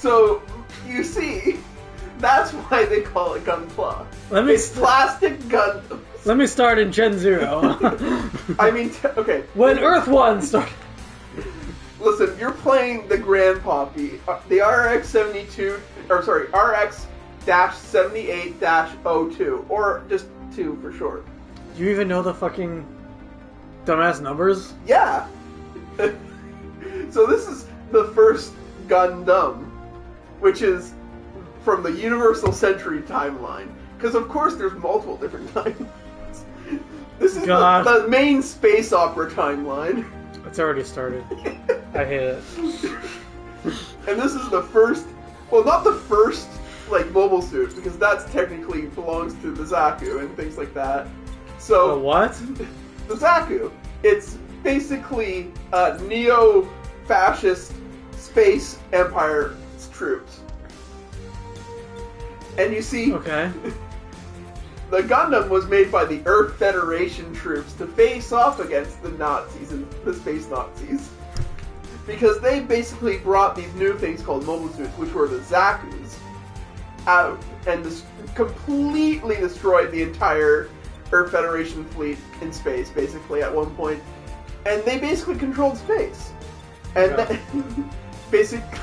So, you see, that's why they call it Gunpla. It's plastic Gundams. Let me start in Gen 0. I mean, okay. When Earth 1 started. Listen, you're playing the Grandpappy, the RX-72, or sorry, RX-78-02, or just 2 for short. Do you even know the fucking dumbass numbers? Yeah. So this is the first Gundam, which is from the Universal Century timeline. Because of course there's multiple different timelines. This is the main space opera timeline. It's already started. I hate it. And this is the first, well, not the first, like, mobile suit, because that's technically belongs to the Zaku and things like that. So the what? The Zaku. It's basically neo-fascist space empire troops. And you see, okay. The Gundam was made by the Earth Federation troops to face off against the Nazis and the space Nazis. Because they basically brought these new things called mobile suits, which were the Zakus, out and completely destroyed the entire Earth Federation fleet in space, basically, at one point. And they basically controlled space. And basically...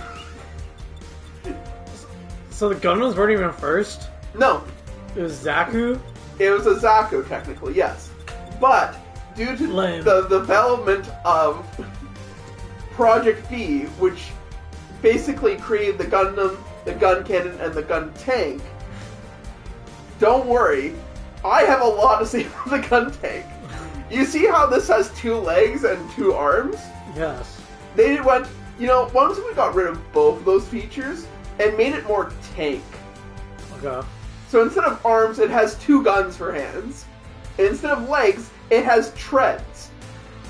So the Gundams weren't even first? No. It was Zaku? It was a Zaku, technically, yes. But, due to the development of Project V, which basically created the Gundam, the gun cannon, and the gun tank, don't worry, I have a lot to say about the gun tank. You see how this has 2 legs and 2 arms? Yes. They went, you know, once we got rid of both of those features, and made it more tank. Okay. So instead of arms, it has 2 guns for hands. And instead of legs, it has treads.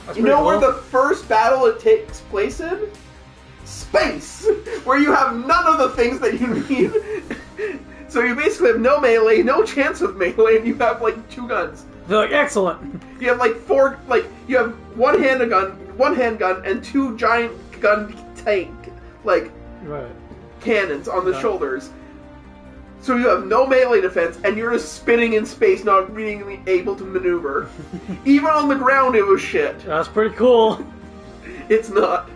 That's you know cool. where the first battle it takes place in? Space! Where you have none of the things that you need. So you basically have no melee, no chance of melee, and you have like 2 guns. They're like, excellent! You have like 4, like, you have one handgun, and 2 giant gun tank, like, cannons on the shoulders. So you have no melee defense, and you're just spinning in space, not being able to maneuver. Even on the ground, it was shit. That's pretty cool. It's not.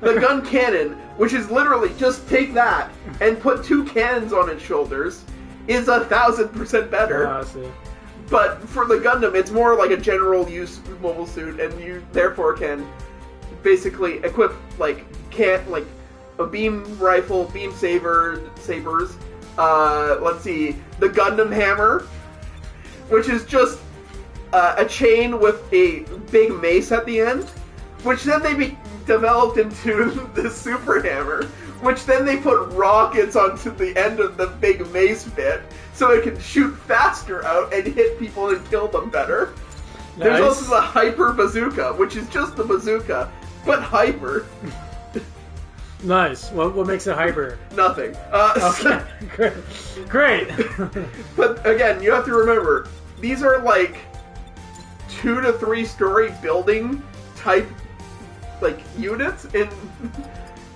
The gun cannon, which is literally just take that and put 2 cannons on its shoulders, is 1,000% better. I see. But for the Gundam, it's more like a general use mobile suit, and you therefore can basically equip like a beam rifle, beam sabers. Let's see, the Gundam hammer, which is just a chain with a big mace at the end, which then they developed into the super hammer, which then they put rockets onto the end of the big mace bit, so it can shoot faster out and hit people and kill them better. Nice. There's also the hyper bazooka, which is just the bazooka, but hyper. Nice. What makes it hyper? Nothing. Okay. Great. But again, you have to remember, these are like 2 to 3 story building type like units in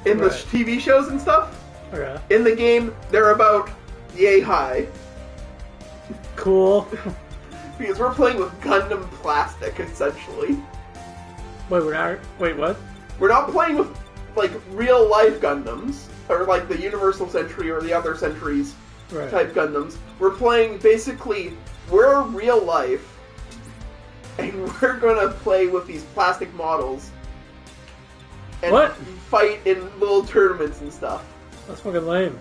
the TV shows and stuff. Okay. In the game, they're about yay high. Cool. Because we're playing with Gundam plastic, essentially. Wait, what? We're not playing with like real life Gundams, or like the Universal Century or the other centuries type Gundams. We're playing basically, we're real life, and we're gonna play with these plastic models and fight in little tournaments and stuff. That's fucking lame.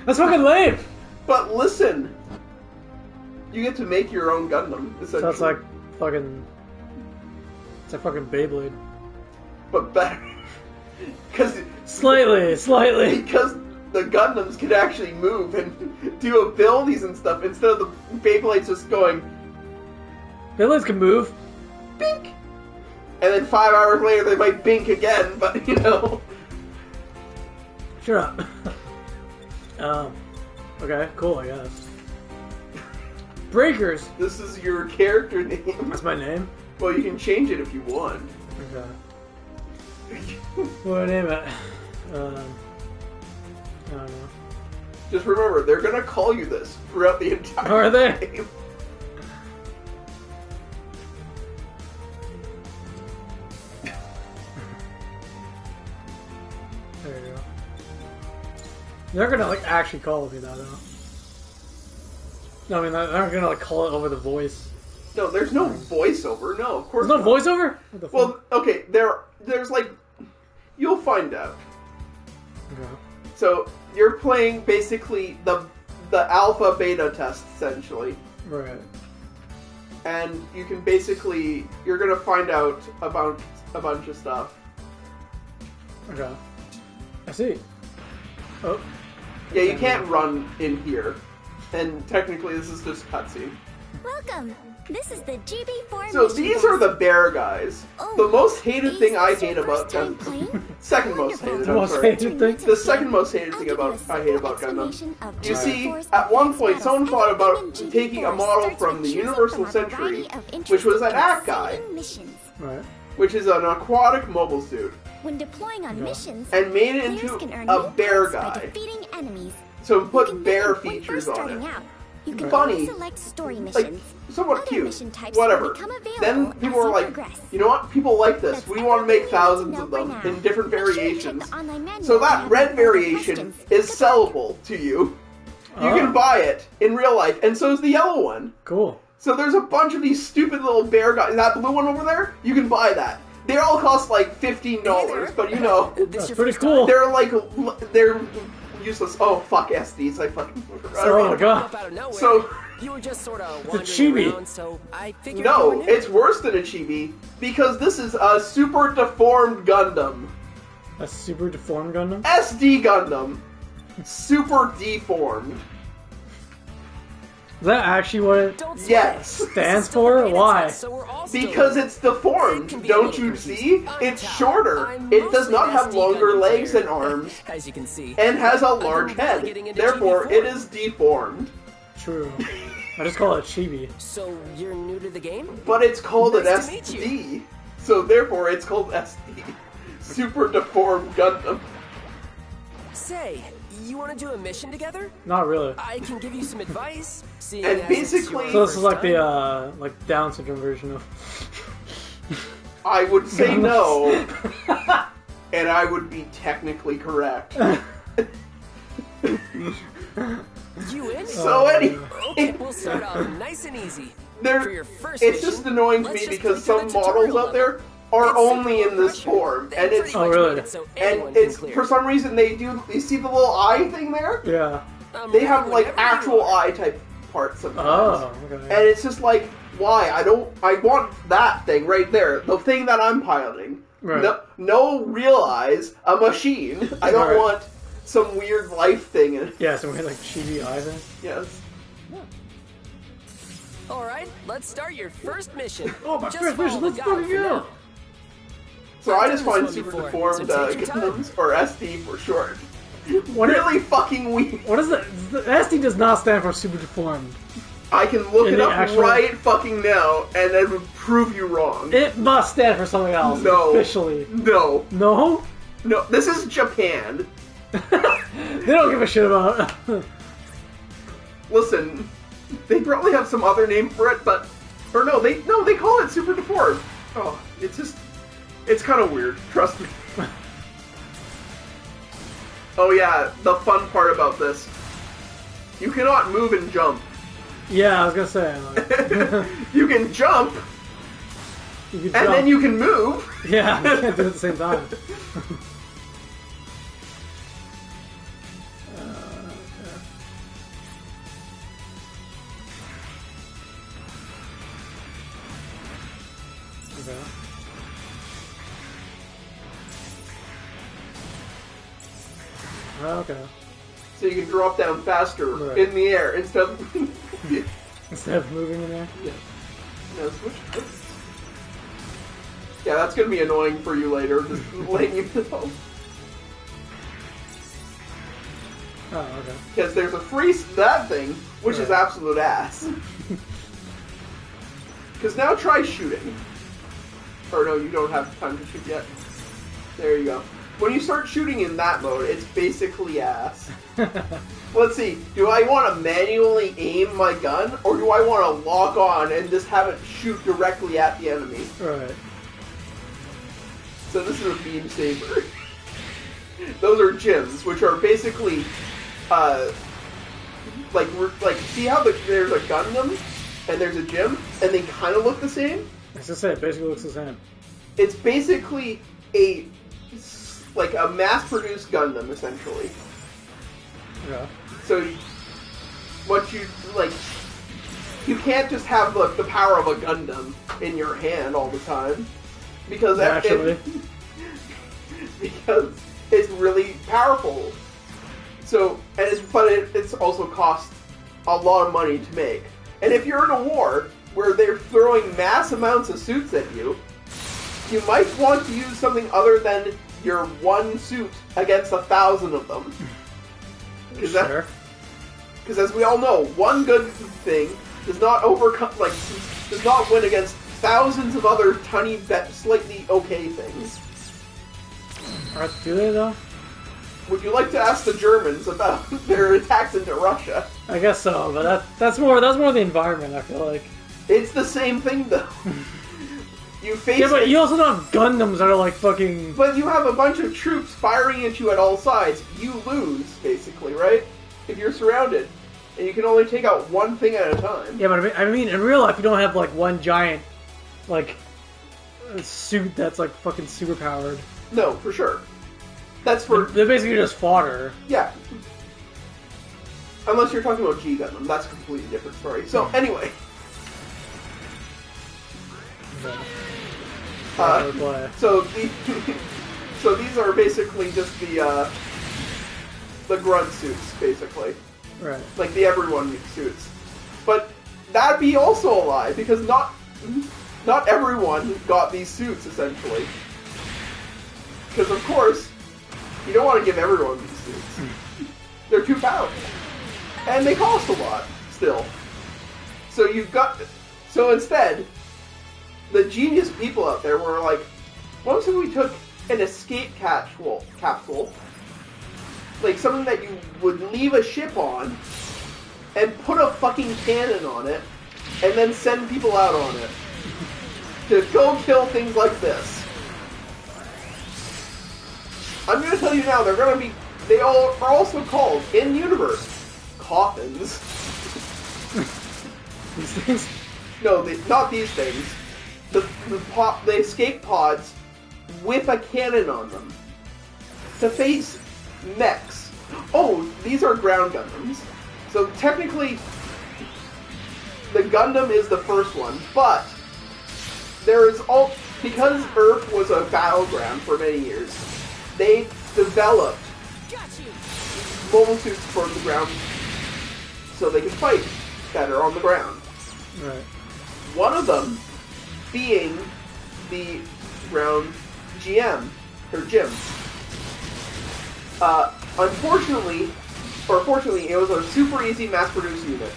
That's fucking lame! But listen, you get to make your own Gundam, essentially. So it's like fucking... It's like fucking Beyblade. But better. Slightly. Because the Gundams can actually move and do abilities and stuff instead of the Beyblades just going... Beyblades can move. Bink! And then 5 hours later they might bink again, but you know... Shut up. Okay, cool, I guess. Breakers! This is your character name. That's my name? Well, you can change it if you want. Okay. What do I name it? I don't know. Just remember, they're gonna call you this throughout the entire Are they? game. There you go. They're gonna like actually call me that though. No, I mean they're not gonna like call it over the voice. No, there's no voiceover. No, of course There's no not. voiceover? What the Well, fuck? okay, there's like... You'll find out. Okay. So, you're playing basically the alpha beta test, essentially. Right. And you can basically... You're gonna find out about a bunch of stuff. Okay. I see. Oh. Yeah, you can't run in here. And technically this is just cutscene. Welcome. This is the GB4 So mission these are desk. the bear guys. Oh, The most hated is thing I this your hate about first time Gundam. playing? Second most Wonderful. hated, The I'm most sorry. hated thing? The second most hated I'll thing give you about a I hate simple about Gundam. explanation of You see, GB4's at one advanced point, someone battles. thought about Everything in taking a GB4 model starts from with the choosing Universal from a Century, variety of which was interesting an act guy, exciting missions. Right. which is an aquatic mobile suit, When deploying on Yeah. missions, and made it players into can earn a new bear points by guy. defeating enemies. So You put can bear pick when features first on starting it. out. You can Funny. only select story Like, missions. somewhat Other cute. mission types Whatever. will become available Then people as were you like, progress. you know what? People like this. That's We want to make everything you thousands need to of know them for now. in different Make sure you check variations. the online manual So if you that have red any further variation questions. is Good luck. sellable to you. You Oh. can buy it in real life, and so is the yellow one. Cool. So there's a bunch of these stupid little bear guys. That blue one over there, you can buy that. They all cost like $15, but you know, That's pretty cool. they're like, they're useless. Oh, fuck SDs. I fucking forgot. Oh my god. Up out of nowhere. So, You were just sort of a wandering chibi. around, so I figured you no, were new. it's worse than a chibi, because this is a super deformed Gundam. A super deformed Gundam? SD Gundam. Super deformed. Is that actually what it Don't sweat. Yes. This is stands still for? the beta Why? test, so we're all still Because learning. it's deformed, don't you see? It's shorter. It does not have longer legs and arms, As you can see. and has a I've been large really head. getting into Therefore, GB4. it is deformed. True. I just call it chibi. So you're new to the game? But it's called Nice an to meet SD. So therefore, it's called SD. Super deformed Gundam. Say, you want to do a mission together? Not really. I can give you some advice. Seeing And as it's basically- your So this is first like the time. like Down syndrome version of I would say Gundam. no, and I would be technically correct. You in? So anyway, Okay, we'll start off nice and easy. there, For your first it's mission, just annoying to let's me just because take some it to the models tutorial out there level. are It's only super in this low pressure. form, They and pretty it's much really? make it so and anyone can it's clear. for some reason they do. You see the little eye thing there? Yeah. I'm They ready have like whenever you actual are. eye type parts sometimes. Oh, okay. And it's just like, why? I want that thing right there. The thing that I'm piloting. Right. No real eyes. A machine. I don't Right. want some weird life thing in it. Yeah, so we had like chibi eyes in it. Yes. All right, let's start your first mission. Oh, my Just first mission, follow the let's guide fucking for go. now. So I've I done just this find one super before, deformed so take your time. Gundams, or SD for short, What really fucking weird. What is the SD does not stand for super deformed. I can look In it the up actual- right fucking now, and it would prove you wrong. It must stand for something else. No. Officially. No. No? No. This is Japan. They don't give a shit about Listen, they probably have some other name for it, but they call it super deformed. Oh, it's kind of weird. Trust me. Oh yeah, the fun part about this, you cannot move and jump. Yeah, I was gonna say. Like, You can jump, you and could jump. then you can move. Yeah, you can't do it at the same time. Okay. Okay. So you can drop down faster Right. in the air instead of... Instead of moving in there. Yeah. No, switch. Yeah, that's gonna be annoying for you later, just letting you know. Oh, okay. Because there's a freeze to that thing, which is Right. absolute ass. Because now try shooting. Or no, you don't have time to shoot yet. There you go. when you start shooting in that mode, it's basically ass. Let's see, do I want to manually aim my gun, or do I want to lock on and just have it shoot directly at the enemy? Right. So this is a beam saber. Those are gyms, which are basically, like see how there's a Gundam and there's a gym, and they kind of look the same? It's just it basically looks the same. It's basically a mass-produced Gundam, essentially. Yeah. So, what you can't just have the power of a Gundam in your hand all the time, because because it's really powerful. So, and it's also cost a lot of money to make. And if you're in a war where they're throwing mass amounts of suits at you, you might want to use something other than your one suit against 1,000 of them. Sure. Because as we all know, one good thing does not does not win against thousands of other tiny, slightly okay things. Do they though? Would you like to ask the Germans about their attacks into Russia? I guess so, but that's more the environment. I feel like it's the same thing though. Yeah, but you also don't have Gundams that are like fucking. But you have a bunch of troops firing at you at all sides. You lose, basically, right? If you're surrounded, and you can only take out one thing at a time. Yeah, but I mean, in real life, you don't have like one giant, like, suit that's like fucking super powered. No, for sure. That's for. They're basically just fodder. Yeah. Unless you're talking about G Gundam, that's a completely different story. So anyway. So these are basically just the grunt suits, basically. Right. Like the everyone suits. But that'd be also a lie, because not everyone got these suits, essentially. Because of course, you don't want to give everyone these suits. They're too powerful. And they cost a lot, still. So instead, the genius people out there were like, what if we took an escape capsule, like something that you would leave a ship on, and put a fucking cannon on it, and then send people out on it to go kill things like this. I'm gonna tell you now, they all are also called, in universe, coffins. These things? No, not these things. The escape pods with a cannon on them to face mechs. Oh, these are ground Gundams. So technically, the Gundam is the first one, but because Earth was a battleground for many years, they developed mobile suits for the ground so they could fight better on the ground. Right. One of them being the ground GM, or Jim. Unfortunately, or fortunately, it was a super easy mass-produced unit.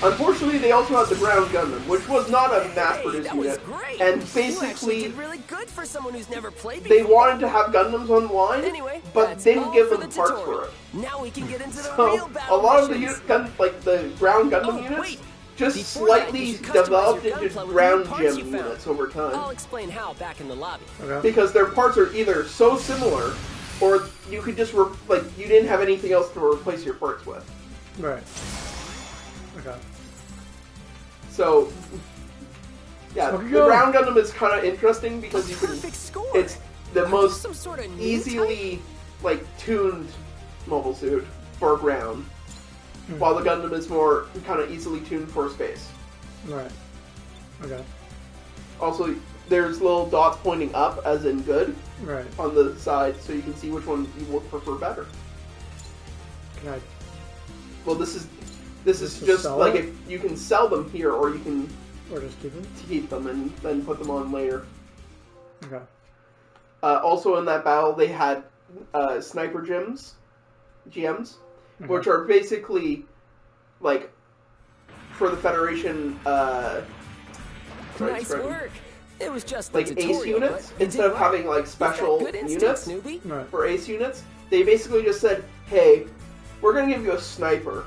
Unfortunately, they also had the ground Gundam, which was not a mass-produced unit, and basically, did really good for someone who's never played they before. wanted to have Gundams on the line, Anyway, but didn't give them parts tutorial. for it. Now we can get into the So, real a battle lot of the missions. the ground Gundam Oh, units wait. just Before that, slightly you should customize developed your into gunpla with ground new parts gym you found. units over I'll time. explain how back in the lobby. Okay. Because their parts are either so similar, or you could just, you didn't have anything else to replace your parts with. Right. Okay. So, yeah, So the go. ground Gundam is kind of interesting because you can. Perfect score. It's the Are most these some sort of new easily tuned mobile suit for ground, while the Gundam is more kind of easily tuned for space. Right. Okay. Also, there's little dots pointing up, as in good, Right. on the side, so you can see which one you would prefer better. Can I? Well, this is to just sell like it? if you can sell them here, or you can Or just keep them? keep them and then put them on later. Okay. Also in that battle, they had sniper GMs, Okay. which are basically like for the Federation. Nice work. It was just the like tutorial, ace units, but you instead did of well. having like special You've got good units instincts, newbie. Right. for ace units, they basically just said, "Hey, we're gonna give you a sniper,"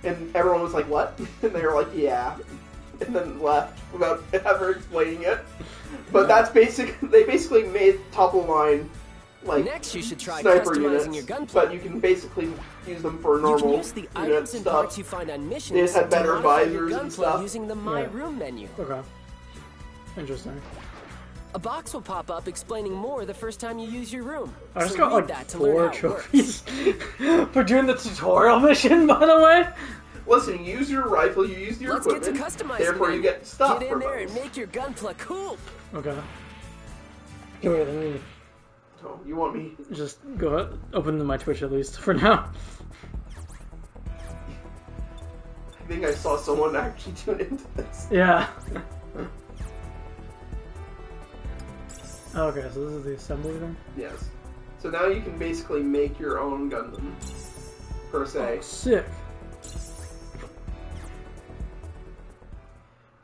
and everyone was like, "What?" And they were like, "Yeah," and then left without ever explaining it. But that's basic. They basically made top of the line like Next, you should try sniper customizing units, your gunplay. but you can basically use them for You normal can use the unit items and stuff. parts you find on missions They just had better to modify your visors and gunplay stuff. using the My Yeah. Room menu. Okay. Interesting. A box will pop up explaining more the first time you use your room. I just So got read like that to learn 4 how it trophies for doing the tutorial mission, by the way. Listen, you use your rifle, you use your Let's get to equipment, customizing. therefore then. you get stuff Get for in there those. and make your gunplay cool. Okay. Okay, wait, let me Oh, you want me? just go ahead, open my Twitch at least for now. I think I saw someone actually tune into this. Yeah. Okay, so this is the assembly thing? Yes. So now you can basically make your own Gundam, per se. Sick.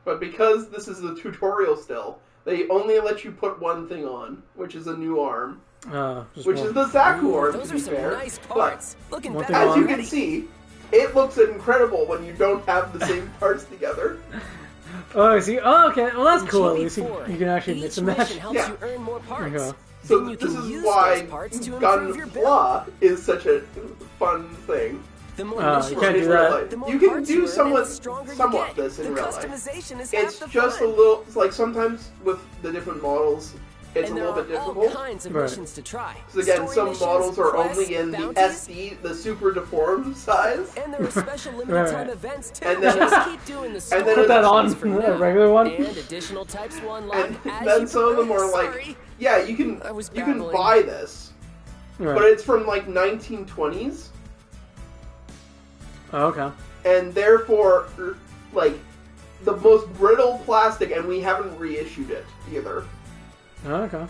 But because this is the tutorial still, they only let you put one thing on, which is a new arm, Just which one. is the Zaku arm, Those to are be some fair. nice But parts. Looking One better thing as you already. can see, it looks incredible when you don't have the same parts together. Oh, I see. Oh, okay. Well, that's In cool. At least you, GB4, you can actually mix each and match. mission helps Yeah. you earn more parts. Okay. So Then you this can is use why those parts to improve your build. Gunpla is such a fun thing. The more You missions can't you do do, that. the more You can parts do you earn and somewhat, the stronger somewhat you get. this in the real life. customization is half It's the just fun. a little, like sometimes with the different models, it's And a there little bit are all difficult. kinds of Right. missions to try. Because again, Story some missions, models are quests, only in the bounties, SD, the super deformed size. And there are special limited Right. time events too. And then- Just keep doing the story and then Put that on missions for a now. regular one. And additional types will unlock And as then you some of them are progress. like, Sorry. yeah, you can I was you can babbling. buy this, Right. but it's from like 1920s, Oh, okay. and therefore like the most brittle plastic, and we haven't reissued it either. Oh, okay.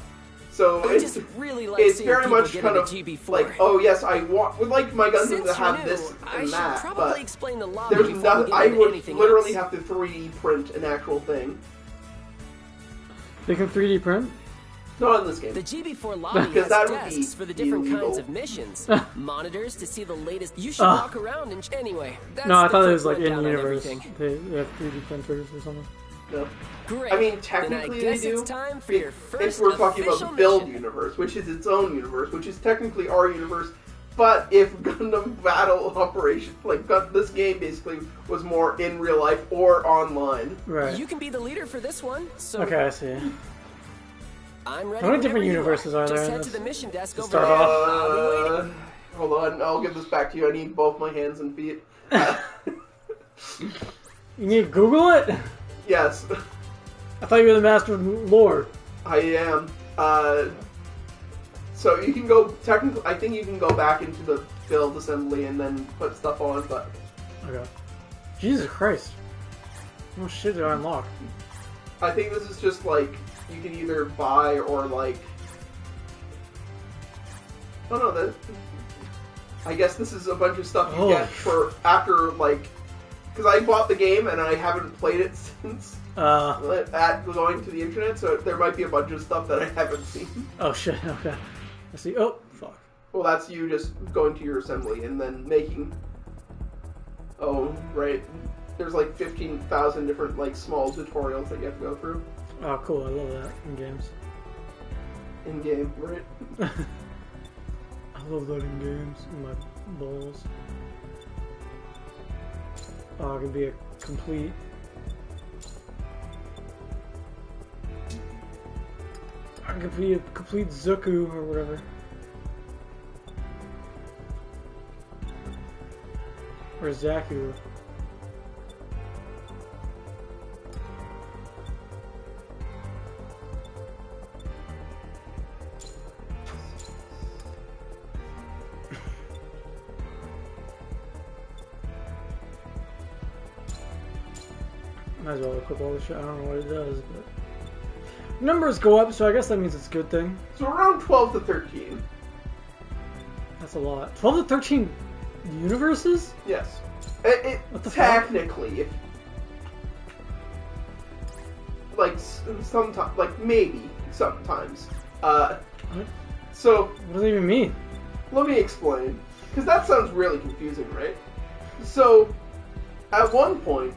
So I it's just really like it's seeing very people much get kind into of GB4. like, oh yes, I would like my Gundam Since to have you're new, this I and should that, probably but explain the lobby there's before nothing. we I get into would anything literally else. have to 3D print an actual thing. They can 3D print? Not in this game. The GB4 lobby Because has that would be desks for the different illegal. kinds of missions, monitors to see the latest. You should walk around and anyway. That's No, I the thought it quick was like in rundown on universe. everything. They have 3D printers or something. No. Great. I mean, Then technically I guess they do. it's time for your If first we're talking about the official build mission. universe, which is its own universe, which is technically our universe. But if Gundam Battle Operation, like this game, basically was more in real life or online. Right. You can be the leader for this one. So Okay, I see. I'm ready. How many whenever different you universes are there Just in head this? to the mission desk over start there. off? I'll be waiting. Hold on, I'll give this back to you. I need both my hands and feet. You need to Google it? Yes, I thought you were the master of lore. I am. So you can go, technically, I think you can go back into the build assembly and then put stuff on, but Okay. Jesus Christ. How much shit did I unlock? I think this is just like, you can either buy or like, oh no, that, I guess this is a bunch of stuff you Oh. get for after like, because I bought the game and I haven't played it since at going to the internet, so there might be a bunch of stuff that I haven't seen. Oh shit, okay. I see. Oh, fuck. Well, that's you just going to your assembly and then making. Oh, right. There's like 15,000 different like small tutorials that you have to go through Oh, cool. I love that in games. in game, right? I love that in games. In my balls. Oh, it can be a complete. I could be a complete Zuku or whatever. Or Zaku. Might as well equip all this shit. I don't know what it does, but numbers go up, so I guess that means it's a good thing. So around 12 to 13. That's a lot. 12 to 13 universes? Yes. What the fuck? Technically, if, like sometimes, like maybe sometimes. What? So What does it even mean? let me explain, because that sounds really confusing, right? So at one point,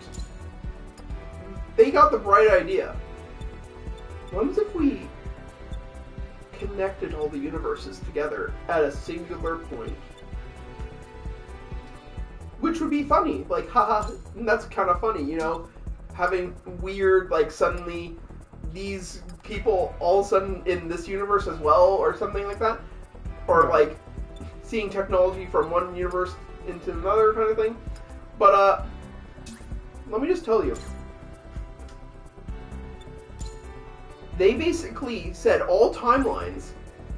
they got the bright idea. What if we connected all the universes together at a singular point? Which would be funny, like, haha, that's kind of funny, you know? Having weird, like, suddenly these people all of a sudden in this universe as well, or something like that. Or, like, seeing technology from one universe into another kind of thing. But, let me just tell you. They basically said all timelines,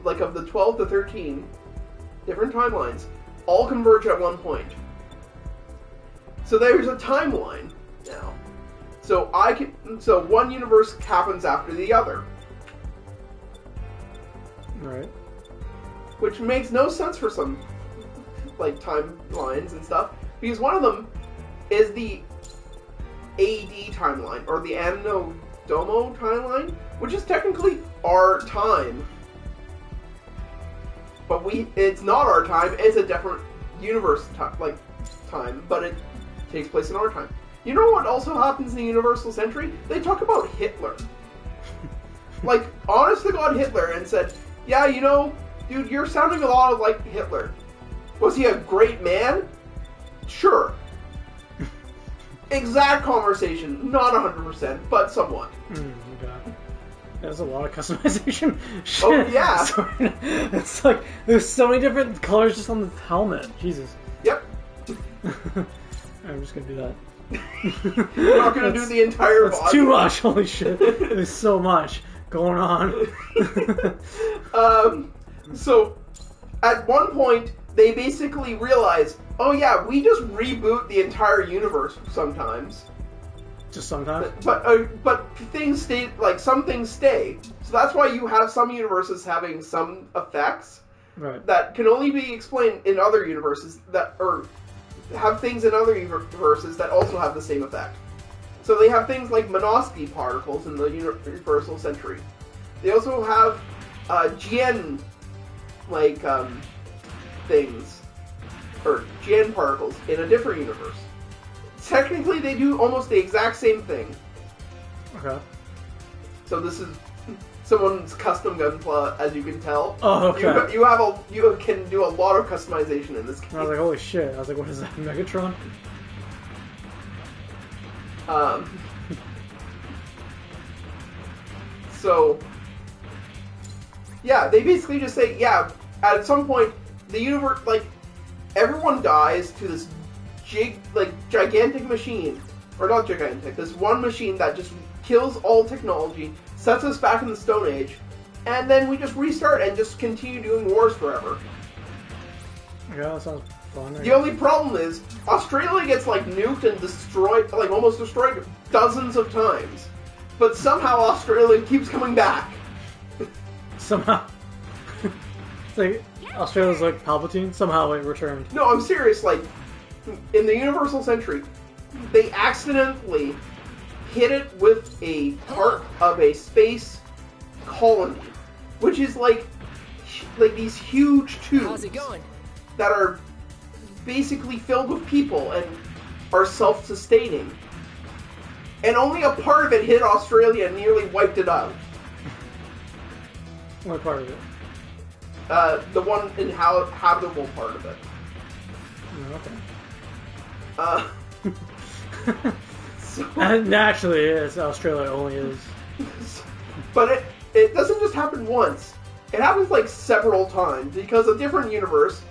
like of the 12 to 13 different timelines, all converge at one point. So there's a timeline now. So one universe happens after the other. Right. Which makes no sense for some, like, timelines and stuff. Because one of them is the AD timeline, or the Anno Domo timeline, which is technically our time. But it's not our time, it's a different universe time, but it takes place in our time. You know what also happens in the Universal Century? They talk about Hitler. Like, honest to God Hitler, and said, yeah, you know, dude, you're sounding a lot like Hitler. Was he a great man? Sure. Exact conversation, not 100%, but somewhat. God. There's a lot of customization. Shit. Oh, yeah. Sorry. It's like, there's so many different colors just on the helmet. Jesus. Yep. I'm just gonna do that. You're not gonna do the entire That's body. too much, holy shit. There's so much going on. So, at one point, they basically realize, oh yeah, we just reboot the entire universe sometimes. Just sometimes? But things stay, like, some things stay. So that's why you have some universes having some effects Right. that can only be explained in other universes or have things in other universes that also have the same effect. So they have things like Minovsky particles in the Universal Century. They also have GN things, or GN particles in a different universe. Technically, they do almost the exact same thing. Okay. So this is someone's custom Gunpla, as you can tell. Oh, okay. You can do a lot of customization in this game. I was like, holy shit. I was like, what is that, Megatron? So, yeah, they basically just say, yeah, at some point, the universe, like, everyone dies to this gigantic machine, or not gigantic, this one machine that just kills all technology, sets us back in the Stone Age, and then we just restart and just continue doing wars forever. Yeah, that sounds fun. The only problem is, Australia gets, like, nuked and destroyed, like, almost destroyed dozens of times. But somehow Australia keeps coming back. Somehow. It's like, Australia's like Palpatine, somehow it returned. No, I'm serious, like, in the Universal Century, they accidentally hit it with a part of a space colony, which is like these huge tubes. How's it going? That are basically filled with people and are self-sustaining. And only a part of it hit Australia and nearly wiped it out. What part of it? The one habitable part of it. Oh, okay. So, And naturally, it is. Australia only is. but it doesn't just happen once. It happens like several times because a different universe,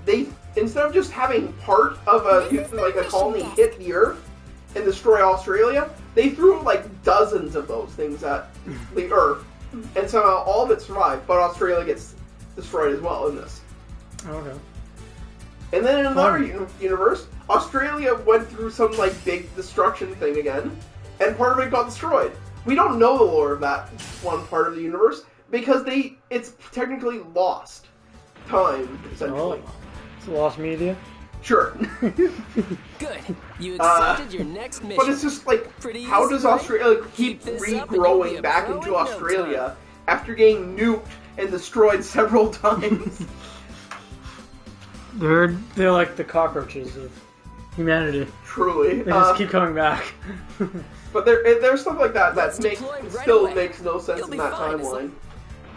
they instead of just having part of a colony hit the Earth and destroy Australia, they threw like dozens of those things at the Earth, and somehow all of it survived. But Australia gets destroyed as well in this. Okay. And then in another universe, Australia went through some like big destruction thing again, and part of it got destroyed. We don't know the lore of that one part of the universe because it's technically lost time, essentially. Oh, it's lost media. Sure. Good. You accepted your next mission. But it's just like, Pretty how easy, does right? Australia keep Keep this up and you'll be regrowing a back pro into in no Australia time. after getting nuked and destroyed several times? They're like the cockroaches of humanity. Truly. They just keep coming back. But there's stuff like that Let's that deploy right still away. makes no sense You'll in be that fine, timeline.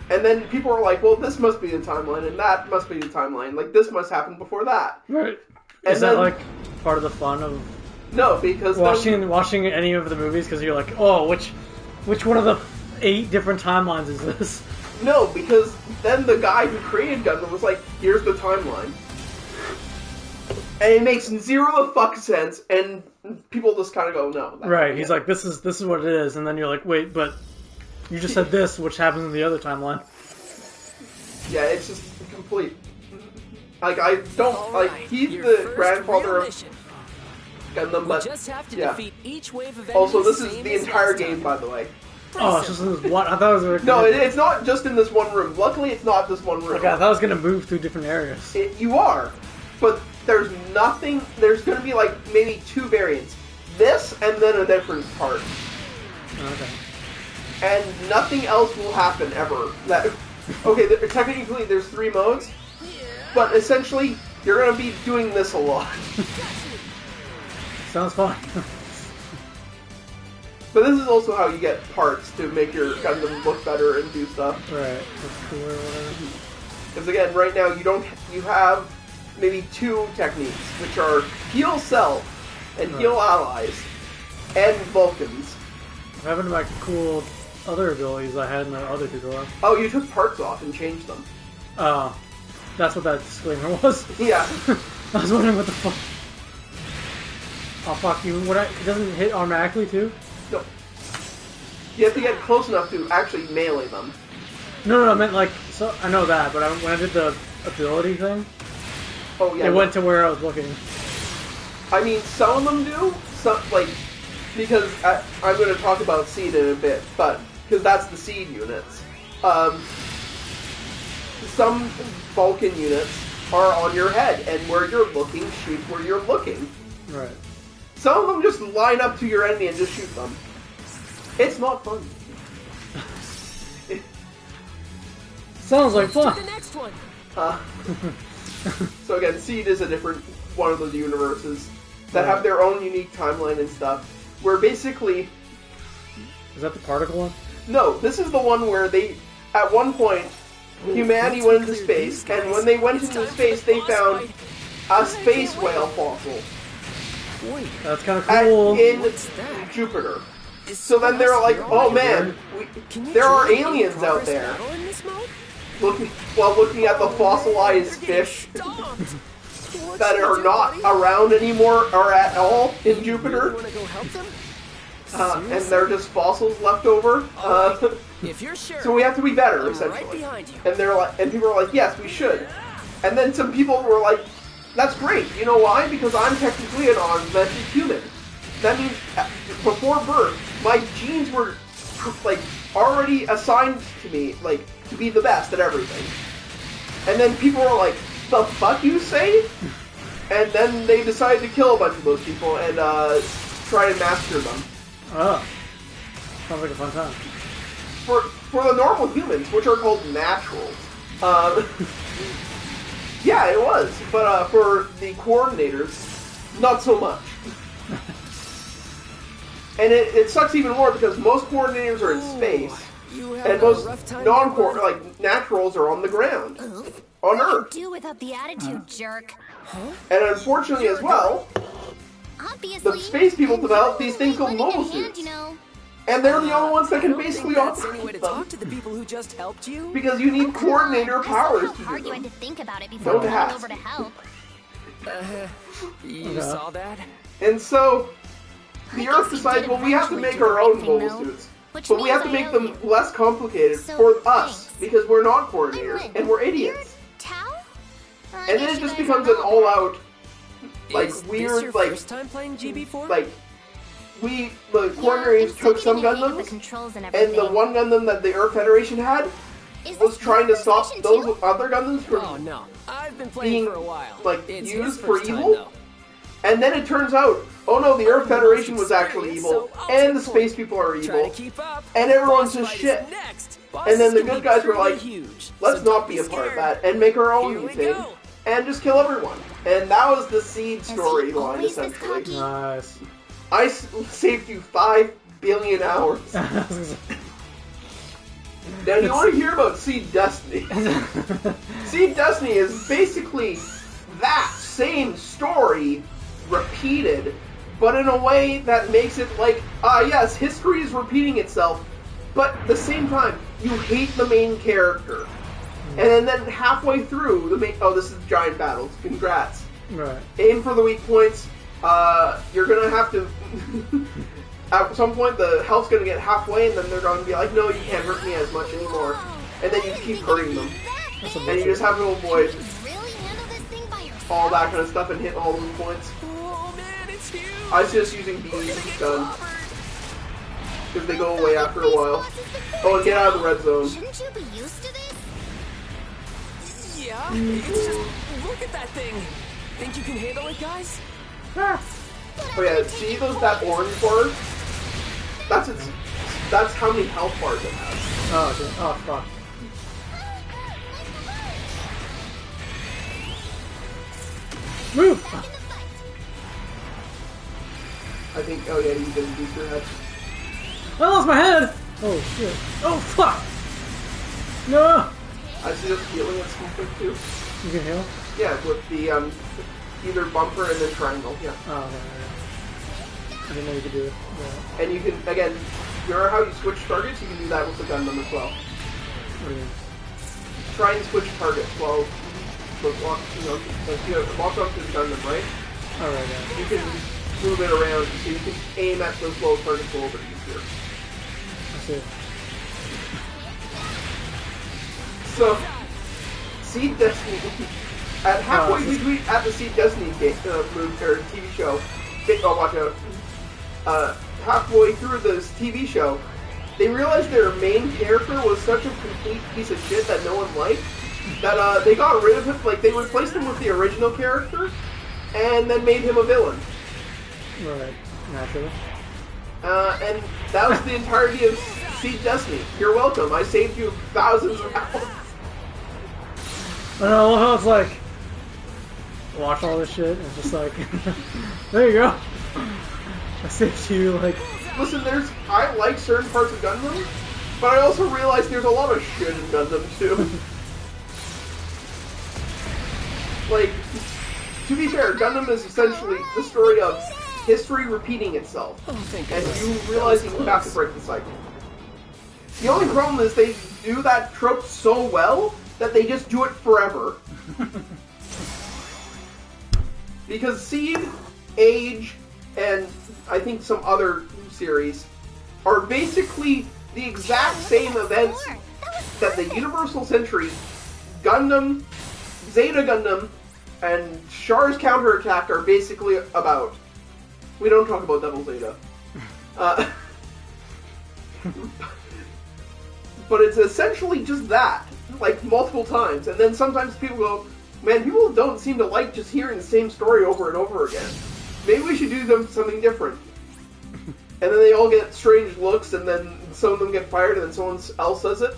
And then people are like, well, this must be the timeline, and that must be the timeline. Like, this must happen before that. Right. And Is then, that like part of the fun of no, because then, watching any of the movies? Because you're like, oh, which one of the 8 different timelines is this? no, because then the guy who created Gundam was like, here's the timeline. And it makes zero the fuck sense, and people just kind of go, no. Right. He's like, this is what it is, and then you're like, wait, but you just said this, which happens in the other timeline. Yeah, it's just complete. Like, I don't, All like, right, he's your the first grandfather real of mission. Gundam, We but just have to yeah. defeat each wave of Also, enemies, this is same the as entire last time. game, by the way. Oh, it's just in this one. I thought it was No, it's not just in this one room. Luckily, it's not this one room. Okay, I thought I was gonna move through different areas. You are, but there's nothing. There's going to be like maybe 2 variants. This and then a different part, Okay. and nothing else will happen ever. That okay? Technically, there's 3 modes, but essentially, you're going to be doing this a lot. Sounds fun. But this is also how you get parts to make your Gundam look better and do stuff. Right. That's cool or whatever. Because again, right now you have maybe 2 techniques, which are heal self and heal allies, and Vulcans. What happened to my cool other abilities I had in the other tutorial? Oh, you took parts off and changed them. Oh, that's what that disclaimer was. Yeah. I was wondering what the fuck. Oh fuck you! It doesn't hit automatically too? No. You have to get close enough to actually melee them. No, I meant like so. I know that, but when I did the ability thing, Oh yeah. it went to where I was looking. I mean, some of them do. Some like because I'm going to talk about Seed in a bit, but because that's the Seed units. Some Vulcan units are on your head, and where you're looking, shoot where you're looking. Right. Some of them just line up to your enemy and just shoot them. It's not fun. Sounds like To fun. the next one. So again, Seed is a different one of those universes that have their own unique timeline and stuff. Where basically, Is that the particle one? no, this is the one where they, at one point, humanity went into space, and when they went into space, they found a space whale fossil Wait, That's kind of cool. in what's that? Jupiter. Is So then they're like, someone else oh here? man, Can you there are join aliens in out progress there. battle in this mode? Looking at the fossilized They're getting fish stomped. What that should I are do, not buddy? around anymore or at all in You Jupiter, really wanna go help them? and they're just fossils left over. If you're sure, So we have to be better, I'm essentially. right behind you. And they're like, and people are like, yes, we should. And then some people were like, that's great. You know why? Because I'm technically an augmented human. That means before birth, my genes were like already assigned to me, like to be the best at everything. And then people were like, the fuck you say? And then they decided to kill a bunch of those people and try and massacre them. Oh. Sounds like a fun time. For the normal humans, which are called naturals. Yeah, it was. But for the coordinators, not so much. And it sucks even more because most coordinators are in space, You and had a most rough time non-core, there, buddy? like naturals, are on the ground, on Earth. Do without the attitude, jerk. And unfortunately, as well, Obviously. the space people I'm developed these things totally called lending a mobile hand, suits, you know. and they're the only ones that I can don't basically think that's any way to operate them talk to the people who just helped you. because you need coordinator I saw powers how to hard do you had them. to think about it before Don't coming have. over to help. You Okay. saw that? And so I the guess Earth you decides, did well, we have to eventually make do the our right own thing, mobile though. suits. Which But we have to means make I them owe you. less complicated So, for us thanks. because we're not coordinators Win-win. and we're idiots. Tao? And then it just becomes an all-out, like, Is this weird, your like, first time playing GB4? like, the coordinators took some Gundams, and the one Gundam that the Earth Federation had was trying to stop those other Gundams Oh from no, I've been playing being, for a while. like, It's used his for first time, evil. though. And then it turns out, oh no, the Earth Federation was actually evil, and the space people are evil, and everyone's just shit. And then the good guys were like, let's not be a part of that, and make our own thing, and just kill everyone. And that was the Seed storyline, essentially. Nice. I saved you 5 billion hours. Now, you want to hear about Seed Destiny? Seed Destiny is basically that same story repeated, but in a way that makes it like, yes, history is repeating itself, but at the same time, you hate the main character. And then halfway through, this is giant battles, congrats. Right. Aim for the weak points, you're gonna have to... At some point, the health's gonna get halfway, and then they're gonna be like, no, you can't hurt me as much anymore. And then you keep hurting them. And you just have to avoid all that kind of stuff and hit all the points. Oh man, it's huge! I suggest using bees done. Because they go away after a while. Oh, and get out of the red zone. Shouldn't you be used to this? Yeah, it's just, look at that thing! Think you can handle it, guys? Oh yeah, see that orange bar? That's how many health bars it has. Oh, okay. Oh, fuck. Move! I think, oh yeah, you didn't boost your head. I lost my head! Oh, shit. Oh, fuck! No! I suggest healing at some point too. You can heal? Yeah, with the, either bumper and then triangle, yeah. Oh, okay. I didn't know you could do it. Yeah. And you can, again, you know how you switch targets? You can do that with the Gundam as well. What do you mean? Try and switch targets while, walk, like you walk up to the Gundam, right? Oh, right, yeah. You can move it around so you can aim at those low targets a little bit easier. I see. So, Seed Destiny, at halfway between at the Seed Destiny movie or TV show, watch out. Halfway through this TV show, they realized their main character was such a complete piece of shit that no one liked that they got rid of him. Like they replaced him with the original character, and then made him a villain. Right, naturally. And that was the entirety of Seed Destiny. You're welcome. I saved you thousands of hours. I know how it's like. Watch all this shit, and it's just like, there you go. I saved you, like. Listen, I like certain parts of Gundam, but I also realize there's a lot of shit in Gundam too. Like, to be fair, Gundam is essentially the story of history repeating itself, and you realize you have to break the cycle. The only problem is they do that trope so well that they just do it forever. Because Seed, Age, and I think some other series are basically the exact same events that the Universal Century, Gundam, Zeta Gundam, and Char's Counterattack are basically about. We don't talk about Double Zeta. But it's essentially just that, like multiple times. And then sometimes people go, man, people don't seem to like just hearing the same story over and over again. Maybe we should do something different. And then they all get strange looks, and then some of them get fired, and then someone else says it.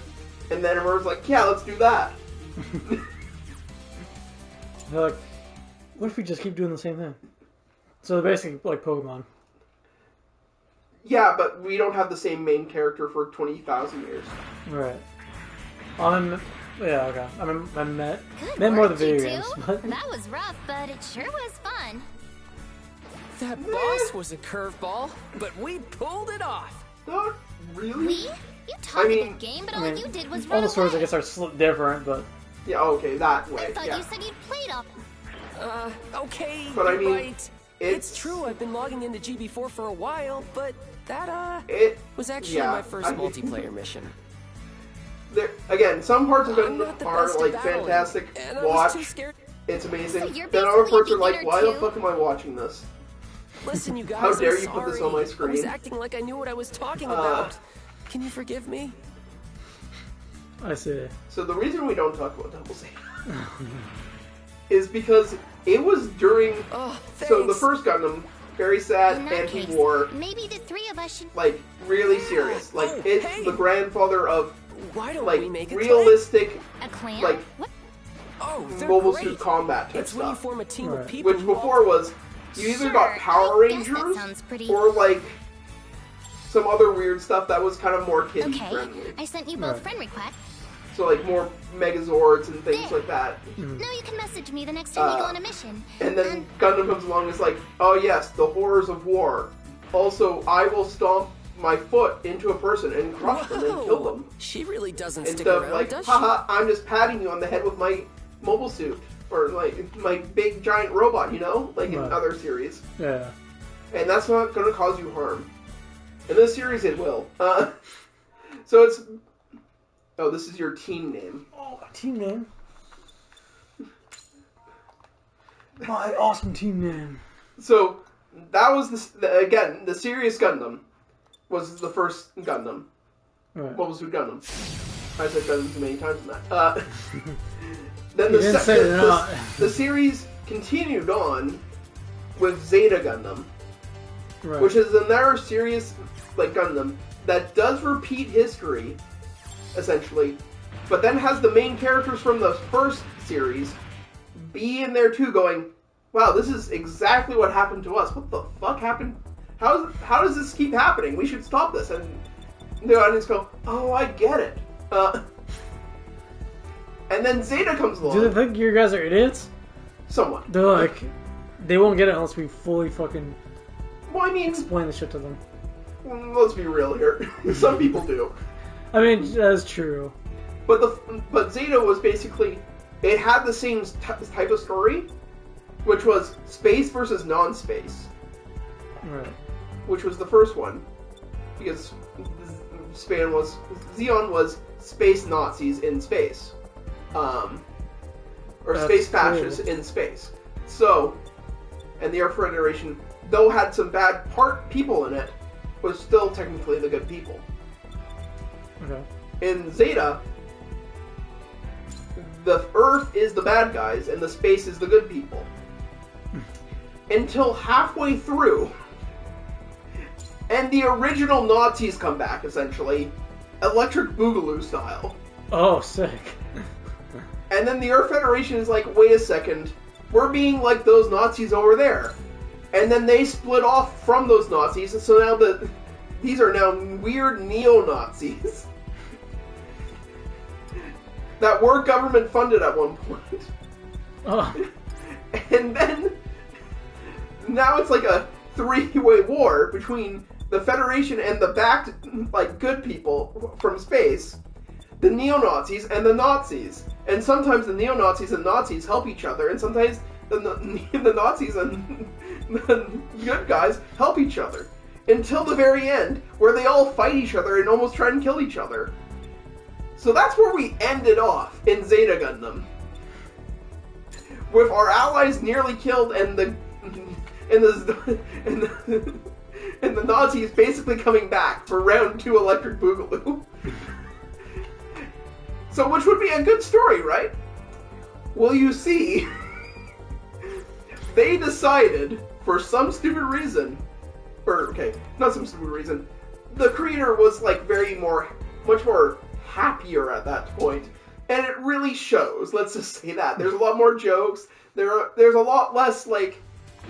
And then everyone's like, yeah, let's do that. They're like, what if we just keep doing the same thing? So they're basically like Pokemon. Yeah, but we don't have the same main character for 20,000 years. Right. Yeah, okay. I meant Good more work, the video you games. two. But... That was rough, but it sure was fun. That boss was a curveball, but we pulled it off. Not really. We? You talked a good game, but all you did was all run the stories, I away. guess, are different, but... Yeah, okay, that way. I thought yeah. you said you'd played off. Okay, But I you're mean, right. It's true, I've been logging into GB4 for a while, but that, it was actually yeah, my first multiplayer mission. Again, some parts of I'm it not the are best like at battling, fantastic. and I was too Watch, scared. it's amazing. So you're Then other parts basically are like, beginner why the too? fuck am I watching this? Listen, you guys, How dare I'm you put this sorry. on my I was screen? acting like I knew what I was talking about. Can you forgive me? I see. So the reason we don't talk about Double Zeta is because it was during... Oh, So the thanks. first Gundam, very sad, In that case, anti-war, maybe the three of us should. like, really serious. Like, Oh, it's hey. the grandfather of, Why don't like, we make a realistic, A clan? like, What? Oh, they're mobile great. suit combat type It's when you stuff. form a team Right. of people. Which who all- before was, you either got Sure, Power I guess that Rangers, sounds pretty- or, like, some other weird stuff that was kind of more Okay, kid-friendly. I sent you both Right. friend requests. So, like, more Megazords and things There. like that. Now you can message me the next time you go on a mission. And then Gundam comes along and is like, oh yes, the horrors of war. Also, I will stomp my foot into a person and crush them and kill them. She really doesn't stick Instead of around, like, does she? haha, I'm just patting you on the head with my mobile suit. Or like, my big giant robot, you know? Like in Right. other series. Yeah. And that's not going to cause you harm. In this series, it will. So it's... Oh, this is your team name. Oh, team name. My awesome team name. So, that was, again, the Serious Gundam was the first Gundam. Right. Mobile Suit Gundam. I said Gundam too many times in that. Then You didn't say it out. the series continued on with Zeta Gundam, Right. which is another serious like Gundam that does repeat history, essentially, but then has the main characters from the first series be in there too, going, "Wow, this is exactly what happened to us. What the fuck happened? How does this keep happening? We should stop this." And the audience go, "Oh, I get it." And then Zeta comes along. Do they think you guys are idiots? Somewhat. They're like, they won't get it unless we fully fucking Well, I mean, explain the shit to them. let's be real here. Some people do. I mean, that's true. But Zeta was basically, it had the same type of story, which was space versus non-space, Right. which was the first one, because Zeon was space Nazis in space, or That's space cool. fascists in space. So, and the Earth Federation, though had some bad people in it, was still technically the good people. Okay. In Zeta, the Earth is the bad guys and the space is the good people. Until halfway through, and the original Nazis come back, essentially, Electric Boogaloo style. Oh, sick. And then the Earth Federation is like, wait a second, we're being like those Nazis over there. And then they split off from those Nazis, and so now these are now weird neo-Nazis. That were government funded at one point. Oh. And then now it's like a three-way war between the Federation and the backed, like, good people from space, the neo-Nazis and the Nazis. And sometimes the neo-Nazis and Nazis help each other, and sometimes the Nazis and the good guys help each other. Until the very end, where they all fight each other and almost try and kill each other. So that's where we ended off in Zeta Gundam. With our allies nearly killed and the Nazis basically coming back for round 2 Electric Boogaloo. So which would be a good story, right? Well, you see, they decided, for some stupid reason, not some stupid reason, the creator was like much more happier at that point, and it really shows. Let's just say that there's a lot more jokes. There's a lot less like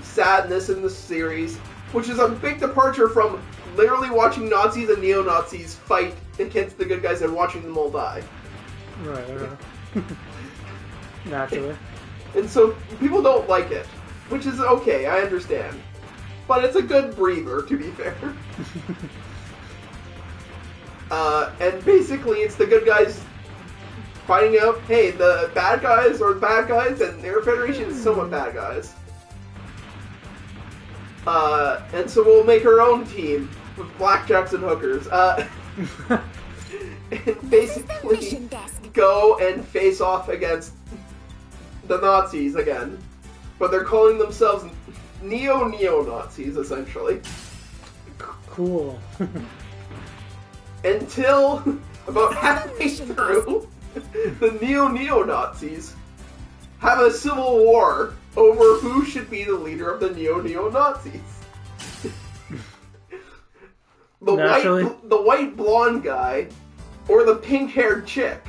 sadness in the series, which is a big departure from literally watching Nazis and neo-Nazis fight against the good guys and watching them all die. Right. Naturally. And so people don't like it, which is okay. I understand, but it's a good breather, to be fair. And basically, it's the good guys finding out, hey, the bad guys are the bad guys, and the Air Federation is somewhat bad guys. And so we'll make our own team with blackjacks and hookers. And basically go and face off against the Nazis again. But they're calling themselves neo-Nazis, essentially. Cool. Until about halfway through, the neo-Nazis have a civil war over who should be the leader of the neo-Nazis. The white blonde guy or the pink-haired chick.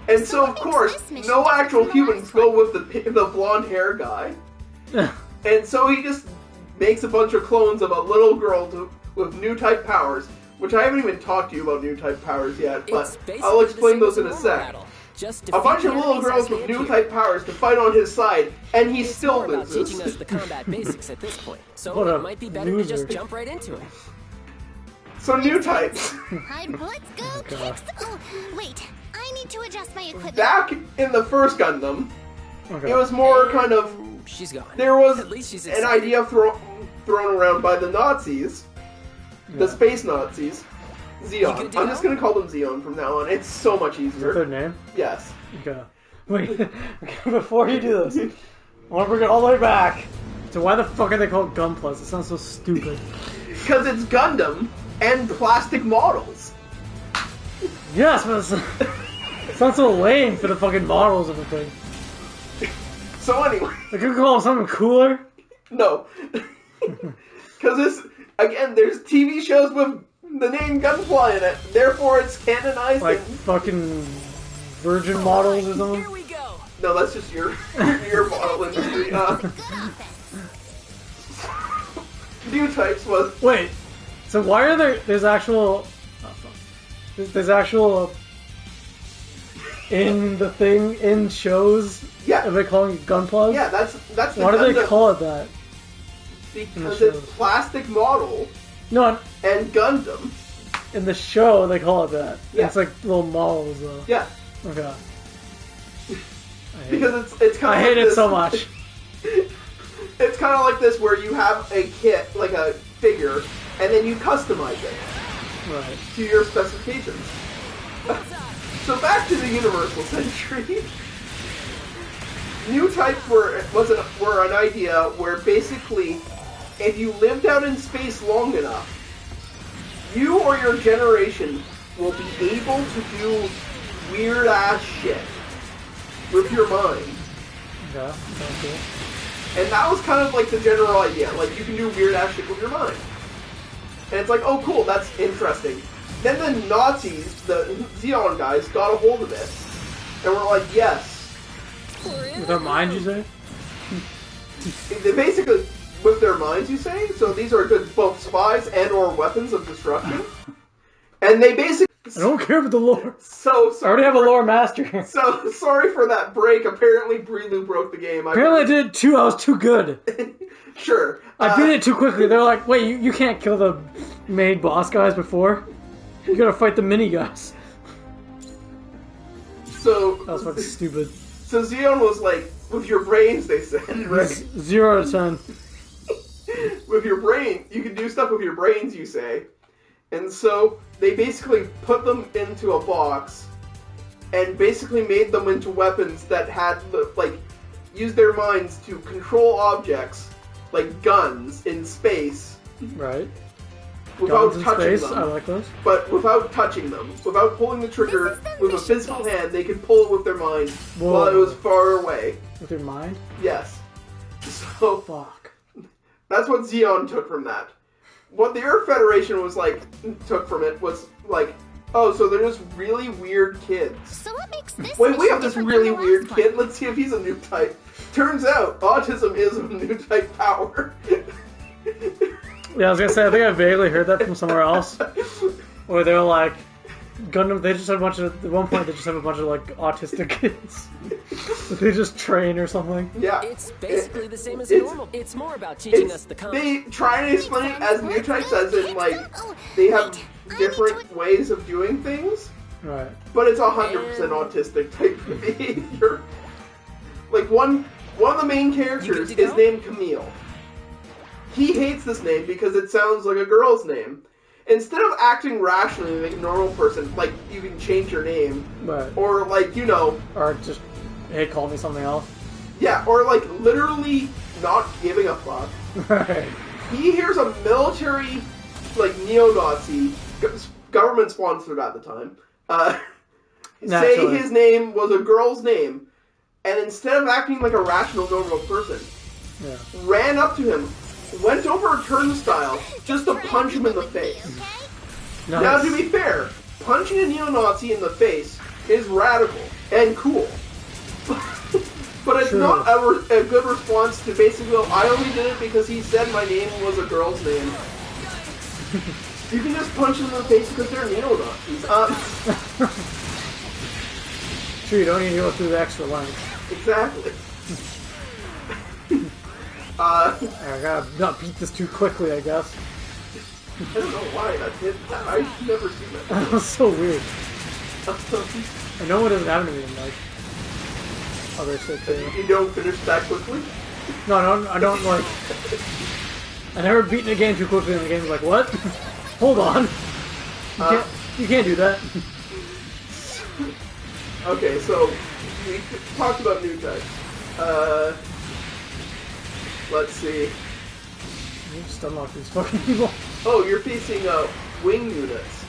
And so of course, no actual humans go with the blonde hair guy. And so he just makes a bunch of clones of a little girl with new type powers, which I haven't even talked to you about new type powers yet, but I'll explain those in a sec. A bunch of little girls with new type powers to fight on his side, and he still loses. Teaching us the combat basics at this point, so it might be better to just jump right into it. So new types. Let's go kick some... Oh, wait. I need to adjust my equipment. Back in the first Gundam, it was more kind of... She's gone. There was At least she's an idea thrown around by the Nazis, the space Nazis, Zeon. I'm just going to call them Zeon from now on. It's so much easier. Is that their name? Yes. Okay. Wait, before you do this, I want to bring it all the way back. So why the fuck are they called Gunplas? It sounds so stupid. Because it's Gundam and plastic models. Yes, but it sounds so lame for the fucking models of the thing. So anyway. They could call them something cooler? No. Because this, again, there's TV shows with the name Gunpla in it. Therefore, it's canonized. Like fucking virgin models or something? Here we go. No, that's just your model industry. New types was... Wait, so why are there's actual... Oh, fuck. There's actual... in the thing, in shows... Yeah. Are they calling it Gunpla? Yeah, that's the Why do they call it that? Because it's plastic model. No, and Gundam. In the show, they call it that. Yeah. It's like little models, though. Yeah. Okay. Because it's kind of I hate it so much. It's kind of like this where you have a kit, like a figure, and then you customize it. Right. To your specifications. So back to the Universal Century. New types were an idea where basically, if you lived out in space long enough, you or your generation will be able to do weird ass shit with your mind. Yeah, sounds cool. And that was kind of like the general idea. Like, you can do weird ass shit with your mind. And it's like, oh cool, that's interesting. Then the Nazis, the Zeon guys, got a hold of it. And were like, yes. With their minds, you say? They basically, with their minds, you say? So these are good, both spies and or weapons of destruction. And they basically... I don't care about the lore. So sorry. I already have a lore master. So sorry for that break. Apparently Breelu broke the game. Apparently I did it too. I was too good. Sure. I beat it too quickly. They're like, wait, you can't kill the main boss guys before? You gotta fight the mini guys. So... That was fucking stupid. So Zeon was like, with your brains, they said, right? 0 out of 10. With your brain, you can do stuff with your brains, you say. And so they basically put them into a box and basically made them into weapons that had, like, used their minds to control objects, like guns in space. Right. Without guns in touching space. them. I like those. But without touching them. Without pulling the trigger with a physical hand, they could pull it with their mind while it was far away. With your mind? Yes. So... Fuck. That's what Zeon took from that. What the Earth Federation was like, took from it was like, oh, so they're just really weird kids. So what makes this Wait, we have this different really from the weird last kid. Let's see if he's a new type. Turns out, autism is a new type power. Yeah, I was gonna say, I think I vaguely heard that from somewhere else. Where they were like, Gundam, they just had a bunch of, at one point they just have a bunch of like autistic kids. That they just train or something. Yeah. It's basically the same as normal. It's more about teaching us the combat. They try and explain it as new types, as in like, they have different ways of doing things. Right. But it's 100% autistic type of behavior. Like, one of the main characters is named Camille. He hates this name because it sounds like a girl's name. Instead of acting rationally like a normal person, like, you can change your name. Right. Or, like, you know... Or just, hey, call me something else. Yeah, or, like, literally not giving a fuck. Right. He hears a military, like, neo-Nazi, government-sponsored at the time, say his name was a girl's name. and instead of acting like a rational, normal person, Yeah. ran up to him, went over a turnstile just to punch him in the face. Nice. Now, to be fair, punching a neo-Nazi in the face is radical and cool. But it's True. not a good response to basically go, I only did it because he said my name was a girl's name. You can just punch them in the face because they're neo-Nazis. True, you don't need to go through the extra length. Exactly. I gotta not beat this too quickly, I guess. I don't know why that did that. I've never seen that. That was so weird. I know it doesn't happen to me in, like, other shit too. You don't finish that quickly? No, I don't, like... I never beaten a game too quickly and the game's like, what? Hold on. You can't do that. Okay, so we talked about new types. Let's see. You just unlock these fucking people. Oh, you're facing wing units.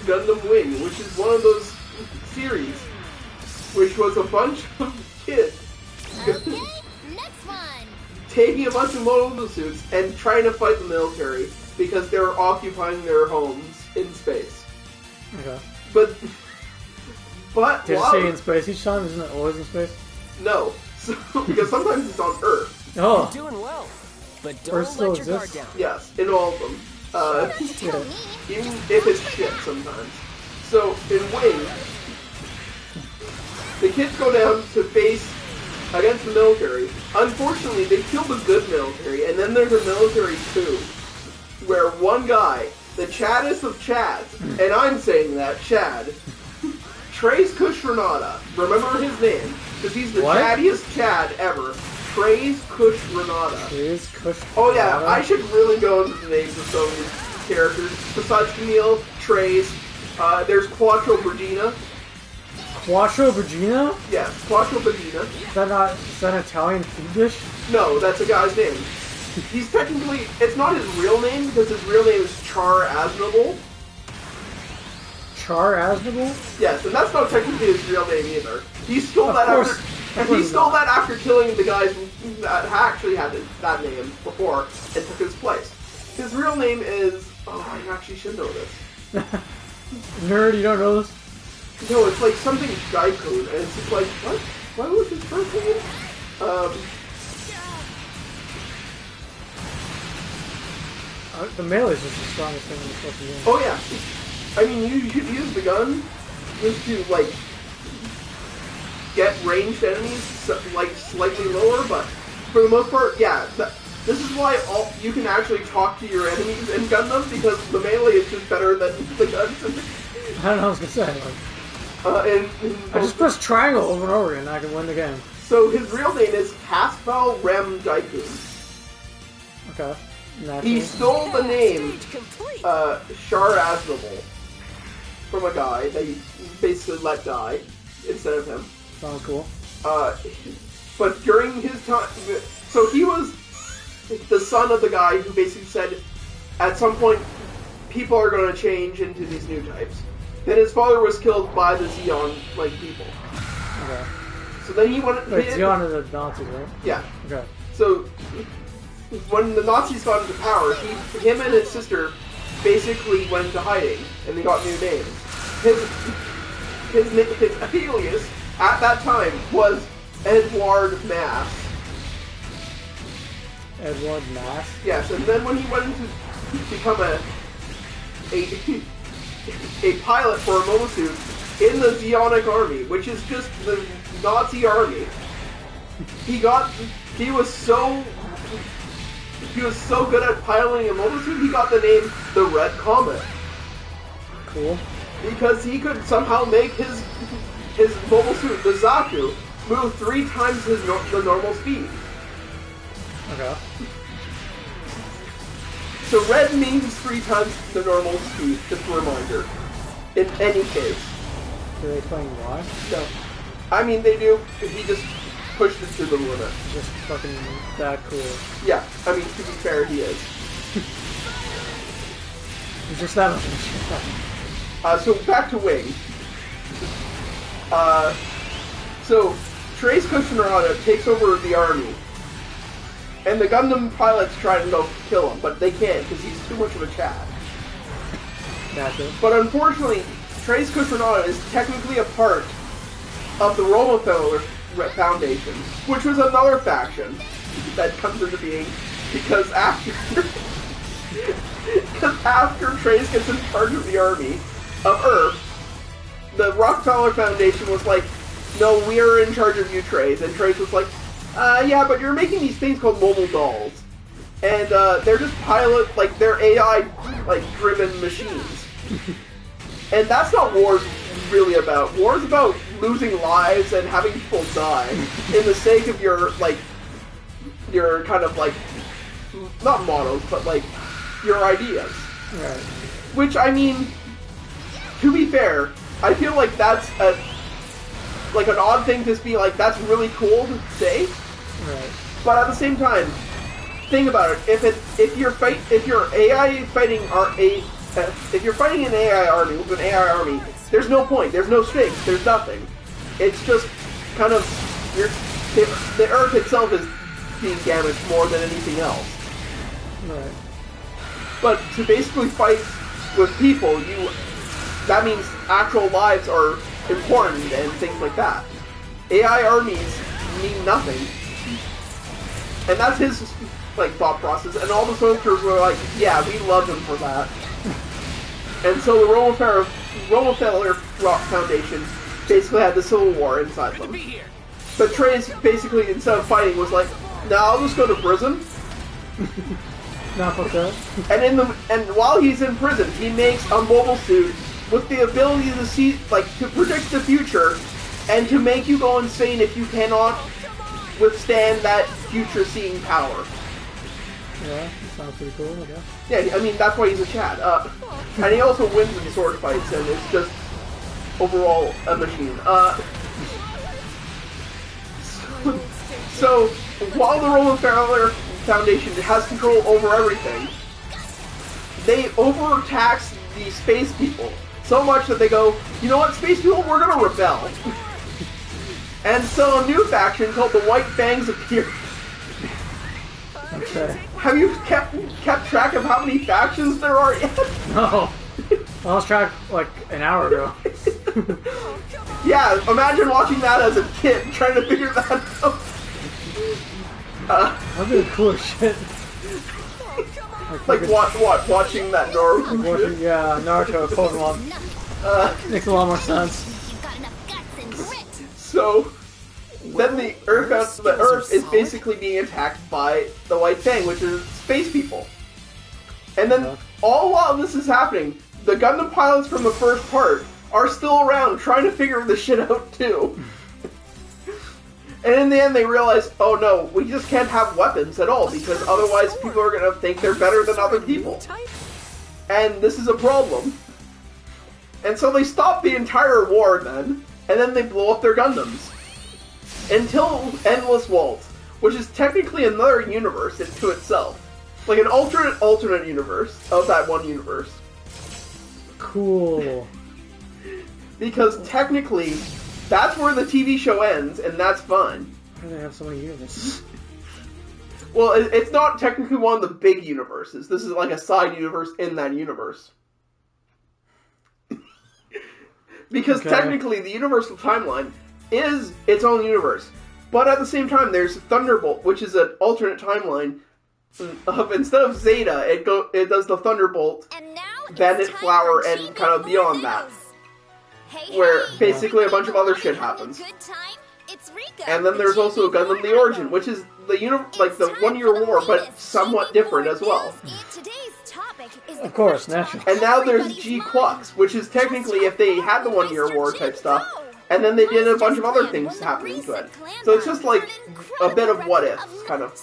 Gundam Wing, which is one of those series, which was a bunch of kids Okay, next one. taking a bunch of mobile suits and trying to fight the military because they were occupying their homes in space. Okay. But Did you while- say in space each time? Isn't it always in space? No, so, because sometimes it's on Earth. Oh. You're doing well. But Earth don't still let your guard exists? down. Yes, in all of them. Tell me. Even if it's shit sometimes. So, in Wing, the kids go down to face against the military. Unfortunately, they kill the good military, and then there's a military coup, where one guy, the Chaddest of Chads, and I'm saying that, Chad, Trace Kush Renata, remember his name, because he's the What? chattiest Chad ever. Trace Kush Renata. Please, Kush. Oh yeah, I should really go into the names of some of these characters. Besides Camille, Trace, there's Quattro Brigina. Quattro Virginia? Yes, Quattro Brigina. Is that an Italian food dish? No, that's a guy's name. He's technically, it's not his real name because his real name is Char Aznable. Char Aznable? Yes, and that's not technically his real name either. He stole Of that course- after, of and course he stole not. that after killing the guys that actually had that name before and took his place. His real name is, oh, I actually should know this. Nerd, you don't know this? No, it's like something Daikun, and it's just like, what? What was his first name? The melee is just the strongest thing in the fucking game. Oh yeah. I mean, you should use the gun just to, like, get ranged enemies, like, slightly lower, but for the most part, yeah. This is why you can actually talk to your enemies in Gundam, because the melee is just better than the guns. I don't know what I was gonna say. Like, I just press triangle over and over and I can win the game. So his real name is Caspal Rem Daikun. Okay. He Naturally. stole the name Stage complete. Char Aznable from a guy that he basically let die instead of him. Sounds cool. But during his time, so he was the son of the guy who basically said, at some point, people are going to change into these new types. Then his father was killed by the Zeon people. Okay. So then he went. Wait, Zeon is a Nazi, right? Yeah. Okay. So when the Nazis got into power, him and his sister basically went into hiding, and they got new names. His alias at that time was Edward Mass. Edward Mass? Yes, and then when he went to become a pilot for a momosuit in the Zeonic army, which is just the Nazi army, he was so good at piloting a momosuit, he got the name the Red Comet. Cool. Because he could somehow make his mobile suit, the Zaku, move 3 times the normal speed. Okay. So red means 3 times the normal speed, just a reminder. In any case. Do they explain why? No. I mean, they do. He just pushed it to the limit. Just fucking that cool. Yeah, I mean, to be fair, he is. It's just that much. So back to Wing. So, Trace Cushionrada takes over the army. And the Gundam pilots try to go kill him, but they can't because he's too much of a Chad. Gotcha. But unfortunately, Trace Cushionrada is technically a part of the Robofeller Foundation, which was another faction that comes into being because after Trace gets in charge of the army of Earth, the Rockefeller Foundation was like, no, we are in charge of you, Trace. And Trace was like, yeah, but you're making these things called mobile dolls. And they're just they're AI, driven machines. And that's not war's really about. War's about losing lives and having people die in the sake of your kind of not mottos, but your ideas. Right. Which, I mean, to be fair, I feel like that's an odd thing to be that's really cool to say. Right. But at the same time, think about it. If you're fighting an AI army with an AI army, there's no point. There's no stakes. There's nothing. It's just kind of the Earth itself is being damaged more than anything else. Right. But to basically fight with people, that means actual lives are important and things like that. AI armies mean nothing. And that's his thought process, and all the soldiers were like, yeah, we love him for that. And so the Robofeller Foundation basically had the Civil War inside them. But Trace basically, instead of fighting, was like, no, I'll just go to prison. Not fucked up. And while he's in prison, he makes a mobile suit with the ability to see, to predict the future, and to make you go insane if you cannot withstand that future-seeing power. Yeah, that sounds pretty cool, I guess. Yeah, I mean, that's why he's a Chad. And he also wins in sword fights, and it's just overall a machine. So, while the Robofeller Foundation has control over everything, they overtax the space people so much that they go, you know what, space people, we're gonna rebel. And so a new faction called the White Fangs appear. Okay. Have you kept track of how many factions there are yet? No. I lost track an hour ago. Yeah, imagine watching that as a kid, trying to figure that out. That'd be the coolest shit. Watching that Naruto shit? Yeah, Naruto, Pokemon. Makes a lot more sense. So, then the Earth is basically being attacked by the White Fang, which is space people. And then, all while this is happening, the Gundam pilots from the first part are still around trying to figure this shit out too. And in the end they realize, oh no, we just can't have weapons at all, because otherwise people are going to think they're better than other people. And this is a problem. And so they stop the entire war then, and then they blow up their Gundams. Until Endless Waltz, which is technically another universe to itself. Like an alternate universe of that one universe. Cool. Because technically, that's where the TV show ends, and that's fine. Why do they have so many universes? Well, it's not technically one of the big universes. This is like a side universe in that universe. Because technically, the universal timeline is its own universe. But at the same time, there's Thunderbolt, which is an alternate timeline. Instead of Zeta, it does the Thunderbolt, Bandit Flower, and kind of beyond that. Where basically a bunch of other shit happens. And then there's also Gundam the Origin, which is the 1 Year War, but somewhat different as well. Of course, naturally. And now there's G-Quux, which is technically if they had the 1 Year War type stuff, and then they did a bunch of other things happening to it. So it's just like a bit of what ifs, kind of,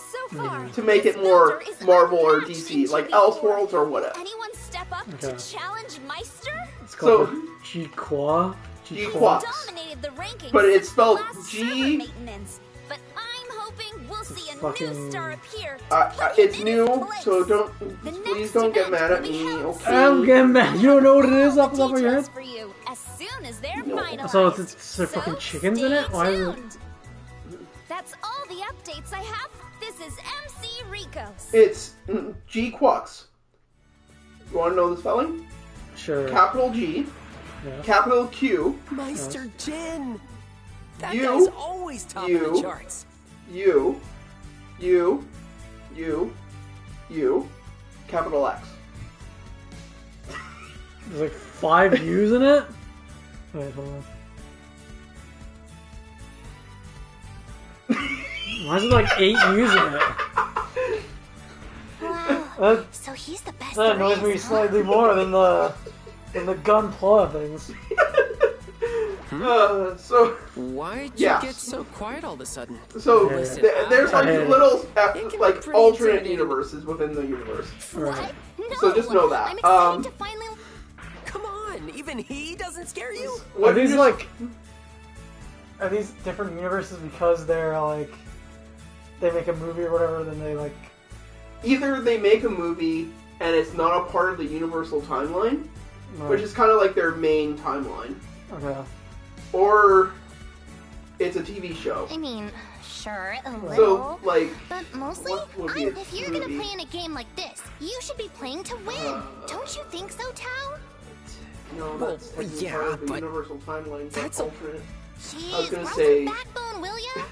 to make it more Marvel or DC, like Elseworlds or what if. Anyone step up to challenge Meister? It's called G-Quux. G-Quux. But it's spelled G... But I'm hoping we'll see a fucking- new star appear. It's new, so please don't get mad at me, okay? I'm getting mad. You don't know what it is off the top of your head? For you as soon as they're No. finalized. So it's there fucking chickens in it? Why is it? tuned. That's all the updates I have. This is MC Rico's. It's G-Quux. You want to know the spelling? Sure. Capital G, Yeah. capital Q, Meister Jin. That You- guy's always top of you- the charts. U, capital X. There's like 5 U's in it? Wait, hold on. Why is it like 8 U's in it? Wow. So he's the best. That annoys me slightly more than the gunpla things. So Why'd Yeah. you get so quiet all of a sudden? there's like I- little It can like be pretty alternate intimidating. universes within the universe. Right. No, So just know that. I'm excited to finally. Come on, even he doesn't scare you? Are What these you like... Are these different universes because they're like... They make a movie or whatever, then they like... either they make a movie and it's not a part of the universal timeline, which is kind of like their main timeline, Okay. or it's a TV show. I mean, sure, a little. So like, But mostly, what would be a if you're gonna movie? play in a game like this, you should be playing to win. Don't you think so, Tao? no, Well, that's technically yeah, part of the but universal timeline. But that's a- alternate. Jeez, gonna grow say- some backbone, will ya?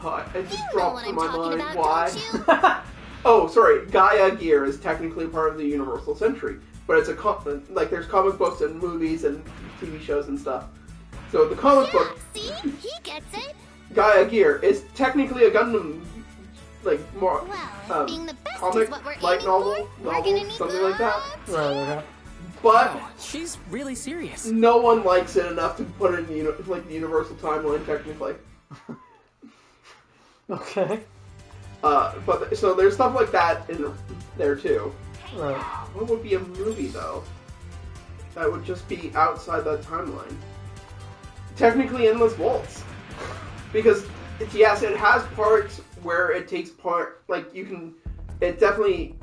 I just You know dropped what from I'm my talking mind. about, Why? don't you? Oh, sorry. Gaia Gear is technically part of the Universal Century, but it's like there's comic books and movies and TV shows and stuff. So the comic Yeah, book see? He gets it. Gaia Gear is technically a Gundam, like more Well, being the best comic, is what we're light aiming novel, for. We're gonna need something like that. lots. Right, okay. But Wow, she's really serious. no one likes it enough to put it in the the Universal Timeline technically. Okay. But so there's stuff like that in there too. Right. What would be a movie though? That would just be outside that timeline. Technically, Endless Waltz, because yes, it has parts where it takes part. Like you can, it definitely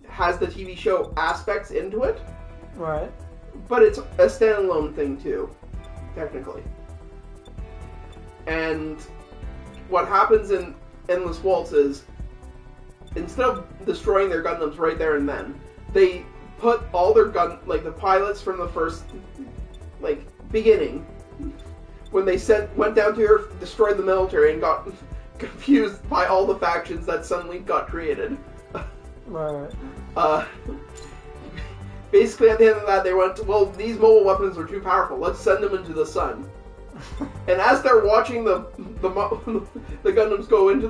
has the TV show aspects into it, Right. but it's a standalone thing too, technically. And what happens in Endless Waltz is, instead of destroying their Gundams right there and then, they put all their the pilots from the first, beginning, when they went down to Earth, destroyed the military, and got confused by all the factions that suddenly got created. Right. Basically, at the end of that, they went, well, these mobile weapons are too powerful. Let's send them into the sun. And as they're watching the Gundams go into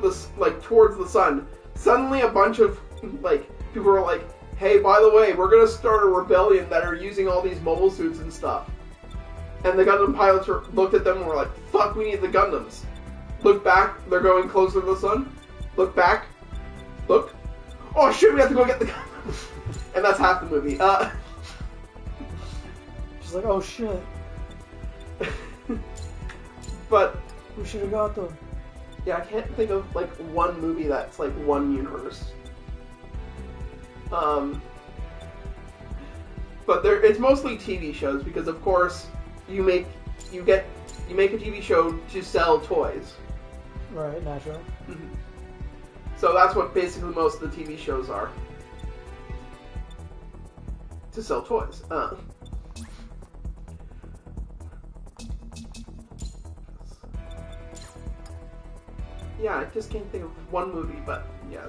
towards the sun, suddenly a bunch of people are like, "Hey, by the way, we're gonna start a rebellion that are using all these mobile suits and stuff." And the Gundam pilots looked at them and were like, "Fuck, we need the Gundams." Look back, they're going closer to the sun. Look back, look. Oh shit, we have to go get the Gundams. And that's half the movie. She's like, oh shit, But we should have got them. yeah, I can't think of one movie that's one universe. But it's mostly TV shows because, of course, you make a TV show to sell toys. Right, naturally. So that's what basically most of the TV shows are. To sell toys. Yeah, I just can't think of one movie, but yeah,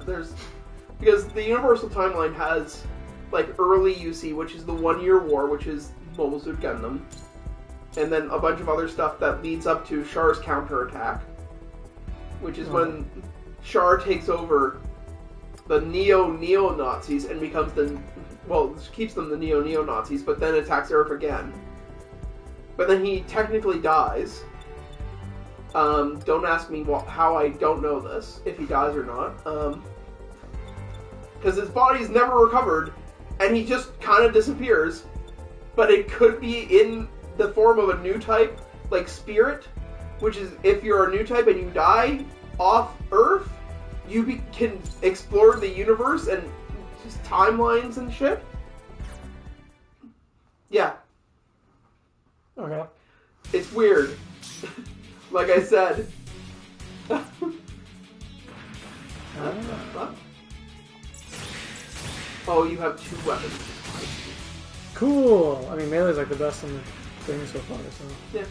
because the Universal Timeline has early UC, which is the 1 Year War, which is Mobile Suit Gundam, and then a bunch of other stuff that leads up to Char's counterattack, which is when Char takes over the neo-Nazis and becomes keeps them the neo-Nazis, but then attacks Earth again. But then he technically dies. Don't ask me how I don't know this, if he dies or not. Because his body's never recovered, and he just kind of disappears. But it could be in the form of a new type, like Spirit, which is if you're a new type and you die off Earth, you can explore the universe and just timelines and shit. Yeah. Okay. It's weird. Like I said. Oh, you have 2 weapons. Cool. I mean, melee's like the best in the thing so far. So. Yeah.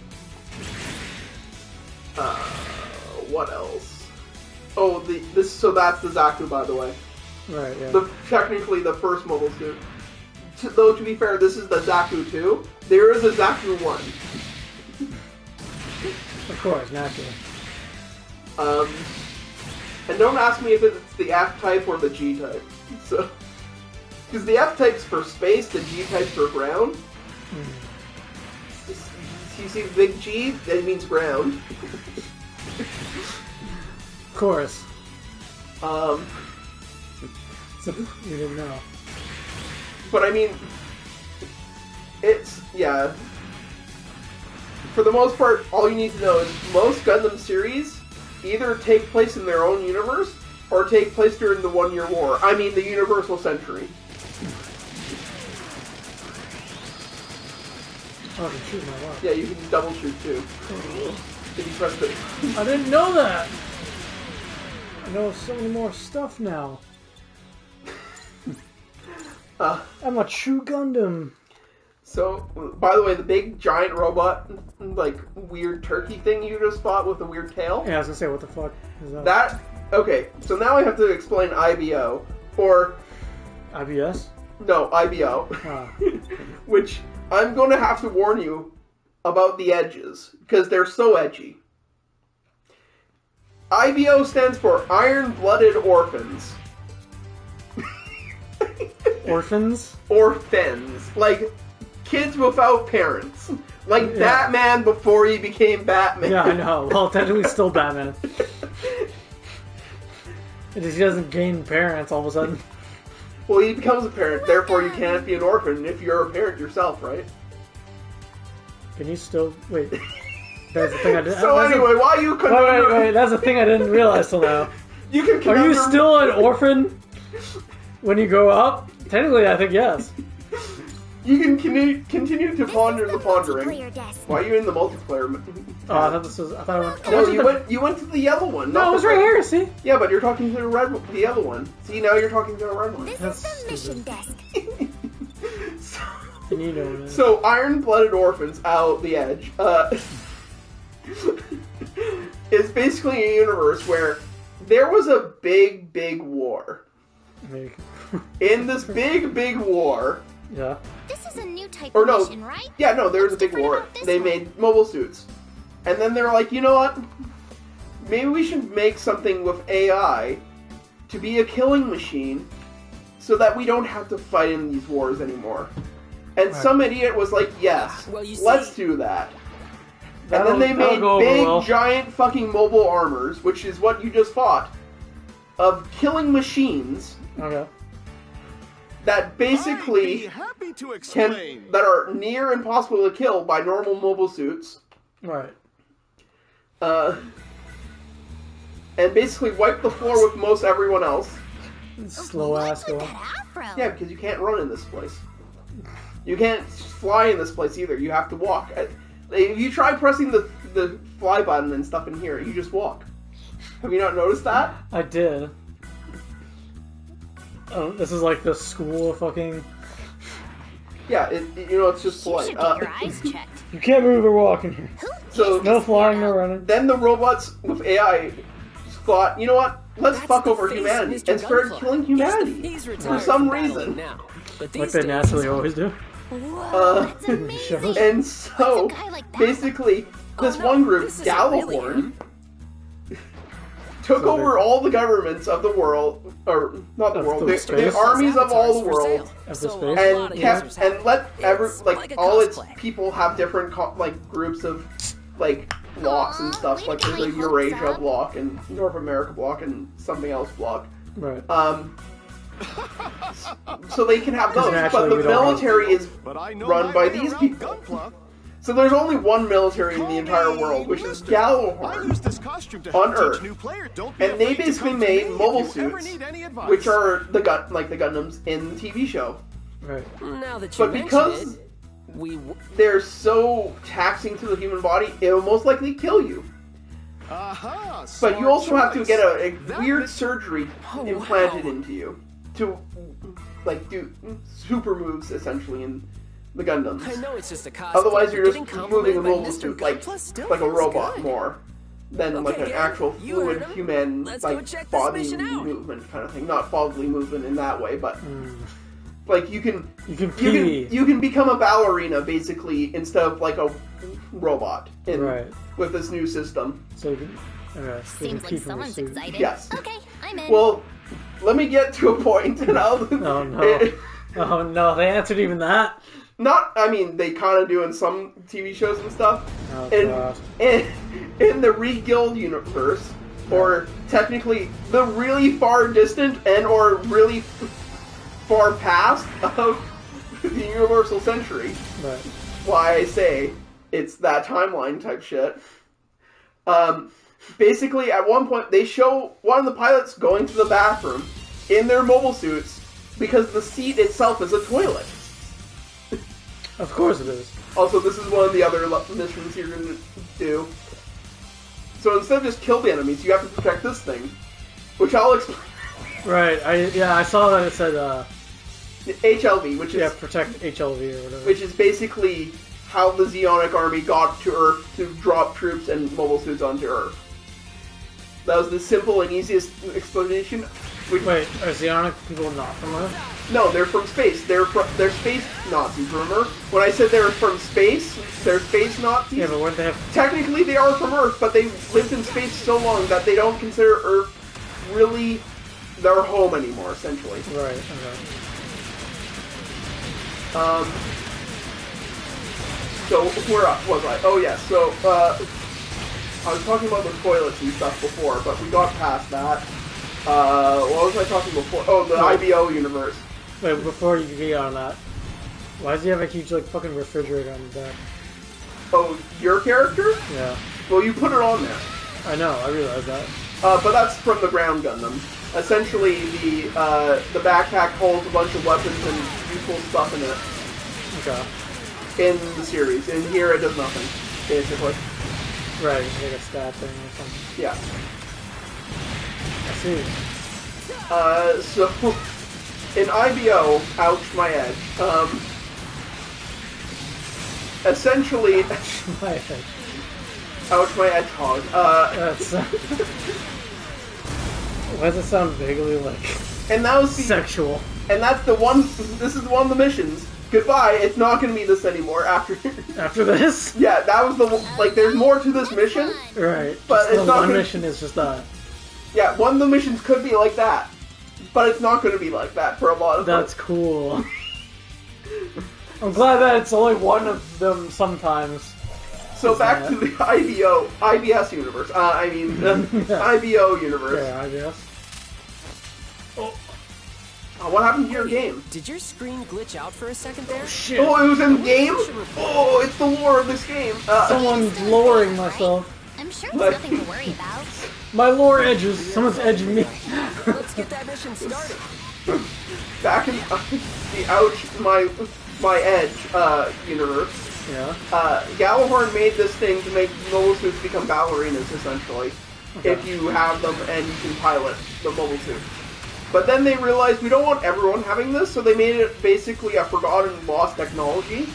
What else? Oh, so that's the Zaku, by the way. Right. Yeah. Technically the first mobile suit. Though to be fair, this is the Zaku 2. There is a Zaku 1. Of course, naturally. And don't ask me if it's the F type or the G type. So, because the F type's for space, the G type's for ground. You see the big G, that means ground. Of course. So you didn't know. But I mean, it's, yeah. For the most part, all you need to know is most Gundam series either take place in their own universe or take place during the 1-year war. I mean, the Universal Century. Oh, I can shoot my lock. Yeah, you can double shoot too. If you press the... I didn't know that! I know so many more stuff now. I'm a true Gundam. So, by the way, the big giant robot, like, weird turkey thing you just fought with a weird tail? Yeah, I was gonna say, what the fuck is that? Okay, so now I have to explain IBO, or... IBS? No, IBO. Ah. Which, I'm going to have to warn you about the edges, because they're so edgy. IBO stands for Iron-Blooded Orphans. Orphans? Orphans. Like, kids without parents. Like Batman before he became Batman. Yeah, I know. Well, technically still Batman. He doesn't gain parents all of a sudden. Well, he becomes a parent, therefore you can't be an orphan if you're a parent yourself, right? Can you still... Wait. That's the thing I didn't... So anyway, why you couldn't... Wait. That's the thing I didn't realize till now. You can Are you still an orphan when you grow up? Technically, I think yes. You can continue to ponder the pondering. Why are you in the multiplayer? Oh, I thought this was... I thought I went... No, you went to the yellow one. No, it was right here, see? Yeah, but you're talking to the yellow one. See, now you're talking to the red one. This is the mission desk. And you know it. So, Iron-Blooded Orphans, out the edge, is basically a universe where there was a big, big war. In this big, big war... Yeah. This is a new type or of no, mission, right? Yeah, no, there was a big What's war. different about this They one? made mobile suits. And then they're like, you know what? Maybe we should make something with AI to be a killing machine so that we don't have to fight in these wars anymore. And some idiot was like, yes, Well, you let's see- do that. And then they made big, giant fucking mobile armors, which is what you just fought, of killing machines Okay. that basically happy to explain. that are near impossible to kill by normal mobile suits. Right. And basically wipe the floor with most everyone else. Slow ass What's with going. that afro? Yeah, because you can't run in this place. You can't fly in this place either. You have to walk. If you try pressing the fly button and stuff in here, you just walk. Have you not noticed that? I did. Oh, this is like the school of fucking... Yeah, it's just You polite. should get your eyes checked. You can't move or walk in here. Who So No flying, no running. then the robots with AI thought, you know what? Let's That's fuck the over face humanity Mr. and started Gunpla. killing humanity He's for retired some from battling reason. now, but Like these they days, naturally always do. Whoa, that's amazing. And so, What's a guy like that basically, this Oh, no, one group, this isn't really Galahorn, took over all the governments of the world, or not the Of world, the the space. armies of all the Avatars for world, sale. Of the So, space. a lot and of kept users have and let every It's like like a all its cosplay. people have different groups of like blocks and stuff. way Like to there's a get my Eurasia hopes up. block and North America block and something else block. Right. So they can have those, but naturally the we don't have- military is But I know run my by way these around people. Gunpla. So there's only one military in the entire world, which is Gallahorn on Earth, and they basically made mobile suits, which are the Gundams in the TV show. Right. Now that you But mention because it, they're so taxing to the human body, it will most likely kill you. But you also have to get a weird surgery implanted into you to do super moves essentially in the Gundams. I know it's just a costume. Otherwise, you're just Getting moving a complimented by mobile Mr. suit Good Plus still like a feels robot good. more than like an Okay, actual you fluid heard him. human Let's go check this body mission out. movement kind of thing. Not bodily movement in that way, but you can pee. you can become a ballerina basically instead of like a robot with this new system. So you can, Seems like someone's excited. Yes. Okay, I'm in. Well, let me get to a point, and I'll. Oh no! Oh no! They answered even that. I mean, they kind of do in some TV shows and stuff. Oh God. In the Re-Guild universe, or technically the really far distant or really far past of the Universal Century. Right. Why I say it's that timeline type shit. Basically, at one point, they show one of the pilots going to the bathroom in their mobile suits because the seat itself is a toilet. Of course it is. Also, this is one of the other missions you're going to do. So instead of just kill the enemies, you have to protect this thing, which I'll explain. Right. I saw that it said HLV, which is protect HLV or whatever. which is basically how the Zeonic army got to Earth to drop troops and mobile suits onto Earth. That was the simple and easiest explanation. Wait, are Zeonic people not from Earth? No, they're from space. They're space Nazis, remember? When I said they were from space, they're space Nazis? Yeah, but wouldn't they have... Technically they are from Earth, but they lived in space so long that they don't consider Earth really their home anymore, essentially. Right, okay. So, where was I? Oh, yeah, so, I was talking about the toilets and stuff before, but we got past that. What was I talking before? Oh, the IBO universe. Wait, before you get on that, why does he have a huge, fucking refrigerator on his back? Oh, your character? Yeah. Well, you put it on there. I know, I realize that. But that's from the ground Gundam. Essentially, the backpack holds a bunch of weapons and useful stuff in it. Okay. In the series. In here, it does nothing, basically. Right, like a stat thing or something. Yeah. I see. So, in IBO, ouch my edge, essentially... My head. Ouch my edgehog, That's... Why does it sound vaguely and that was the... sexual? And that's the one... This is one of the missions. Goodbye, it's not going to be this anymore after... After this? Yeah, that was the... there's more to this mission. Right. But just it's the not one gonna... mission is just that. Yeah, one of the missions could be like that. But it's not going to be like that for a lot of That's cool. I'm glad that it's only one of them sometimes. So back to the IBS universe. IBO universe. Yeah, I guess. What happened to your game? Did your screen glitch out for a second there? Shit. Oh, it was in the game? Oh, it's the lore of this game. Someone's lowering myself. I'm sure it's nothing to worry about. My lore edges. Someone's edging me. Let's get that mission started. Back in the ouch my edge universe. Yeah. Gallahorn made this thing to make mobile suits become ballerinas, essentially. Okay. If you have them and you can pilot the mobile suit. But then they realized we don't want everyone having this, so they made it basically a forgotten, lost technology.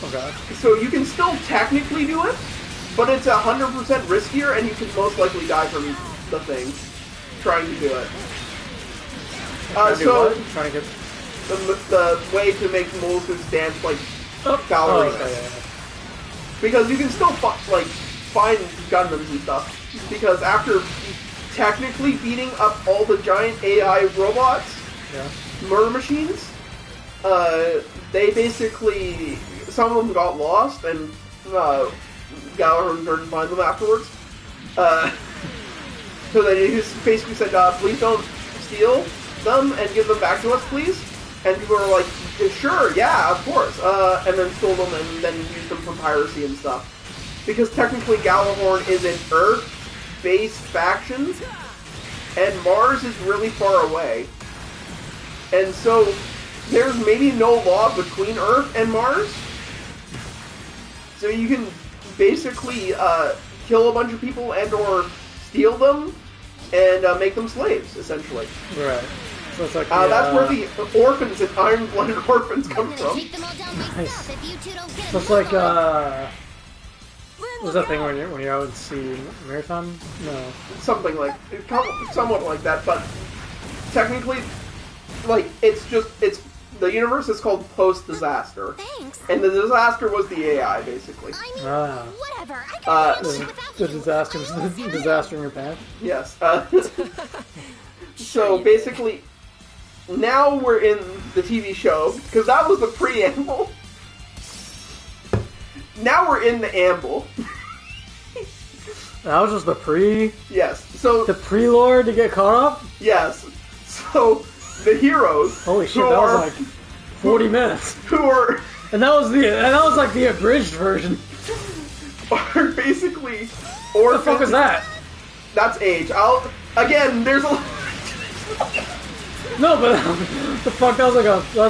Okay. So you can still technically do it, but it's 100% riskier, and you can most likely die from the thing trying to do it. Trying to get... The way to make mobile suits dance like ballerinas. Oh, okay, yeah. Because you can still find Gundams and stuff. Because after technically beating up all the giant AI robots, murder machines, they basically, some of them got lost, and Gallahorn tried to find them afterwards. So they just basically said, please don't steal them and give them back to us, please. And people are like, sure, yeah, of course. And then stole them and then used them for piracy and stuff. Because technically Galahorn is an Earth-based faction, and Mars is really far away. And so there's maybe no law between Earth and Mars. So you can basically kill a bunch of people and or steal them and make them slaves, essentially. Right. So it's like that's where the orphans and iron-blooded orphans come from. Nice. So it's like, what's that thing when you're out at sea? Marathon? No. Something like, somewhat like that, but technically, like, the universe is called post-disaster. Thanks. And the disaster was the AI, basically. I mean, whatever. I can handle it without The you. disaster was the disaster in your path? Yes. So, basically, now we're in the TV show, because that was the preamble. Now we're in the amble. That was just the Yes. So, the pre-lore to get caught up? yes. So, the heroes. Holy shit, who that are, was like 40 minutes. Who are And that was like the abridged version. basically orphans. What the fuck was that? That's age. Again, there's a. No, but the fuck, that was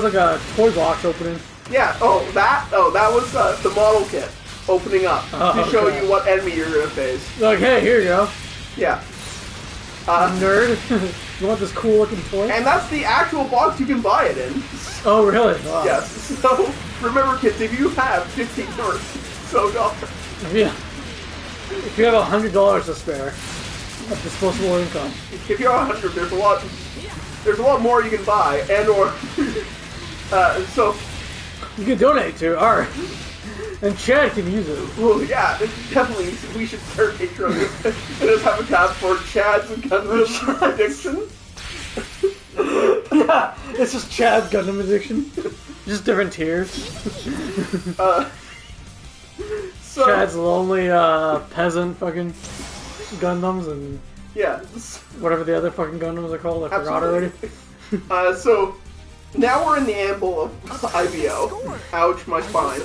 like a toy box opening. Yeah. That was the model kit opening up to show okay. you what enemy you're gonna face. Like, hey, here you go, Yeah. nerd. You want this cool looking toy? And that's the actual box you can buy it in. Oh, really? Wow. Yes. So remember, kids, if you have $15 dollars, Yeah. If you have $100 to spare of disposable income. if you're 100, there's a lot more you can buy, and or so. You can donate to art. And Chad can use it. Well, yeah, definitely. We should start Patreon and just have a tab for Chad's and Gundam addiction. Yeah, it's just Chad's Gundam addiction. Just different tiers. So Chad's lonely peasant fucking Gundams and yeah, whatever the other fucking Gundams are called. I forgot already. So now we're in the amble of IBO. Ouch, my spine.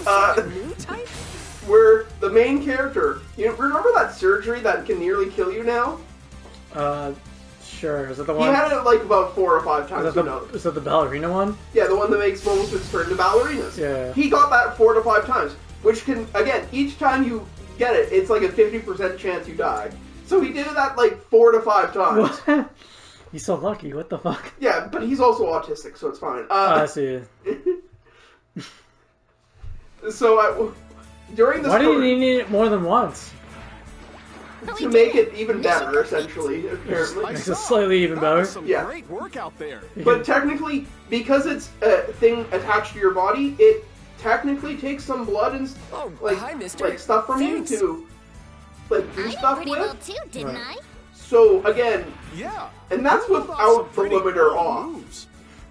Where the main character, remember that surgery that can nearly kill you now? Sure. Is that the He one? had it like about 4 or 5 times. Is that the ballerina one? Yeah, the one that makes momosuits turn into ballerinas. Yeah. He got that 4 to 5 times, which can, again, each time you get it, it's like a 50% chance you die. So he did that like 4 to 5 times. What? He's so lucky. What the fuck? Yeah, but he's also autistic, so it's fine. I see. So during this Why did he need it more than once? to make it even better, essentially, apparently. Makes it slightly even better. Yeah. Great work out there. But technically, because it's a thing attached to your body, it technically takes some blood and Oh, like hi, mister. like stuff from Thanks. you to like do I did stuff pretty with. well too, didn't Right. I? So again, Yeah. and that's You pulled off without some the pretty limiter cool off, moves.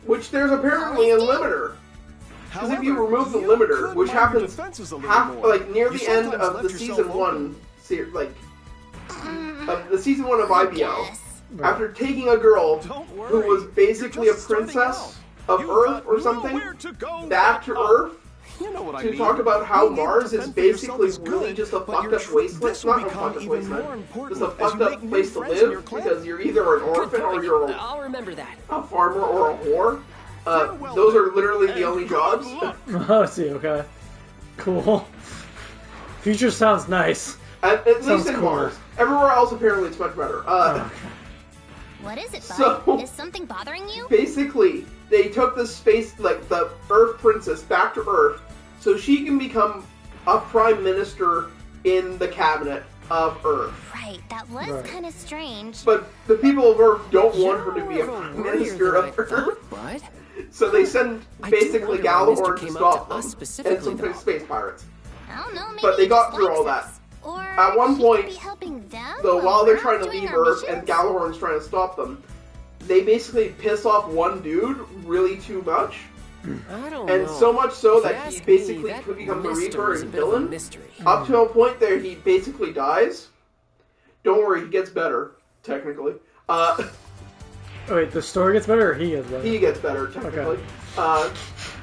which there's apparently a limiter. Because if you However, remove the you limiter, could which mind your happens defenses a little half more. like near You the end sometimes of left the yourself season open. 1, of the season 1 of IBO, Yes. after taking a girl Don't worry. who was basically a You're just starting princess out. of You've Earth got or something, nowhere to go back but to up. Earth, You know what I to mean. talk about how Being able Mars to is fend for yourself basically is really good, just a but fucked your up true wasteland. this will Not a become fucked up even more wasteland. important Just a as you fucked up make new place to friends in your live clan. because you're either an orphan or you're I'll remember that. a farmer or a whore. Farewell, Those are then, literally the and only good jobs. luck. Oh, I see. Okay. Cool. Future sounds nice. At Sounds least in cool. Mars. Everywhere else, apparently, it's much better. What is it, bud? So- Is something bothering you? Basically, they took the space, like the Earth princess, back to Earth, so she can become a prime minister in the cabinet of Earth. Right, that was Right. kind of strange. But the people of Earth don't want her to be a You're prime worrier minister than I of Earth. thought, bud. So they send I do basically wonder why Mr. Galahorn to came stop up to us them and specifically, some though. space pirates. I don't know, maybe But they he got just through likes all that. us. Or At one he point, could be helping them So while they're we're trying to doing leave our Earth and missions. Galahorn's trying to stop them, they basically piss off one dude really too much. I don't And know. so much so If that you he ask basically me, that becomes a mister Reaper is a and bit of a villain. mystery. Up to a point there, he basically dies. Don't worry, he gets better, technically. Oh, wait, the story gets better or he gets better? He gets better, technically. Okay.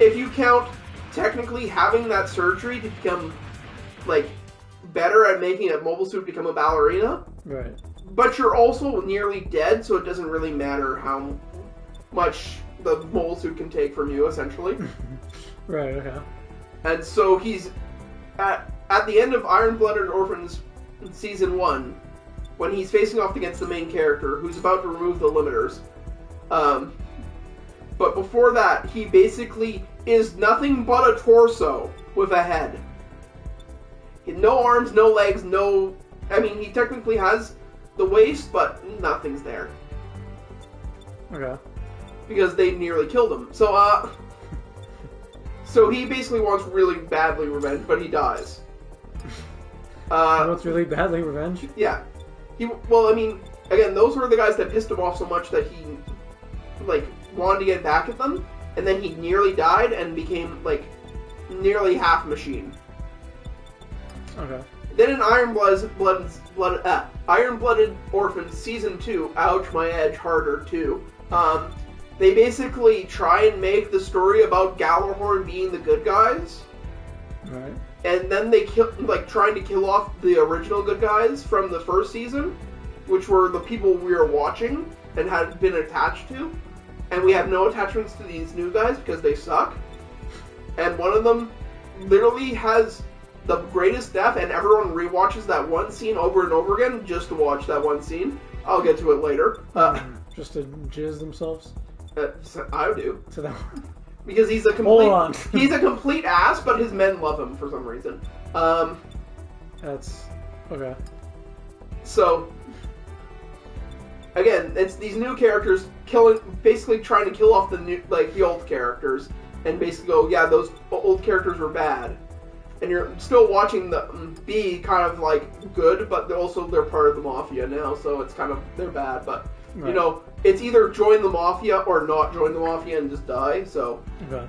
If you count technically having that surgery to become, like, better at making a mobile suit become a ballerina, Right. but you're also nearly dead, so it doesn't really matter how much the mobile suit can take from you, essentially. Right, okay. And so he's at the end of Iron-Blooded Orphans Season 1, when he's facing off against the main character, who's about to remove the limiters. But before that, he basically is nothing but a torso with a head. No arms, no legs, no... I mean, he technically has the waist, but nothing's there. Okay. Because they nearly killed him. So, so he basically wants really badly revenge, but he dies. He wants really badly revenge? Yeah. Well, I mean, again, those were the guys that pissed him off so much that he, like, wanted to get back at them, and then he nearly died and became, like, nearly half machine. Okay. Then in Iron-Blooded Orphans Season 2, ouch, my edge, harder too, they basically try and make the story about Gjallarhorn being the good guys. Right. And then they trying to kill off the original good guys from the first season, which were the people we were watching and had been attached to. And we have no attachments to these new guys because they suck. And one of them literally has the greatest death, and everyone rewatches that one scene over and over again just to watch that one scene. I'll get to it later. Just to jizz themselves? I do. To them. Because he's a Hold complete on. he's a complete ass, but his men love him for some reason. That's... Okay. So, again, it's these new characters basically trying to kill off the old characters, and basically go, yeah, those old characters were bad. And you're still watching them be kind of, like, good, but they're part of the Mafia now, so it's kind of, they're bad, but, right. You know, it's either join the Mafia or not join the Mafia and just die, so... Okay.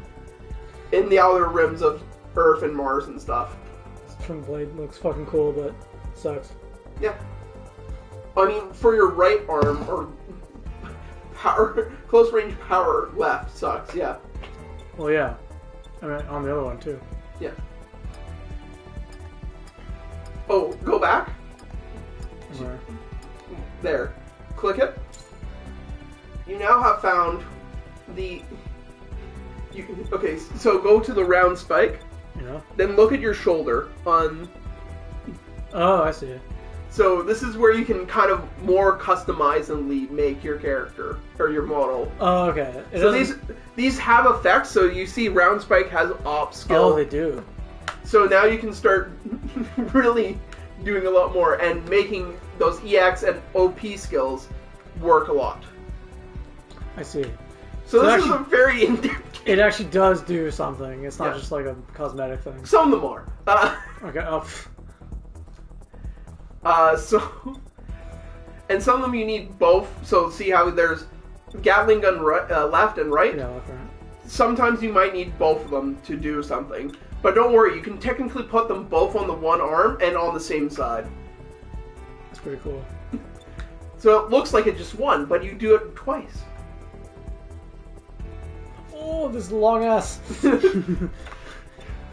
In the outer rims of Earth and Mars and stuff. Twin Blade looks fucking cool, but sucks. Yeah. I mean, for your right arm, or power, close range power left sucks, yeah. Well, yeah. I mean, on the other one, too. Yeah. Oh, go back? Where? There. Click it. You now have found the... Okay, so go to the round spike. Yeah. Then look at your shoulder on... Oh, I see. So this is where you can kind of more customizably make your character, or your model. Oh, okay. So these have effects, so you see round spike has op skill. Oh, they do. So now you can start really doing a lot more and making those EX and OP skills work a lot. I see. So this actually, is a very in-depth game. It actually does do something. It's not Yeah. just like a cosmetic thing. Some of them are. Okay. Oh. And some of them you need both. So see how there's Gatling gun left and right? Yeah, left, right. Sometimes you might need both of them to do something. But don't worry, you can technically put them both on the one arm and on the same side. That's pretty cool. So it looks like it's just one, but you do it twice. Oh, this long ass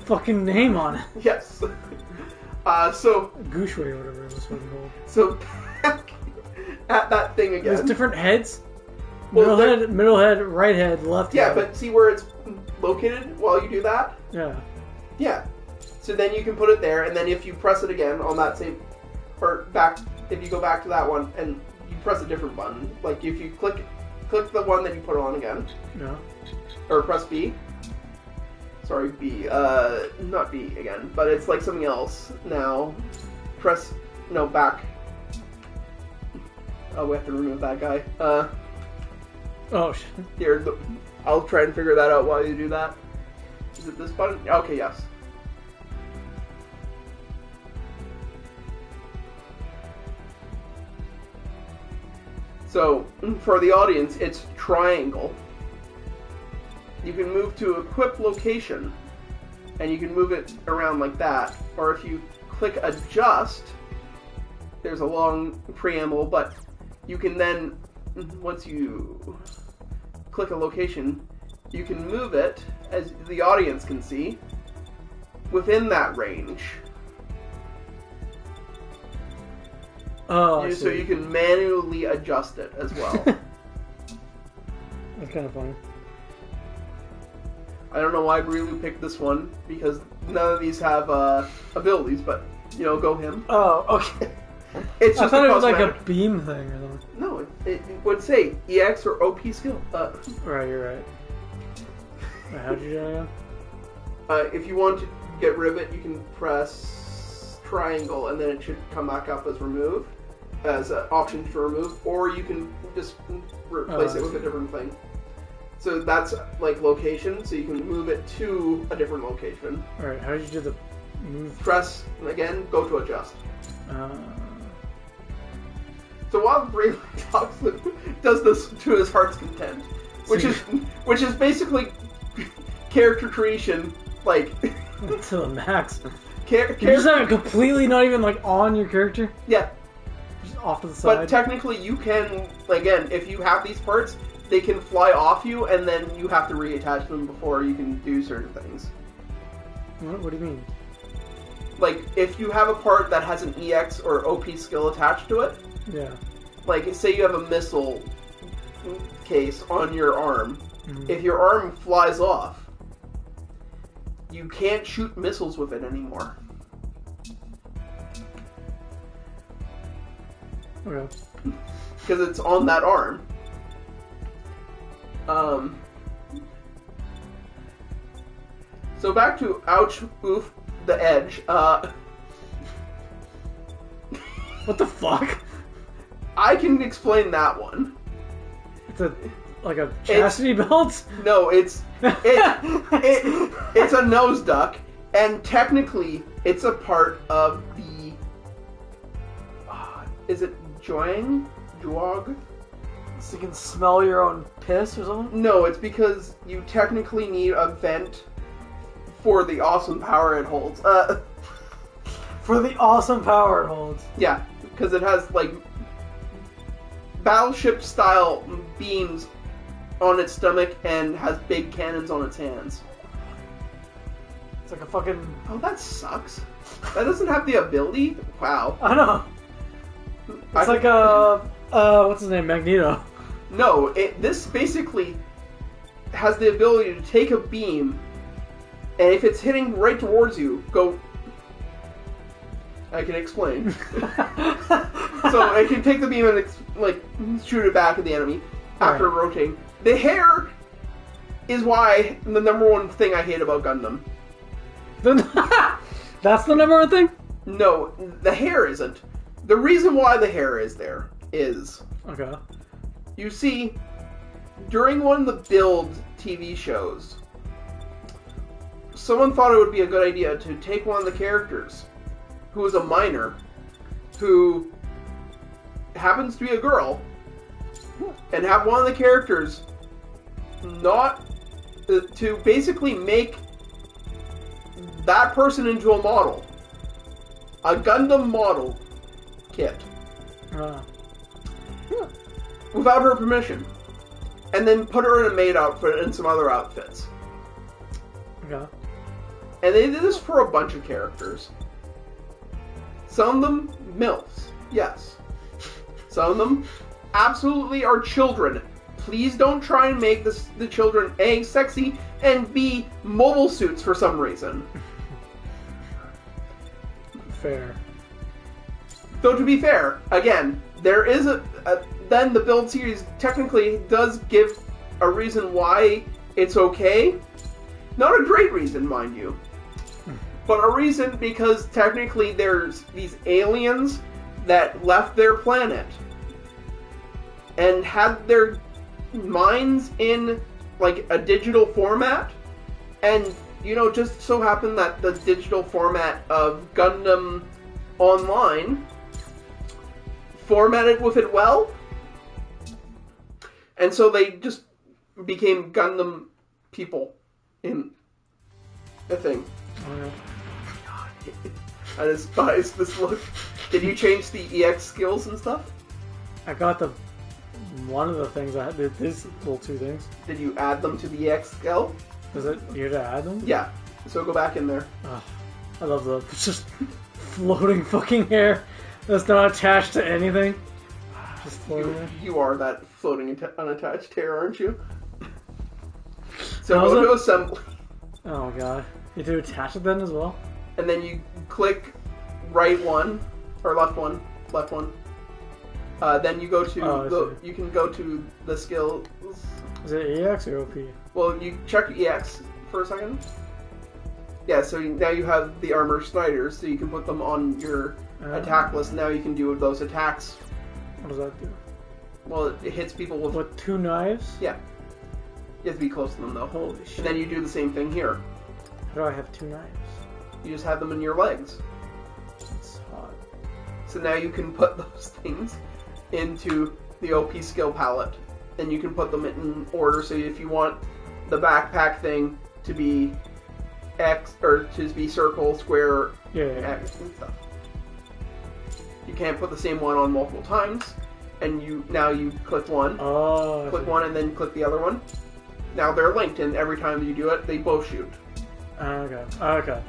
fucking name on it. Yes. So Gooshway or whatever it was fucking called. So at that thing again. There's different heads. Well, Middle head, right head, left Yeah, head. but see where it's located while you do that? Yeah. Yeah. So then you can put it there, and then if you press it again on that same, or back, if you go back to that one and you press a different button, like if you click the one that you put on again. Yeah. Or press B. Sorry, B. Not B again, but it's like something else now. Press, no, back. Oh, we have to remove that guy. Oh shit. Here, I'll try and figure that out while you do that. Is it this button? Okay, yes. So, for the audience, it's triangle. You can move to equip location, and you can move it around like that. Or if you click adjust, there's a long preamble, but you can then once you click a location, you can move it, as the audience can see, within that range. Oh, I So see. you can manually adjust it as well. That's kind of funny. I don't know why Brilu picked this one, because none of these have abilities, but, go him. Oh, okay. It's I just thought a it was like a cosmetic. beam thing or something. No, it would say EX or OP skill. Right, you're right. Wait, how'd you do that again? If you want to get rivet, you can press triangle, and then it should come back up as remove, as an option to remove, or you can just replace it with a different thing. So that's like location, so you can move it to a different location. Alright, how did you do the move? Press, and again, go to adjust. Uh, So while Ray talks, does this to his heart's content, which is basically character creation, like to the max. You just character. have it completely not even like on your character, Yeah, just off to the but side. technically you can, again, if you have these parts, they can fly off you, and then you have to reattach them before you can do certain things. What do you mean? Like, if you have a part that has an EX or OP skill attached to it, Yeah. like, say you have a missile case on your arm, Mhm. if your arm flies off, you can't shoot missiles with it anymore. Okay. Because it's on that arm. So back to ouch, oof, the edge. What the fuck? I can explain that one. It's like a chastity belt? No, it's a nose duck, and technically it's a part of the. Is it Joang? Joag? So you can smell your own piss or something? No, it's because you technically need a vent for the awesome power it holds. For the awesome power it holds. Yeah, because it has like battleship style beams on its stomach and has big cannons on its hands. It's like a fucking... Oh, that sucks. That doesn't have the ability? Wow. I know. It's like what's his name? Magneto. No, this basically has the ability to take a beam, and if it's hitting right towards you, go... I can explain. So it can take the beam and shoot it back at the enemy after Right. rotating. The hair is why the number one thing I hate about Gundam. That's the number one thing? No, the hair isn't. The reason why the hair is there is, Okay. you see, during one of the Build TV shows, someone thought it would be a good idea to take one of the characters, who was a minor, who happens to be a girl, and have one of the characters not to basically make that person into a model, a Gundam model kit, without her permission, and then put her in a maid outfit and some other outfits. Okay. And they did this for a bunch of characters. Some of them MILFs, yes. Some of them absolutely are children. Please don't try and make the children A, sexy, and B, mobile suits for some reason. Fair. Though to be fair, again, there is then the Build series technically does give a reason why it's okay. Not a great reason, mind you. But a reason because technically there's these aliens that left their planet and had their minds in like a digital format, and just so happened that the digital format of Gundam Online formatted with it well, and so they just became Gundam people in a thing. Okay. I despise this look. Did you change the EX skills and stuff? I got the one of the things I did, these little two things. Did you add them to the EX skill? Is it here to add them? Yeah. So go back in there. Oh, I love the just floating fucking hair that's not attached to anything. Just floating there. You are that floating unattached hair, aren't you? So How's go it? to assembly, Oh my god. You do attach it then as well? and then you click right one or left one, left one. Then you go to Oh, I see. you can go to the skills. Is it EX or OP? Well, you check EX for a second. Yeah, so now you have the armor Snyders, so you can put them on your attack list. Now you can do those attacks. What does that do? Well, it hits people with... With 2 knives? Yeah. You have to be close to them, though. Holy shit. And then you do the same thing here. How do I have 2 knives? You just have them in your legs. That's hot. So now you can put those things into the OP skill palette. And you can put them in order, so if you want the backpack thing to be X, or to be circle, square, Yeah. X, and stuff. You can't put the same one on multiple times, and now you click one, Oh. click one, and then click the other one. Now they're linked, and every time you do it, they both shoot. Okay. Okay.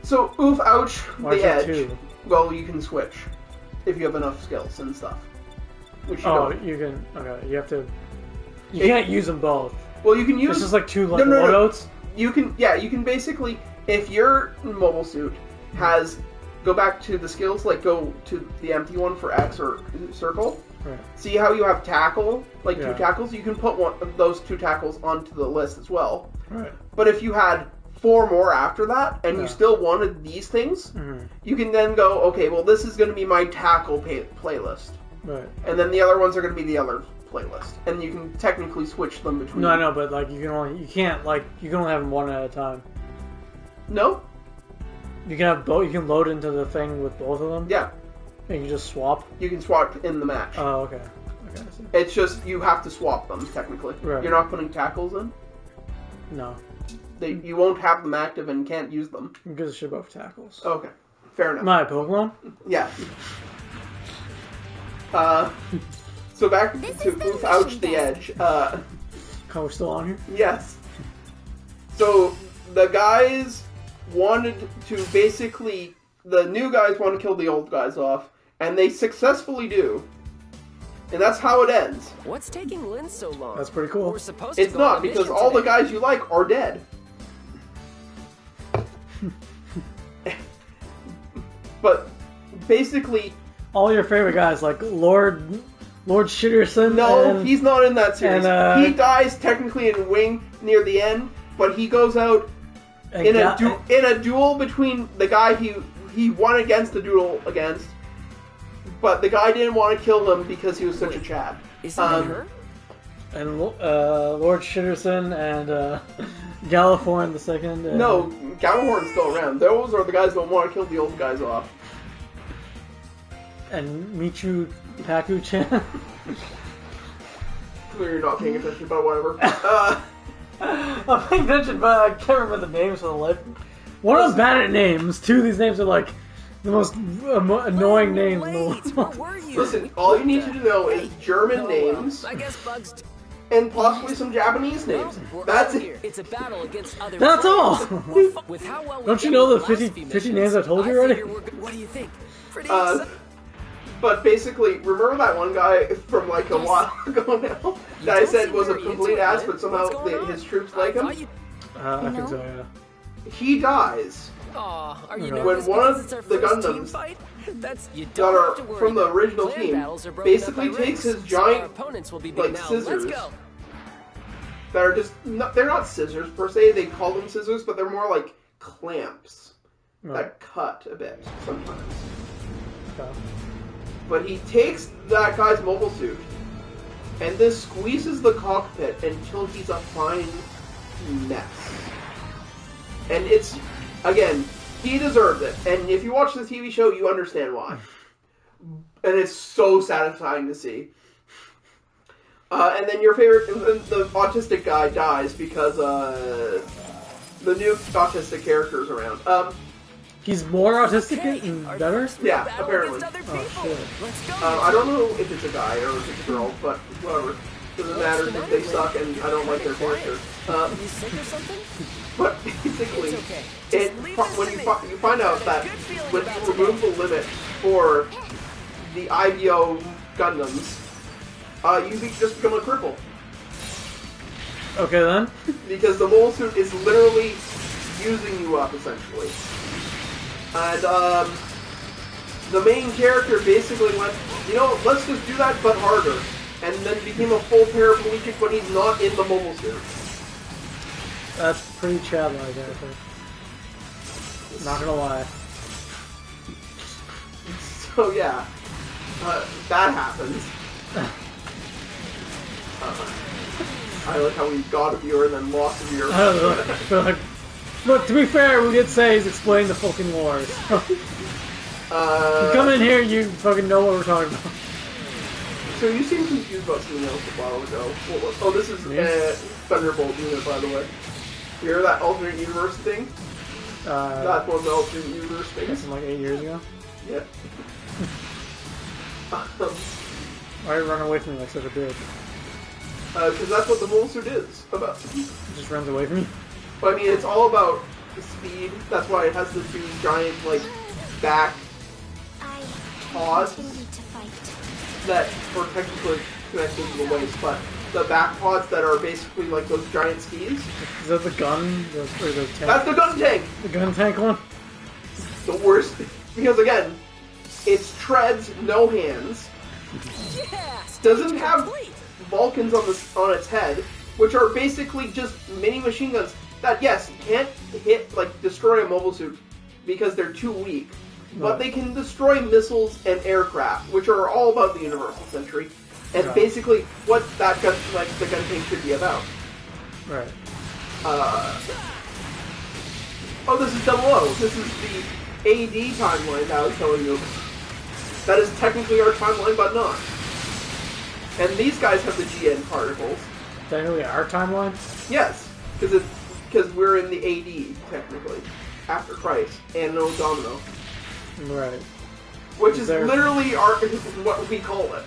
So, oof, ouch, Why the is there edge. 2? Well, you can switch if you have enough skills and stuff. Which you Oh, don't. you can. Okay, you have to. You can't use them both. Well, you can use. It's just like 2 like No, no, no. loadouts. You can, yeah, you can basically, if your mobile suit has, go back to the skills, like go to the empty one for X or circle. Right. See how you have tackle, like Yeah. 2 tackles? You can put one of those 2 tackles onto the list as well. Right. But if you had 4 more after that, and Yeah. you still wanted these things, Mhm. you can then go, okay, well, this is going to be my tackle playlist. Right. And then the other ones are going to be the other playlist. And you can technically switch them between. No, I know, but like you can only have them one at a time. No? You can have both. You can load into the thing with both of them. Yeah. And you just swap. You can swap in the match. Oh, okay. Okay. I see. It's just you have to swap them technically. Right. You're not putting tackles in. No, You won't have them active and can't use them. who gives a shit about tackles? Okay, fair enough. My Pokemon. Yeah. So back This to is the Oof Ouch mission the desk. Edge. Oh, we're still on here. Yes. So the guys wanted to basically, the new guys want to kill the old guys off, and they successfully do. And that's how it ends. What's taking Lynn so long? That's pretty cool. We're supposed to It's go on not, a because mission all the today. guys you like are dead. But basically, All your favorite guys, like Lord Shitterson. no, and, he's not in that series. and, He dies technically in Wing near the end, but he goes out and in Ga- a duel between the guy he won against the duel against, but the guy didn't want to kill him because he was such a Chad. Is it her? and Lord Shitterson and Galliforn the second. And, No, Galahorn's still around. Those are the guys that want to kill the old guys off. And Michu Paku-chan. Clearly you're not paying attention, but whatever. I'm paying attention, but I can't remember the names for the life. One, I'm bad at names. 2, these names are like the most annoying names in the Wait, where world. were you? Listen, all you need to know is German names I guess Bugs. and possibly some Japanese names. We're That's out it. here. It's a battle against other. That's all. players. With how well we Don't you did know with the last 50 few 50 missions, names I told you I already? figure we're good. What do you think? Pretty But basically, remember that one guy from like a while ago now that I don't said seem was a very complete into it, ass, Lynn. but somehow What's going on? his troops I like him? thought you- I think so, yeah. He dies. Aw, are you When nervous one because of it's our the first team Gundams fight? That's you that don't have to are worry from the about. original Clan team battles are broken basically up by takes ranks, his so our giant opponents will be big like now. scissors Let's go. that are just they're not scissors per se. They call them scissors, but they're more like clamps Right. that cut a bit sometimes. Okay. But he takes that guy's mobile suit and this squeezes the cockpit until he's a fine mess. And it's, again, he deserved it. And if you watch the TV show, you understand why. And it's so satisfying to see. And then your favorite, the autistic guy dies because the new autistic character is around. He's more autistic and better? Yeah, Battle apparently. against other Oh, people. shit. Let's go. I don't know if it's a guy or if it's a girl, but whatever. Doesn't matter because they suck and I don't like their character. You sick or something? But basically, It's okay. it, Just leave this when to you, me. you find out Got a that good feeling when about you remove the limit for the IBO Gundams, just become a cripple. Okay then. Because the mole suit is literally using you up, essentially. And, the main character basically went, you know, let's just do that, but harder. And then became a full paraplegic when he's not in the mobile suit. That's pretty Chad-like, I think. Not gonna lie. So, yeah. That happens. I like how we got a viewer and then lost a viewer. I don't know. But like, look, to be fair, we did say he's explaining the fucking wars. You come in here, you fucking know what we're talking about. So you seemed confused about something else a while ago. Oh, this is Thunderbolt unit, by the way. You hear that alternate universe thing? That's one of the alternate universe things. From like 8 years ago. Yeah. Why run away from me like such a bitch? Because that's what the mole suit is about. It just runs away from me. But I mean, it's all about the speed. That's why it has the two giant, like, back I pods continue to fight. that are technically connected to the waist, but the back pods that are basically like those giant skis. Is that the gun? Or the tank? That's the gun tank! The gun tank one? The worst. Because again, it's treads, no hands. Yes. Doesn't have Complete. Vulcans on its head, which are basically just mini machine guns that, yes, can't destroy a mobile suit because they're too weak. But they can destroy missiles and aircraft, which are all about the Universal Century, and basically what that gun, the gun tank should be about. Right. Oh, this is 00. This is the AD timeline that I was telling you. That is technically our timeline, but not. And these guys have the GN particles. Technically our timeline? Yes, because we're in the AD, technically. After Christ, and no Domino. Right. Which is literally what we call it.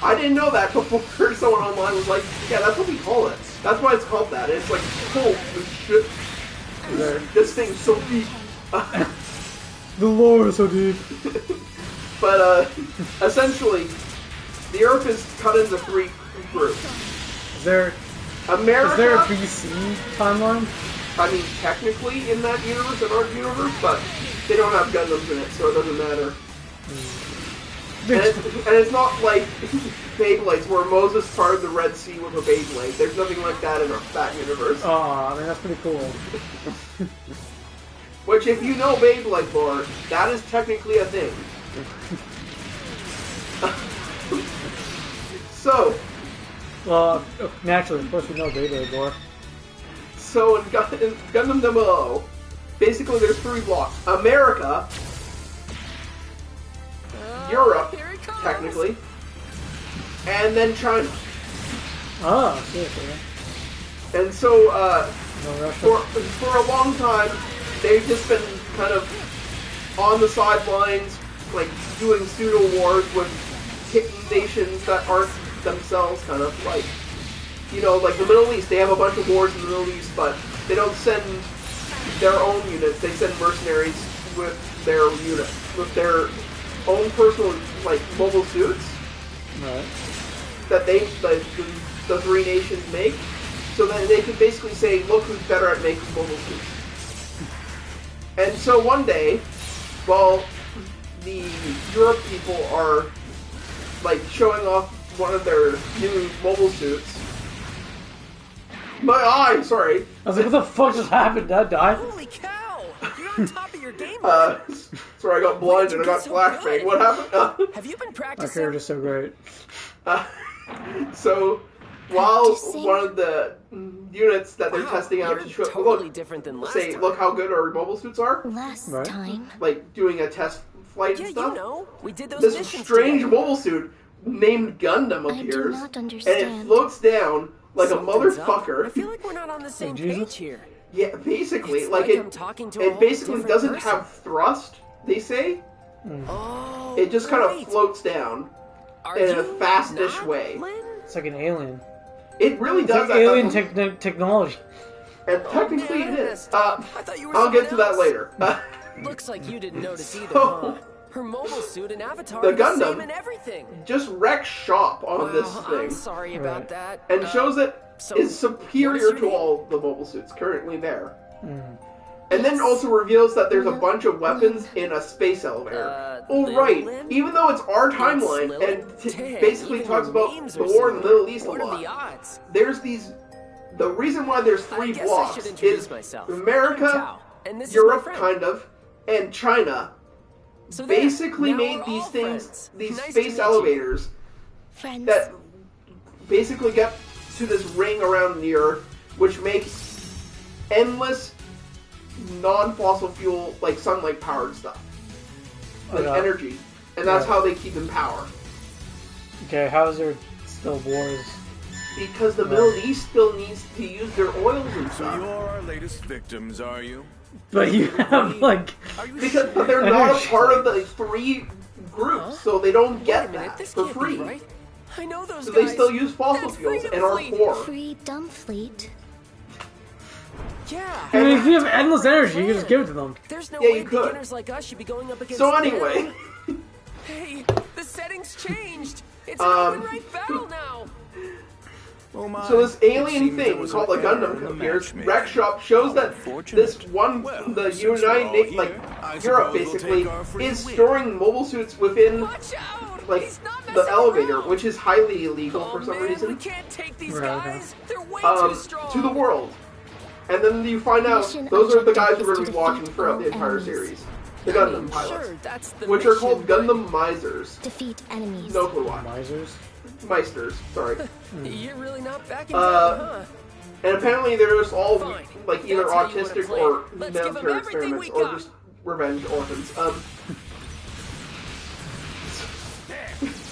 I didn't know that before someone online was like, yeah, that's what we call it. That's why it's called that. And it's like, holy shit. This thing's so deep. The lore is so deep. But, essentially, the Earth is cut into 3 groups. Is there America... Is there a BC timeline? I mean, technically in that universe, in our universe, but they don't have Gundams in it, so it doesn't matter. And it's not like Beyblades, where Moses parted the Red Sea with a Beyblade. There's nothing like that in that universe. Aw, I mean, that's pretty cool. Which, if you know Beyblade lore, that is technically a thing. So... Well, naturally, of course we know Beyblade lore. So in Gundam 00, basically there's 3 blocks. America, Europe, Here it comes. technically, and then China. Oh, shit, yeah. And so, No Russia? for a long time, they've just been kind of on the sidelines, like, doing pseudo-wars with nations that aren't themselves kind of like, you know, like the Middle East, they have a bunch of wars in the Middle East, but they don't send their own units, they send mercenaries with their unit, with their own personal, like, mobile suits Right. that they, the 3 nations make, so that they can basically say, look who's better at making mobile suits. And so one day, while the Europe people are, like, showing off one of their new mobile suits. My eye, sorry. I was like, what the fuck just happened? Did I die? Holy cow! You're on top of your game. Sorry, I got blinded. I got flashbang. What happened? Have you been My practicing? character's so great. So, while Practicing? one of the units that they're Wow, testing out you're to show, totally look, different than last say, time. look how good our mobile suits are, Last Right. time, like doing a test flight Yeah, and stuff. you know, we did those This missions strange together. mobile suit named Gundam I do appears, not and it understand. floats down like Something's a up. I motherfucker. feel like we're not on the same Jesus. page here. Yeah, basically, It's like I'm talking to a it whole basically different doesn't person. have thrust. They say Oh, it just kind right. of floats down Are in a you fastish not, way. Lynn? It's like an alien. It really It's does like that. alien that's technology. and technically man, I it is. messed up. I thought you were I'll get someone to that else. later. Looks like you didn't notice either, So- huh? Her mobile suit and avatar The are the Gundam same in everything. Just wrecks shop on this Wow, thing I'm sorry about Right. that. and shows it so is what superior is your to name? all the mobile suits currently there. Mm. And then also reveals that there's a bunch of weapons in a space elevator. Oh, Lin- right. Lin? Even though it's our It's timeline Lilith? and Dang, basically even talks your about names the are war in the similar. Middle East a What are lot, the odds? there's these. The reason why there's I three guess I blocks should introduce is myself. I'm America, Tao, and this is Europe, my friend. kind of, and China So there, basically now made we're these all things, friends. these Nice to space meet you. elevators Friends. that basically get to this ring around the Earth, which makes endless non-fossil fuel, like sunlight powered stuff, like Okay. energy, and that's Right. how they keep in power. Okay, how is there still wars? Because the Middle East still needs to use their oils and So stuff. you're our latest victims, are you? But you have like Are you Because sure? they're not a Energy. part of the three groups, so they don't Wait get a minute, that this for can't free. be right. I know those So guys. they still use fossil That's fuels Freedom and are Fleet. poor. Freedom Fleet. Yeah. I mean, if you have endless energy, you can just give it to them. There's no Yeah, way you could. beginners like us should be going up against So them. anyway, Hey, the settings changed. It's an open right battle now. Oh my. so this It alien seems there thing was called a an error Gundam in the appears. matchmaking. Wreck Shop shows that Unfortunate. this one, Well, the since we're United all Nations, like here, I Europe suppose we'll basically, take our free is win. storing mobile suits within Watch out. like He's not the messing elevator, around. which is highly illegal Oh, for some man, we reason, can't take these Right, okay. guys. They're way too strong. to the world. And then you find out Mission those are the guys objective we're is going to to be watching defeat throughout the all entire enemies. series. The I mean, Gundam pilots, Sure, that's the which are mission, called but Gundam Misers. Defeat enemies. No clue why. Misers. Meisters, sorry. You're really not back in town, huh? And apparently they're just all Fine. like either That's how you wanna autistic play or it. Let's give 'em military everything experiments we or got. just revenge orphans.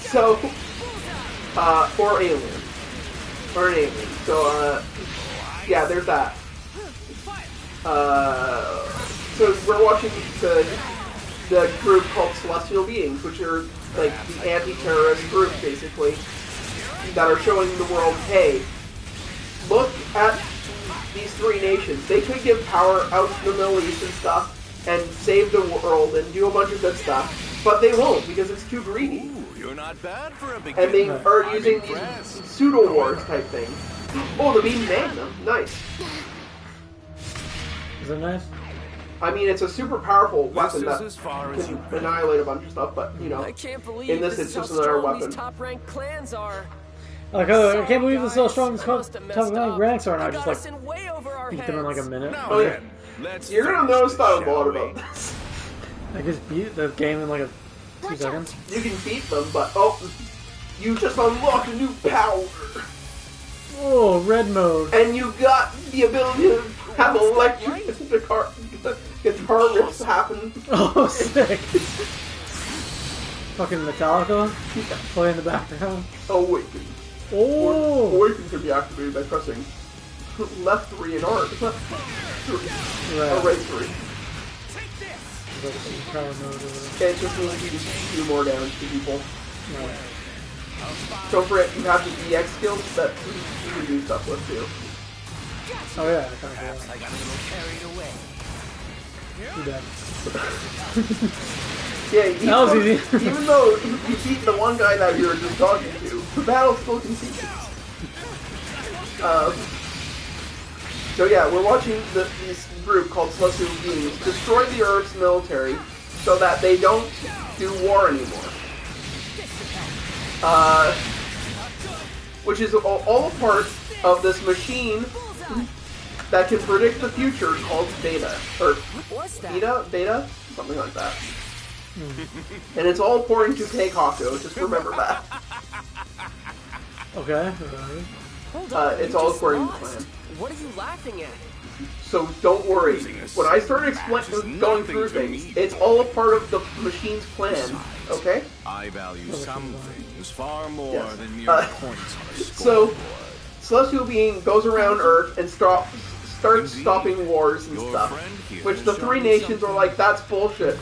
So, or alien. Or an alien. So, yeah, there's that. So we're watching the group called Celestial Beings, which are like the anti-terrorist group, basically, that are showing the world, hey, look at these three nations. They could give power out to the Middle East and stuff and save the world and do a bunch of good stuff, but they won't because it's too greedy. Ooh, you're not bad for a beginner. And they are I'm using these impressed. pseudo-wars type things. Oh, the Beam Magnum. Nice. Is that nice? I mean, it's a super powerful This weapon is that as far as you can annihilate a bunch of stuff, but, you know, I can't believe in this this it's is how just another strong weapon. these top-ranked clans are. Like, I can't believe this is so Guys, strong. This I must have top messed rank up. ranks are, and They I just got like us in way over our beat them in like a heads. minute. Now Oh, yeah. then, let's You're gonna finish notice this, that I'm shall bored we? about this. I just beat the game in like a 2 Watch seconds. You can beat them, but oh, you just unlocked a new power, Oh, red mode. and you got the ability to have electric guitar riffs happen. Oh, sick. Fucking Metallica play in the background. Awaken. Oh, Awaken can be activated by pressing left 3 and R. Or right. right 3. Power mode or whatever. It just means you can do more damage to people. Right. Don't forget, you have the EX skills that you can do stuff with too. Oh yeah, I kind of feel I got a little carried away. too bad. Yeah, even That was though, easy. even though you beat the one guy that you were just talking to, the battle still continues. So yeah, we're watching this group called Celestial Beings destroy the Earth's military so that they don't do war anymore. Which is all a part of this machine that can predict the future called Beta. Or What's that? Beta? Something like that. And it's all according to Keikaku, just remember that. Okay. Hold on, It's you all just according to lost. plan. What are you laughing at? So don't worry. Using a When I start pass is going nothing through to things, me. it's all a part of the machine's plan, okay? I value some things far more Yes. than mere points on a So, scoreboard. Celestial Being goes around Earth and stops start stopping wars and Your stuff. friend here Which has the shown three me nations were something. like, that's bullshit.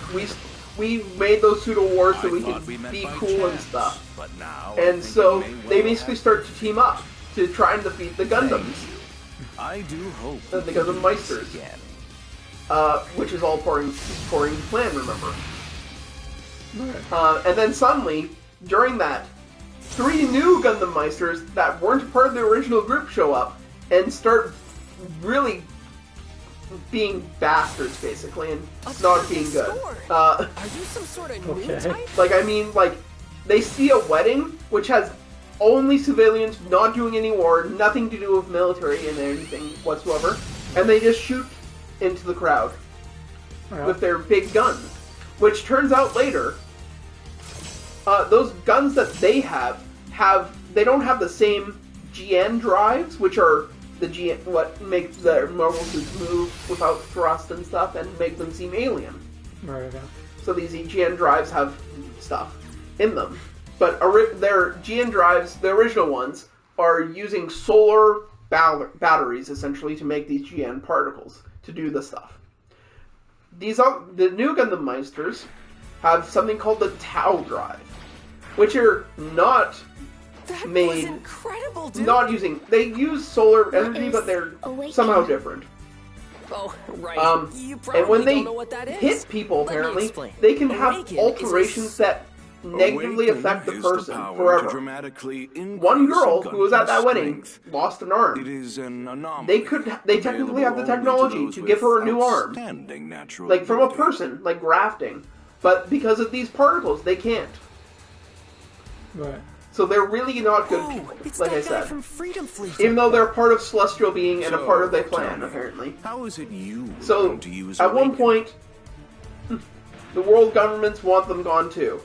We made those pseudo wars so I we thought could we met be by cool and chance, stuff. But now I And think so we may they well basically have- start to team up to try and defeat the Gundams. I do hope The we can Gundam do Meisters. this again. Which is all according to plan, remember. And then suddenly, during that, 3 new Gundam Meisters that weren't part of the original group show up and start really being bastards, basically, and not being good. Are you some sort of new Okay. type? Like, I mean, like, they see a wedding, which has only civilians, not doing any war, nothing to do with military and anything whatsoever, and they just shoot into the crowd with their big guns. Which turns out later, those guns that they they don't have the same GN drives, which are the GN, what makes their mobile suits move without thrust and stuff, and make them seem alien. Right, okay. So these GN drives have stuff in them. But their GN drives, the original ones, are using solar batteries, essentially, to make these GN particles, to do the stuff. The new Gundam Meisters have something called the Tau drive, which are not That was made, incredible, dude. not using, they use solar energy, but they're Awaken. somehow different. Oh, right. You And probably when they don't know what that is. hit people, Let me apparently, explain. they can have Awaken is a alterations that negatively Awaken affect the is person power to forever. dramatically One increase girl a who was at that Gundam's wedding strength. lost an It arm. is an anomaly. They technically have the available technology only to those give her a with new arm. outstanding natural Like from a ability. person, like grafting. But because of these particles, they can't. Right. So they're really not good Oh, people, it's like that I guy said. from Freedom Fleet. Even though they're part of Celestial Being and a So, part of their tell plan, me, apparently. How is it you So, want to use at one Awaken? point, the world governments want them gone too.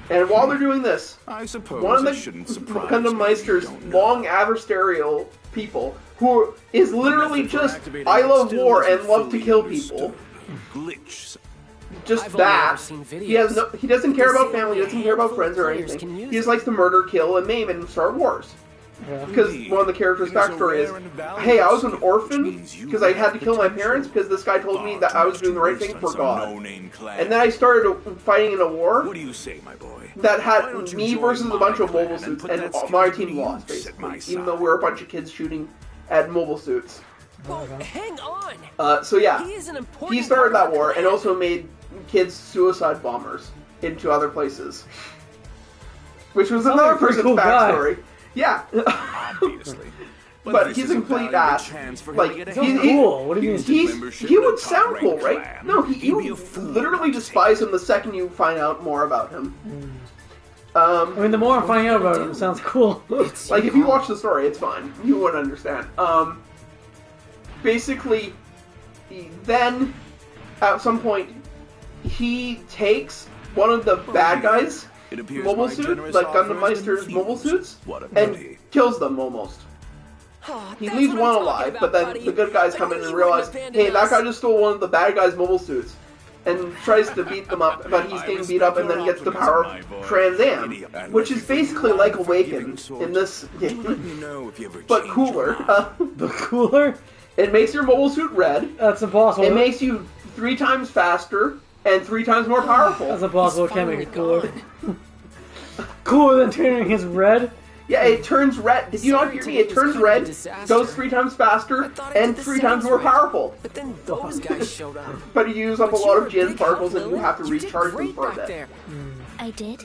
And while they're doing this, I suppose one of it the shouldn't surprise Gundam me Meisters' you don't know. long adversarial people, who is literally Method for just, activating I it love still war isn't and love to fully kill understood. people. Glitch. Just I've only that. ever seen He doesn't care They about say family, he only a doesn't care about handful friends of or players anything. can use He just it. likes to murder, kill, and maim in Star Wars. Yeah. Because one of the characters' backstory is, hey, I was an orphan because I had to kill my parents because this guy told me that I was doing the right thing for God. And then I started fighting in a war What do you say, my boy? that Why had don't you me join versus a my bunch of clan mobile and suits, put and that skill my to team good lost, use at my basically. Even though side? we were a bunch of kids shooting at mobile suits. Well, hang on. So yeah, He is an important he started part that of the war and plan. also made kids suicide bombers into other places. Which was Sounds another like a pretty person's cool guy. backstory. Yeah. Obviously. But this he's is a a complete valuable ass. chance for him Like, to get he's ahead. Cool. What do you mean? he would sound cool, right? clan. No, He'd you be a fool literally not to despise him the second you find out more about him. I mean, the more I'm finding out about him, it sounds cool. Like, if you watch the story, it's fine. You wouldn't understand. Basically, then, at some point, he takes one of the bad guys' It appears mobile my suit, generous like offer Gundam has been Meister's mobile refused. suits, What a and pity. kills them almost. Oh, He that's leaves what one I'm alive, talking but then about, buddy. the good guys I come in knew and you realize, wouldn't abandon hey, that us. guy just stole one of the bad guys' mobile suits, and tries to beat them up, but he's I getting beat up and then respect gets the your power optimism, of my boy. Trans And Am, which is basically like Awaken in this Let game, me know if you ever but change your cooler. mind. The cooler? It makes your mobile suit red, That's impossible. it makes you 3 times faster, and 3 times more powerful. That's impossible. It can't make it cooler. Gone. Cooler than turning his red? Yeah, it turns red. Did you not Sorry hear to me? make It this turns kind of a red, disaster. goes 3 times I faster, thought it and did the 3 times settings more right. powerful. But then those guys showed up. But you use up But a lot you're of Jin big particles help, and you Lily. have to You did recharge them great for a back bit. there. I did.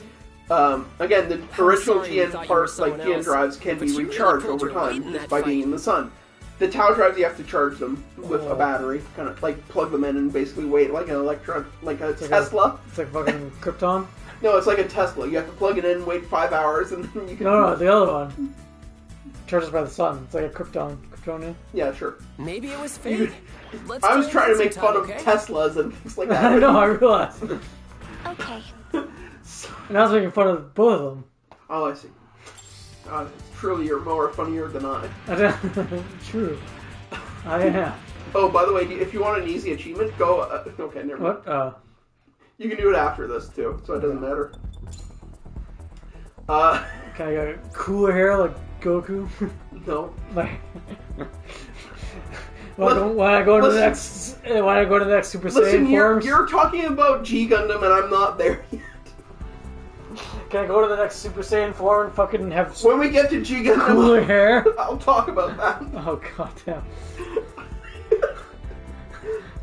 Again, the I'm original sorry you GN thought you were parts, like someone GN else, drives, can but be you really recharged pulled over your weight time in just that by fight. being in the sun. The Tau drives, you have to charge them with a battery, kind of like plug them in and basically wait like an electron, like a Tesla. It's like fucking Krypton? No, it's like a Tesla. You have to plug it in, wait 5 hours, and then you can. No, the other one. Charges by the sun. It's like a Krypton. Kryptonian. Yeah, sure. Maybe it was fate. Let's I was try trying to again make fun sometime, of okay? Teslas and things like that. I know, I realized. Okay. And I was making fun of both of them. Oh, I see. Truly, you're more funnier than I. True. I am. Oh, by the way, if you want an easy achievement, go. Okay, never mind. What? You can do it after this too, so it doesn't matter. Can I get cooler hair like Goku? No. Like, When I go to the next Super Listen, Saiyan forms, you're talking about G Gundam, and I'm not there yet. can I go to the next Super Saiyan form and fucking have When we get to G Gundam, cooler hair? I'll talk about that. Oh goddamn!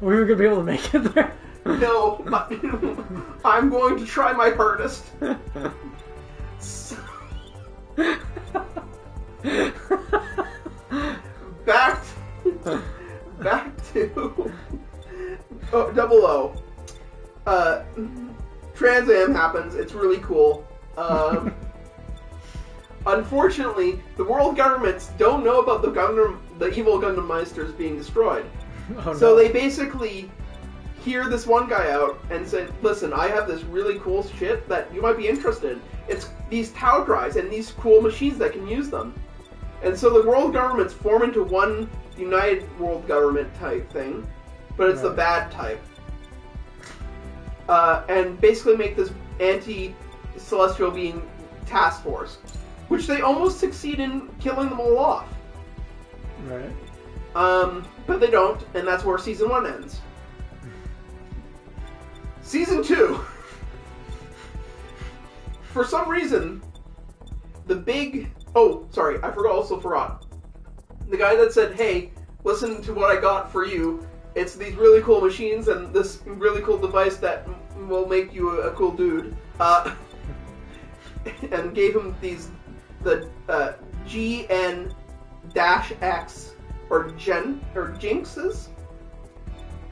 Were you gonna be able to make it there? No, but I'm going to try my hardest. So, back to Double O. Trans Am happens. It's really cool. Unfortunately, the world governments don't know about the evil Gundam Meisters being destroyed. Oh, So no. they basically hear this one guy out and say, listen, I have this really cool shit that you might be interested in. It's these Tau drives and these cool machines that can use them. And so the world governments form into one united world government type thing, but it's the bad type. And basically make this anti-celestial being task force, which they almost succeed in killing them all off. Right. But they don't, and that's where Season 1 ends. Season 2. For some reason, the big... Oh, sorry, I forgot. The guy that said, hey, listen to what I got for you. It's these really cool machines and this really cool device that will make you a cool dude. And gave him the GN-X or Jinxes,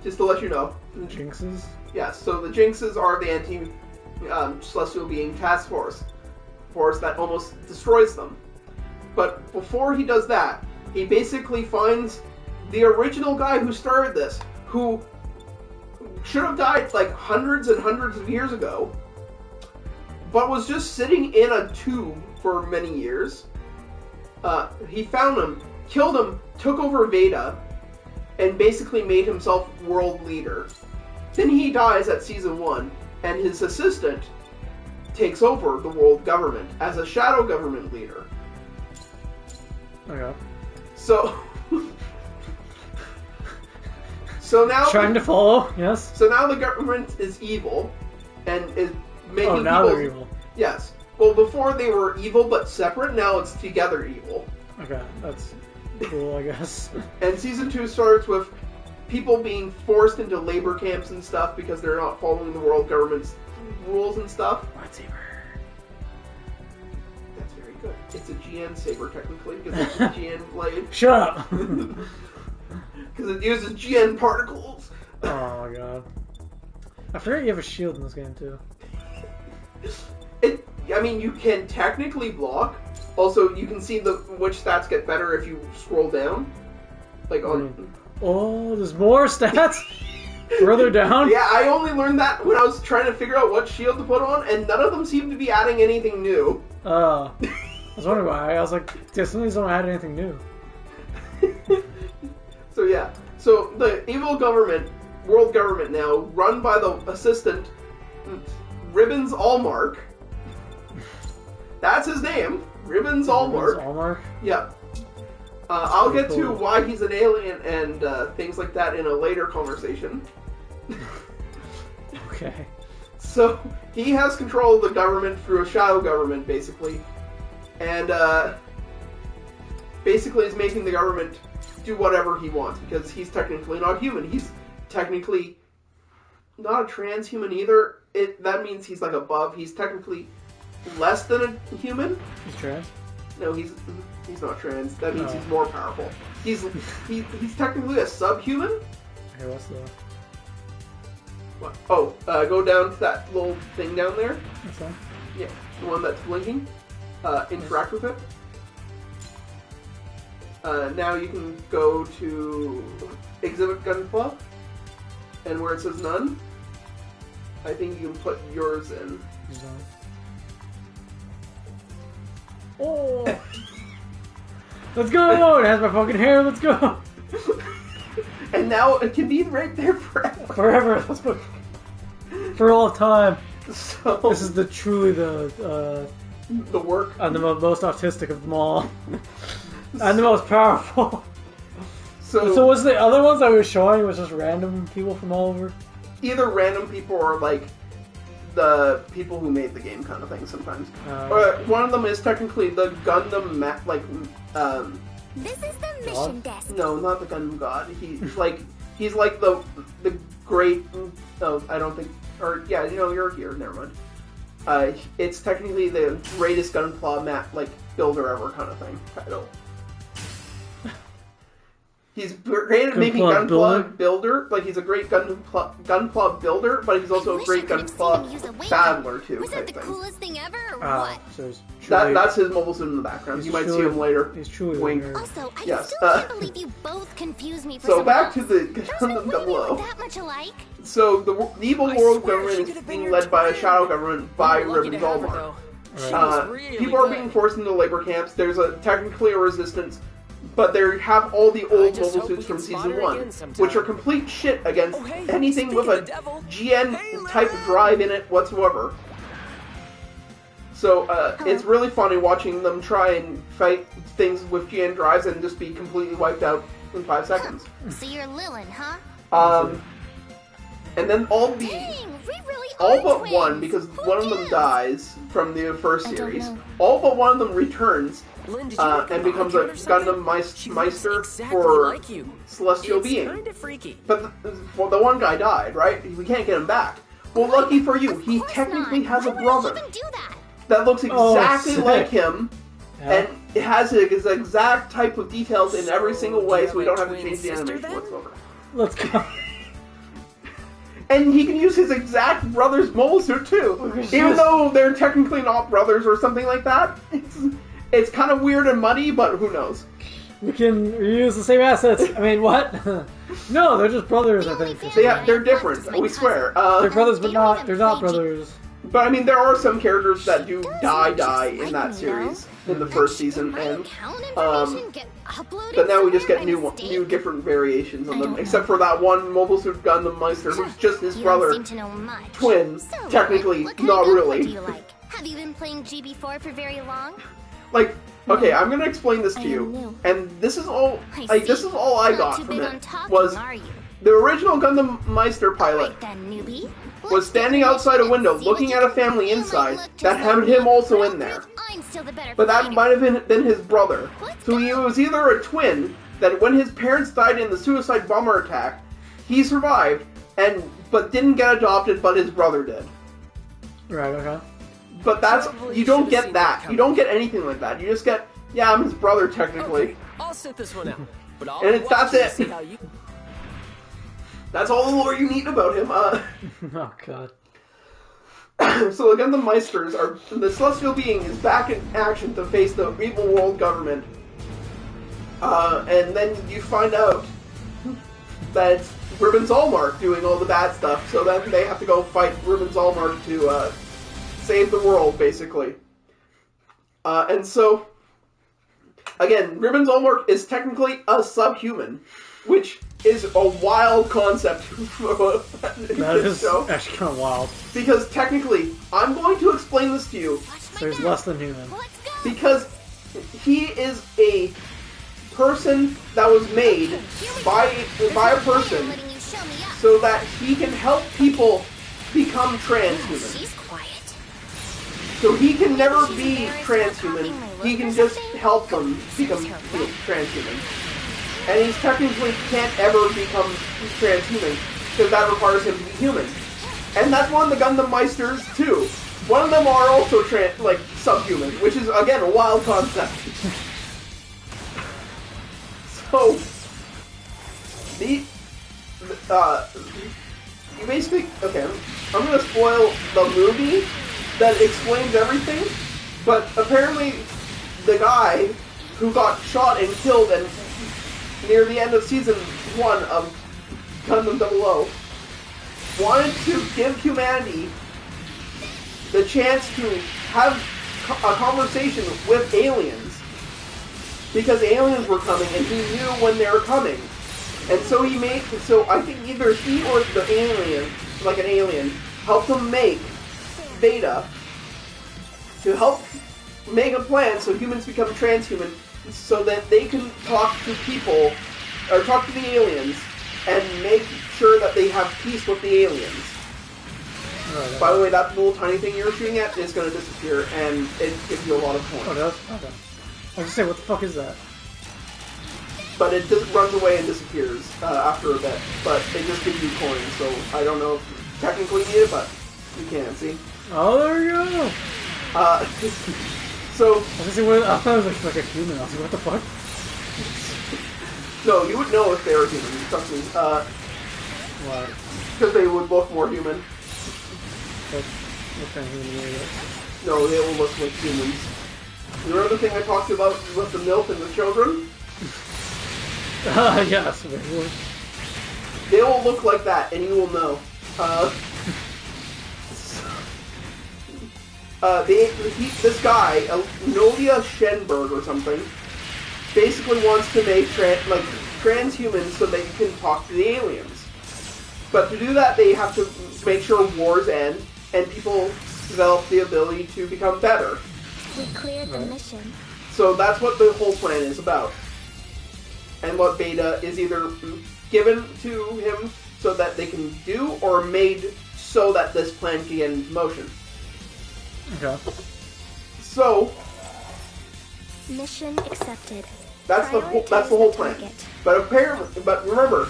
just to let you know. Jinxes? Yes, so the Jinxes are the anti-celestial being task force that almost destroys them. But before he does that, he basically finds the original guy who started this, who should have died like hundreds and hundreds of years ago, but was just sitting in a tube for many years. He found him, killed him, took over Veda, and basically made himself world leader. Then he dies at Season 1, and his assistant takes over the world government as a shadow government leader. Okay. So now... Trying to follow, yes? So now the government is evil, and is making Oh, now people... they're evil. Yes. Well, before they were evil but separate, now it's together evil. Okay, that's cool, I guess. And Season 2 starts with people being forced into labor camps and stuff because they're not following the world government's rules and stuff. Lightsaber. That's very good. It's a GN saber, technically, because it's a GN blade. Shut up! Because it uses GN particles. Oh my god. I forget you have a shield in this game, too. I mean, you can technically block. Also, you can see which stats get better if you scroll down. Like on... Oh, there's more stats? Further down? Yeah, I only learned that when I was trying to figure out what shield to put on, and none of them seem to be adding anything new. I was wondering why. I was like, yeah, some of these don't add anything new. So yeah. So the evil government, world government now, run by the assistant, Ribbons Allmark. That's his name. Ribbons Allmark. Allmark? Yeah. I'll get cool. to why he's an alien and things like that in a later conversation. Okay. So, he has control of the government through a shadow government, basically. And, basically is making the government do whatever he wants, because he's technically not human. He's technically not a transhuman either. That means he's, like, above. He's technically less than a human. He's trans? No, he's not trans. That means he's more powerful. He's technically a subhuman. Okay, what's the... What? Oh, go down to that little thing down there. What's that? Yeah, the one that's blinking. Interact with it. Now you can go to Exhibit Gun Club, and where it says none, I think you can put yours in. Oh! Let's go! It has my fucking hair, let's go! And now it can be right there forever. Forever, let's go. For all time. So This is truly the work. I'm the most autistic of them all. I'm the most powerful. So was the other ones that we were showing was just random people from all over? Either random people or like the people who made the game kind of thing sometimes. One of them is technically the Gundam This is the mission desk. no, not the Gundam God. He's like the great. Oh, I don't think. Or yeah, you're here. Never mind. It's technically the greatest Gunpla map builder ever kind of thing. Title. He's great at making Gunpla builder. Like he's a great Gunpla builder, but he's also a great Gunpla battler too. Was that the coolest thing ever, or what? So he's truly, that's his mobile suit in the background. You might see him later. He's truly Wink. Also, I Yes, still can't believe you both confused me for So someone back else. to the There's Gundam no way we were 00. that much alike. So the evil I world swear she government could is have been being your led by a twin. shadow government by We were lucky Ribbon to have her, Zolmar. though. She was really People are good. being forced into labor camps. There's technically a resistance, but they have all the old just mobile hope we suits can from spot season her 1, again sometime. which are complete shit against Oh, hey, anything with speaking a of the devil. GN Hey, type Lily. drive in it whatsoever. So it's really funny watching them try and fight things with GN drives and just be completely wiped out in 5 seconds. So you're Lilin, huh? And then all Dang, we really all are but twins. one, because Who one of them knew? dies from the first I don't series. know. All but one of them returns Lynn, did you make and a becomes a podcast or something? Gundam She looks Meister exactly for like you. Celestial It's Being. kind of freaky. But the one guy died, right? We can't get him back. Well, lucky for you, he Of course technically not. has a Why would brother I even do that? that looks exactly sick. like him, Yeah. and it has his exact type of details in every So, single do way, you so we have don't a have to twin change the sister, animation then? whatsoever. Let's go. And he can use his exact brother's mobile suit too, even though they're technically not brothers or something like that. It's kind of weird and muddy, but who knows? We can reuse the same assets. I mean, what? No, they're just brothers, I think. They're different. We swear. They're brothers, but they're not brothers. But I mean, there are some characters that do die in that series in the first season, and but now we just get new different variations of them, except for that one Mobile Suit Gundam Meister who's just his brother, Seem to know much. twin, So, technically, what kind not of Gunpla really. Do you like? Have you been playing GB4 for very long? Like, okay, I'm gonna explain this I to you, am new. and this is all I this see. is all I Not got too from big on it talking, was are you? the original Gundam Meister pilot. Alright then, newbie. Was Let's standing get outside a and window see looking what at you a family can do. inside You might look that just had like him me. also Well, in there. proof I'm still the better But that fighter. might have been his brother. Let's So he go. was either a twin that when his parents died in the suicide bomber attack, he survived but didn't get adopted, but his brother did. Right, okay. But that's Probably you don't should've get seen that. that You don't get anything like that. You just get I'm his brother technically. Okay, I'll sit this one out. But I'll And be that's watching to it. see how you... That's all the lore you need about him. Oh, God. So again, the Meisters are the Celestial Being is back in action to face the evil world government, and then you find out that it's Ribbon Zolmark doing all the bad stuff. So then they have to go fight Ribbon Zolmark to save the world, basically. And so again, Ribbon Zolmark is technically a subhuman, which is a wild concept for That this is show. actually kind of wild. Because technically, I'm going to explain this to you So he's less than human. Let's go. because he is a person that was made by a person Letting you show me up. so that he can help people become transhuman. She's quiet. So he can never be transhuman. He can just help them become transhuman. And he technically can't ever become transhuman because that requires him to be human. And that's one of the Gundam Meisters too. One of them are also subhuman, which is again a wild concept. So you basically I'm gonna spoil the movie that explains everything, but apparently the guy who got shot and killed and near the end of season 1 of Gundam 00 wanted to give humanity the chance to have a conversation with aliens because aliens were coming and he knew when they were coming, and so I think either he or the alien, like an alien, helped him make Beta to help make a plan so humans become transhuman so that they can talk to people or talk to the aliens and make sure that they have peace with the aliens. Right, By the way, that little tiny thing you're shooting at is going to disappear, and it gives you a lot of points. Oh, does? Okay. I was gonna say, what the fuck is that? But it just runs away and disappears after a bit. But it just gives you coins, so I don't know if you technically need it, but you can, see? Oh, there you go! So... I was gonna say, I thought it was like a human. I was like, what the fuck? No, you would know if they were human, trust me. What? Because they would look more human. What kind of human are you? No, they will look like humans. You remember the thing I talked about with the milk and the children? Yes, really. They will look like that, and you will know. This guy, Nolia Shenberg or something, basically wants to make transhumans so that you can talk to the aliens. But to do that, they have to make sure wars end and people develop the ability to become better. We cleared the mission. So that's what the whole plan is about. And what Beta is either given to him so that they can do, or made so that this plan can get into motion. Okay. So Mission accepted. that's the whole plan. But remember,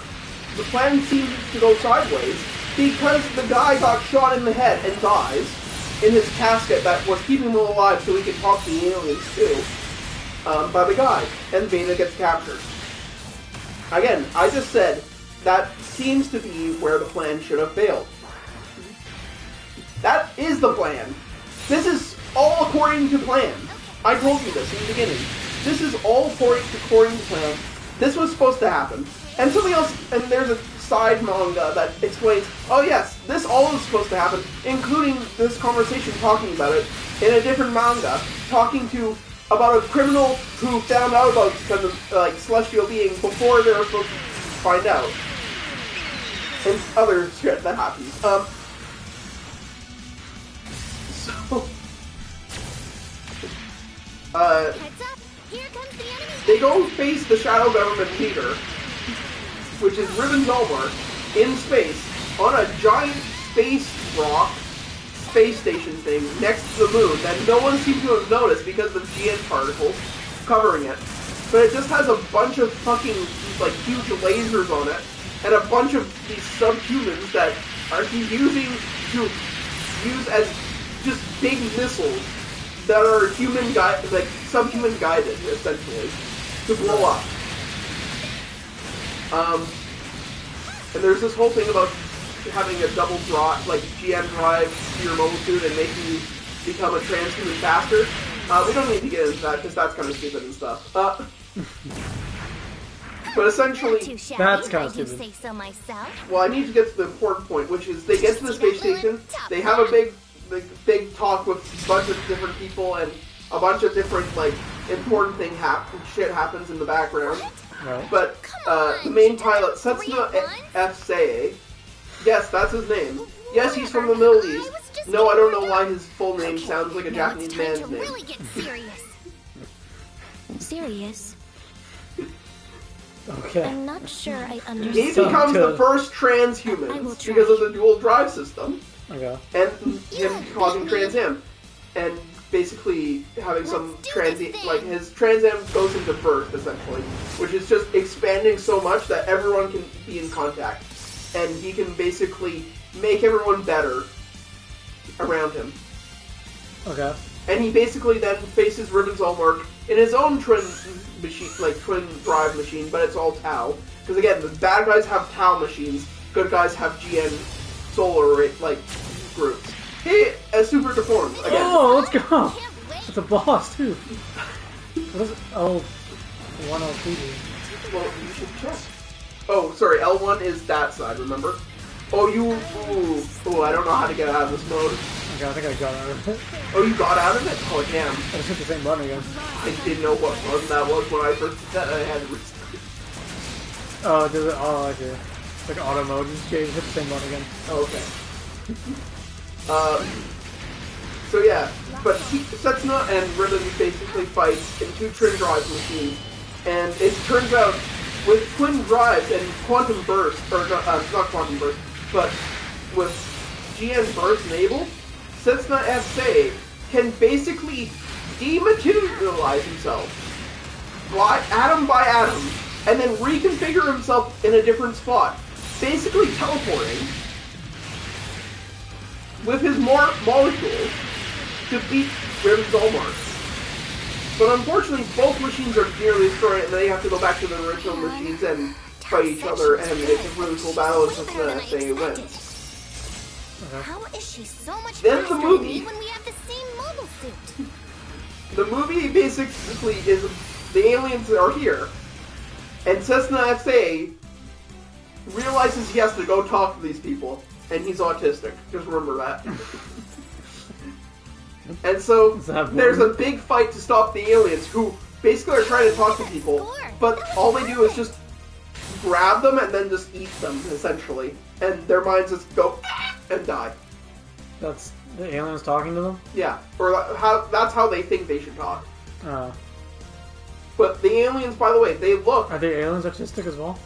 the plan seems to go sideways because the guy got shot in the head and dies in his casket that was keeping him alive so he could talk to the aliens too, by the guy, and Beta gets captured. Again, I just said that seems to be where the plan should have failed. That is the plan. This is all according to plan. I told you this in the beginning. This is all according to plan. This was supposed to happen. And something else, and there's a side manga that explains, oh yes, this all is supposed to happen, including this conversation talking about it in a different manga, talking about a criminal who found out about some celestial being before they were supposed to find out. And other shit that happens. Heads up! Here comes the enemy! They go face the shadow government leader, which is Ribbon Zolmar, in space, on a giant space station thing next to the moon that no one seems to have noticed because of the GN particles covering it. But it just has a bunch of fucking, huge lasers on it, and a bunch of these subhumans that are using to use as just big missiles that are subhuman guided, essentially, to blow up. And there's this whole thing about having a double GM drive to your mobile suit and making you become a transhuman faster. We don't need to get into that because that's kind of stupid and stuff. But essentially, that's kind of stupid. Say so myself. Well, I need to get to the important point, which is they get to the space station, they have a big talk with a bunch of different people, and a bunch of different important shit happens in the background. Right. But the main pilot, Setsuna F-Sei, yes, that's his name. Yes, he's from the Middle East. No, I don't know why his full name sounds like a Japanese man's name. Really get serious. Serious? Okay. I'm not sure I understand. He becomes the first transhuman because of the dual drive system. Okay. And him causing Trans Am. And basically having some his Trans Am goes into burst, essentially. Which is just expanding so much that everyone can be in contact. And he can basically make everyone better around him. Okay. And he basically then faces Ribbon Zolmar in his own twin machine, twin drive machine, but it's all Tau. Because again, the bad guys have Tau machines, good guys have GN solar groups. He is super deformed again. Oh, let's go! It's a boss too. What is it? L1, L2. Well, you should check. Oh, sorry, L1 is that side, remember? Oh, I don't know how to get out of this mode. Okay, I think I got out of it. Oh, you got out of it? Oh, damn. I just hit the same button again. I didn't know what button that was when I first did that. I had to restart. Oh, does it? Oh, I see. Like auto mode, just hit the same button again. Oh, okay. So yeah, but Setsuna and Ribbon basically fight in two twin drive machines, and it turns out with twin drives and quantum burst, or not quantum burst, but with GN burst enabled, Setsuna S.A. can basically dematerialize himself, atom by atom, and then reconfigure himself in a different spot, basically teleporting with his molecules to beat Grim Zolmark. But unfortunately, both machines are nearly destroyed, and they have to go back to the original machines and fight each other, and it's a really cool battle, and Setsuna S.A. wins. How is she so much Then faster the than movie. me when we have the same mobile suit? The movie basically is the aliens are here, and Setsuna S.A. realizes he has to go talk to these people, and he's autistic. Just remember that. And so there's a big fight to stop the aliens, who basically are trying to talk to people, but all they do is just grab them and then just eat them, essentially, and their minds just go and die. That's the aliens talking to them? Yeah, or that's how they think they should talk. Oh. But the aliens, by the way, they look... Are the aliens autistic as well?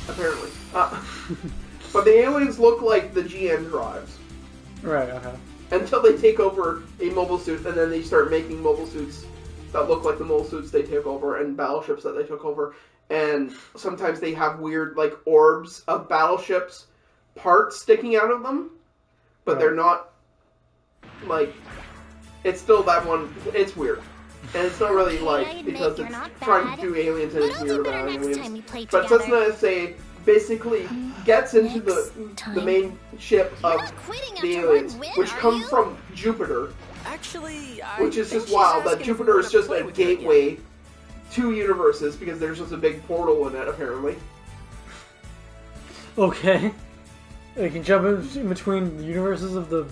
Apparently. But the aliens look like the GN drives. Right, okay. Until they take over a mobile suit, and then they start making mobile suits that look like the mobile suits they took over, and battleships that they took over. And sometimes they have weird, like, orbs of battleships parts sticking out of them. But they're not, like... It's still that one... It's weird. And it's not really, like, because it's trying to do aliens and it's weird about aliens. But Setsuna S.A. basically gets into the main ship of the aliens, which come from Jupiter. Actually, Which is just wild, that Jupiter is just a gateway to universes, because there's just a big portal in it, apparently. Okay. They can jump in between the universes of the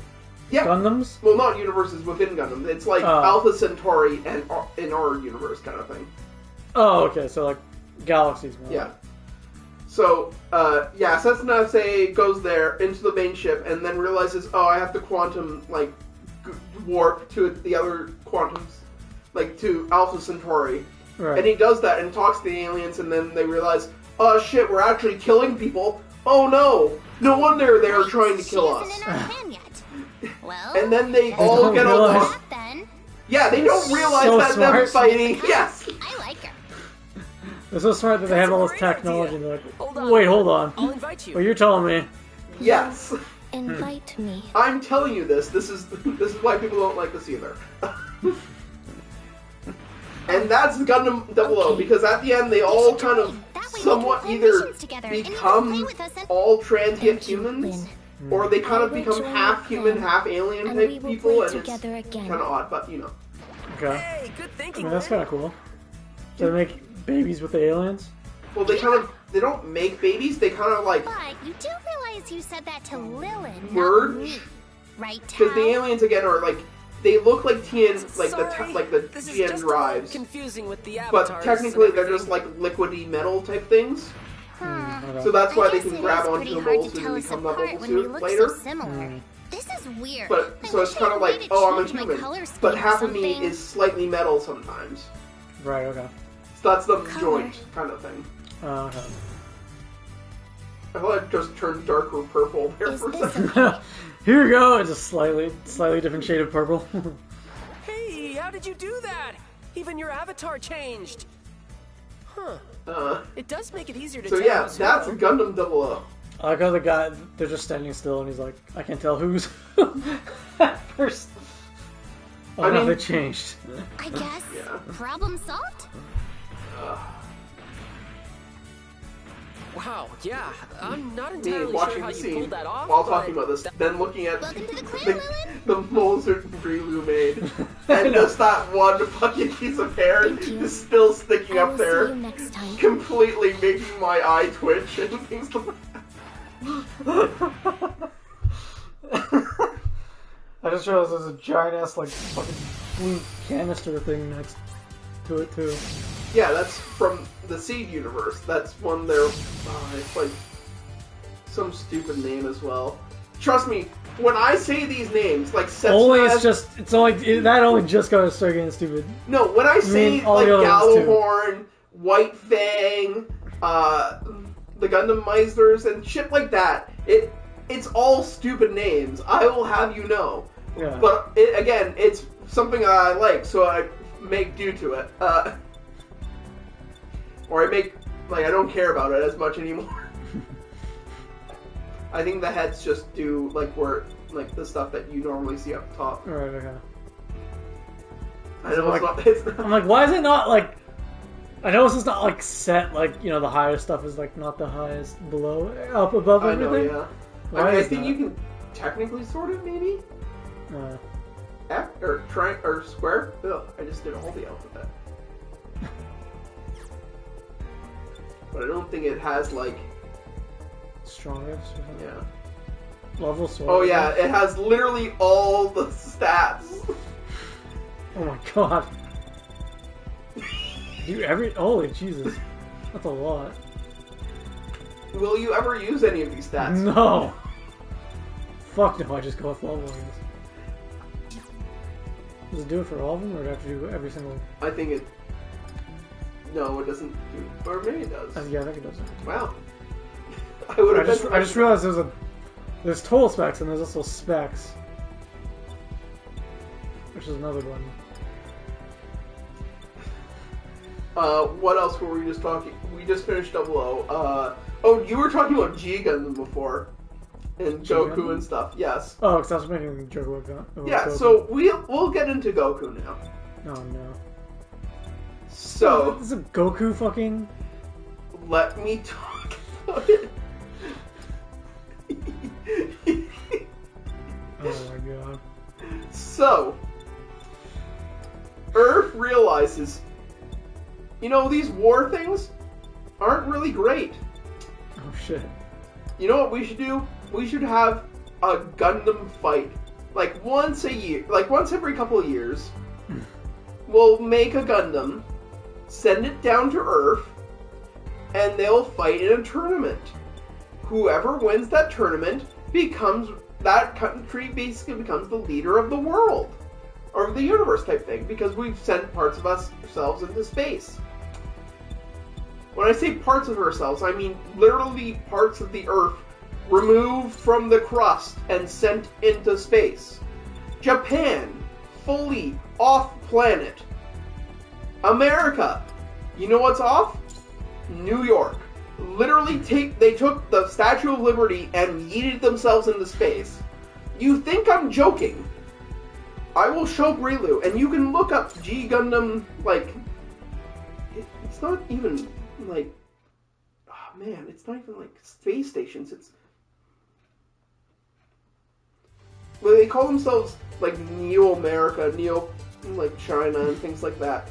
Gundams? Well, not universes within Gundam. It's like Alpha Centauri and in our universe kind of thing. Oh, okay, so like galaxies. More. Yeah. So, Setsuna S.A. goes there into the main ship and then realizes, oh, I have to quantum, like, warp to the other quantums, like, to Alpha Centauri. Right. And he does that and talks to the aliens, and then they realize, oh shit, we're actually killing people. Oh no! No wonder they were trying to kill us. Well, and then they all get along. Yeah, they don't realize so that smart. they're fighting. Yes. I like her. They're so smart that they have all this technology. And they're like, wait, hold on. I'll invite you. Well, you're telling me. Yes. Invite me. I'm telling you this. This is why people don't like this either. And that's Gundam 00, because at the end they all kind of somewhat either become all transient humans, or they kind of become half human, half alien type people, and it's kind of odd, but you know. Okay. Hey, good I thinking. mean, that's kind of cool. So they make babies with the aliens? Well, they don't make babies, they kind of like But you do realize you said that to Lilith, merge, not me, right? because the aliens again are like, they look like TN, like the This is GN just drives, confusing with the but avatars technically and they're just everything. like liquidy metal type things. Okay. So that's why I they guess can it grab is onto pretty the hard mobile to suit tell and us become that apart mobile when we suit look later. so similar. This is weird. But I so it's wish I kind had of a way like, to oh, I'm a change my human, color scheme but or half of me something. is slightly metal sometimes. Right, okay. So that's the Color. joint kind of thing. Okay. I thought it just turned darker purple there Is for a this second. Here we go. It's a slightly different shade of purple. Hey, how did you do that? Even your avatar changed. Huh. It does make it easier to So tell yeah, who's that's who. Gundam 00. I like how the guy, they're just standing still and he's like, I can't tell who's at first. Oh, I no, mean- they changed. I guess. Yeah. Problem solved? Wow, yeah. I'm not Me entirely sure watching how the you scene pulled that off. while but talking about this, then looking at Welcome to the clan, the, Lilith. the mole suit Brilu made, and just that one fucking piece of hair Thank you. is still sticking I up will see there, you next time. completely making my eye twitch and things like that. I just realized there's a giant ass like fucking blue canister thing next to it too. Yeah, that's from the Seed universe. That's one there. It's like some stupid name as well. Trust me, when I say these names, like Only Setsuna, it's only that only just got to start getting stupid. no, when I say all like the other ones, too. Gallowhorn, White Fang, the Gundam Meisters and shit like that. It's all stupid names. I will have you know. Yeah. But again, it's something I like, so I make do to it. Or I make I don't care about it as much anymore. I think the heads just do the stuff that you normally see up top. Right. Okay. I know it's not. I'm like, why is it not like? I know it's not set the highest stuff is not the highest below, up above everything. I know, yeah. Why I think you can technically sort it, maybe. F or triangle or square. Ugh, I just did all the alphabet. But I don't think it has strongest. Yeah. Level sword. Oh yeah, it has literally all the stats. Oh my god. Holy Jesus. That's a lot. Will you ever use any of these stats? No. Fuck no, I just go with level, I guess. Does it do it for all of them, or do I have to do every single? I think it... No, it doesn't do... Or maybe it does. Yeah, I think it does. Wow. I just realized there's total specs, and there's also specs. Which is another one. What else were we just talking? We just finished 00. Oh, you were talking about G Gundam before. And Goku and stuff, yes. Oh, because I was making a joke about yeah, Goku. so we'll get into Goku now. Oh no. So... This is a Goku fucking... Let me talk about it. Oh my god. So... Earth realizes... these war things aren't really great. Oh shit. You know what we should do? We should have a Gundam fight. Once a year. Once every couple of years. We'll make a Gundam, send it down to Earth, and they'll fight in a tournament. Whoever wins that tournament that country basically becomes the leader of the world. Or the universe type thing, because we've sent parts of ourselves into space. When I say parts of ourselves, I mean literally parts of the Earth removed from the crust and sent into space. Japan, fully off planet. America, you know what's off? New York. Literally they took the Statue of Liberty and yeeted themselves into space. You think I'm joking? I will show Brilu, and you can look up G Gundam, it's not even, oh man, it's not even, space stations, it's, well, they call themselves, Neo-America, China, and things like that.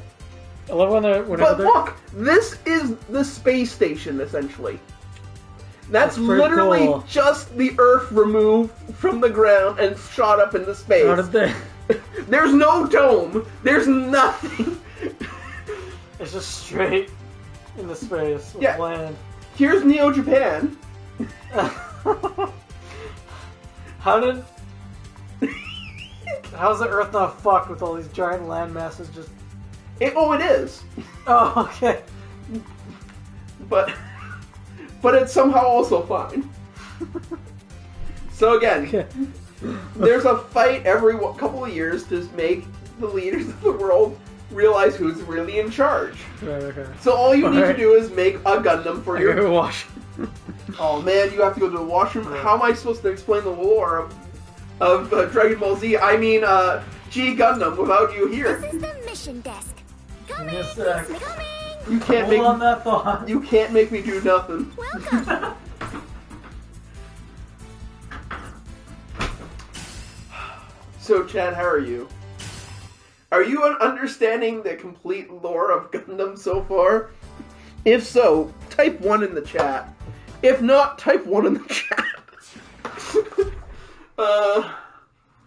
I love But look, this is the space station, essentially. That's literally cool. Just the Earth removed from the ground and shot up into space. How did they... There's no dome. There's nothing. It's just straight into space with land. Here's Neo Japan. How's the Earth not fucked with all these giant land masses just... It is. Oh, okay. But it's somehow also fine. So again, there's a fight every couple of years to make the leaders of the world realize who's really in charge. Right, okay. So all you need to do is make a Gundam for your... Go wash. Oh man, you have to go to the washroom. How am I supposed to explain the lore of Dragon Ball Z? I mean, G Gundam without you here. This is the mission desk. Coming, Yes, sir. coming. You can't Hold on that thought. You can't make me do nothing. Welcome. So, Chad, how are you? Are you understanding the complete lore of Gundam so far? If so, type 1 in the chat. If not, type 1 in the chat.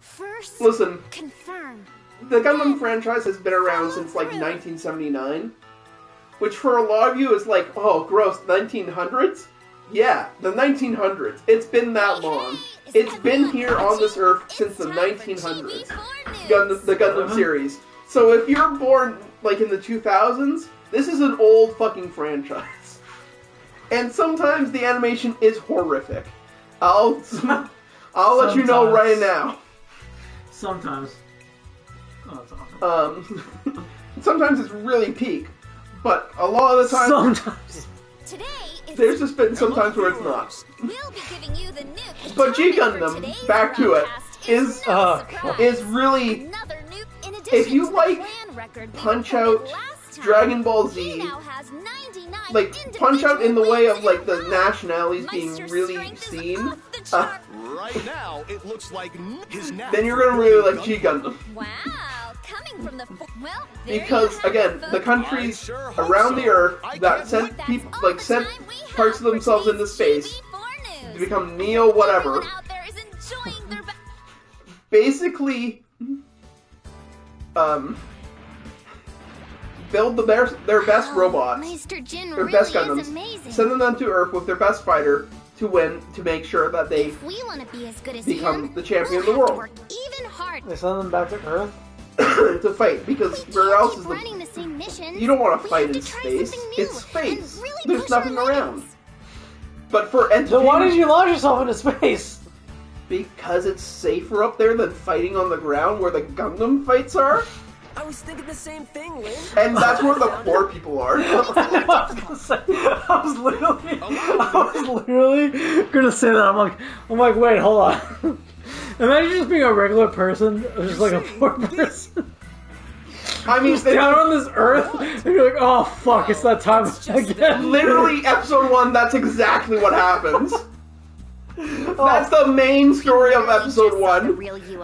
First, Listen, confirm. the Gundam franchise has been around since, 1979. Which for a lot of you is oh, gross, 1900s? Yeah, the 1900s. It's been that long. It's been here on this Earth since the 1900s. The Gundam series. So if you're born, in the 2000s, this is an old fucking franchise. And sometimes the animation is horrific. I'll let you know right now. Sometimes. Oh, that's awesome. Sometimes it's really peak, but a lot of the time, Sometimes. Today is there's just been some times where it's not. we'll be giving you the new But G Gundam, back to it, is really, another new in addition if you to the like clan record we Punch recorded Out, last time, Dragon Ball he Z, now has 99 like Punch Out in the way of like the individual wins nationalities being Meister's really strength is seen, off the chart. Right now, it looks like his then you're gonna really like G Gundam. Wow, coming from the well, there Because you have again, it, the folks. countries I sure hope around the so. Earth I that can't sent That's people, all like the sent time we have parts of for themselves into today's space GB4 to news. become Neo whatever, Everyone out there is enjoying their basically, build their best robots, Meister Jin their really best is Gundams, amazing. send them to Earth with their best fighter to win, to make sure that they If we want to be as good as become him, the champion of we'll the have to world. work even harder. They send them back to Earth? to fight, because We where can't else keep is running the... the same missions. You don't want to We fight have in to try space. something new It's space. and really There's push our nothing around. limits. But for Then why did entertainment, you launch yourself into space? because it's safer up there than fighting on the ground where the Gundam fights are, I was thinking the same thing, Lin. and that's where the poor people are. I was literally gonna say that. I'm like, wait, hold on. Imagine just being a regular person, just like a poor person. I mean, Just down on this earth, and you're like, oh fuck, it's that time It's just again. literally episode 1, that's exactly what happens. That's the main story of episode 1.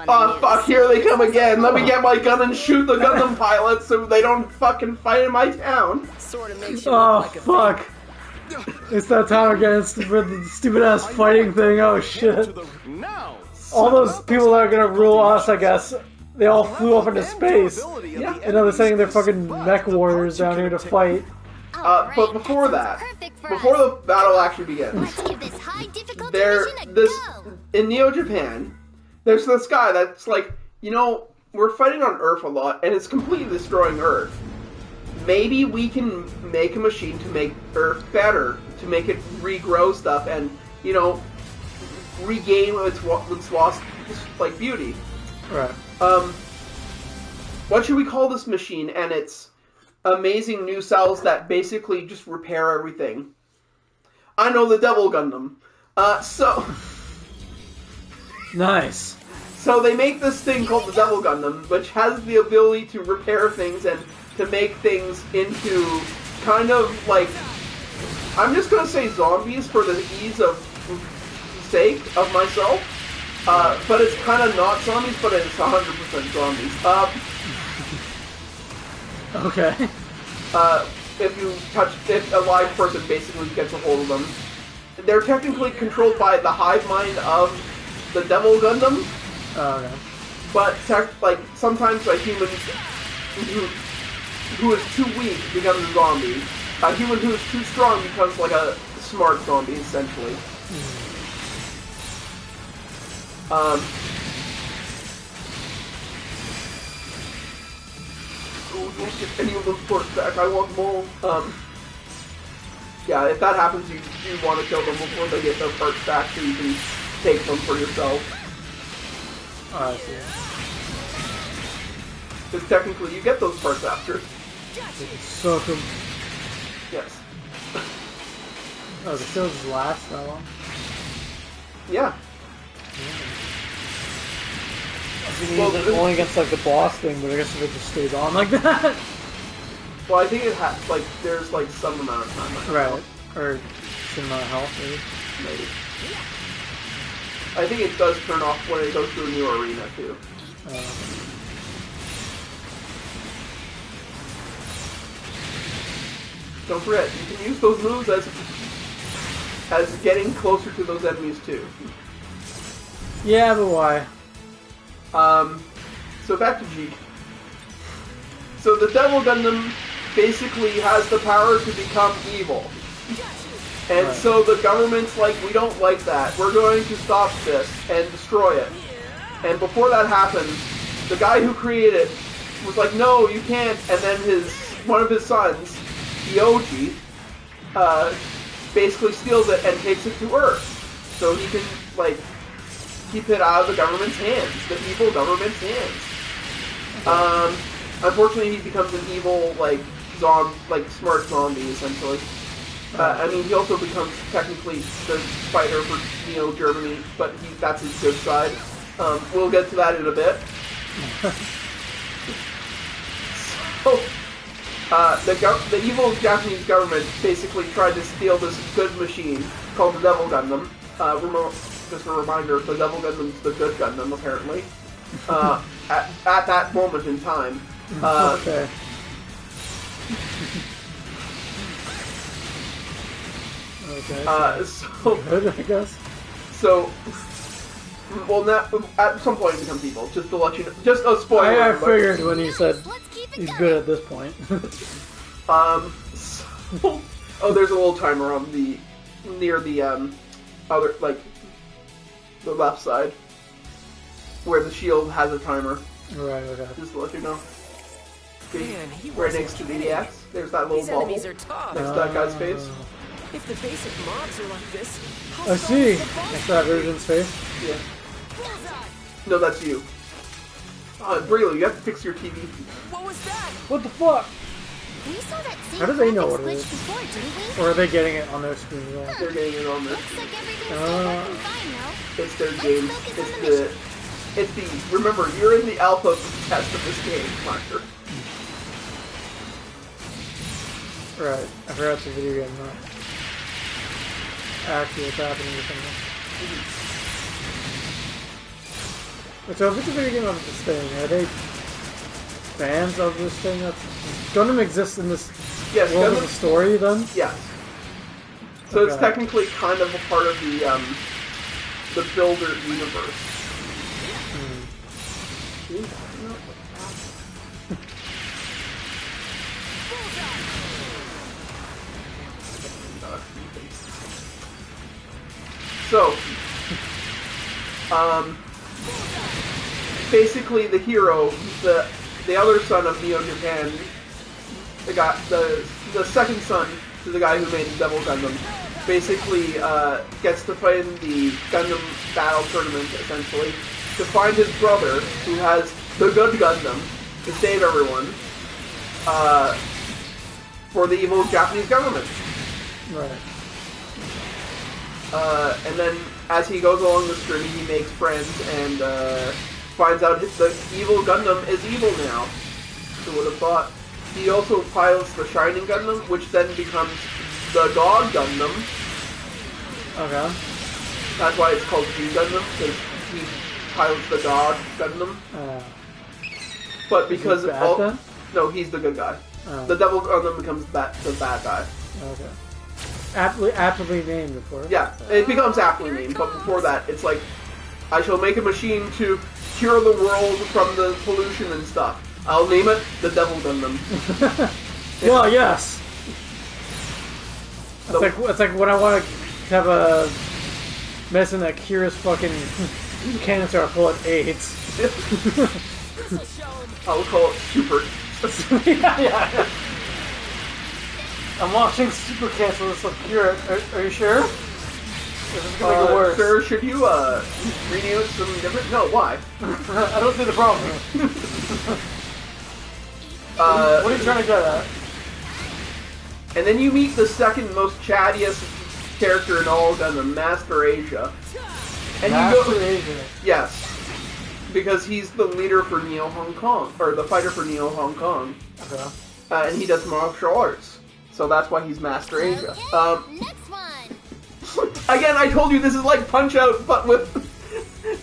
Oh fuck, here they come again. Let me get my gun and shoot the Gundam pilots so they don't fucking fight in my town. Sort of makes you Oh look like a fuck. It's that time again, stupid ass fighting thing, oh shit. Now. All those people that are gonna rule us, I guess, they all flew up into space. Yeah. And now they're sending their fucking mech warriors down here to fight. But before that, before the battle actually begins, Let's give this high difficulty there, mission a this, go. in Neo Japan, there's this guy that's like, you know, we're fighting on Earth a lot, and it's completely destroying Earth. Maybe we can make a machine to make Earth better, to make it regrow stuff, and, you know, regain its lost, like, beauty. Right. What should we call this machine and its amazing new cells that basically just repair everything? I know, the Devil Gundam. Nice. So they make this thing called the Devil Gundam, which has the ability to repair things and to make things into kind of like, I'm just gonna say zombies for the ease of sake of myself. But it's kind of not zombies, but it's 100% zombies. Okay. If a live person basically gets a hold of them, they're technically controlled by the hive mind of the Devil Gundam, Oh, okay. but sometimes a human who is too weak becomes a zombie. A human who is too strong becomes like a smart zombie, essentially. Oh, don't get any of those parts back. I want more. Yeah, if that happens, you want to kill them before they get their parts back so you can take them for yourself. Oh, I see. Because technically, you get those parts after. So cool. Yes. Oh, the show just lasts that long? Yeah. Well, only against like the boss thing, but I guess if it just stays on like that. Well, I think it has, like, there's, like, some amount of time. Right. Or some amount of health, Maybe. I think it does turn off when it goes to a new arena, too. Don't forget, you can use those moves as getting closer to those enemies, too. Yeah, but why? So back to Jeek. So the Devil Gundam basically has the power to become evil. And Right. so the government's like, we don't like that. We're going to stop this and destroy it. And before that happens, the guy who created it was like, no, you can't. And then one of his sons, Yoji, basically steals it and takes it to Earth, so he can like keep it out of the government's hands, the evil government's hands. Unfortunately, he becomes an evil smart zombie essentially. I mean, he also becomes technically the fighter for Neo Germany, but that's his good side. We'll get to that in a bit. So, the evil Japanese government basically tried to steal this good machine called the Devil Gundam. Just a reminder, the Devil Gundam's the good Gundam, apparently. At that moment in time. Okay. Okay. So good, I guess. So, well, at some point he becomes evil. Just to let you know, just a spoiler. I figured when you said he's good at this point. So, oh, there's a little timer on near the other the left side where the shield has a timer. Right. Okay. Just to let you know. Man, he Right wasn't next to kidding. the X. There's that little These bubble enemies next are tough. to that guy's face. If the basic mobs are like this, how I strong see. is the boss Next to that version's face. Yeah. No, that's you. Really, you have to fix your TV. What was that? What the fuck? We saw that same How do they know graphics what it glitch is? before, didn't we? Or are they getting it on their screen as well? They're getting it on there. Looks like everything's still working fine, though. It's their game. focus on It's the. Remember, you're in the alpha test of this game, Marker. Right. I forgot it's a video game, not actually what's happening or something. So if it's a video game of this thing, are they fans of this thing? Gundam exists in this Yes, world Gundam. of the story, then? Yes. So it's Okay. technically kind of a part of the Builder universe. So, basically the hero, the other son of Neo Japan, the second son to the guy who made the Devil Gundam, basically gets to fight in the Gundam battle tournament, essentially, to find his brother, who has the good Gundam, to save everyone, for the evil Japanese government. Right. And then, as he goes along this journey, he makes friends and finds out the evil Gundam is evil now. Who would have thought? He also pilots the Shining Gundam, which then becomes the God Gundam. Okay. That's why it's called G Gundam, because he pilots the God Gundam. But because he bad then? no, he's the good guy. The Devil Gundam becomes the bad guy. Okay. Aptly named, of course. Yeah, it becomes aptly named, but before that, it's like, I shall make a machine to cure the world from the pollution and stuff. I'll name it the Devil Gundam. Well, yes. It's like when I want to have a medicine that cures fucking cancer, I call it AIDS. I'll call it Super. yeah. I'm watching Super Cancer. This will cure it. Are you sure? This is gonna make it worse. Sir, should you rename it something different? No, why? I don't see the problem. What are you trying to get at? And then you meet the second most chattiest character in all of Gundam, Master Asia. And Master you go, Asia. yes, because he's the leader for Neo Hong Kong, or the fighter for Neo Hong Kong, Okay. and he does martial arts. So that's why he's Master Asia. Next one. Again, I told you this is like Punch Out, but with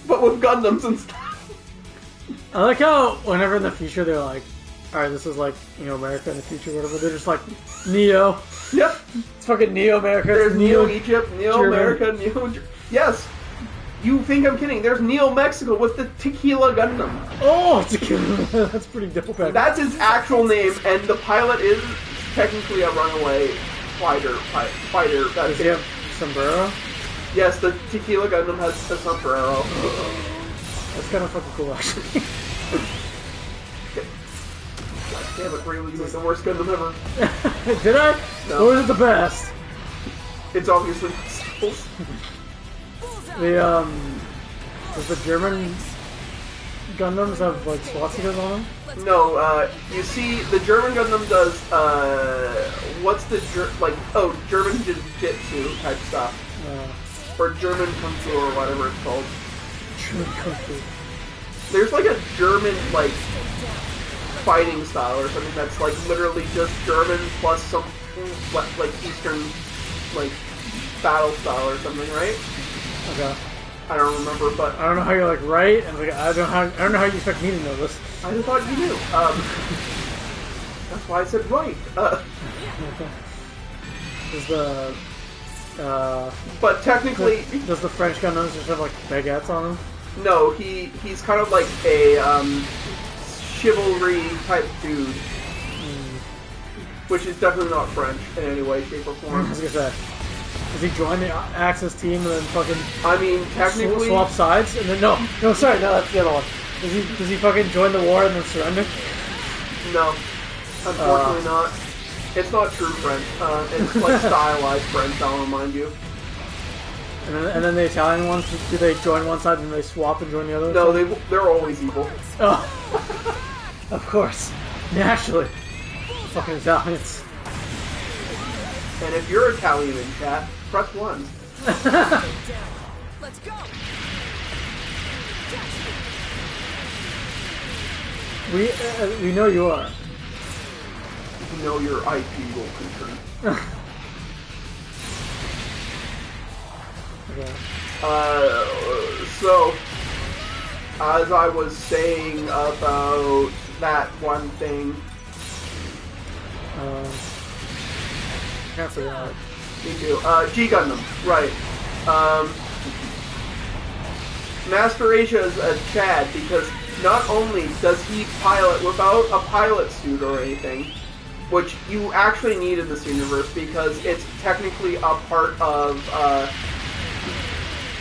Gundams and stuff. I like how whenever in the future they're like, alright, this is like, America in the future, whatever, they're just like, Neo. Yep. It's fucking Neo America. There's Neo Egypt, Neo German. America, Yes. You think I'm kidding? There's Neo Mexico with the Tequila Gundam. Oh, that's pretty dope. Actually. That's his actual name, and the pilot is technically a runaway fighter. Does he have sombrero? Yes, the Tequila Gundam has a sombrero. That's kind of fucking cool, actually. God damn it, Ray was like the worst Gundam ever. Did I? No. Or was it the best? It's obviously pistols. The does the German Gundams have like swastikas on them? No, you see, the German Gundam does, what's the, German Jiu-Jitsu type stuff. Or German Kung Fu or whatever it's called. German Kung Fu. There's like a German, like, fighting style or something that's like literally just German plus some, like, Eastern, like, battle style or something, right? Okay. I don't remember, but I don't know how you're like right, and like I don't know how you expect me to know this. I just thought you knew. That's why I said right. Does the but technically, does the French Gundams just have like baguettes on them? No, he's kind of like a chivalry type dude, which is definitely not French in any way, shape, or I form. was gonna say, does he join the Axis team and then fucking? I mean, technically, swap sides and then no, sorry, no, that's the other one. Does he fucking join the war and then surrender? No, unfortunately not. It's not true French. It's like stylized French, I'll remind you. And then the Italian ones, do they join one side and they swap and join the other? No, they're always evil. Oh, of course, naturally, fucking Italians. And if you're Italian in chat, press 1. Let's go. We know you are. You know your IP will concern. Okay. So, as I was saying about that one thing, can't figure out. me too. G Gundam, right? Master Asia is a Chad because not only does he pilot without a pilot suit or anything, which you actually need in this universe because it's technically a part of,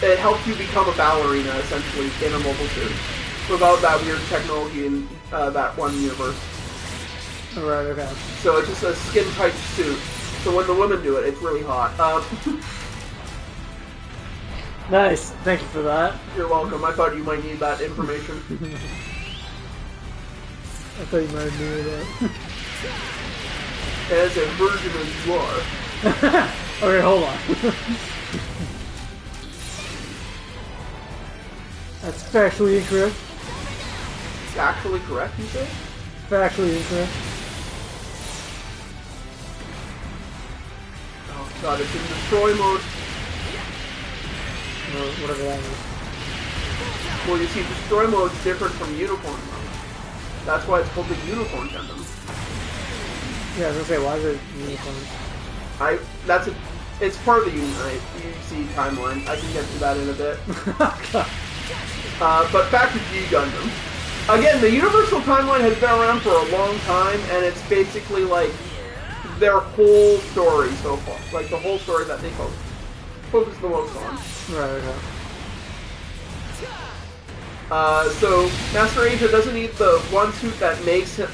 it helps you become a ballerina, essentially, in a mobile suit. Without that weird technology in that one universe. Right, okay. So it's just a skin-tight suit. So when the women do it, it's really hot. Nice, thank you for that. You're welcome. I thought you might need that information. I thought you might have knew that. As a virgin as you are. Okay, hold on. That's factually incorrect. Actually correct, you say? Factually incorrect. Oh god, it's in destroy mode. Or whatever that is. Well, you see, destroy mode is different from unicorn mode. That's why it's called the unicorn Gundam. Yeah, I was gonna say, why is it unicorns? It's part of the UC timeline. I can get to that in a bit. But back to G Gundam. Again, the Universal Timeline has been around for a long time, and it's basically like their whole story so far. Like the whole story that they focus the most on. Right, okay. So Master Asia doesn't need the one suit that makes a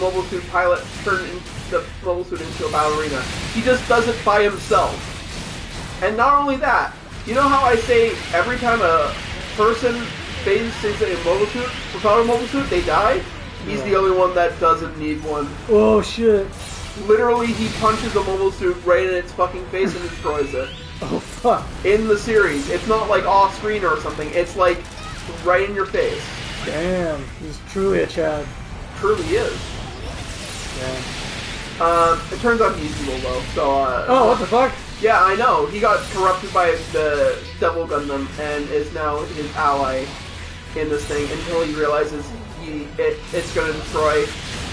mobile suit pilot turn the mobile suit into a ballerina. He just does it by himself. And not only that, you know how I say every time a person faces a mobile suit, without a mobile suit, they die? He's the only one that doesn't need one. Oh shit. Literally, he punches a mobile suit right in its fucking face and destroys it. Oh fuck. In the series. It's not like off screen or something. It's like right in your face. Damn, he's truly a Chad. Truly is. Damn. It turns out he's evil though, so Oh, what the fuck? yeah, I know. He got corrupted by the Devil Gundam and is now his ally in this thing until he realizes it's going to destroy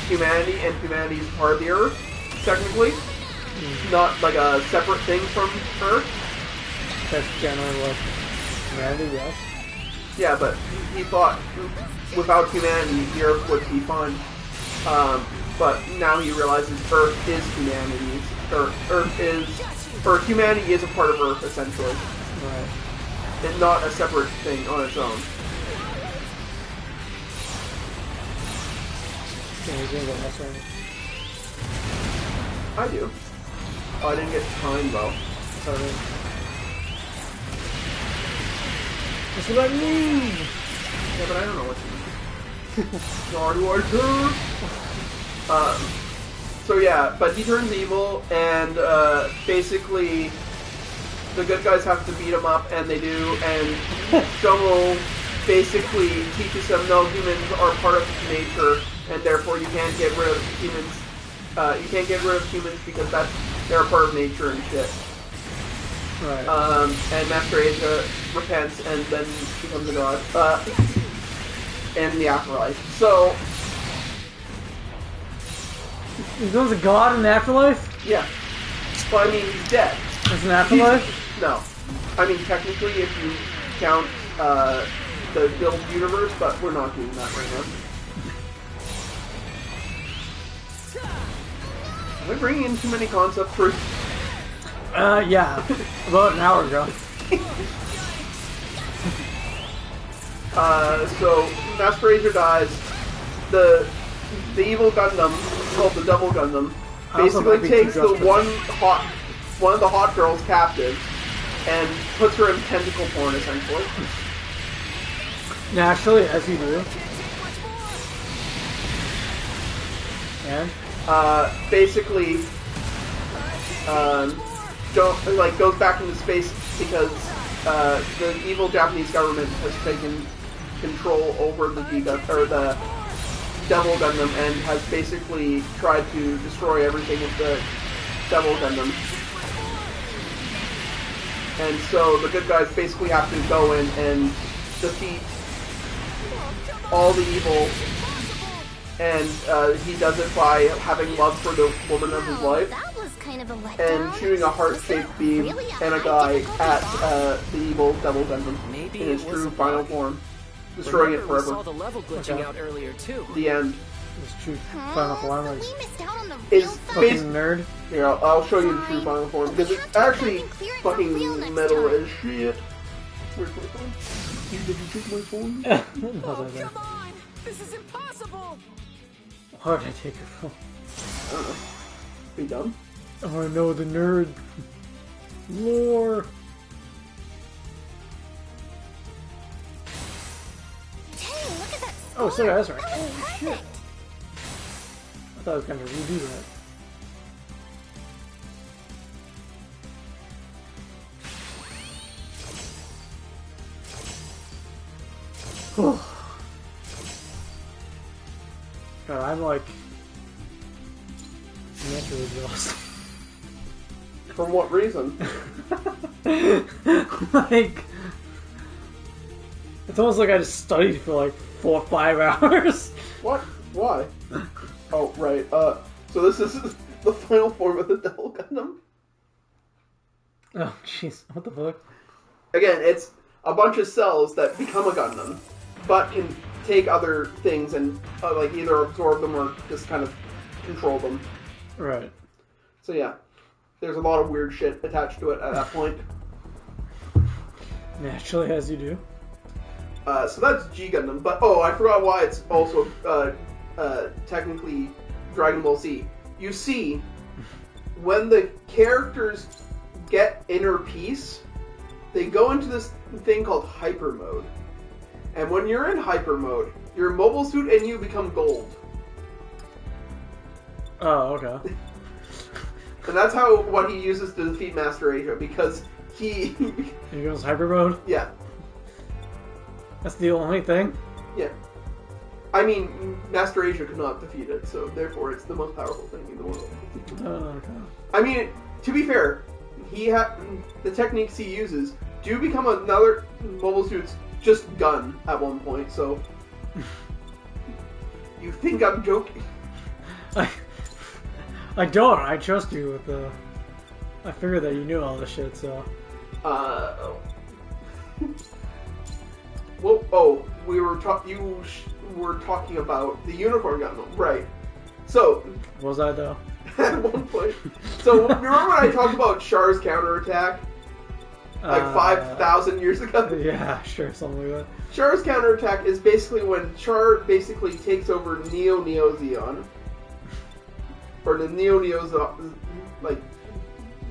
humanity, and humanity is part of the Earth, technically. Not like a separate thing from Earth. That's generally what humanity, yes. Yeah, but he thought without humanity, the Earth would be fine. But now he realizes Earth is humanity. Humanity is a part of Earth, essentially. Right. And not a separate thing on its own. Yeah, he's gonna go mess around. I do. Oh, I didn't get time though. what I mean. That's what I mean! Yeah, but I don't know what you mean. Sorry, what so yeah, but he turns evil, and basically the good guys have to beat him up, and they do, and Jomo basically teaches them, no, humans are part of nature, and therefore you can't get rid of humans. You can't get rid of humans because they're a part of nature and shit. Right. And Master Asia repents and then becomes a god. In the afterlife. So he becomes a god in the afterlife? yeah. Well, I mean, he's dead. It's an afterlife? No. I mean, technically, if you count the build universe, but we're not doing that right now. Am I bringing in too many concepts for... Yeah. About an hour ago. So, Master Ranger dies. The evil Gundam, called the Double Gundam, basically takes the one of the hot girls captive and puts her in tentacle porn, essentially. Naturally, as you do. And? Basically, goes back into space because the evil Japanese government has taken control over the the Devil Gundam and has basically tried to destroy everything with the Devil Gundam. And so the good guys basically have to go in and defeat all the evil, and he does it by having love for the woman of his life. That was kind of a letdown. And shooting a heart-shaped beam really a and a high guy difficulty at boss? the evil Devil Gundam Maybe in his it was true a final bug. form, destroying it Remember, we forever. saw the level glitching Okay. out earlier too. The end. It's true. Final form. We missed out on the Is real fun. bas- Fucking nerd. Here, I'll show you the true final form because it's actually fucking metal as shit. Where's my phone? Did you take my phone? No, Oh, no, no. come on! This is impossible! Why did I take your phone? I don't know. Are you dumb? Oh, I know the nerd. Lore. Dang, look at that Oh, so that's right. That was Oh, shit. perfect. I thought I was going to redo that. God, I'm like mentally exhausted. For what reason? Like, it's almost like I just studied for like 4 or 5 hours. What? Why? Oh, right. So this is the final form of the Devil Gundam. Oh, jeez, what the fuck? Again, it's a bunch of cells that become a Gundam, but can take other things and like either absorb them or just kind of control them. Right. So yeah, there's a lot of weird shit attached to it at that point. Naturally, as you do. So that's G Gundam, but oh, I forgot why it's also technically Dragon Ball Z. You see, when the characters get inner peace, they go into this thing called hyper mode. And when you're in hyper mode, your mobile suit and you become gold. Oh, okay. And that's what he uses to defeat Master Asia, because he... He goes hyper mode? yeah. That's the only thing? Yeah. I mean, Master Asia could not defeat it, so therefore it's the most powerful thing in the world. Oh, okay. I mean, to be fair, the techniques he uses do become another mobile suit's just gun at one point, so... You think I'm joking? I don't. I trust you with the... I figured that you knew all this shit, so... Well, you were talking about the Unicorn Gundam, right? So, Was I, though? at one point, so remember when I talked about Char's counterattack, like 5,000 years ago? Yeah, sure, something like that. Char's counterattack is basically when Char basically takes over Neo Zeon, or the Neo like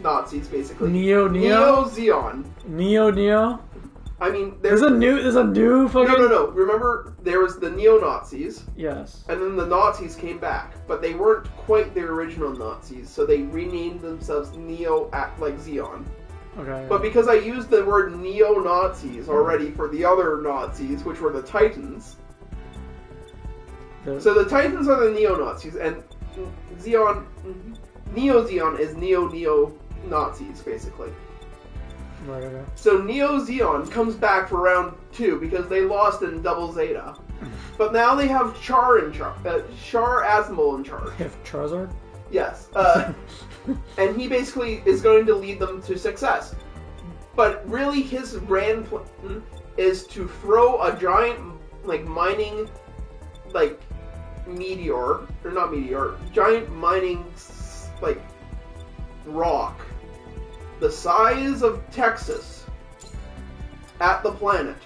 Nazis, basically. Neo? Neo-Zeon. Neo? I mean, There's a new fucking... No. Remember, there was the neo-Nazis. Yes. And then the Nazis came back. But they weren't quite the original Nazis, so they renamed themselves Zeon. Okay. But because I used the word neo-Nazis already for the other Nazis, which were the Titans... So the Titans are the neo-Nazis, and Neo-Zeon is neo-Nazis, basically. Right, okay. So Neo-Zeon comes back for round 2 because they lost in Double Zeta. But now they have Char Azimuth in charge. They have Charizard? Yes. And he basically is going to lead them to success. But really his grand plan is to throw a giant, mining, giant mining, rock the size of Texas at the planet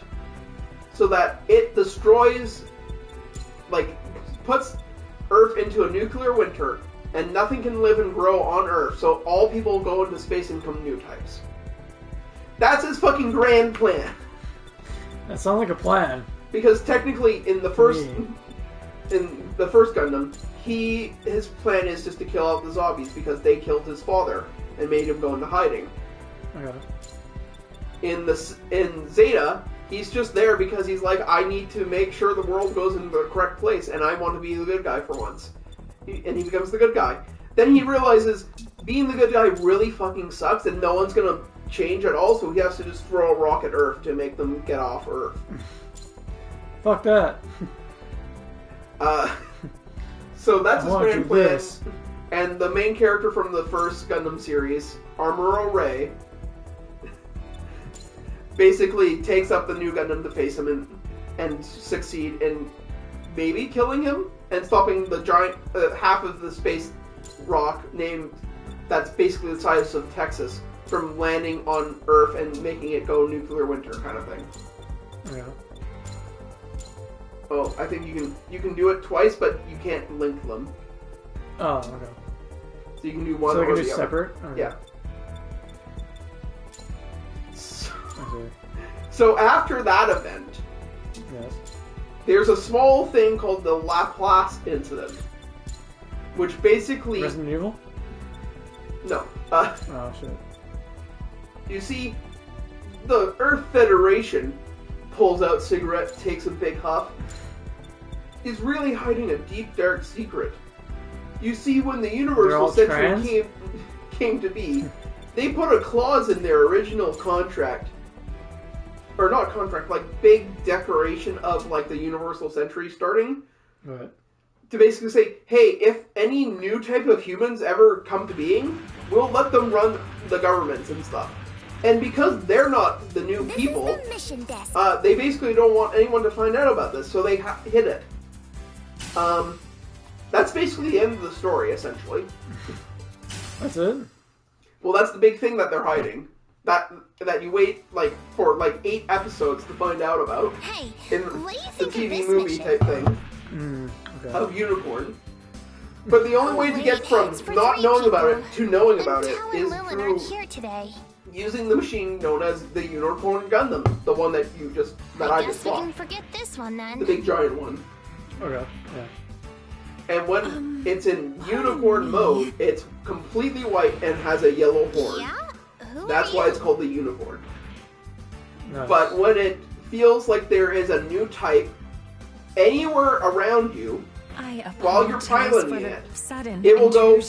so that it destroys, puts Earth into a nuclear winter and nothing can live and grow on Earth, so all people go into space and become new types. That's his fucking grand plan. That sounds like a plan. Because technically in the first Gundam, his plan is just to kill out the zombies because they killed his father and made him go into hiding. Okay. In Zeta, he's just there because he's like, I need to make sure the world goes in the correct place, and I want to be the good guy for once. And he becomes the good guy. Then he realizes being the good guy really fucking sucks, and no one's gonna change at all, so he has to just throw a rock at Earth to make them get off Earth. Fuck that. So that's his grand plan. This. And the main character from the first Gundam series, Amuro Ray, basically takes up the new Gundam to face him and succeed in maybe killing him and stopping the giant half of the space rock that's basically the size of Texas from landing on Earth and making it go nuclear winter kind of thing. Yeah. Oh, I think you can do it twice, but you can't link them. Oh, okay. So you can do one so or they can the do other. separate? Okay. Yeah. So after that event, yes, there's a small thing called the Laplace incident, which basically... Resident Evil? No. Oh, shit. You see, the Earth Federation pulls out cigarette, takes a big huff, is really hiding a deep, dark secret. You see, when the Universal Century came to be, they put a clause in their original contract, or not contract, big declaration of, the Universal Century starting, What? to basically say, hey, if any new type of humans ever come to being, we'll let them run the governments and stuff. And because they're not the new people, is the mission desk. they basically don't want anyone to find out about this, so they hid it. That's basically the end of the story, essentially. That's it? Well, that's the big thing that they're hiding. That you wait, for 8 episodes to find out about. Hey, In what do you the think TV of this movie mission? type thing Okay. of Unicorn. But the only way to get from It's for not 3 knowing about people. it to knowing I'm about it telling is Lil and through aren't here today. using the machine known as the Unicorn Gundam, the one that I Guess just we bought, can forget this one the then. big giant one. Okay, yeah. And when it's in unicorn mode, it's completely white and has a yellow horn. Yeah? Who That's are why you? it's called the unicorn. Nice. But when it feels like there is a new type anywhere around you, while you're piloting it, it will go,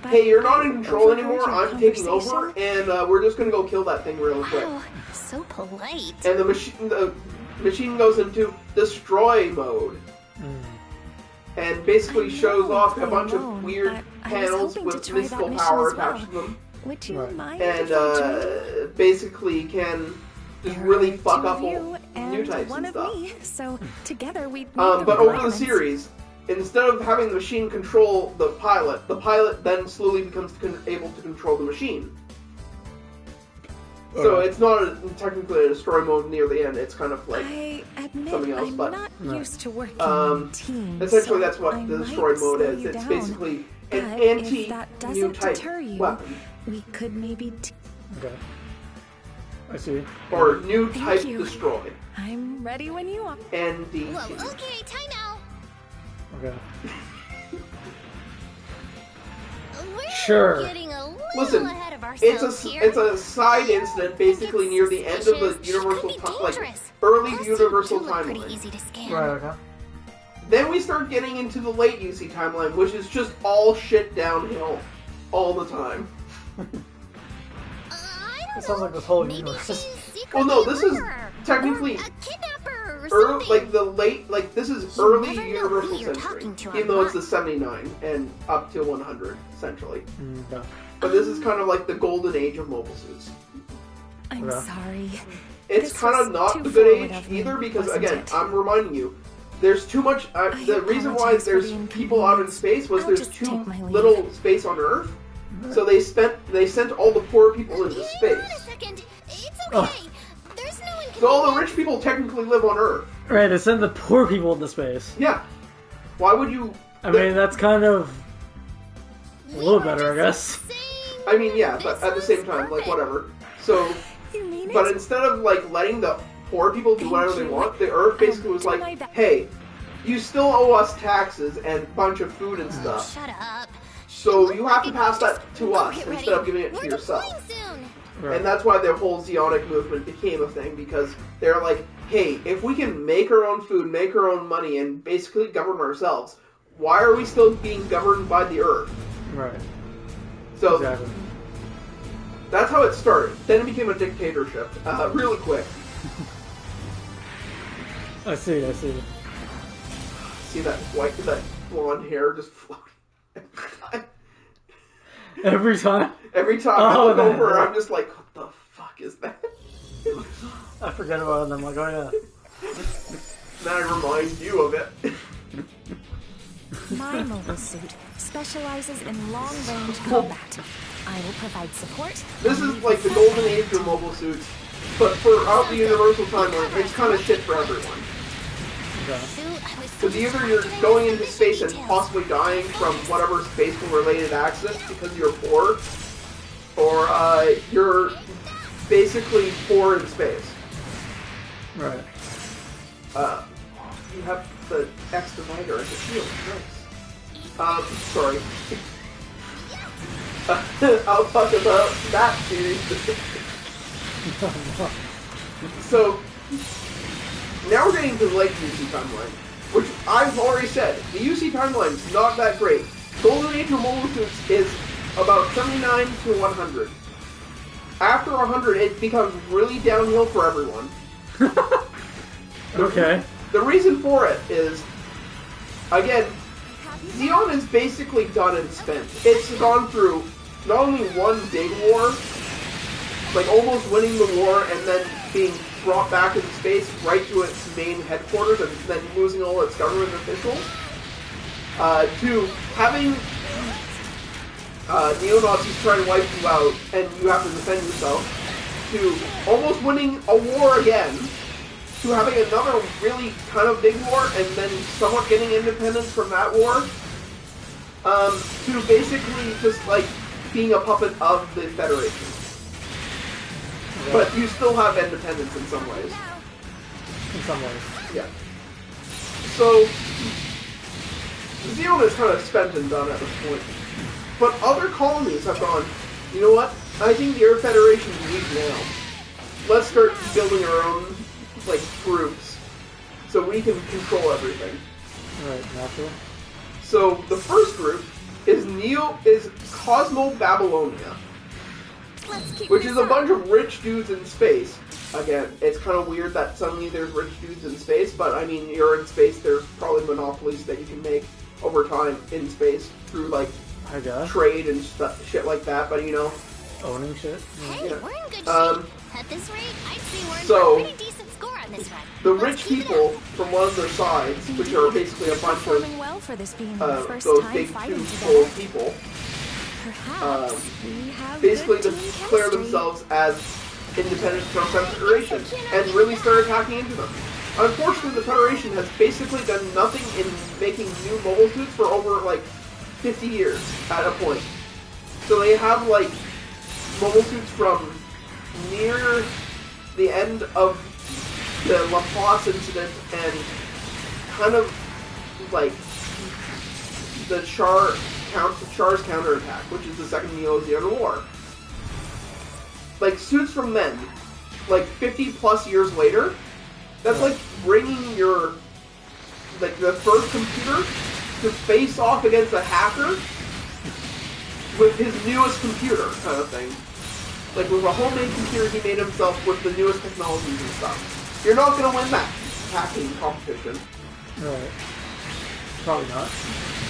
hey, you're not in control anymore, I'm taking over, and we're just going to go kill that thing real quick. Wow, so polite. And the machine goes into destroy mode. And basically shows off a bunch of weird panels with mystical power attached to them. Would you mind And basically can just really fuck up new types one and of stuff. me, so together we But over the series, instead of having the machine control the pilot then slowly becomes able to control the machine. So it's not technically a destroy mode near the end. It's kind of like I admit something else, I'm but not used to working in teams. essentially so that's what I the might destroy mode slow is. you It's down. basically an But if anti-new that doesn't type deter you, weapon. we could maybe... Okay. I see. Or new Thank type you. destroy. I'm ready when you are. NDT. Whoa, okay, time out. Okay. We're Sure. getting a little Listen, ahead of it's ourselves here. a side incident basically near the end of the Suspicious. universal Could be like dangerous. early Plus, universal you look pretty timeline. easy to scan. Right, okay. Then we start getting into the late UC timeline, which is just all shit downhill all the time. I It don't sounds know. like this whole Maybe universe. she's Well, no, secretly this a is murderer, technically or a kidnapper or early, something. like the late, like this is You early never know universal who you're century, talking to even though it's the online. 79 and up to 100 essentially. Okay. But this is kind of like the golden age of mobile suits. I'm Okay. sorry. It's This kind was of not too the good forward age of me, either because, wasn't again, it? I'm reminding you, there's too much. The reason why apologize for there's the people out in inconvenience. space was I'll there's just too take my leave. little space on Earth, so they sent all the poor people into Hang on space. a second. It's Oh. okay. There's no inconvenience. So all the rich people technically live on Earth. Right, they send the poor people into space. Yeah. Why would you? I mean, that's kind of a We little were better, I guess. just saying I mean, yeah, this but at the was same time, like perfect. whatever. So, You mean it? but instead of like letting the poor people do Thank whatever they you. want, the Earth basically I'll was do like, my best. hey, you still owe us taxes and a bunch of food and stuff. Shut up. So Look you have like to it. pass that Just to go us get instead ready. of giving it to We're yourself. deploying soon. Right. And that's why the whole Zeonic movement became a thing, because they're like, hey, if we can make our own food, make our own money, and basically govern ourselves, why are we still being governed by the Earth? Right. So Exactly. that's how it started. Then it became a dictatorship, really quick. I see, I see. See that that blonde hair just floating. Every time? Every time I Oh, look that- over, I'm just like, what the fuck is that? I forget about it and I'm like, oh yeah. Then I remind you of it. My mobile suit specializes in long-range combat. I will provide support. This is like the golden age for mobile suits, but for out the universal timeline, it's kind of shit for everyone. Okay. Sue, I was Because either you're going into space and possibly dying from whatever space-related accident because you're poor, or you're basically poor in space. Right. You have the X divider as a shield. Nice. Sorry. I'll talk about that series. So, now we're getting to the late UC timeline, which I've already said, the UC timeline is not that great. Golden Age of Mobile Suits is about 79 to 100. After 100, it becomes really downhill for everyone. Okay. The reason for it is, again, Zeon is basically done and spent. It's gone through not only one big war, like almost winning the war and then being brought back into space right to its main headquarters and then losing all its government officials, to having neo-Nazis try to wipe you out and you have to defend yourself, to almost winning a war again, to having another really kind of big war and then somewhat getting independence from that war, to basically just like being a puppet of the Federation. Okay. But you still have independence in some ways. In some ways. Yeah. So, Zeon is kind of spent and done at this point. But other colonies have gone, you know what? I think the Earth Federation is weak now. Let's start building our own, like, groups. So we can control everything. Right, natural. So, the first group is Cosmo Babylonia, Let's keep which this is a up. bunch of rich dudes in space. Again, it's kind of weird that suddenly there's rich dudes in space, but I mean, you're in space, there's probably monopolies that you can make over time in space through, like, I guess. trade and shit like that, but you know. Owning shit. Hey, Yeah. we're in good shape. At this rate, I'd say we're in So, for a pretty decent score on this run. The Let's rich keep it people up. from one of their sides, which are basically a bunch of Performing well for this being the first those time big fighting two-soul together. people, Perhaps we have basically good just team declare chemistry. themselves as independent from Federation and really start attacking into them. Unfortunately, the Federation has basically done nothing in making new mobile suits for over, like, 50 years at a point. So they have, like, mobile suits from near the end of the Laplace incident and kind of like the Char's counterattack, which is the second Neo-Zeon War. Like, suits from then, like 50 plus years later, that's like bringing your, like, the first computer to face off against a hacker with his newest computer, kind of thing. Like, with a homemade computer he made himself with the newest technologies and stuff. You're not going to win that hacking competition. Right. Probably not.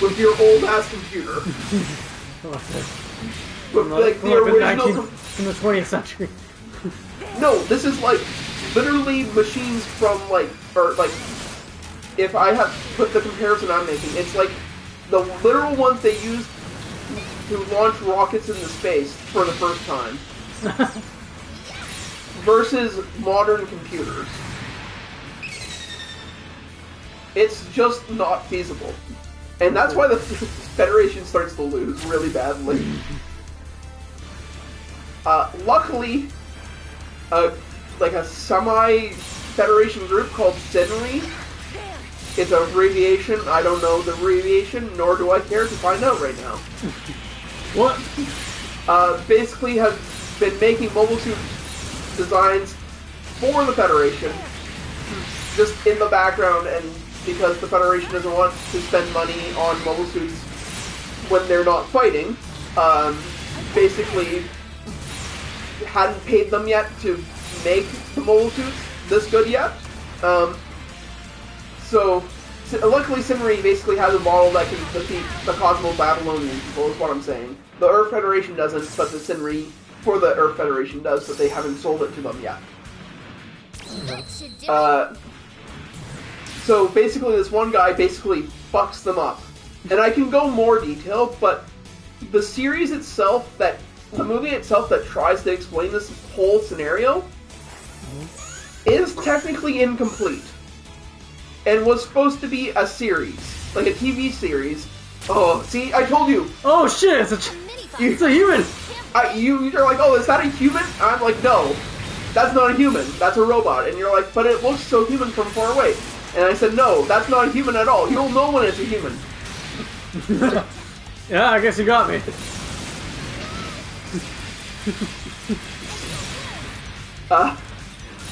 With your old-ass computer. With, like, the original... In the 20th century. No, this is, like, literally machines from, like, or, like, if I have put the comparison I'm making, it's like the literal ones they used to launch rockets into space for the first time. Versus modern computers. It's just not feasible. And that's why the Federation starts to lose really badly. Luckily, like a semi-Federation group called Senri, it's an abbreviation. I don't know the abbreviation, nor do I care to find out right now. What? Basically has been making mobile suit designs for the Federation, just in the background, and because the Federation doesn't want to spend money on mobile suits when they're not fighting, basically hadn't paid them yet to make the mobile suits this good yet. So luckily Senri basically has a model that can defeat the Cosmo Babylonian people, is what I'm saying. The Earth Federation doesn't, but the Senri for the Earth Federation does, but they haven't sold it to them yet. So basically this one guy basically fucks them up. And I can go more detail, but the series itself, the movie itself that tries to explain this whole scenario is technically incomplete. And was supposed to be a series, like a TV series. Oh, see, I told you. Oh shit, it's a human. You're like, oh, is that a human? I'm like, no, that's not a human. That's a robot. And you're like, but it looks so human from far away. And I said, no, that's not a human at all. You'll know when it's a human. Yeah, I guess you got me.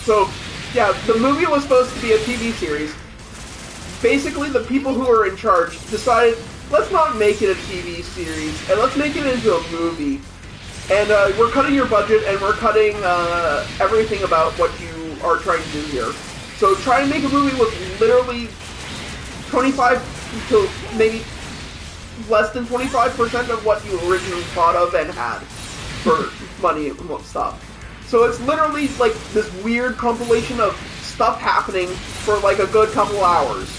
So, yeah, the movie was supposed to be a TV series. Basically, the people who are in charge decided, let's not make it a TV series, and let's make it into a movie. And we're cutting your budget, and we're cutting everything about what you are trying to do here. So try and make a movie with literally 25 to maybe less than 25% of what you originally thought of and had for money and stuff. So it's literally like this weird compilation of stuff happening for like a good couple hours.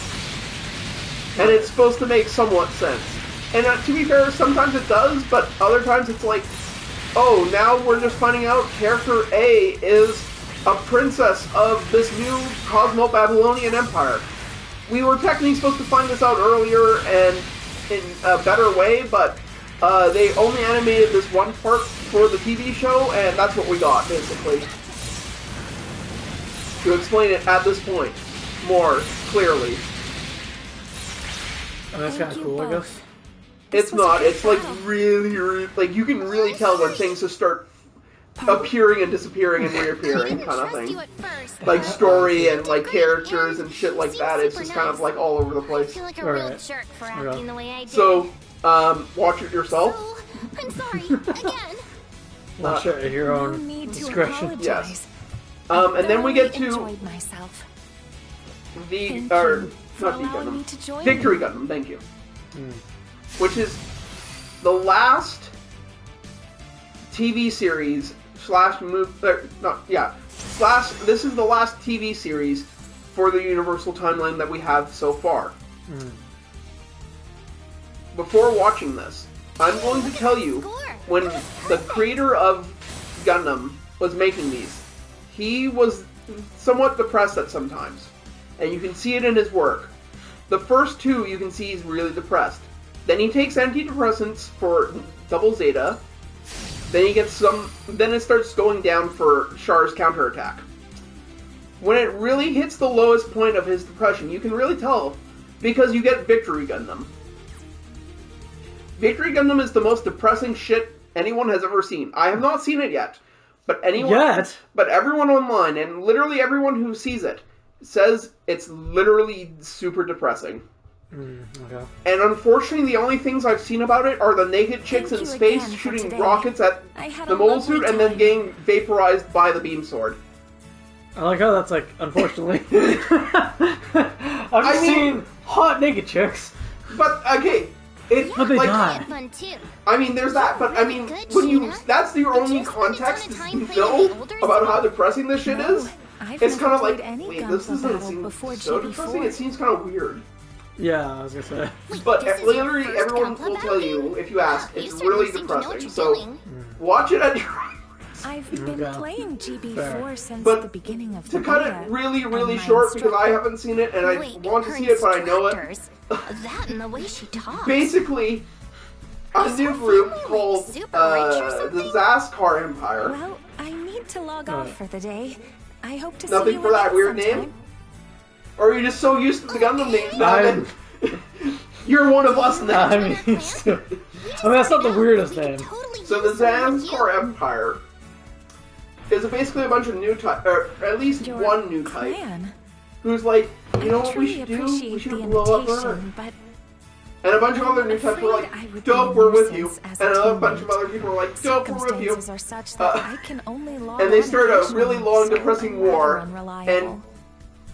And it's supposed to make somewhat sense. And to be fair, sometimes it does, but other times it's like, oh, now we're just finding out character A is a princess of this new Cosmo Babylonian Empire. We were technically supposed to find this out earlier and in a better way, but they only animated this one part for the TV show, and that's what we got, basically. To explain it at this point more clearly. Oh, that's kind of cool, I guess. It's not. It's like really, like you can really tell when things just start appearing and disappearing and reappearing, kind of thing. Like story and like characters and shit like that. It's just kind of like all over the place. I feel like a real jerk for acting the way I did. So, watch it yourself. Oh, I'm sorry. Again. Watch it at your own discretion. Yes. And then we get to Victory Gundam, thank you. Which is the last TV series this is the last TV series for the Universal Timeline that we have so far. Before watching this, I'm going to tell you, when the creator of Gundam was making these, he was somewhat depressed at some times. And you can see it in his work. The first two, you can see he's really depressed. Then he takes antidepressants for Double Zeta, Then he gets some. Then it starts going down for Char's counterattack. When it really hits the lowest point of his depression, you can really tell because you get Victory Gundam. Victory Gundam is the most depressing shit anyone has ever seen. I have not seen it yet, but everyone online and literally everyone who sees it says it's literally super depressing. Okay. And unfortunately, the only things I've seen about it are the naked chicks in space shooting rockets at the mobile suit and then getting vaporized by the beam sword. I like how that's like, unfortunately. I've seen hot naked chicks. But, okay. But they die. Fun too. I mean, there's that, but I mean, when you, that's your only context to know about how depressing this shit is. It's kind of like, wait, this doesn't seem so depressing, it seems kind of weird. Yeah, I was gonna say. But literally, everyone will tell you, if you ask, it's really depressing, so watch it at your own risk. I've been playing GB4 since But the beginning of to the cut beta, it really, and really my short, because I instructor- haven't seen it, and I Wait, want to her see it, but I know it. instructors? That and the way she talks. Basically, a Is new her group family called super rich or something? the Zaskar Empire. Well, I need to log off for the day. I hope to see Nothing you for that again weird sometime. name? Or are you just so used to the Gundam names now I'm- that you're one of us now? I mean, that's not the weirdest name. So the Zaskar Empire is basically a bunch of new type, or at least Your one new type, plan. who's like, you know I what we truly should do? appreciate We should the blow up invitation, Earth. but And a bunch of other new I'm types were afraid I like, would be dope, a we're with you. nuisance as And a another bunch of teammate. other people were like, dope, we're with you. Circumstances are such that I can only log And they on started a occasionally, really long, so depressing I'm rather war. unreliable. And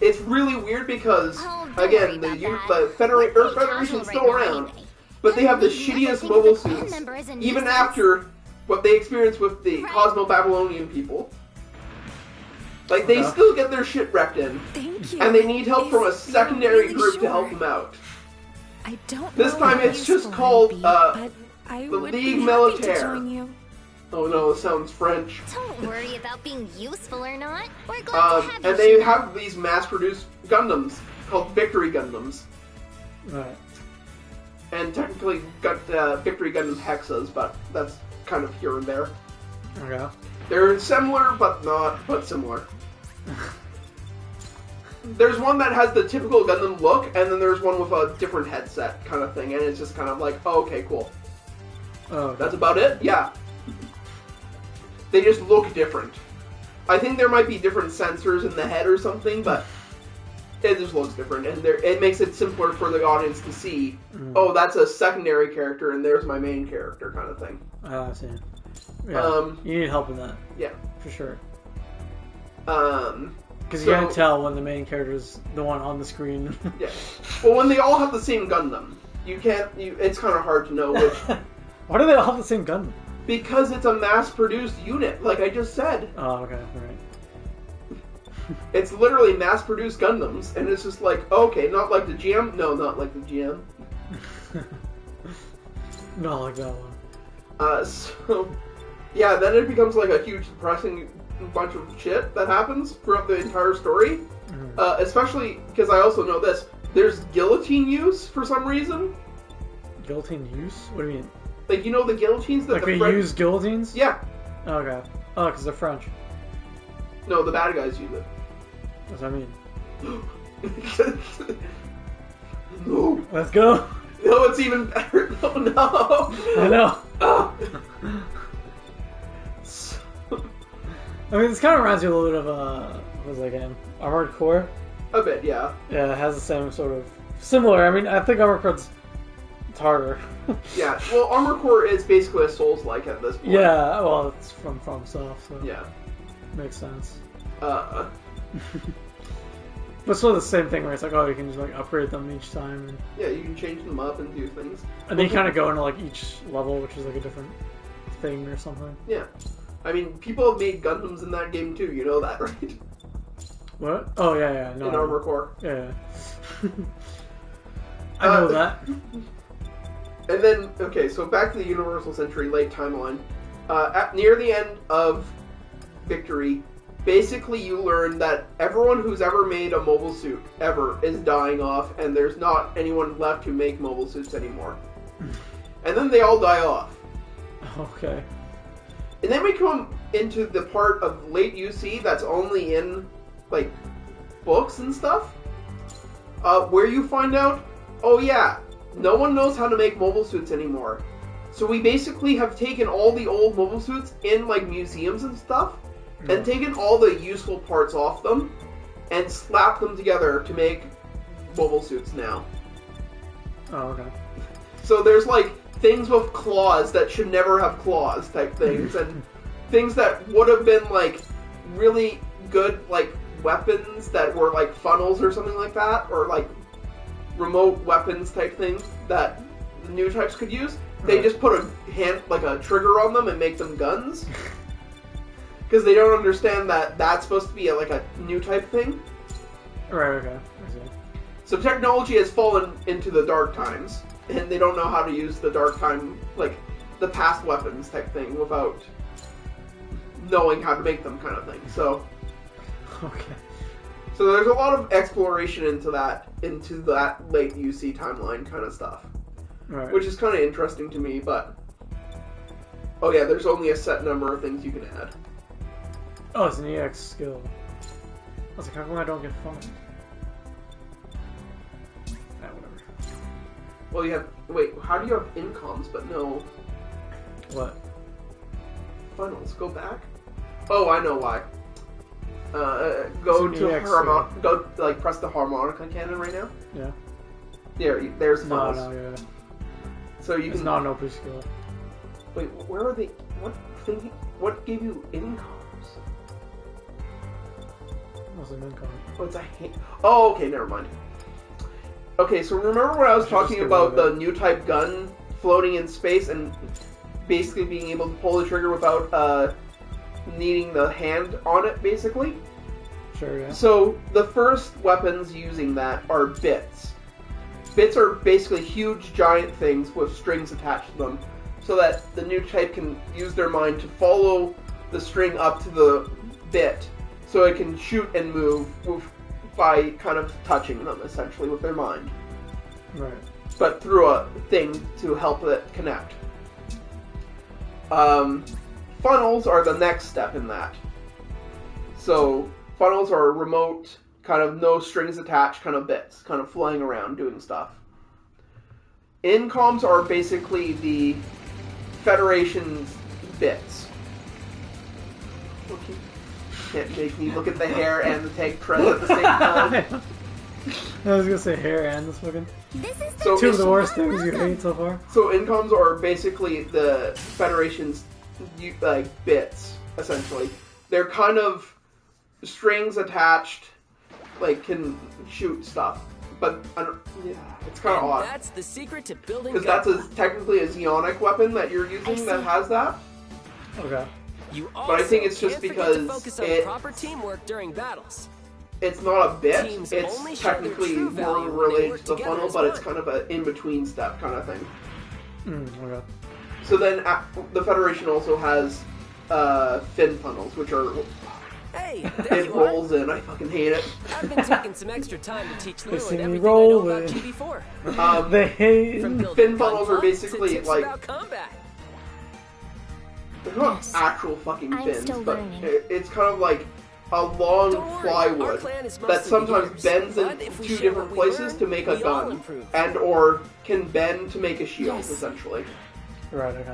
it's really weird because, Oh, don't again, worry the about that. Earth We're pretty Federation's casual still right now around, anyway. but they have the And we never shittiest think of mobile the band suits, member as a even nuisance. after what they experienced with the Right. Cosmo-Babylonian people. Like, they Okay. still get their shit wrecked in, Thank you. and they need help from a If secondary you're really group to sure. help them out. I don't This know time how it's just useful called, I'd be, but I the would Ligue be happy Militaire. to join you. Oh no, it sounds French. Don't worry about being useful or not. We're glad to have you And they here. have these mass-produced Gundams called Victory Gundams. Right. And technically got Victory Gundam Hexas, but that's kind of here and there. Okay. They're similar, but not, but similar. There's one that has the typical Gundam look, and then there's one with a different headset kind of thing, and it's just kind of like, oh, okay, cool. Oh, That's about it? Yeah. They just look different. I think there might be different sensors in the head or something, but it just looks different, and it makes it simpler for the audience to see, oh, that's a secondary character, and there's my main character kind of thing. I see. Yeah. You need help in that, Yeah. for sure. Because So- you can't tell when the main character is the one on the screen. Yeah. Well, when they all have the same Gundam, it's kind of hard to know which, Why do they all have the same gun? because it's a mass-produced unit, like I just said. Oh, okay, alright. It's literally mass-produced Gundams, and it's just like, okay, not like the GM? No, not like the GM. Not like that one. So, yeah, then it becomes like a huge depressing bunch of shit that happens throughout the entire story. Especially, because I also know this, there's guillotine use for some reason. Guillotine use? What do you mean? Like, you know the guillotines that Like the they French... use guillotines? Yeah. Okay. Oh, because they're French. No, the bad guys use it. That's what I mean. No. Let's go! No, it's even better. Oh, no. I know. Ah. I mean, this kind of reminds you a little bit of, what was that game? Armored Core? A bit, yeah. Yeah, it has the same sort of... Similar, I mean, I think Armored Core's harder. Yeah, well, Armor Core is basically a Souls-like at this point. Yeah, well, it's from stuff, so... Yeah. Makes sense. Uh, But it's sort of the same thing where it's like, oh, you can just like upgrade them each time, and yeah, you can change them up and do things. then you kind of go into like each level, which is like a different thing or something. Yeah. I mean, people have made Gundams in that game too, you know that, right? What? Oh yeah, yeah, no. In Armor Core. Yeah. I know that. And then, okay, so back to the Universal Century late timeline. Near the end of Victory, basically you learn that everyone who's ever made a mobile suit, ever, is dying off, and there's not anyone left to make mobile suits anymore. And then they all die off. Okay. And then we come into the part of late UC that's only in, like, books and stuff, where you find out, oh yeah, no one knows how to make mobile suits anymore. So we basically have taken all the old mobile suits in, like, museums and stuff, and taken all the useful parts off them, and slapped them together to make mobile suits now. Oh, okay. So there's, like, things with claws that should never have claws type things, and things that would have been, like, really good, like, weapons that were, like, funnels or something like that, or, like, remote weapons type things that the new types could use. They just put a trigger on them and make them guns. Because they don't understand that that's supposed to be a new type thing. Right, okay. I see. So technology has fallen into the dark times, and they don't know how to use the dark time, like, the past weapons type thing without knowing how to make them kind of thing. So, Okay. so there's a lot of exploration into that late UC timeline kind of stuff. Right. Which is kind of interesting to me, but... Oh yeah, there's only a set number of things you can add. Oh, it's an EX skill. I was like, how come I don't get fun? Whatever. Well, you have... Wait, how do you have incoms, but no What? funnels? Go back? Oh, I know why. Go It's an to EX Go, like, press the harmonica cannon right now. Yeah. There's No, funnels. yeah. So you It's can... not an OP skill. Wait, where are they... What gave you incoms? What's an income? Oh, okay, never mind. Okay, so remember when I was talking about the new type gun floating in space and basically being able to pull the trigger without needing the hand on it, basically? Sure, yeah. So, the first weapons using that are bits. Bits are basically huge, giant things with strings attached to them, so that the new type can use their mind to follow the string up to the bit, so it can shoot and move by kind of touching them, essentially, with their mind. Right. But through a thing to help it connect. Funnels are the next step in that. So, funnels are remote, kind of no strings attached kind of bits, kind of flying around doing stuff. Incoms are basically the Federation's bits. Okay. Can't make me look at the hair and the tank tread at the same time. I was gonna say hair and this fucking... This is So, Two of the worst things you hate so far. So incoms are basically the Federation's like bits, essentially. They're kind of strings attached, like can shoot stuff, but it's kind of odd. That's the secret to building. Because that's technically a Xeonic weapon that you're using that has that. Okay. You But I think it's just can't forget to because focus on it- proper teamwork during battles. It's not a bit. Teams only It's show their technically true more value when they related work to the together funnel, as but it's one. kind of an in-between step kind of thing. Okay. So then the Federation also has fin funnels, which are... Hey, there It you are. rolls in. I fucking hate it. I've been taking some extra time to teach see Lewin me everything I know about rolling. GB4. They hate... From building fin gun funnels are clubs to basically tips like... about combat. They're not Yes. actual fucking I'm fins, still but learning. it's kind of like a long Don't worry, our plywood clan is that mostly sometimes beginners, bends in but if we two share different what we places learn, to make a we all gun, improve. and or can bend to make a shield, Yes. essentially, Right, okay.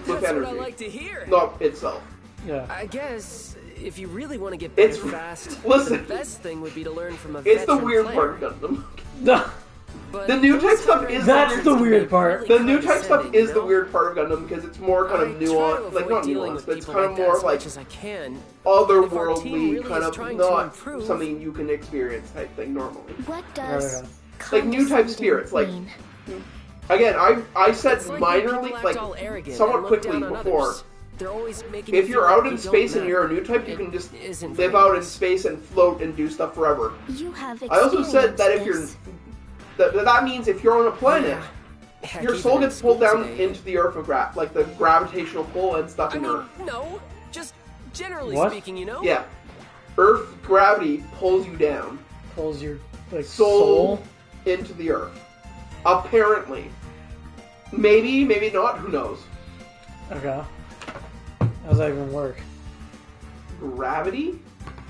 with That's what I energy, like to hear. not itself. Yeah. I guess if you really want to get better It's- fast, listen. the best thing would be to learn from a It's the veteran weird player. part of Gundam. But The new type those stuff hundred is That's years the can weird be part. The new type stuff condescending, is you the know? weird part of Gundam because it's more kind of I try to nuanced, like avoid not dealing nuanced, with but it's people kind of like that more as like much as I can. If our team otherworldly, really kind is of trying to not improve- something you can experience type thing normally. What does Like new type spirits, like mean? again, I said It's like when minorly, people act like all arrogant somewhat and look quickly down on before. others. They're always making If you you're feel out like in you don't space and you're a matter. new type, you It can just isn't live very out in nice. space and float and do stuff forever. You have I also said that if experienced you're that means if you're on a planet, Heck, your even soul in gets pulled school down today- into the Earth of like the gravitational pull and stuff I in mean, Earth. no, just generally What? speaking, you know. Yeah, Earth gravity pulls you down, Pulls your, like, soul soul? into the Earth. Apparently, maybe not. Who knows? Okay. How does that even work? Gravity?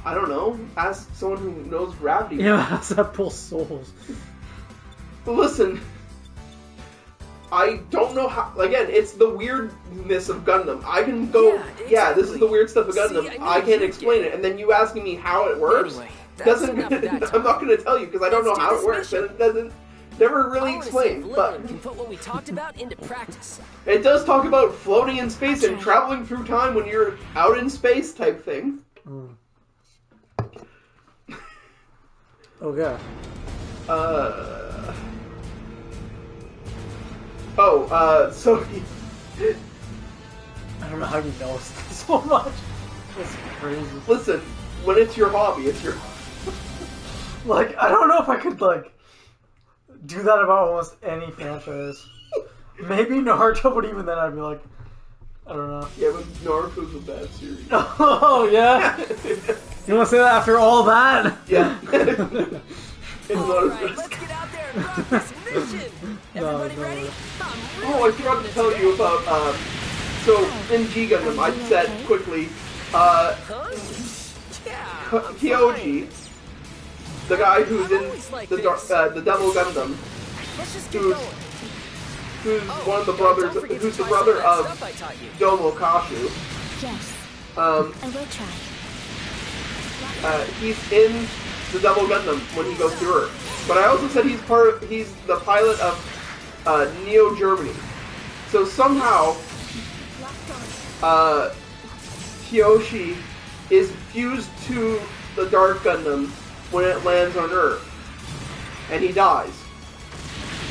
I don't know. Ask someone who knows gravity. Yeah, how does that pull souls? Listen, I don't know how. Again, it's the weirdness of Gundam. I can go, Yeah, this is the weird stuff of Gundam. See, I can't explain it. And then you asking me how it works Anyway, that's doesn't. enough of that I'm not talk. going to tell you because I don't know Let's do how this it works, mission. and it doesn't. Never really I want to see if explained, but Lillian can put what we talked about into practice. it does talk about floating in space and traveling through time when you're out in space type thing. Okay. So I don't know how you know so much. That's crazy. listen, when it's your hobby, it's your. Like, I don't know if I could, like, do that about almost any franchise. Maybe Naruto, but even then I'd be like, I don't know. Yeah, but Naruto's a bad series. Oh, yeah? You want to say that after all that? Yeah. It's not Alright, as let's get out there and rock this mission! Everybody no. ready? Oh, I forgot to tell you about, so, in G Gundam, I said quickly, Huh? Yeah, I'm Kyoji, fine. the guy who's I'm in always like the this. Devil Gundam, Let's just get who's going. one of the and brothers, don't forget who's to the try some brother that of stuff I taught you. Domo Kashu. Yes, Um, I will try. He's in the Devil Gundam when he goes to Earth. But I also said he's the pilot of Neo Germany. So somehow, Kyoshi is fused to the Dark Gundam when it lands on Earth. And he dies.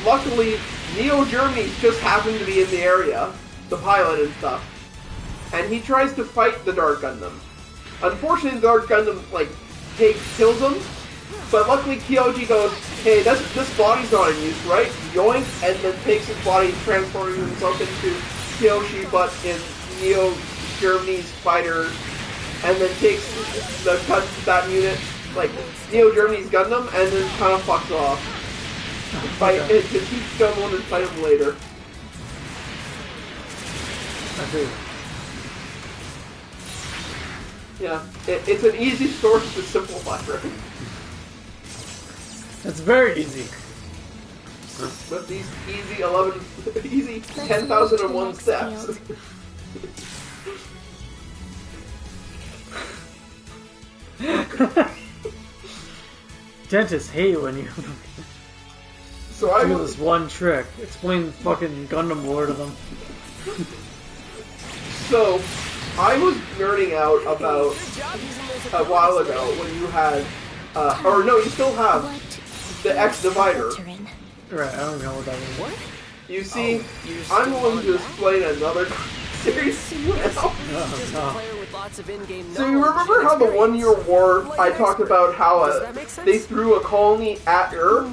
Luckily, Neo Germany just happened to be in the area, the pilot and stuff. And he tries to fight the Dark Gundam. Unfortunately, the Dark Gundam, kills him. But luckily, Kyoji goes, hey, this body's not in use, right? Yoink, and then takes his body, transforming himself into Kyoshi, but in Neo Germany's fighter, and then takes that unit, Neo Germany's Gundam, and then kind of fucks off. To teach Gundam and fight him later. Okay. Yeah, it's an easy story to simplify, right? It's very easy. With these easy 10,001 steps. Dentists hate when you So I do was this one trick. Explain fucking Gundam lore to them. So, I was nerding out about a while ago when you had, or no, you still have the X Divider. Right, I don't know what that is. What? You see, I'm going to explain another series to you now. No. So you remember how the 1 Year War, I talked about how they threw a colony at Earth?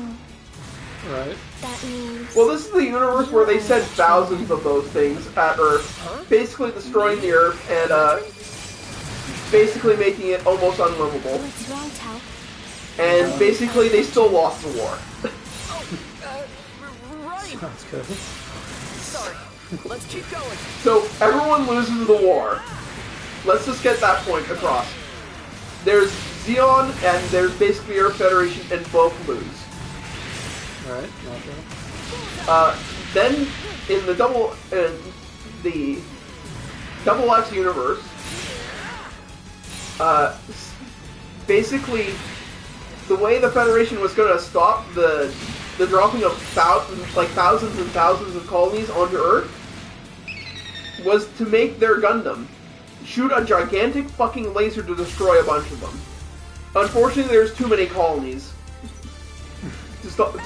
Right. That means... Well, this is the universe where they sent thousands of those things at Earth, basically destroying the Earth and basically making it almost unlivable. What's wrong, Tao? And basically they still lost the war. Right. Sounds good. Sorry. Let's keep going. So everyone loses the war. Let's just get that point across. There's Zeon and there's basically Earth Federation and both lose. Right. Okay. Then in the Double X universe, basically the way the Federation was going to stop the dropping of thousands and thousands of colonies onto Earth was to make their Gundam shoot a gigantic fucking laser to destroy a bunch of them. Unfortunately, there's too many colonies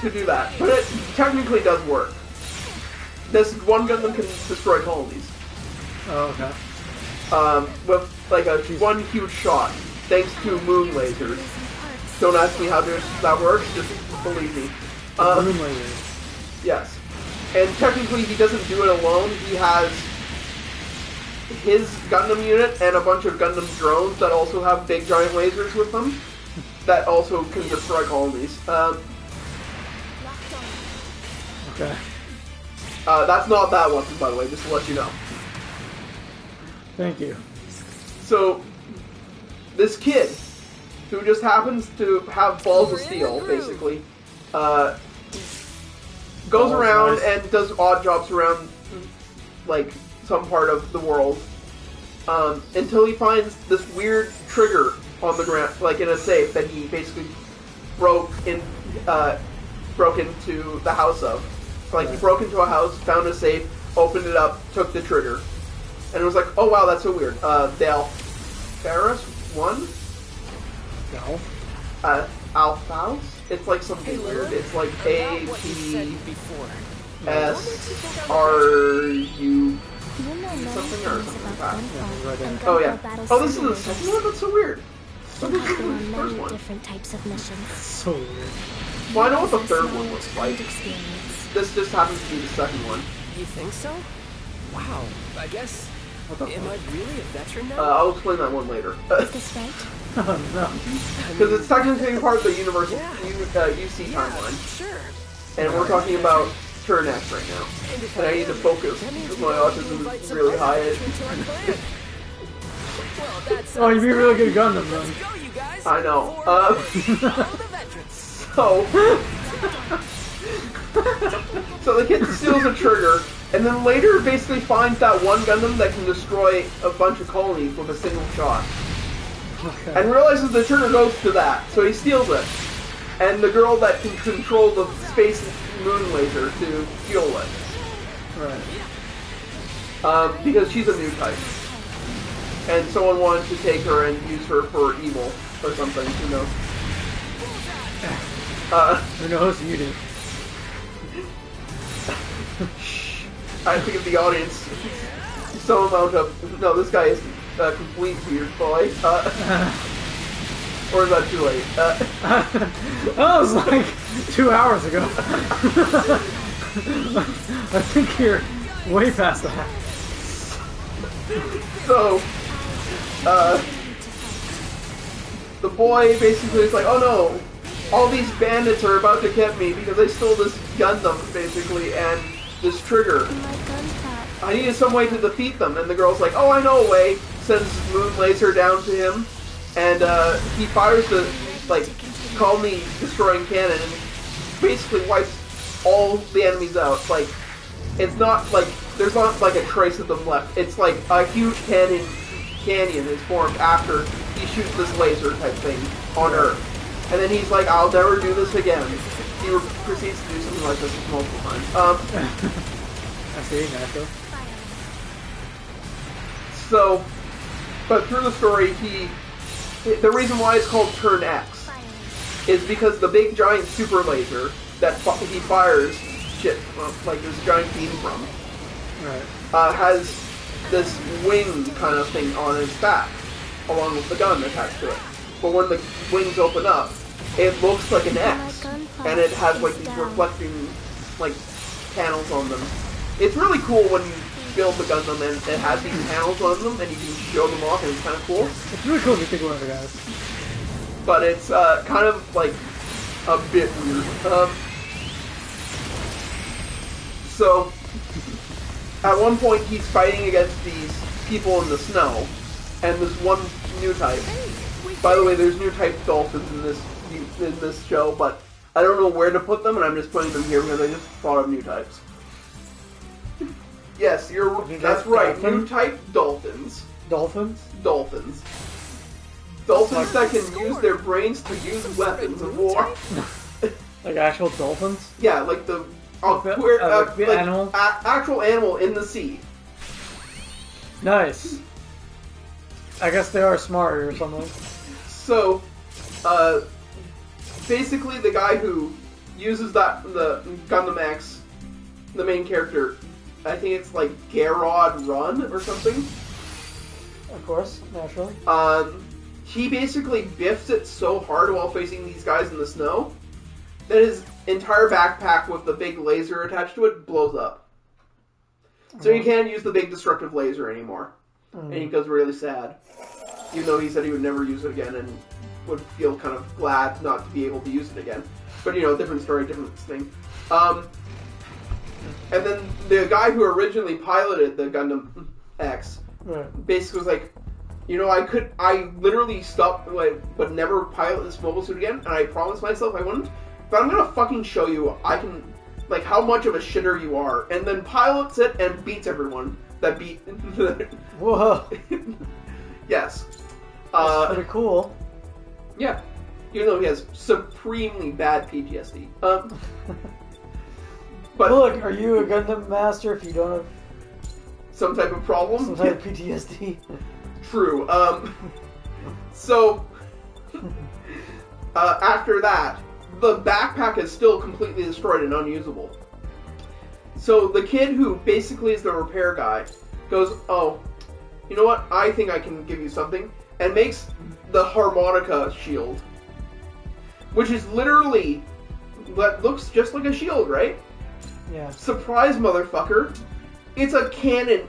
to do that, but it technically does work. This one Gundam can destroy colonies. Oh, okay. With one huge shot, thanks to moon lasers. Don't ask me how that works, just believe me. Moon lasers. Yes. And technically he doesn't do it alone, he has his Gundam unit and a bunch of Gundam drones that also have big giant lasers with them that also can destroy colonies. Okay. That's not that weapon, by the way, just to let you know. Thank you. So, this kid, who just happens to have balls of steel, basically, goes around nice. and does odd jobs around, like, some part of the world, until he finds this weird trigger on the ground, like in a safe that he basically broke into the house of. Like, he broke into a house, found a safe, opened it up, took the trigger. And it was like, oh wow, that's so weird. Dale Ferris won? No. Alphals? It's like something weird. It's like A-P-S-R-U. You know many Something or things something about like gunfire and Oh yeah. gunfire battles Oh, this is so the much. second one? That's so weird. You have been on First many one. different types of missions. So weird. Well, I know what the Possess third one knowledge looks like. and experience. This just happens to be the second one. You think so? Wow, I guess. What the Am I fuck? really a veteran now? I'll explain that one later. Is this right? Oh no. Because it's technically part of the Universal Yeah. UC Yeah, timeline. sure. And we're talking about Turn X right now. And if And I need to focus that means because we my don't need to autism invite is some really other high. veteran to our clan. Well, that's Oh, you'd be really good at Gundam Let's then. go, you guys. I know. Follow the veterans. So the kid steals a trigger, and then later basically finds that one Gundam that can destroy a bunch of colonies with a single shot. Okay. And realizes the trigger goes to that, so he steals it. And the girl that can control the space moon laser to fuel it. Right. Because she's a new type. And someone wanted to take her and use her for evil or something, who knows. Who knows? You do. I think of the audience, some amount of, no, this guy is a complete weird boy. Or is that too late? That was like 2 hours ago. I think you're way past that. So, the boy basically is like, oh no, all these bandits are about to get me because they stole this Gundam, basically, and this trigger. My gunfire. I needed some way to defeat them. And the girl's like, oh, I know a way. Sends moon laser down to him. And he fires the, like, colony destroying cannon and basically wipes all the enemies out. Like, it's not, like, there's not, like, a trace of them left. It's, like, a huge canyon is formed after he shoots this laser type thing on Earth. And then he's like, I'll never do this again. He proceeds to do something like this multiple times. I see, natural. So, but through the story, the reason why it's called Turn X is because the big giant super laser that he fires shit from, like this giant beam from, Right. has this wing kind of thing on his back, along with the gun attached to it. But when the wings open up, it looks like an X, and it has like these reflecting like panels on them. It's really cool when you build the Gundam and it has these panels on them, and you can show them off, and it's kind of cool. It's really cool if you think about it, guys. But it's kind of like a bit weird. So, at one point he's fighting against these people in the snow, and this one new type. By the way, there's new type dolphins in this show, but I don't know where to put them, and I'm just putting them here because I just thought of new types. Yes, that's right. Dolphin? New type dolphins. Dolphins? Dolphins. Dolphins that can use their brains to use weapons of war. Like actual dolphins? Yeah, like the animal? actual animal in the sea. Nice. I guess they are smarter or something. So, basically, the guy who uses the Gundam X, the main character, I think it's like Garrod Run or something. Of course, naturally. He basically biffs it so hard while facing these guys in the snow that his entire backpack with the big laser attached to it blows up. So he can't use the big destructive laser anymore. And he goes really sad. Even though he said he would never use it again and would feel kind of glad not to be able to use it again. But, you know, different story, different thing. And then the guy who originally piloted the Gundam X Right. basically was like, I literally stopped, would never pilot this mobile suit again, and I promised myself I wouldn't, but I'm gonna fucking show you I can, like, how much of a shitter you are, and then pilots it and beats everyone that beat. Whoa. Yes. That's pretty cool. Yeah. Even though he has supremely bad PTSD. But look, are you a Gundam master if you don't have some type of problem? some type of PTSD? True. So after that, the backpack is still completely destroyed and unusable. So the kid who basically is the repair guy goes, oh, you know what? I think I can give you something. And makes the harmonica shield. Which is literally what looks just like a shield, right? Yeah. Surprise, motherfucker. It's a cannon.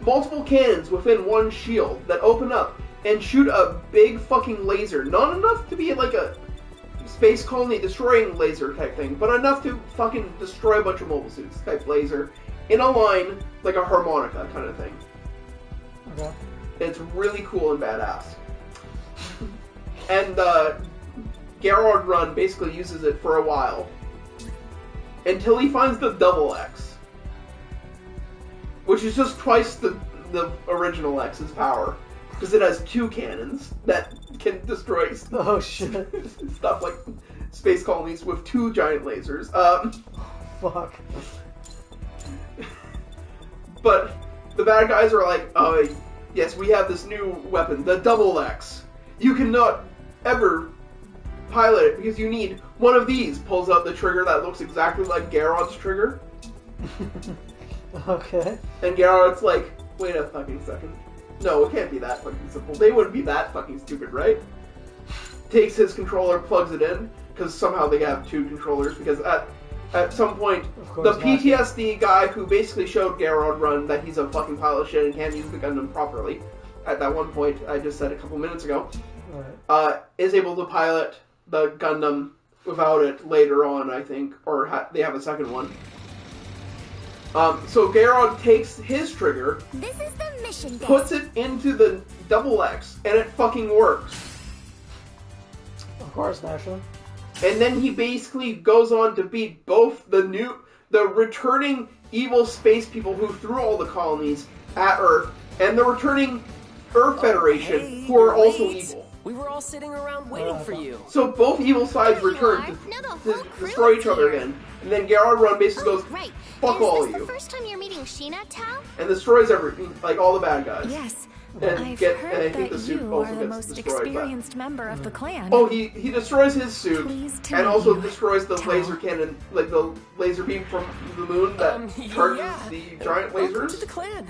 Multiple cannons within one shield that open up and shoot a big fucking laser. Not enough to be like a space colony destroying laser type thing, but enough to fucking destroy a bunch of mobile suits type laser in a line like a harmonica kind of thing. Okay. It's really cool and badass. And Garrod Run basically uses it for a while until he finds the Double X, which is just twice the original X's power, because it has 2 cannons that can destroy Oh shit. stuff like space colonies with 2 giant lasers. Fuck. But the bad guys are like, yes, we have this new weapon, the Double X. You cannot ever pilot it because you need one of these. Pulls out the trigger that looks exactly like Garrod's trigger. Okay. And Garrod's like, wait a fucking second. No, it can't be that fucking simple. They wouldn't be that fucking stupid, right? Takes his controller, plugs it in, because somehow they have 2 controllers, because at some point, the PTSD guy who basically showed Garrod Run that he's a fucking pile of shit and can't use the Gundam properly, at that one point I just said a couple minutes ago, Right. is able to pilot the Gundam without it later on, I think, or they have a second one. So Garrod takes his trigger, This is the mission desk. puts it into the Double X, and it fucking works. Of course, naturally. And then he basically goes on to beat both the returning evil space people who threw all the colonies at Earth, and the returning Earth Federation, Hey, who are you're also late. evil. We were all sitting around waiting for you. So both evil sides There you return are. to Now the whole crew destroy is each other here. again. And then Garrod Run basically Oh, goes, right. fuck all Is of this you. the first time you're meeting Sheena, Tao? And destroys like all the bad guys. Yes. And I've I heard think the that suit you also are the gets most destroyed. But... experienced member of the clan. Oh, he destroys his suit, Pleased to and meet also you, destroys the Tao. laser cannon, like the laser beam from the moon that charges Yeah. the giant Welcome to lasers, the clan.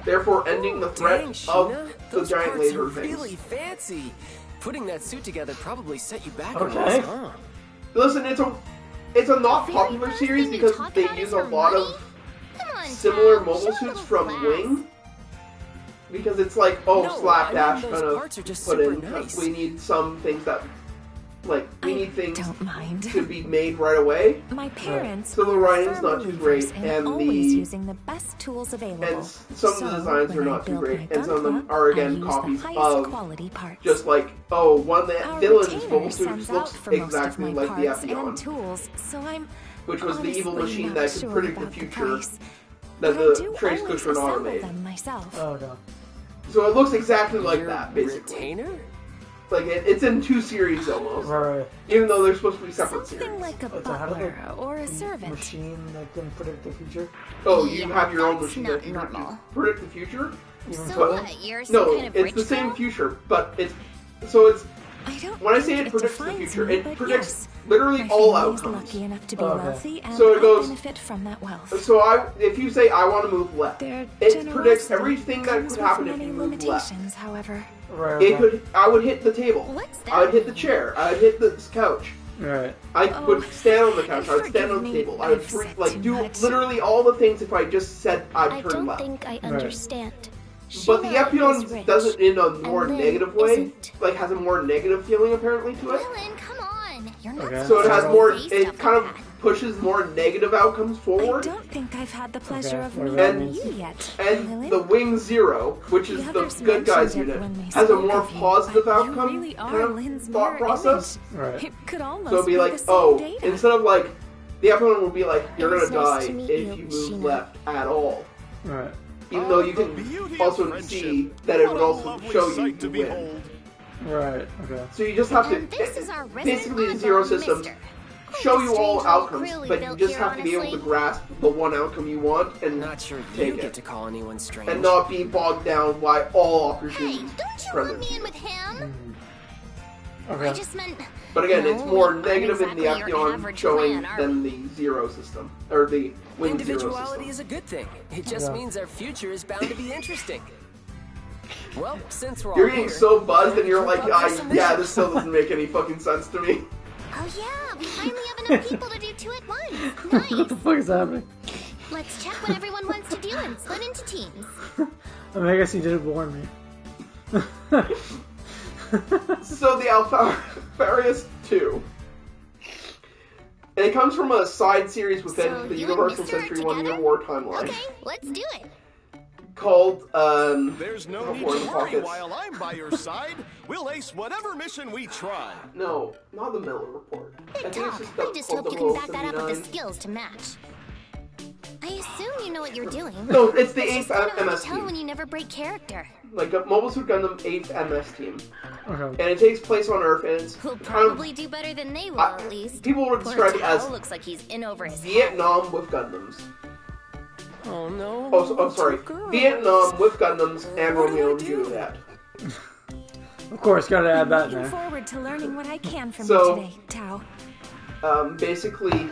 therefore ending the threat Dang, of Sheena, the those giant parts laser are things. really fancy. Putting that suit together probably set you back Okay. on this, huh? Listen, it's a not Very popular first series thing you because talk they about use is a her lot money? of Come on, similar Tao, mobile show a suits little from class. Wing. Because it's like, oh, No, slapdash those kind of parts are just put super in. 'Cause nice. we need some things that, like, we need things Don't mind. to be made right away. My parents So the are writing's firm not too believers great, in and always the- using the best tools available. And some of the So, designs are when I not too build great, my and some of them Gundam, are I again use copies the highest of quality parts. just like, oh, one that Our Dylan's retainer mobile suit sends looks out for most exactly of my like the parts Epyon, and tools, so I'm which was the evil honestly machine not that could sure predict the about future price. that But I the do Trace always Kushner assemble made. them myself. Oh god. So it looks exactly like Your that, basically. retainer? Like it's in 2 series almost, Right. even though they're supposed to be separate Something series. like a It's a how butler did or a servant. Machine that can predict the future. Oh, you Yeah, have your own that's machine not that can normal. predict the future? Even So further? what? You're some No, kind of it's rich the same girl? future, but it's I don't when I say think it predicts the defines future, me, it but predicts yes. literally My all family is outcomes. lucky enough to be Okay. wealthy, and So it I goes- benefit from that wealth. So if you say I want to move left, Their it predicts generosity everything that comes could with happen if many you move left. limitations, however. Right. It Okay. could. I would hit the table. What's that I would hit the mean? chair. I would hit the couch. Right. I Oh, would stand on the couch. I would stand forgive on the me, table. I would I've said like too do much. literally all the things if I just said I I'd turn don't left. think I understand. But the Sheena is Epyon rich, does it in a more and Lynn negative way. isn't. Like has a more negative feeling apparently to it. Dylan, come on. You're not Okay. So it has supposed to more. say It stuff kind like of that. pushes more negative outcomes I forward. don't think I've had the pleasure of what meeting does you yet. And Lilith. the Wing Zero, which is The the others good guys mentioned it unit, when they has a spoke more of you, positive but outcome you really are kind of Lynn's thought mirror process. Right. It could almost So it'd be like, the same oh, data. instead of like, the opponent will be like, you're It was gonna nice die to meet if you, you move Sheena. left at all. Right. Even though you the can beauty of also friendship. see that it What would a also lovely show you sight to win. behold. Right. Okay. So you just have to, And this is our resident basically the oddball, Zero system, Mister. show Quite a you all strange little outcomes, crew we but you built just here, have to be able to honestly. grasp the one outcome you want and Not sure you take get it. to call anyone strange. And not be bogged down by all Hey, opportunities don't you present run me to in you. with him. Okay. I just meant. But again, no, it's more we negative aren't in the exactly your Action average showing clan, are than we? the Zero system. Or the Wing Zero Individuality system. is a good thing. It just Yeah. means our future is bound to be interesting. Well, since we're You're all getting here, so buzzed and you're group like, up for some yeah, missions. this still doesn't make any fucking sense to me. Oh yeah, we finally have enough people to do two at once. What the Nice. fuck is happening? Let's check what everyone wants to do and split into teams. I mean, I guess you did warn me. So the Alpharius 2. And it comes from a side series within So the you and Universal Mister are Century 1 Year together? War timeline. Okay, let's do it. Called, There's no Oh, need War to in the worry Pockets. while I'm by your side. We'll ace whatever mission we try. No, not the Miller Report. I Good think it's talk. just I just called hope you can back that up with the 0079. skills to match. I assume you know what you're doing. No, it's the It's 8th just kind of hard MS to tell team. when you never break character. Like a Mobile Suit Gundam 8th MS team. Okay. And it takes place on Earth, and it's We'll kind probably of do better than they will, at least. people would Poor describe it Tao as looks like he's in over his head. Vietnam with Gundams. Oh no. Oh, sorry. two girls. Vietnam with Gundams and What do Romeo I and do? Juliet. Of course, gotta add that in Looking there. forward to learning what I can from So- you today, Tao. Basically,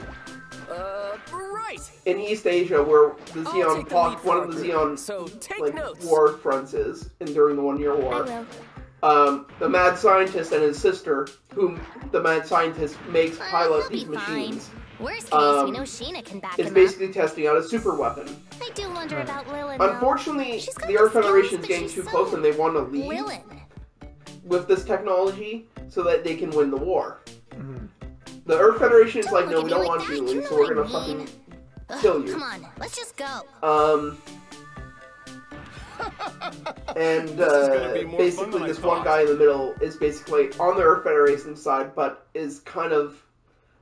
Right. in East Asia, where the I'll Xeon take the Pock, lead one for of the our Xeon group. So take like notes. war fronts is, during the 1 Year I War. will. The mad scientist and his sister, whom the mad scientist makes pilot he'll be these machines, fine. Worst case, um, we know Sheena can back is him basically testing out a super weapon. up. I do wonder about Lilin, though. Unfortunately, She's got the Earth skills, Federation is but getting she's too so close, and they want to leave Lilin. with this technology so that they can win the war. The Earth Federation is like, no, we don't want you to You leave, know so we're what I gonna fucking mean. kill you. Come on, let's just go. And gonna be more fun basically than I this one thought. guy in the middle is basically on the Earth Federation side, but is kind of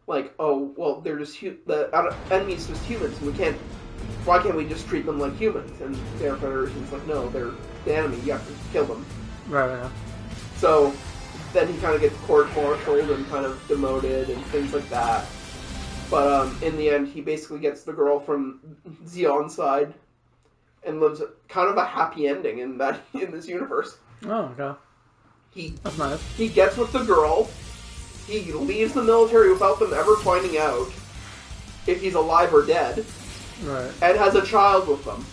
like, oh, well, they're just the enemy's just humans, and we can't. Why can't we just treat them like humans? And the Earth Federation's like, no, they're the enemy. You have to kill them. Right. So then he kind of gets court-martialed and kind of demoted and things like that. But in the end, he basically gets the girl from Xeon's side and lives kind of a happy ending in this universe. Oh, okay. That's nice. He gets with the girl. He leaves the military without them ever finding out if he's alive or dead, Right. and has a child with them,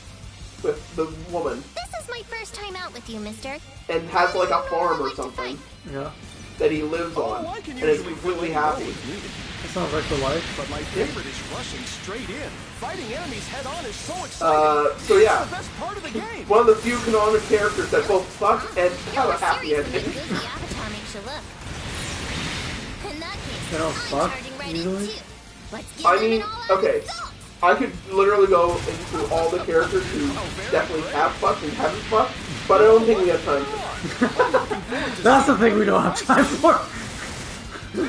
with the woman, This is my first time out with you, mister. and has like a farm or something Yeah. that he lives on, I can and is usually completely fill any role happy. if needed. That sounds like the life. But my favorite is rushing straight in. Fighting enemies head on is so exciting. So yeah, It's the best part of the game. one of the few canonic characters that both fuck and have Yo, a happy seriously, ending. good the avatar makes you look. In that case, They don't I'm fuck, charging right usually? in too. Let's give I them mean, an all-out okay. assault. I could literally go into all the characters who definitely have fucked and haven't fucked, but I don't think we have time for That's the thing we don't have time for.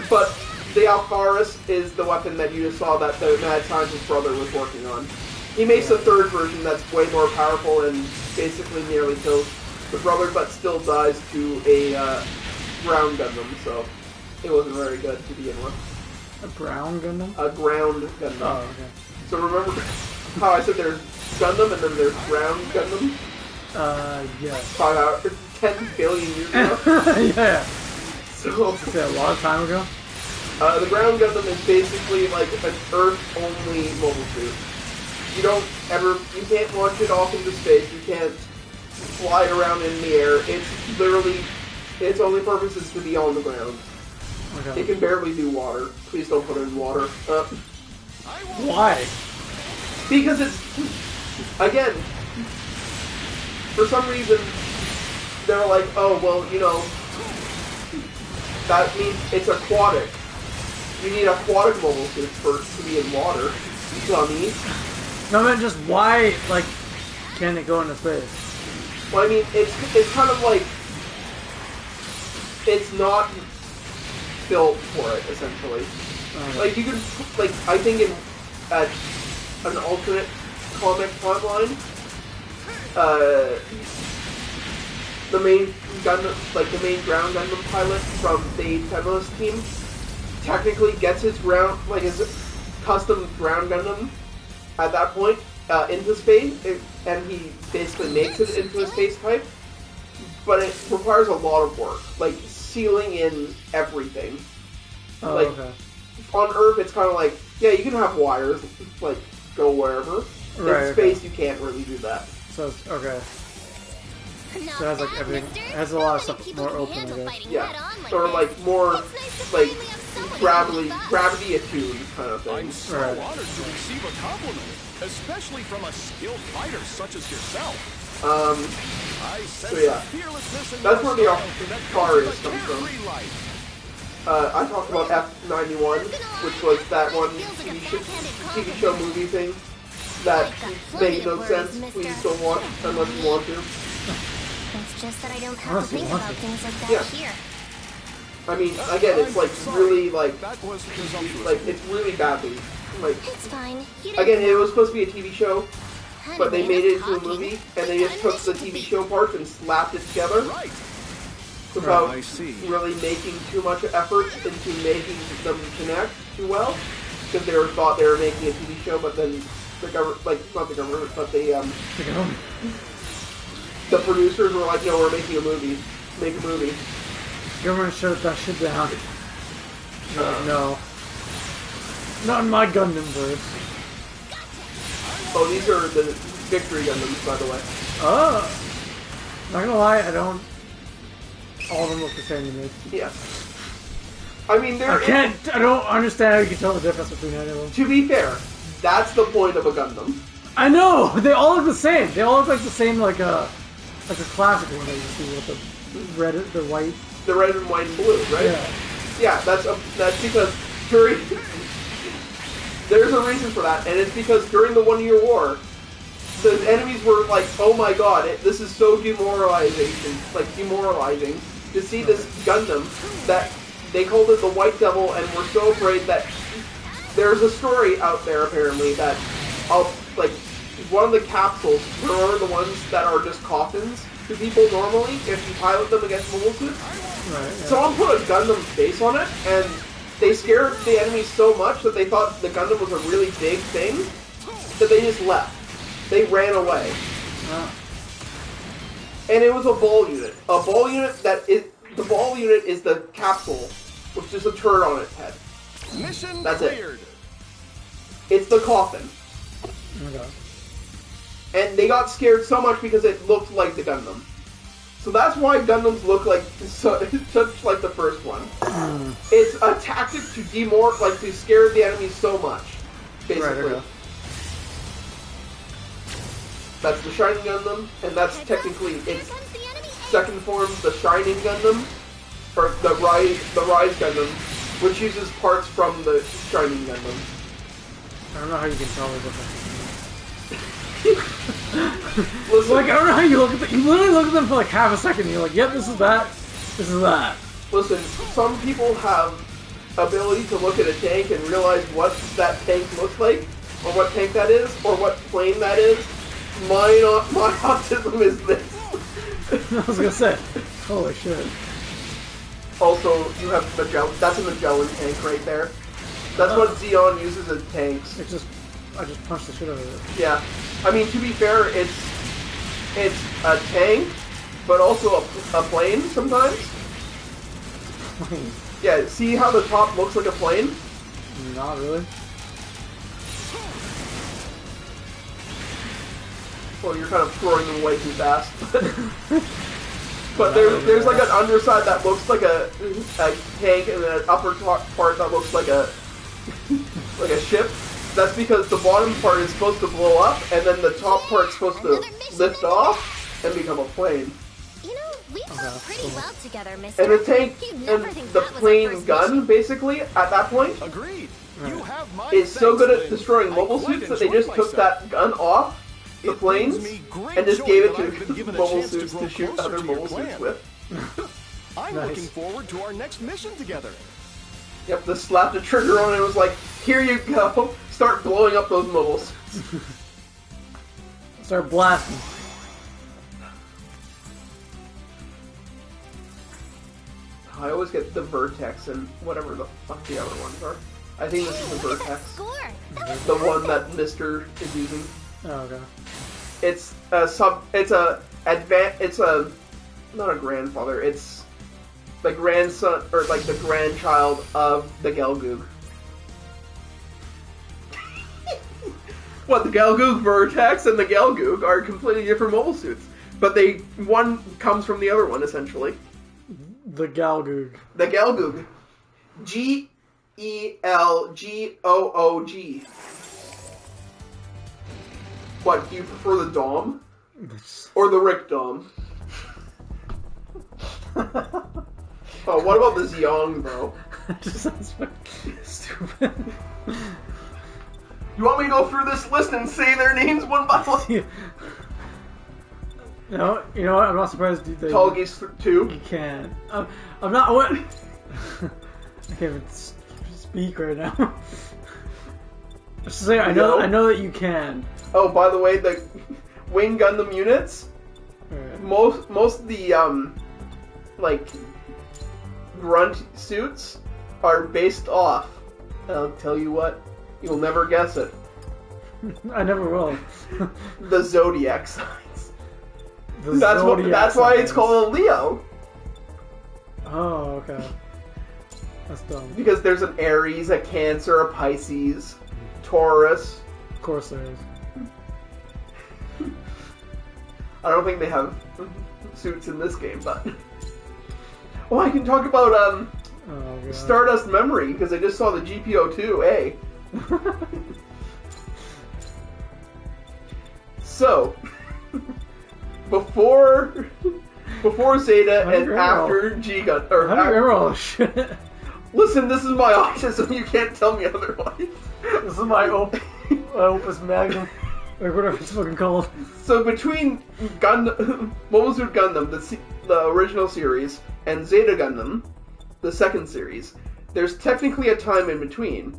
But the Alpharius is the weapon that you just saw that the Mad Scientist's brother was working on. He makes a third version that's way more powerful and basically nearly kills the brother, but still dies to a ground Gundam, so it wasn't very good to begin with. A brown Gundam? A ground Gundam. Oh, okay. So remember how I said there's Gundam and then there's ground Gundam? Yes. 10 billion years ago? Yeah. So, Is that a lot of time ago? the ground Gundam is basically like an Earth-only mobile suit. You can't launch it off into space, you can't fly around in the air. It's literally, its only purpose is to be on the ground. Okay. It can barely do water. Please don't put it in water. Why? Because it's, again, for some reason, they're like, oh, well, that means it's aquatic. You need aquatic mobile suits to be in water. Dummy. No, man, just why, like, can't it go into space? Well, I mean, it's kind of like it's not built for it, essentially. Like, you could, like, I think in an alternate comic timeline, the main Gundam, like the main ground Gundam pilot from the Temos team, technically gets his his custom ground Gundam at that point into space, and he basically makes it into a space type. But it requires a lot of work, like sealing in everything. Oh, like okay. On Earth, it's kind of like, yeah, you can have wires, like go wherever. Right, in space, you can't really do that. So it's, okay. So it has like everything. It has a lot of stuff more open, I guess. Yeah, or like more like gravity attuned kind of thing. I'm so honored to receive a compliment, especially from a skilled fighter such as yourself. I sense yeah. fearlessness in That's your where the style car that is comes from. every life. I talked about F91, which was that one TV show movie thing that made no sense. Please don't watch unless you want to. It's just that I don't have to think about things like that here. I mean, again, it's like really like That was presumptuous. like it's really badly like. It's fine. You Again, it was supposed to be a TV show, but they Anyway, made it enough into a talking. movie, and they just took the TV show parts and slapped it together Right. without I see. really making too much effort into making them connect too well, because they thought they were making a TV show, but then the government, like not the government, but the producers were like, no, we're making a movie. Make a movie. Government shut that shit down. No. Not in my Gundam verse. Oh, these are the Victory Gundams, by the way. Oh! Not gonna lie, I don't... All of them look the same to me. Yeah. I mean, I don't understand how you can tell the difference between any of them. To be fair, that's the point of a Gundam. I know! They all look the same! They all look like the same, like a classic one that you see with the red, the white. The red and white and blue, right? Yeah. Yeah, that's because during... There's a reason for that, and it's because during the 1 Year War, the enemies were like, oh my god, this is so demoralizing to see this Gundam that they called it the White Devil, and we're so afraid that there's a story out there apparently that one of the capsules are the ones that are just coffins to people normally if you pilot them against mobile suits. Right, yeah. Someone put a Gundam face on it, and they scared the enemies so much that they thought the Gundam was a really big thing that they just left. They ran away. And it was a ball unit. A ball unit the ball unit is the capsule, which is a turret on its head. Mission That's cleared. It's the coffin. Okay. And they got scared so much because it looked like the Gundam. So that's why Gundams look like such like the first one. It's a tactic to to scare the enemies so much, basically. Right, okay. That's the Shining Gundam, and that's technically its second form, the Shining Gundam, or the Rise Gundam, which uses parts from the Shining Gundam. I don't know how you can tell the difference. Listen, Like, I don't know how you look at them. You literally look at them for like half a second and you're like, yep, this is that, this is that. listen, some people have ability to look at a tank and realize what that tank looks like, or what tank that is, or what plane that is. My autism is this. I was gonna say, holy shit. Also, you have that's a Magellan tank right there. That's what Xeon uses as tanks. I just punched the shit out of it. Yeah. I mean, to be fair, it's a tank, but also a plane sometimes. Yeah, see how the top looks like a plane? Not really. Well, you're kind of throwing them away too fast. But there's like an underside that looks like a tank, and then an upper part that looks like a ship. That's because the bottom part is supposed to blow up, and then the top part's supposed to lift off and become a plane. You know, we work pretty well together, mister. And the tank You'd and never think the that was our plane first gun, mission. basically, at that point, Agreed. You have my is so thanks, good at Lynn. destroying I mobile quite suits that they enjoyed just took myself. that gun off the It planes brings me great and just joy gave it that I've been to given a mobile chance suits grow to shoot closer other to your mobile suits plan. with. I'm Nice. looking forward to our next mission together. Yep, just slapped the trigger on it and was like, here you go, start blowing up those mobile suits. Start blasting. I always get the Vertex and whatever the fuck the other ones are. I think this is the Look at that Vertex. score. That was The one perfect. that Mister is using. Oh, okay. It's not a grandfather, it's the grandson, or like the grandchild of the Gelgoog. What, the Gelgoog Vertex and the Gelgoog are completely different mobile suits. But one comes from the other one, essentially. The Galgoog. The Gelgoog. Gelgoog. What, do you prefer the Dom? Or the Rick Dom? Oh, what about the Zeong, bro? Just sounds fucking stupid. You want me to go through this list and say their names one by one? Yeah. No, you know what? I'm not surprised they Tallgeese 2. you can. I'm not. What? I can't even speak right now. Just to say, I know that you can. Oh, by the way, the Wing Gundam units, Alright. most of the like grunt suits are based off. I'll tell you what, you'll never guess it. I never will. The Zodiac signs. The That's Zodiac why it's signs. called a Leo, Oh, okay. That's dumb. because there's an Aries, a Cancer, a Pisces, Taurus. Of course there is. I don't think they have suits in this game, but oh, I can talk about Oh, God. Stardust Memory, because I just saw the GPO2A. So, before Zeta How do you and remember after G-Gun, or How do you remember all this shit? listen, this is my autism. You can't tell me otherwise. This is my opus magnum. Or whatever it's fucking called. So between Mobile Suit Gundam, the original series, and Zeta Gundam, the second series, there's technically a time in between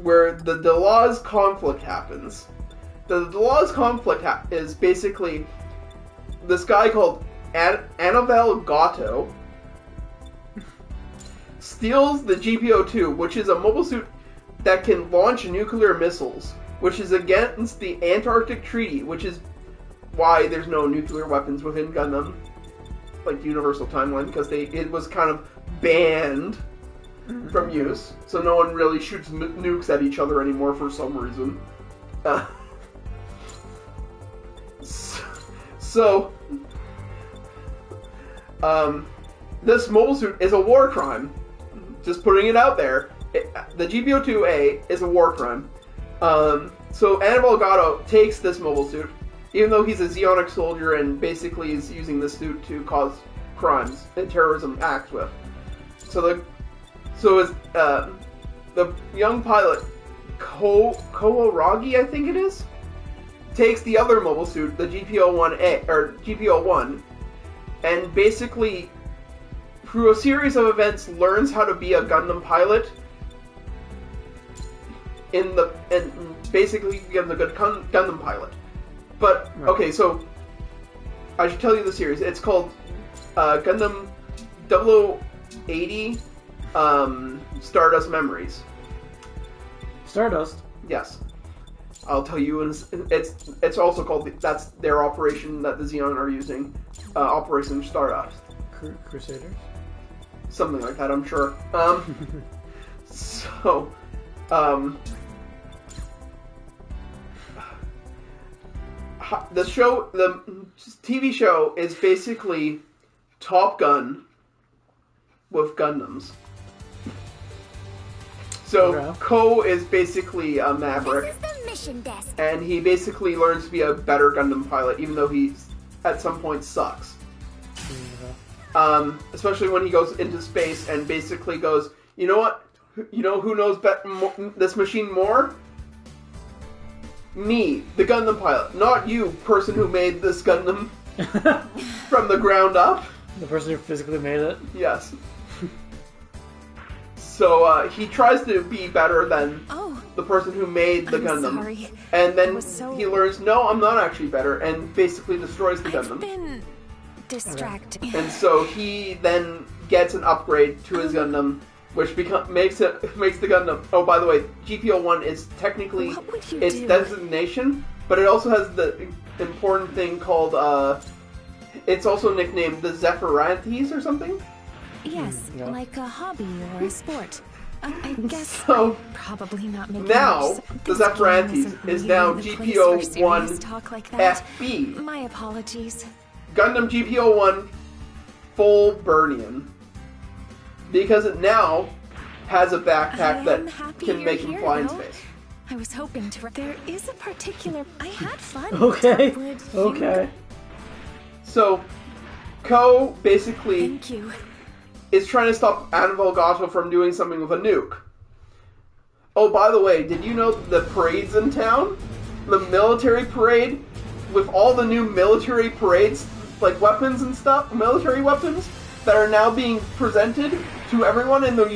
where the Delaz conflict happens. The Delaz conflict is basically this guy called Annabelle Gatto steals the GPO-2, which is a mobile suit that can launch nuclear missiles, which is against the Antarctic Treaty, which is why there's no nuclear weapons within Gundam, like Universal Timeline, because it was kind of banned from use, so no one really shoots nukes at each other anymore for some reason. So, this mobile suit is a war crime. Just putting it out there. The GPO-2A is a war crime. So Annabelle Gatto takes this mobile suit, even though he's a Zeonic soldier and basically is using this suit to cause crimes and terrorism acts with. So the young pilot Kooragi, I think it is, takes the other mobile suit, the GPO-1A or GPO-1, and basically through a series of events learns how to be a Gundam pilot and basically becomes a good Gundam pilot. But okay, so I should tell you the series. It's called Gundam 0080 Stardust Memories. Stardust? Yes. I'll tell you, it's also called, that's their operation that the Xeon are using, Operation Stardust. Crusaders? Something like that, I'm sure. So, the TV show is basically Top Gun with Gundams. So, Okay. Ko is basically a Maverick, This is the mission desk. and he basically learns to be a better Gundam pilot, even though he at some point sucks. Especially when he goes into space and basically goes, you know what? You know who knows this machine more? Me, the Gundam pilot. Not you, person who made this Gundam from the ground up. The person who physically made it? Yes. So he tries to be better than the person who made the Gundam. Sorry. And then he learns, no, I'm not actually better, and basically destroys the Gundam. I've been distracted. And so he then gets an upgrade to his Gundam, which makes the Gundam... Oh, by the way, GPO-1 is technically its designation, but it also has the important thing called... it's also nicknamed the Zephyrantes or something? Yes, like a hobby or a sport. I guess so, I'm probably not making now, much. the This Zephyrantes game isn't is really now the place for serious GPO-1 talk like that. FB. My apologies. Gundam GPO-1 Full Burnian. Because it now has a backpack that can make him fly in space. I was hoping to... There is a particular... I had fun. Okay. Would Okay. So, Ko basically... Thank you. is trying to stop Annabelle Gato from doing something with a nuke. Oh, by the way, did you know the parades in town? The military parade, with all the new military parades, like weapons and stuff, military weapons, that are now being presented to everyone in the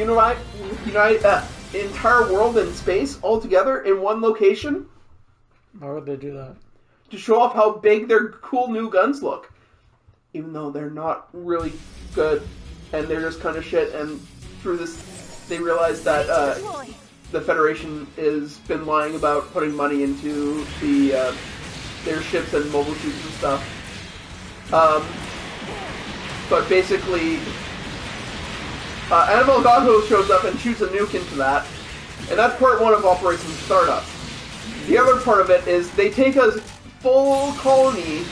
entire world in space, all together in one location? Why would they do that? To show off how big their cool new guns look. Even though they're not really good. And they're just kind of shit, and through this, they realize that the Federation has been lying about putting money into their ships and mobile suits and stuff. But basically, Annabelle Gato shows up and shoots a nuke into that, and that's part one of Operation Stardust. The other part of it is they take a full colony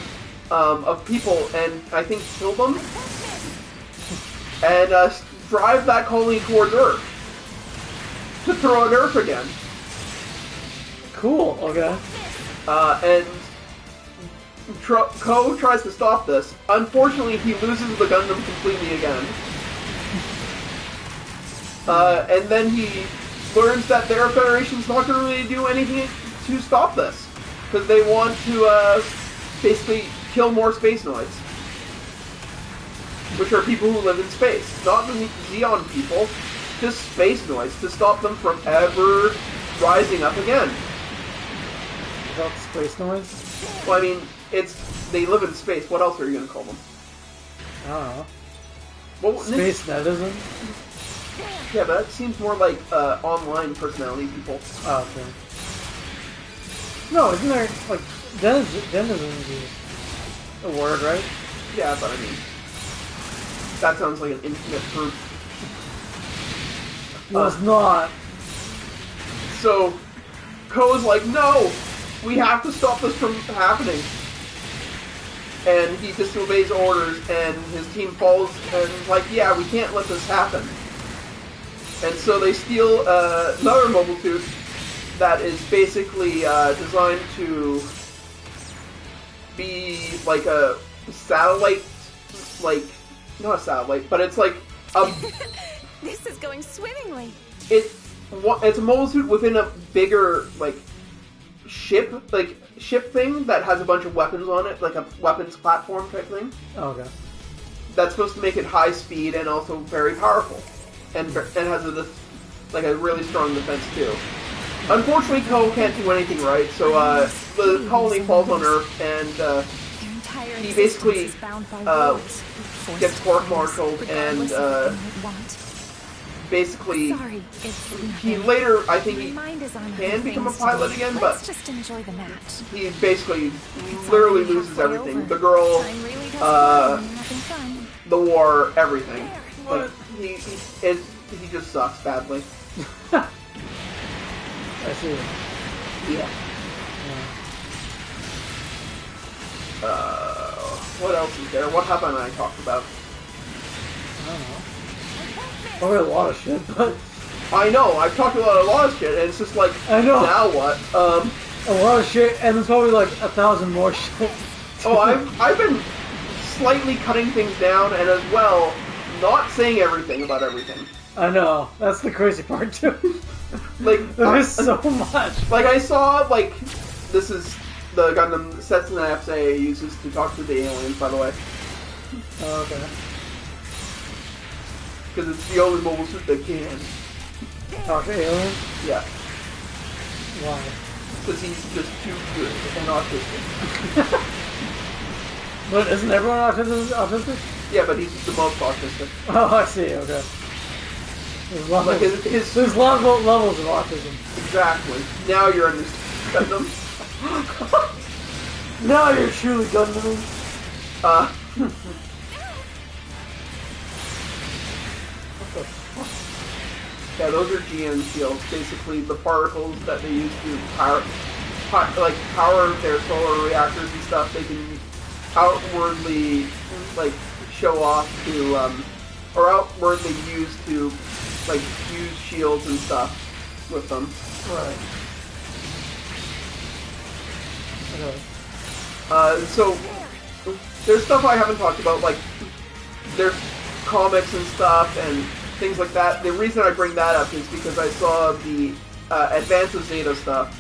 of people and I think kill them. And drive that colony towards Earth. To throw at Earth again. Cool, okay. And Ko tries to stop this. Unfortunately, he loses the Gundam completely again. And then he learns that their Federation's not going to really do anything to stop this. Because they want to basically kill more space noids. Which are people who live in space. Not the Xeon people, just space noise to stop them from ever rising up again. Without space noise? Well, I mean, they live in space. What else are you going to call them? I don't know. Well, Space netism? Yeah, but that seems more like online personality people. Oh, okay. No, isn't there, like, denizen is a word, right? Yeah, but I mean... That sounds like an infinite group. No, it's not. So, Ko's like, no! We have to stop this from happening. And he disobeys orders, and his team falls, and like, yeah, we can't let this happen. And so they steal another mobile suit that is basically designed to be like a satellite, like... Not a satellite, but it's like a... This is going swimmingly. It's a mobile suit within a bigger, like, ship thing that has a bunch of weapons on it, like a weapons platform type thing. Oh, okay. That's supposed to make it high speed and also very powerful. And has a really strong defense, too. Unfortunately, Ko can't do anything right, so the colony falls on Earth, and he basically gets court-martialed, and basically he later, I think he can become a pilot again, but he basically literally loses everything. The girl, the war, everything. Like, he just sucks badly. I see. Yeah. What else is there? What haven't I talked about? I don't know. Probably a lot of shit, but... I know, I've talked about a lot of shit, and it's just like, I know. Now what? A lot of shit, and there's probably like 1,000 more shit. Oh, I've been slightly cutting things down, and as well, not saying everything about everything. I know. That's the crazy part, too. Like, there's so much. Like, I saw, like, this is the Gundam Setsuna FA uses to talk to the aliens, by the way. Oh, okay. Because it's the only mobile suit that can. Talk to aliens? Yeah. Why? Because he's just too good and autistic. But isn't everyone autistic? Yeah, but he's the most autistic. Oh, I see, okay. There's levels, like there's levels of autism. Exactly. Now you're understanding. Now you're truly Gundam. Yeah, those are GN shields. Basically, the particles that they use to power their solar reactors and stuff. They can outwardly, like, show off to, or outwardly use to, like, use shields and stuff with them. Right. So, there's stuff I haven't talked about, like, there's comics and stuff and things like that. The reason I bring that up is because I saw the Advance of Zeta stuff,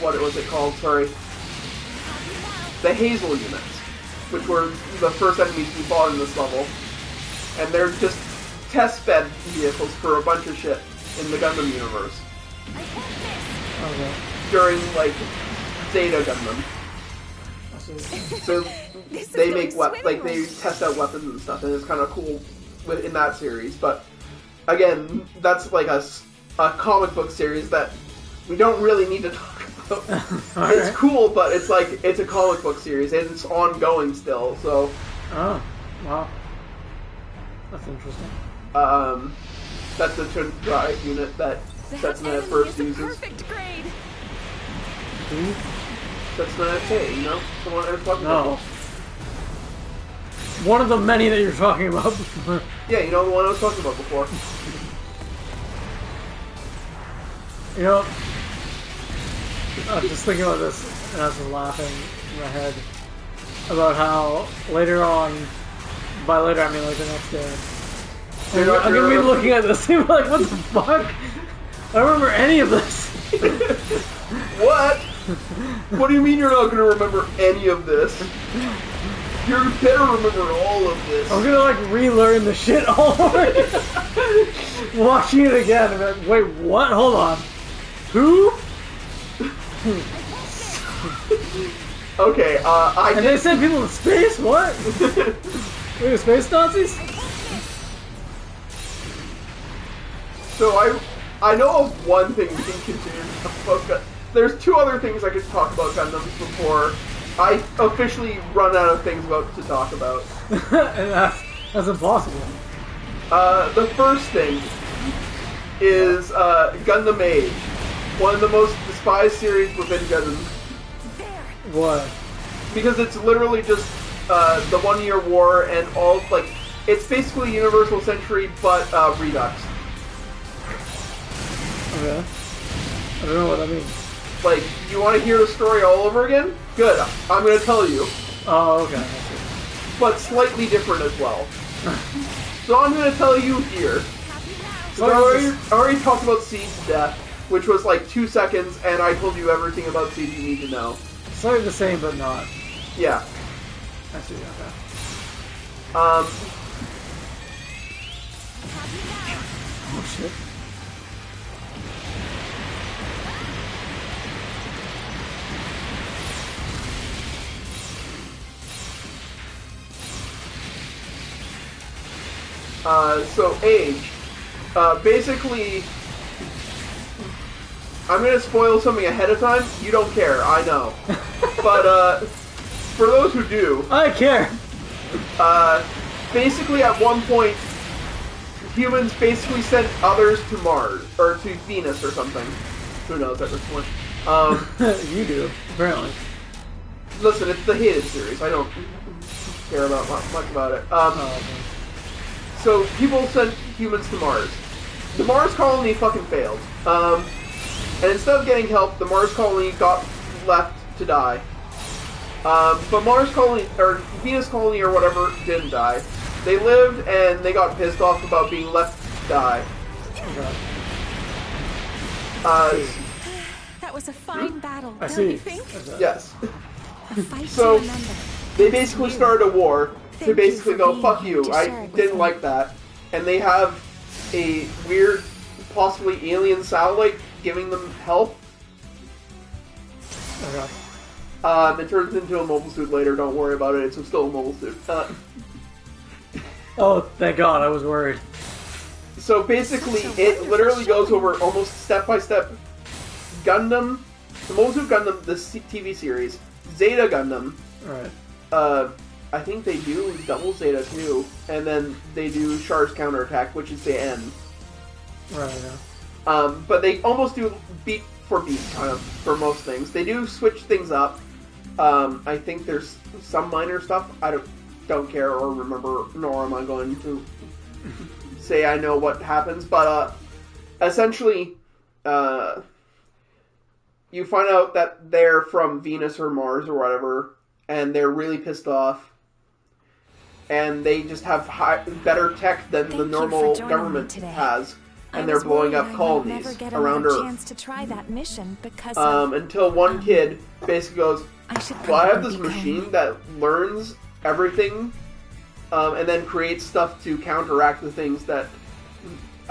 what was it called, sorry? The Hazel units, which were the first enemies we fought in this level. And they're just test-fed vehicles for a bunch of shit in the Gundam universe. Okay. During, like, Zeta Gundam. So they make they test out weapons and stuff, and it's kind of cool in that series. But again, that's like a comic book series that we don't really need to talk about. It's cool, but it's like it's a comic book series and it's ongoing still. So oh wow, that's interesting. That's the twin drive unit that Setsuna first uses. Perfect grade. That's not okay, you know? The one I was talking about. One of the many that you're talking about. Yeah, you know the one I was talking about before. You know, I was just thinking about this, and I was just laughing in my head about how later on, by later I mean like the next day, I'm gonna be looking at this and be like, what the fuck? I don't remember any of this. What? What do you mean you're not going to remember any of this? You better remember all of this. I'm gonna like relearn the shit all over again. Watching it again and like, wait, what? Hold on. Who? Okay, And they sent people to space? What? Wait, space Nazis? So I know of one thing we can continue to talk about. There's two other things I could talk about Gundams before I officially run out of things to talk about. And that's impossible. The first thing is Gundam Age, one of the most despised series within Gundam. What? Because it's literally just the 1 year war and all, like, it's basically Universal Century but Redux. Okay. I don't know what that means. Like, you want to hear the story all over again? Good, I'm going to tell you. Oh, okay. But slightly different as well. So I'm going to tell you here. So I already talked about Seed's death, which was like 2 seconds, and I told you everything about Seed you need to know. Sort of the same, but not. Yeah. I see, okay. Oh shit. So Age, basically, I'm gonna spoil something ahead of time. You don't care, I know. But for those who do, I care. Basically, at one point, humans basically sent others to Mars or to Venus or something. Who knows at this point? You do, apparently. Listen, it's the hated series. I don't care about much about it. So people sent humans to Mars. The Mars colony fucking failed. And instead of getting help, the Mars colony got left to die. But Mars Colony, or Venus Colony or whatever, didn't die. They lived, and they got pissed off about being left to die. That was a fine battle, I don't see. you think? Yes. A fight So, to remember. They basically started a war to Thank basically you for go, being fuck here you, to share I it with didn't me. like that. And they have a weird, possibly alien satellite giving them help. Okay. It turns into a mobile suit later, don't worry about it, it's still a mobile suit. Oh, thank God, I was worried. So basically, it literally goes over almost step-by-step Gundam, the Mobile Suit Gundam, the TV series, Zeta Gundam. Right. I think they do Double Zeta too, and then they do Char's Counterattack, which is the end. Right, yeah. But they almost do beat for beat, kind of, for most things. They do switch things up. I think there's some minor stuff I don't care or remember, nor am I going to say I know what happens, but essentially, you find out that they're from Venus or Mars or whatever, and they're really pissed off, and they just have better tech than the normal government has, and they're blowing up colonies around Earth. Chance to try that mission because until one kid basically goes, well, I have this probably machine that learns everything, and then creates stuff to counteract the things that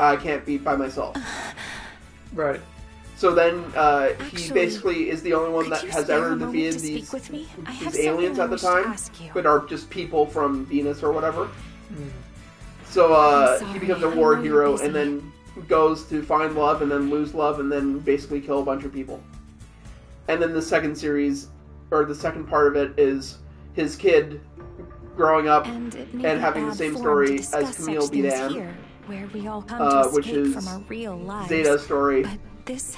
I can't beat by myself. Right. So then he basically is the only one that has ever defeated these aliens at the time, but are just people from Venus or whatever. So he becomes a war hero and then goes to find love and then lose love and then basically kill a bunch of people. And then the second series, or the second part of it, is his kid growing up and having the same story as Camille Bidan, which is Zeta's story,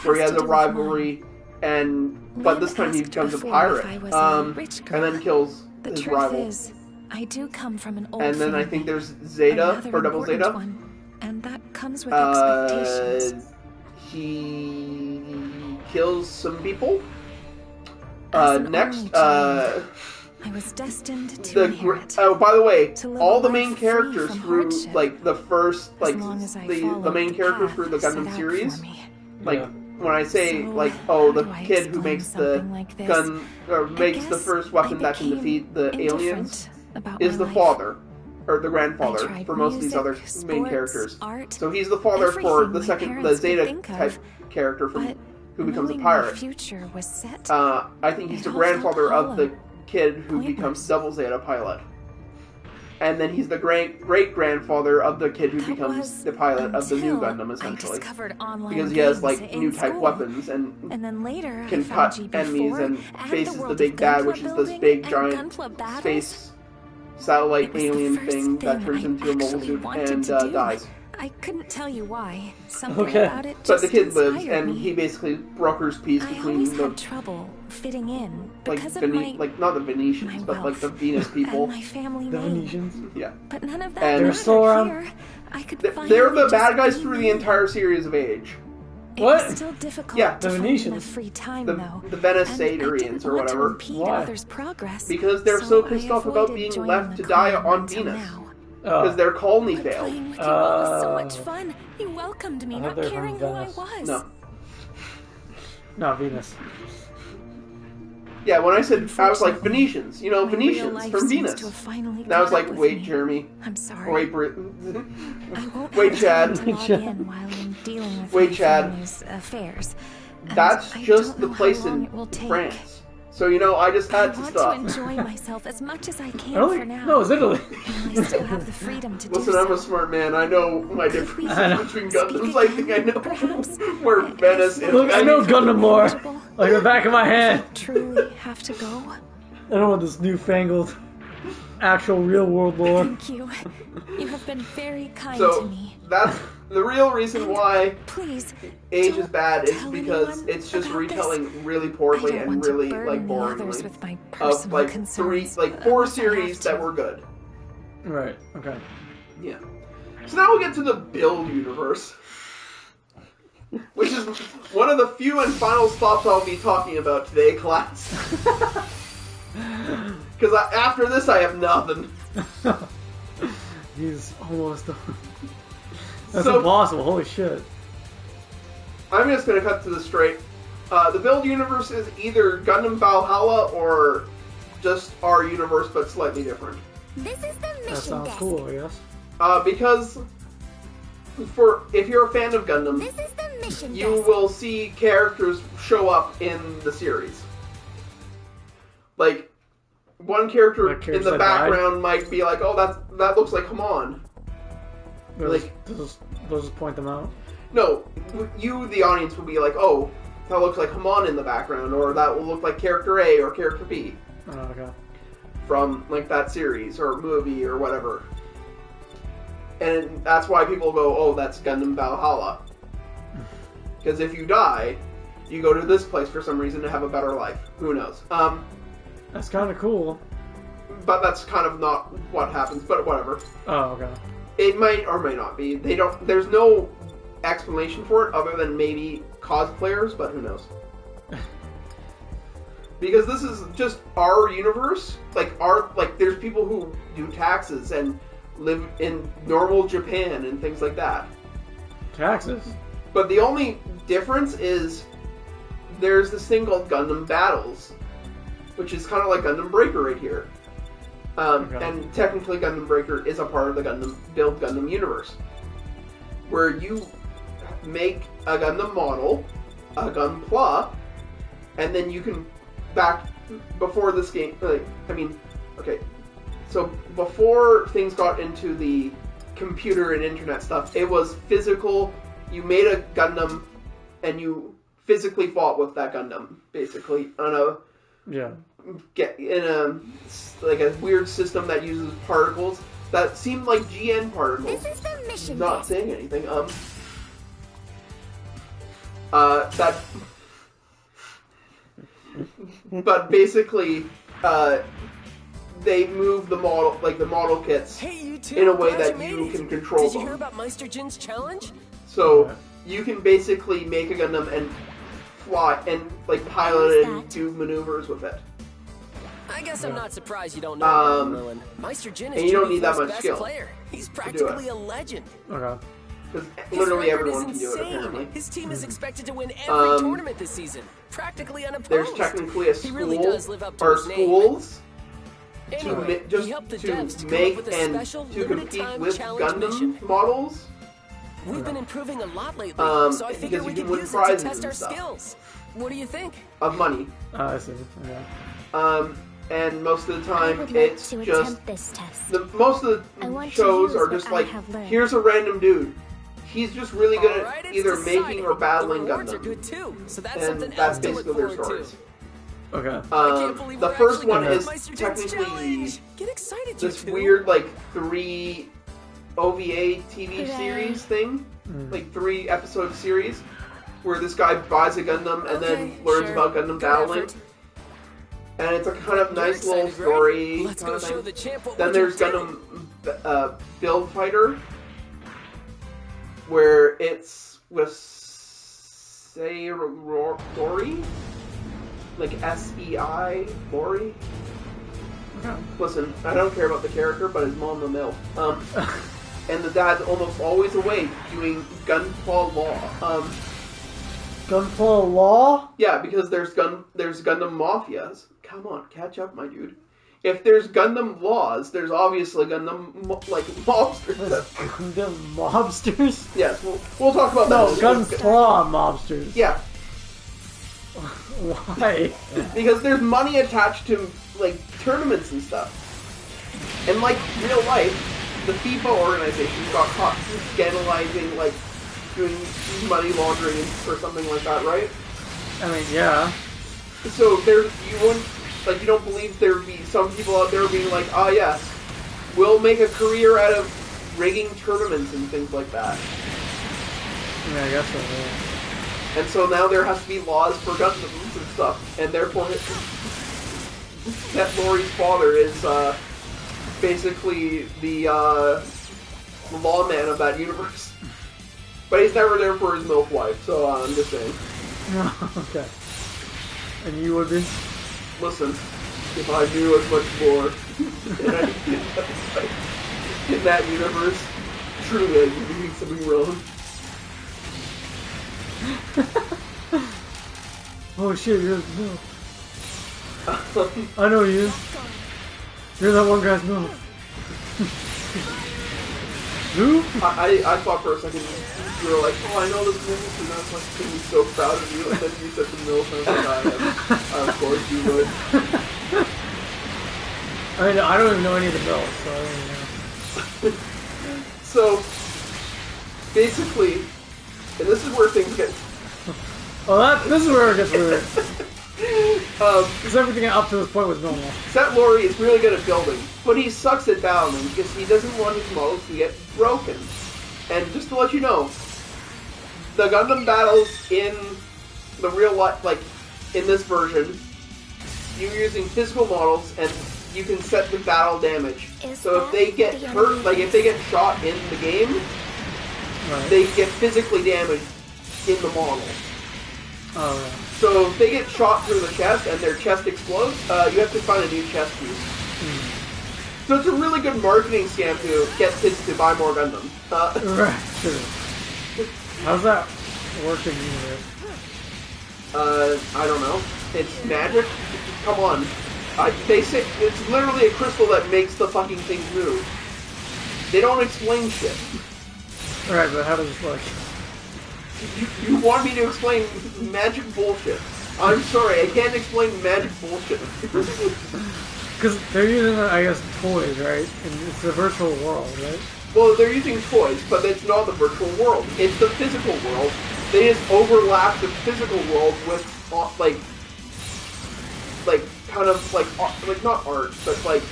where he has a rivalry, but this time he becomes a pirate, and then kills his rival. I do come from an old and then I think there's Zeta, or Double Zeta. And that comes with expectations. He kills some people. Next, I was destined to inherit. Oh, by the way, all the life main free characters from through, hardship, like, the first, like, the main the characters path through the set Gundam out series, for me. like, when I say, So, like, oh, the how do I kid who explain makes the something like this? gun, or makes the guess first weapon I that can became defeat the aliens, indifferent about is my the life. father, or the I grandfather, tried for most of these music, other main sports, characters. art, So he's the father for everything the my second, the parents could Zeta think of, type character but who becomes a knowing pirate. My future was set. I think he's It the all grandfather felt of the hollow, kid who pointless. becomes Double Zeta pilot. And then he's the great-grandfather of the kid who That becomes was the pilot of the new until Gundam, I essentially. discovered online Because he has, games like, in new type school. weapons and And then later, can I found cut GB4 enemies and faces the the world big of bad, Gunpla which is this building big, and giant Gunpla battles. space satellite It was the alien first thing that thing turns I into a mobile actually suit wanted and to do. dies. I couldn't tell you why. Something Okay. about it just But the kid lives, inspired and me. he basically brokers peace I between always the, had trouble fitting in like, because of my not the Venetians, my but, like, the wealth Venus people. and my family The name. Venetians. Yeah. But none of that And- They're mattered still around? here. I could They're finally the just bad guys be through the me. entire series of Age. It What? was still difficult Yeah, to the find Venetians. enough free time, The though. Venice And I Satyrians didn't or want to whatever. impede Why? others' progress. Because they're so pissed I off about avoided being joining left the to die clan on until Venus. now. Because Oh. their colony But failed. playing with you all was so much fun. You welcomed me, I not thought they were caring from who I Venice. was. No. Not Venus. Yeah, when I said, I was like, Venetians. You know, My real Venetians life from seems Venus. to have finally And I was caught like, up with wait, me. Jeremy. I'm sorry. Wait, Brit. I won't Wait, have Chad. time to log in while I'm dealing with Wait, my Chad. family's affairs. And That's I just don't the know place how long in it will take. France. So, you know, I just I had to want stop. to enjoy myself as much as I can Really? for now. No, it's Italy. While I still have the freedom to Listen, do I'm so. a smart man. I know my differences I know. between Speak Gundams. I think I again, know perhaps. where Venice is. Look, I know Gundam lore. Manageable. Like the back of my hand. Truly have to go. I don't want this newfangled, actual real world lore. Thank you. You have been very kind to So, me. that's the real reason why Please, Age is don't bad is tell because anyone it's just about retelling really I poorly don't and want to really, burden like, the others boringly. with my Of, personal like, concerns, four unless I have series to. that were good. Right, okay. Yeah. So now we get to the build universe. Which is one of the few and final stops I'll be talking about today, class. Because after this, I have nothing. He's almost done. That's impossible. Holy shit. I'm just going to cut to the straight. The build universe is either Gundam Valhalla or just our universe, but slightly different. This is the mission That sounds desk. cool, I guess. Because if you're a fan of Gundam, This is the mission you desk. will see characters show up in the series. Like, one character Like in characters the that background might be like, oh, that looks like Hamon. They'll Like- just point them out. No, you, the audience, will be like, oh, that looks like Hamon in the background, or that will look like character A or character B Oh, okay. from, like, that series or movie or whatever. And that's why people go, oh, that's Gundam Valhalla. Because if you die, you go to this place for some reason to have a better life. Who knows? That's kind of cool. But that's kind of not what happens, but whatever. Oh, okay. It might or may not be. There's no explanation for it other than maybe cosplayers, but who knows? Because this is just our universe. Like there's people who do taxes and live in normal Japan and things like that. Taxes. But the only difference is there's this thing called Gundam Battles, which is kind of like Gundam Breaker right here. Okay. And technically Gundam Breaker is a part of the Build Gundam universe, where you make a Gundam model, a Gunpla, and then you can before this game, so before things got into the computer and internet stuff, it was physical. You made a Gundam, and you physically fought with that Gundam, basically, in a weird system that uses particles that seemed like GN particles. This is the mission Not desk. saying anything. But basically, they move the model kits Hey, you two. in a way glad that made you it. can control Did you them. hear about Meister Jin's challenge? So you can basically make a Gundam and fly and pilot it and that? do maneuvers with it. I guess I'm not surprised you don't know about Merlin. Meister Jin is and you don't need that GB4's much best skill player. He's do it. practically a legend. Okay. Because His literally record everyone is can do it, insane. apparently. His team is expected to win every tournament this season, practically unopposed. There's technically a He school, really does live up to or his name. schools, Anyway, just he helped the to devs to come make up with a and special to limited compete time with challenge Gundam mission. models. We've been improving a lot lately, so I because figured we you can could win use it to prizes test and our stuff. skills. What do you think? Of money. I see. Okay. And most of the I time, would like it's to just attempt this test. most of I the want to shows use are what just I like, have learned. here's a random dude. He's just really good All right, at it's either decided. making or battling The rewards are Gundam. good too, so that's And something that's else to look basically their forward stories. to. Okay. I can't believe The we're first actually one gonna is do Meister Jin's technically challenge. Get excited, you this two. weird 3 OVA TV Hooray. series thing, 3 episode series, where this guy buys a Gundam and then Okay, learns sure. about Gundam Good battling. effort. And it's a kind of You're nice little excited, right? story. Let's kind go of show thing. the champ what Then we there's can do. Gundam Build Fighter, where it's with Lori, like SEI Lori. Listen, I don't care about the character, but his mom the MILF. And the dad's almost always away doing Gunpla Law. Gunpla Law? Yeah, because there's Gundam Mafias. Come on, catch up, my dude. If there's Gundam laws, there's obviously Gundam mobsters. Gundam mobsters? Yes, we'll talk about No, that. Gunpla mobsters. Yeah, Why? because there's money attached to tournaments and stuff. And real life, the FIFA organization got caught scandalizing, doing money laundering or something like that, right? I mean, yeah. So you don't believe there would be some people out there being like, oh yes, we'll make a career out of rigging tournaments and things like that. Yeah, I guess so, yeah. And so now there has to be laws for Gundams and stuff, and therefore that Lori's father is basically the lawman of that universe. But he's never there for his MILF wife, so I'm just saying. Okay. And you would be? Listen, If I knew as much more in that universe, truly I'd be doing something wrong. Oh shit, you're no. I know you. You're that one guy's milk. Who? I thought for a second you were like, oh, I know this milk, and I was like, I'm so proud of you, and then you said the milk, and I was like, of course you would. I mean, I don't even know any of the bills, so I don't even know. So, basically, and this is where things get... This is where it gets weird. Because everything up to this point was normal. Set Lori is really good at building, but he sucks at battling because he doesn't want his models to get broken. And just to let you know, the Gundam battles in the real life, like in this version, you're using physical models and you can set the battle damage. So if they get hurt, like if they get shot in the game, right, they get physically damaged in the model. Oh, right. So if they get shot through the chest and their chest explodes, you have to find a new chest piece. So it's a really good marketing scam to get kids to buy more Gundam. Right, sure. How's that work in universe? I don't know. It's magic? Come on. They say it's literally a crystal that makes the fucking things move. They don't explain shit. Right, but how does it like... You want me to explain magic bullshit. I'm sorry, I can't explain magic bullshit. Because they're using, I guess, toys, right? And it's a virtual world, right? Well, they're using toys, but it's not the virtual world. It's the physical world. They just overlap the physical world with, kind of, not art, but,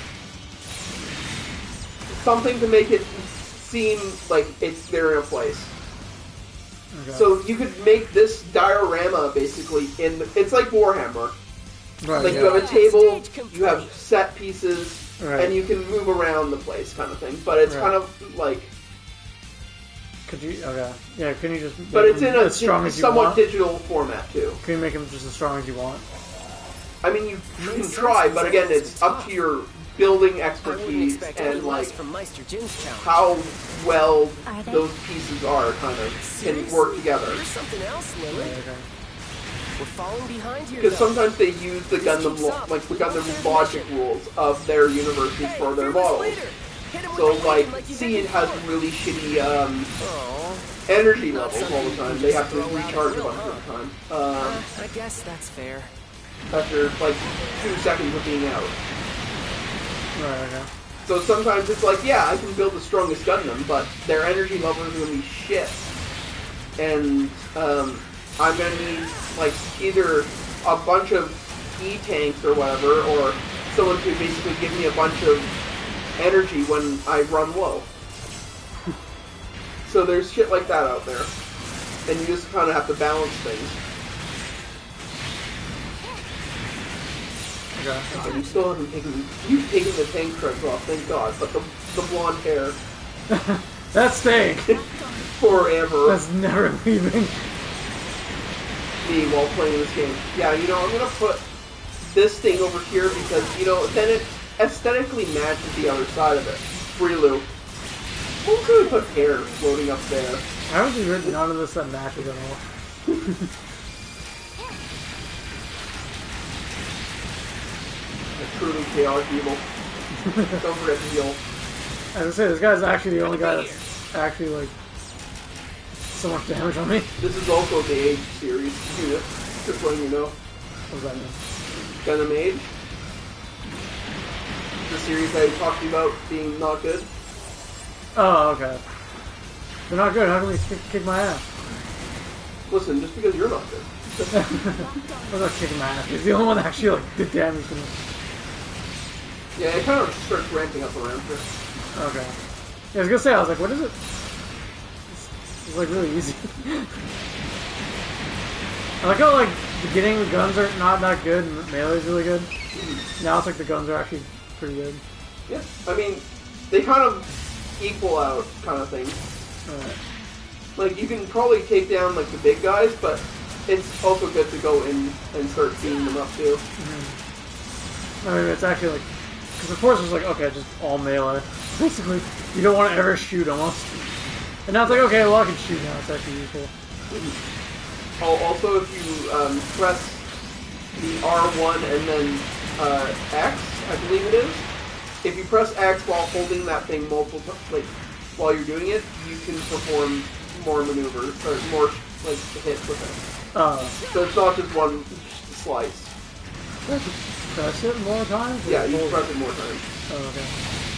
something to make it seem like they're in a place. Okay. So you could make this diorama basically it's like Warhammer. Right, like you have a table, you have set pieces, right, and you can move around the place kind of thing. But it's kind of like... Could you... Okay. Yeah, can you just... But it's in a somewhat want? Digital format too. Can you make them just as strong as you want? I mean, you can try, but again, it's up to your building expertise and how well those pieces are kind of can work together. Something else, Lily. Okay. We're falling behind here. Because sometimes they use the Gundam logic rules of their universes for their models. So Seed has really shitty energy levels all the time. They have to recharge a bunch of the time. I guess that's fair. After 2 seconds of being out. Right, okay. So sometimes it's like, yeah, I can build the strongest Gundam, but their energy levels are going to be shit. And I'm going to need either a bunch of E-tanks or whatever, or someone to basically give me a bunch of energy when I run low. So there's shit like that out there. And you just kind of have to balance things. Okay. God, you still haven't taken... You've taken the tank treads off, thank God. But the blonde hair... That's staying. Forever. That's never leaving. Me while playing this game. Yeah, I'm going to put this thing over here because, then it aesthetically matches the other side of it. Freelu. We'll going to put hair floating up there. I don't think there's none of this that matches at all. Truly chaotic evil. Don't forget to heal. As I say, this guy's actually the only guy that's actually, so much damage on me. This is also the Age series. Just letting you know. What does that mean? Gundam Age. The series I talked about being not good. Oh, okay. They're not good. How can they kick my ass? Listen, just because you're not good. I'm not kicking my ass. He's the only one that actually, did damage to me. Yeah, it kind of starts ramping up around here. Okay. Yeah, I was gonna say, I was like, what is it? It's really easy. I like how, beginning the guns are not that good and melee's really good. Now it's the guns are actually pretty good. Yeah, I mean, they kind of equal out kind of thing. Alright. You can probably take down, the big guys, but it's also good to go in and start beating them up, too. Mm-hmm. I mean, it's actually like, because before it was like, okay, just all melee. Basically, you don't want to ever shoot almost. And now it's like, okay, well I can shoot now. It's actually useful. Also, if you press the R1 and then X, I believe it is. If you press X while holding that thing multiple times, like while you're doing it, you can perform more maneuvers or more like hits with it. So it's not just one slice. Press it more times? Yeah, you can press it more times. Oh, okay.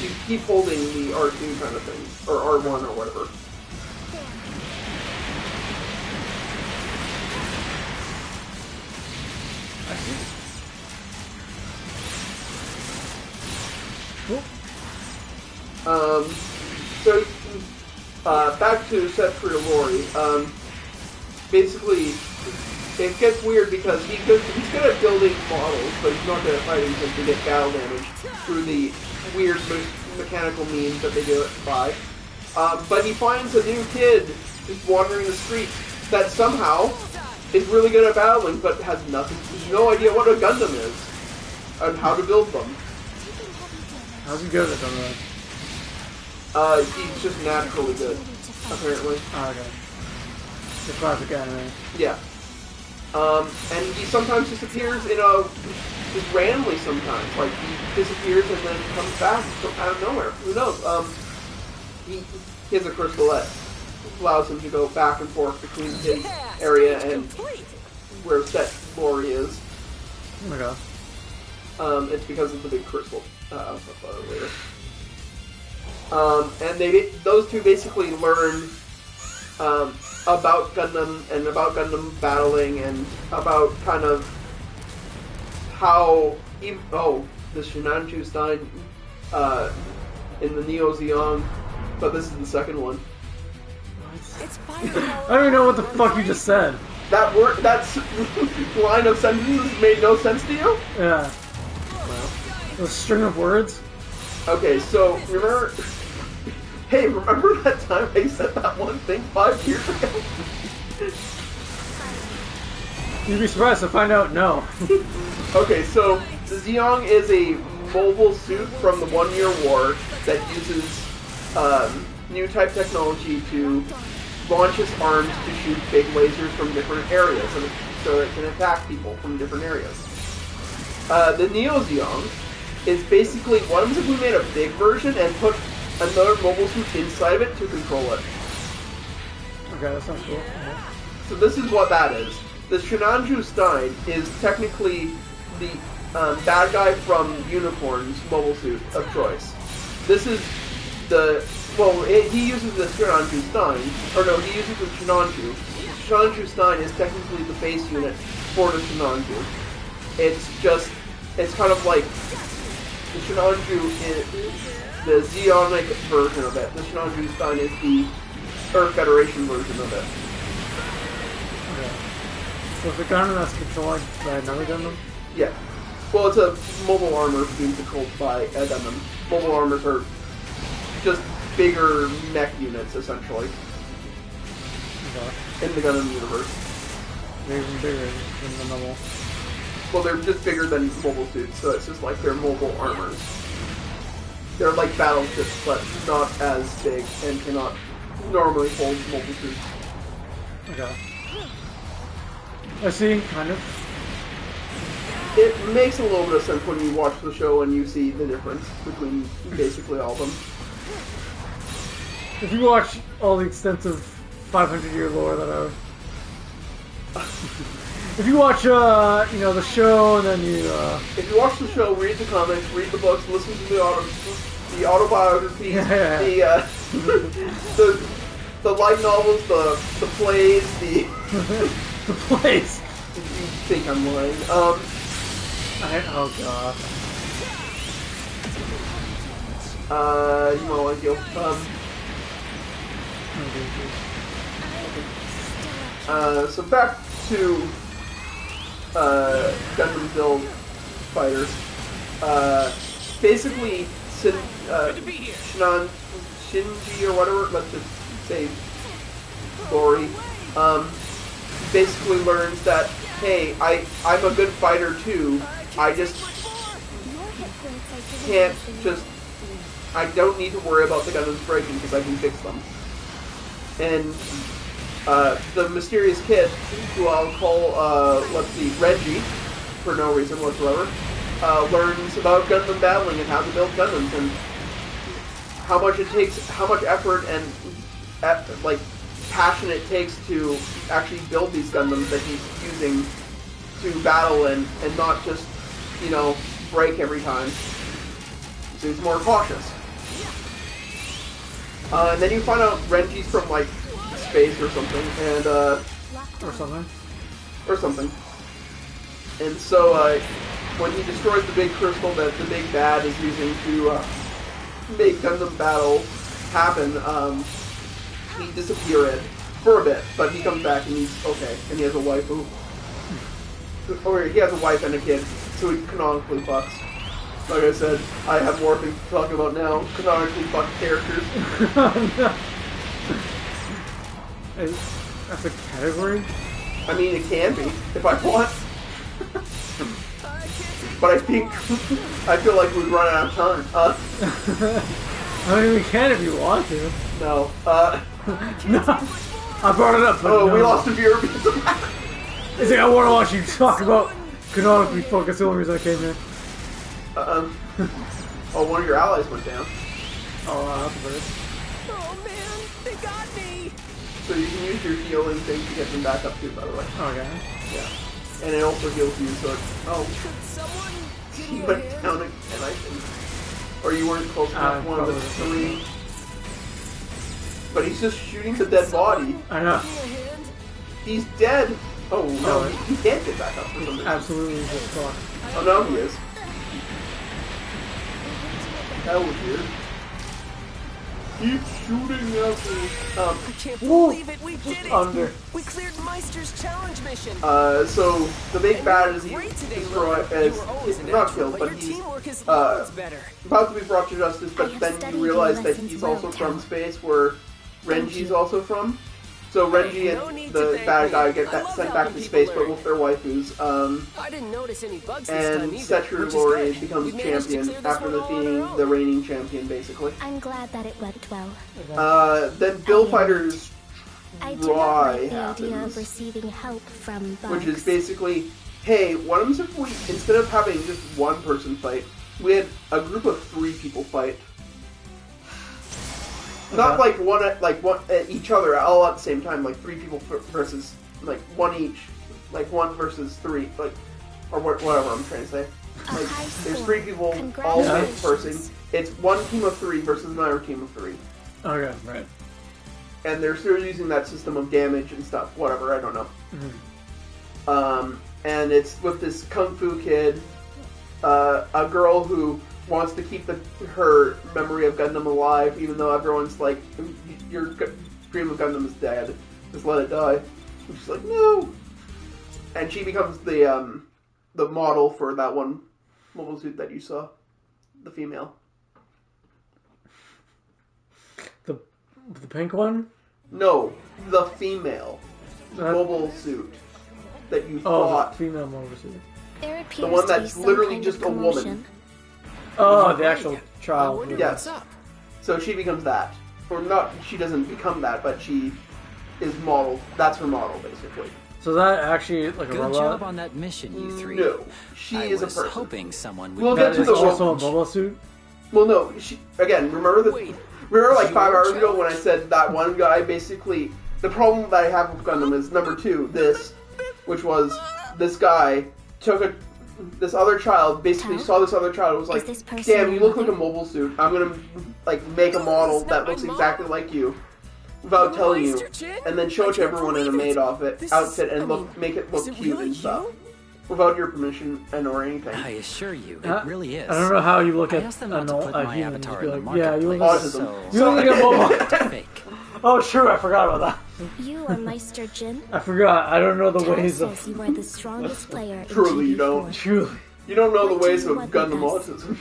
You keep holding the R2 kind of thing, or R1 or whatever. Cool. So, back to Setsuya Lori. Basically, it gets weird because he's good at building models, but he's not good at fighting because they get battle damage through the weird mechanical means that they do it by. But he finds a new kid just wandering the streets that somehow is really good at battling, but has no idea what a Gundam is and how to build them. How's he good at them? He's just naturally good, apparently. Oh, okay. The classic anime. Yeah. And he sometimes disappears just randomly sometimes. Like, he disappears and then comes back out of nowhere. Who knows? He has a crystal that allows him to go back and forth between his area and where Set Lori is. Oh my god. It's because of the big crystal. I'll talk about it later. And those two basically learn about Gundam and about Gundam battling and about kind of how the Shinanju Stein in the Neo Zeon, but this is the second one. I don't even know what the fuck you just said. That line of sentences made no sense to you? Yeah. A string of words? Okay, so remember that time I said that one thing 5 years ago? You'd be surprised to find out no. Okay, so the Zeong is a mobile suit from the 1 Year War that uses new type technology to launch its arms to shoot big lasers from different areas, and so it can attack people from different areas. The Neo Zeong is basically, what if we made a big version and put another mobile suit inside of it to control it? Okay, that sounds cool. So this is what that is. The Shinanju Stein is technically the bad guy from Unicorn's mobile suit of choice. This is he uses the Shinanju Stein, or no, he uses the Shinanju. The Shinanju Stein is technically the base unit for the Shinanju. It's kind of like the Shinanju is the Zeonic version of it. The Shinanju Stein is the Earth Federation version of it. Okay. So it's a Gundam that's controlled by another Gundam? Yeah. Well, it's a mobile armor being controlled by a Gundam. Mobile armors are just bigger mech units, essentially. Okay. In the Gundam universe. They're even bigger than the mobile. Well, they're just bigger than mobile suits, so it's just like they're mobile armors. They're like battleships, but not as big and cannot normally hold mobile suits. Okay. I see, kind of. It makes a little bit of sense when you watch the show and you see the difference between basically all of them. If you watch all the extensive 500-year lore that I've... If you watch, the show, and then you, If you watch the show, read the comics, read the books, listen to the autobiographies, the light novels, the plays, the... the plays! You think I'm lying. Oh god. You know, like, so back to Gundam Build fighters. Basically, Shinji or whatever, let's just say Lori, basically learns that, hey, I'm a good fighter too. I just can't just... I don't need to worry about the Gundams breaking because I can fix them. And the mysterious kid, who I'll call, let's see, Renji, for no reason whatsoever, learns about Gundam battling and how to build Gundams and how much it takes, how much effort and like passion it takes to actually build these Gundams that he's using to battle and not just, you know, break every time. So he's more cautious. And then you find out Renji's from like space or something, and or something. And so when he destroys the big crystal that the big bad is using to make Gundam battle happen, he disappeared for a bit, but he comes back and he's okay, and he has a wife or he has a wife and a kid, so he canonically fucks. Like I said, I have more things to talk about now. Canonically fucked characters. That's a category? I mean, it can be, if I want. But I feel like we've run out of time. I mean, we can if you want to. No. No. I brought it up, but oh, no. we lost a viewer because of that. It's like, I want to watch you talk about canonically fuck. That's the only reason I came here. Oh, one of your allies went down. Oh, that's weird. Oh man, they got me! So you can use your healing thing to get them back up too, by the way. Okay. Yeah. And it also heals you, so it's... Oh. Could someone give He me a went hand? down again, I think. Or you weren't close enough, one of the three. But he's just shooting the dead body. I know. Give me a hand? He's dead. Oh, no, No. he can't get back up for some reason. Absolutely just fuck. Oh, no, he is. That was weird. Keep shooting at me. I can't believe it, we did it! Under. We cleared Meister's challenge mission! So the big bad is he Great today, destroyed Lily. as You were always a not natural, killed, but but your he's teamwork is loads better. about to be brought to justice. I But have then studied you your realize that lessons he's well, also from Tal. space, where Thank Renji's you. also from. So Renji no and need to the thank bad me. guy get I love sent back helping to people space, but learn. with their waifus. I didn't notice any bugs this time And either, Setru which is Lori good. becomes We managed to champion clear this after one all on our defeating own. the reigning champion, basically. I'm glad that it went well. Then Bill Fighter's I do not Dry like the idea happens, of receiving help from bugs. which is basically, hey, what happens if we, instead of having just one person fight, we had a group of 3 people fight? Not like one at each other all at the same time, like 3 people versus like 1 each, like 1 versus 3, like or whatever I'm trying to say. Like high there's score. 3 people all Congratulations. versing. It's 1 team of 3 versus another team of 3, Okay, right. and they're still using that system of damage and stuff. Whatever, I don't know. And it's with this kung fu kid, a girl who wants to keep her memory of Gundam alive, even though everyone's like, your dream of Gundam is dead. Just let it die. And she's like, no. And she becomes the model for that one mobile suit that you saw, the female. The pink one? No, the female mobile suit that you Oh, thought. the female mobile suit. There appears one to that's be some literally kind just of a woman. commotion. Oh, the actual I child. wonder Yes. what's up. So she becomes that. Or not, she doesn't become that, but she is modeled. That's her model, basically. So that actually like a Good robot? job on that mission, you 3. No, she I is a was person. hoping someone would. We'll That get to is the also a robot. mobile suit? Well, no, she, again, remember Wait, like 5 your hours ago challenge? when I said that one guy basically, the problem that I have with Gundam is number 2, this, which was this guy took this other child, basically Tal? saw this other child, was like, this person damn, you your look like a mother? mobile suit, I'm gonna, like, make a model This is that not my looks mom. exactly like you, without You're telling you, Meister Jin? and then show I it to can't everyone in a believe it. maid This outfit is- and I mean, make it look is it cute really and stuff. you? Without your permission and or anything. I assure you, it Huh? really is. I don't know how you look I at asked them a not to put my human. avatar You'd in be the like, yeah, you look marketplace, like Autism. you look like a mobile. fake. Oh, true, I forgot about that. You are Meister Jin. I forgot. I don't know the Tal ways says of. you are the strongest player in Truly, you GB4. don't. Truly. You don't know the What do ways you of want with Gundam us? autism.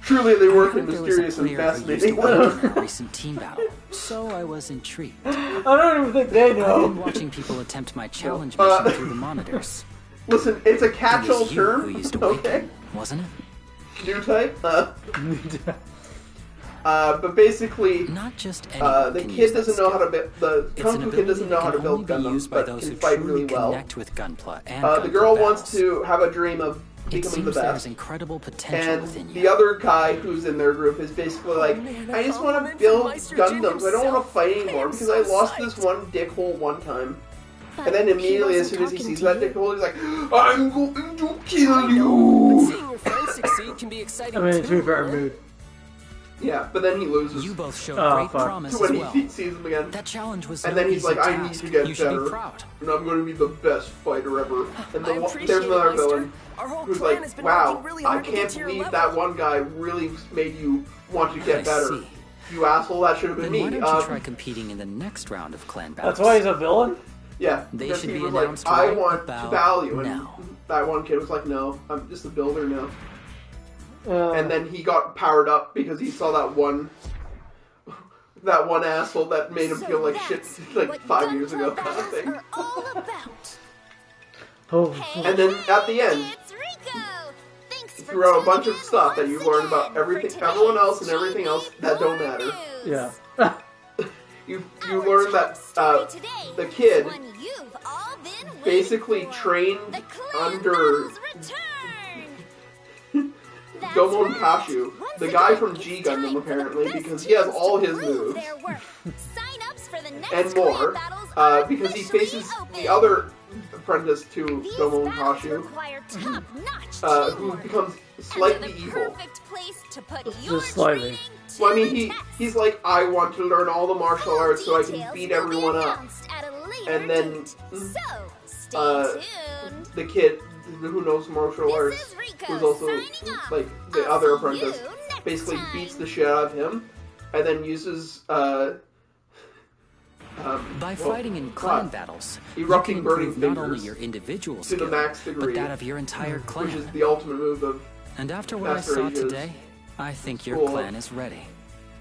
Truly, they work I in heard there was a mysterious and player who used fascinating to work ways. in a recent team battle, so I was intrigued. I don't even think they I've been know. watching people attempt my challenge mission through the monitors. Listen, it's a It catch-all was you who term, used to wake okay? him, wasn't it? New type. But basically, Not just the kid doesn't know how to build. The Kung Fu kid doesn't know how to build Gundams, but can fight really well. With Gunpla The girl wants to have a dream of becoming the best. Incredible potential and within you. the other guy who's in their group is basically like, I just want to build Gundams. I don't want to fight anymore because I lost this one dickhole one time. And then immediately, as soon as he sees that dickhole, he's like, I'm going to kill you! Seeing your friends succeed can be exciting I mean, to be fair, too. mood. Yeah, but then he loses You both showed Oh, great fuck. promise when as well. he sees him again. That challenge was And no then he's easy like, I need task. to get You should better. be proud. And I'm going to be the best fighter ever. And I appreciate there's another it, Meister. villain Our whole who's clan like, has been wow, working really I hard to get can't to your believe level. that one guy really made you want to get I better. see. You asshole, that should have been Then me. why don't you try competing in the next round of clan battles? That's why he's a villain? Yeah, They because should he be was like, announced I right want to about battle you. And now. that one kid was like, no, I'm just a builder now. And And then he got powered up because he saw that one asshole that made him feel like shit like 5 years ago kind of thing. Are all about. oh, And then at the end, It's Rico. Thanks for throughout a bunch tuning of in stuff that once you've learned about again everything, for everyone else, and today's everything else GB that don't Core matter. News. yeah. You Our learn top that story today the is kid one you've all been waiting basically for. trained The clan under battles return. That's Domon right. Kashu, Once the guy again, from it's G time Gundam for the apparently, best because he has teams all to his prove moves their worth. Sign-ups for the next and clan more, battles are because he officially faces open. the other apprentice to These Domon battles Kashu, require top-notch who teamwork. becomes And slightly they're the evil. perfect place to put your Just slightly. training to Well, I mean, the test. he's like, I want to learn all the martial Full arts so I can details beat will be everyone up. announced at a later And then, date. So, stay tuned. The kid who knows martial This arts, is Rico who's also signing off. like the I'll other see apprentice, you next basically time. beats the shit out of him, and then uses By well, fighting in clan God. battles, Erupting you can burning improve not only fingers your individual to the skill, max degree, but that of your entire clan. which is the ultimate move of And after what I Master saw Asia's today, I think your school. clan is ready.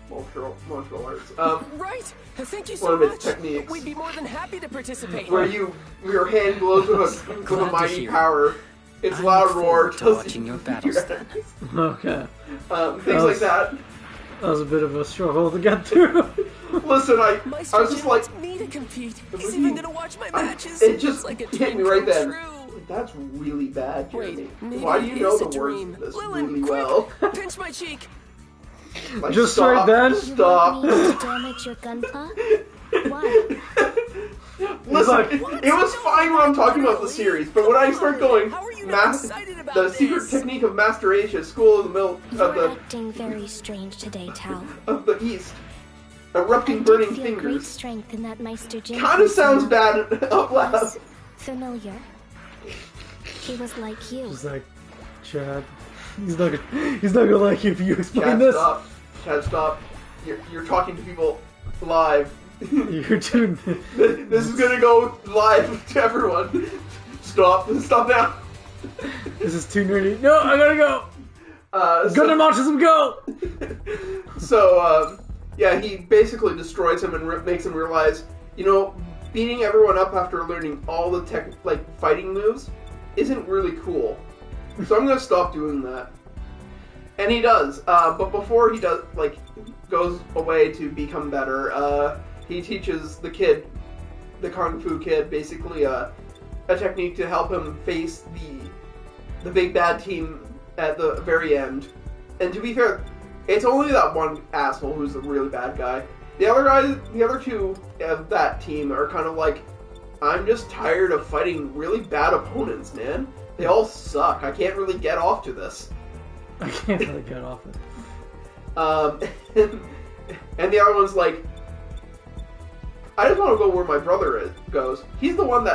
martial arts. Right. Thank you One so of its much. techniques. We'd be more than happy to participate. Where your hand glows with Glad a to mighty hear. power. Its I loud look roar forward to tells watching you your battles then. Okay. things like that. That was a bit of a struggle to get through. Listen, I Meister was just Jin like, wants me to compete. What He's do you even mean? gonna watch my matches. it just It's like a hit dream me right come then. true. That's really bad, Jeremy. Wait, maybe Why do you it know is the a words dream. to this Lilin, really quick, well? pinch my cheek. Like, Just stop, right then? Stop. You want me to damage your Gunpla? Why? Listen, Like- it was fine when I'm talking about the series, but when I start going, How are you not excited about the this? secret technique of Master Asia, School of the Middle You're acting very strange today, Tal. of the East, I erupting did burning feel great fingers, strength in that Meister Jin. kind of sounds bad out loud. Was familiar. He was like you. He's like, Chad. He's not gonna like you if you explain Chad, this. stop. Chad, stop. You're talking to people live. You're doing This is gonna go live to everyone. Stop now. this is too nerdy. No, I gotta go. Gundam autism, go. So, yeah, he basically destroys him and makes him realize, beating everyone up after learning all the fighting moves isn't really cool. So I'm gonna stop doing that. And he does, but before he does, goes away to become better, he teaches the kid, the Kung Fu kid, basically a technique to help him face the big bad team at the very end. And to be fair, it's only that one asshole who's a really bad guy. The other two of that team are kind of like, I'm just tired of fighting really bad opponents, man. They all suck. I can't really get off to this. I can't really get off it. And the other one's like, I just want to go where my brother goes. He's the one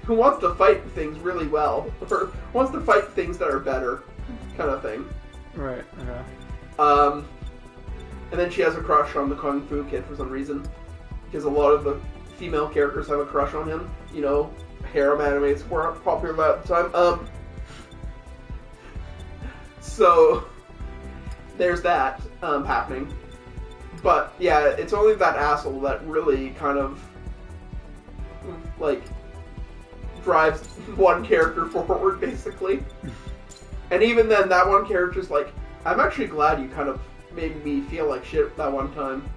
who wants to fight things really well, or wants to fight things that are better, kind of thing. Right. Okay. And then she has a crush on the Kung Fu kid for some reason, because a lot of the female characters have a crush on him. Harem animes were popular at the time. So there's that happening. But yeah, it's only that asshole that really kind of drives one character forward, basically. And even then, that one character's like, I'm actually glad you kind of made me feel like shit that one time.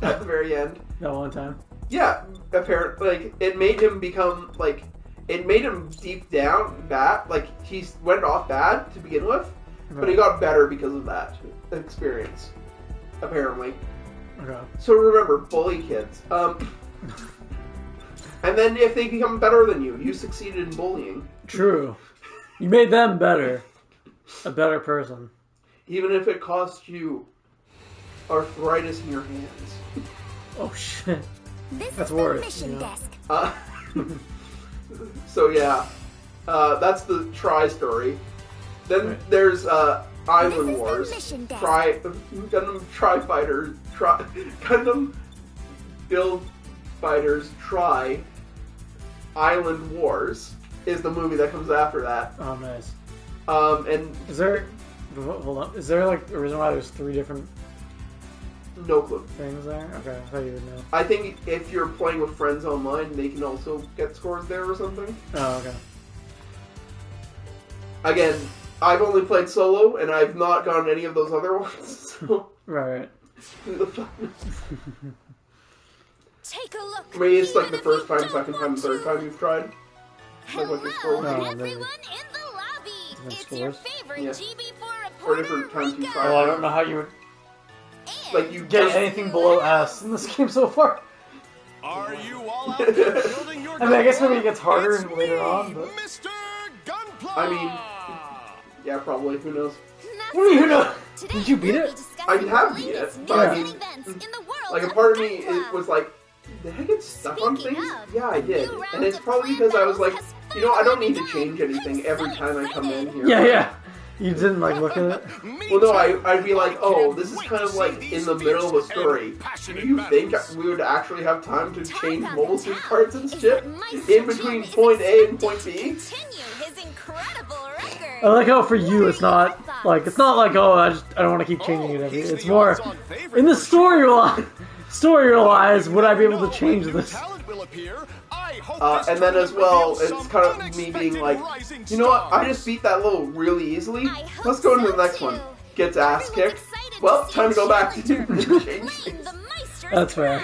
At the very end. That one time? Yeah, apparently. Like, it made him become, like, it made him deep down bad. Like, he went off bad to begin with, but he got better because of that experience. Apparently. Okay. So remember, bully kids. And then if they become better than you succeeded in bullying. True. You made them better. A better person. Even if it cost you arthritis in your hands. Oh shit. This That's is worse. the mission desk. So yeah, that's the Tri story. Then there's Island Wars. Gundam Tri-Fighters. Gundam Build Fighters Tri Island Wars is the movie that comes after that. Oh, nice. And is there... Hold on. Is there, like, a reason why there's 3 different... No clue. Things there? Okay, I thought you would know. I think if you're playing with friends online, they can also get scores there or something. Oh, okay. Again, I've only played solo, and I've not gotten any of those other ones, so... Right. Take a look. Maybe it's like the first time, second time, third time you've tried. Like what your score was. Hello, everyone in the lobby. It's your favorite GB4 Or reporter, different times you've Rika. tried. Well, I don't know how you would Like you get anything below S in this game so far. Are you all out there building your I mean, I guess maybe it Gunpla? gets harder It's later me, on, but... Mr. Gunpla! I mean, yeah, probably. Who knows? What do you know? Did you beat it? I have beat it, but I mean, like a part of me was like, did I get stuck on things? Yeah, I did. And it's probably because I was like, you know, I don't need to change anything every time I come in here. Yeah. You didn't, like, look at it? Well, no, I'd be like, oh, this is kind of like in the middle of a story. Do you think we would actually have time to change mobile suit parts and shit in between point A and point B? I like how for you it's not like, oh, I don't want to keep changing it it's more, in the story-wise, would I be able to change this? And then as well, it's kind of me being like, you know what, I just beat that level really easily. Let's go into the next one. Gets ass kicked. Well, time to go back to change things. That's fair.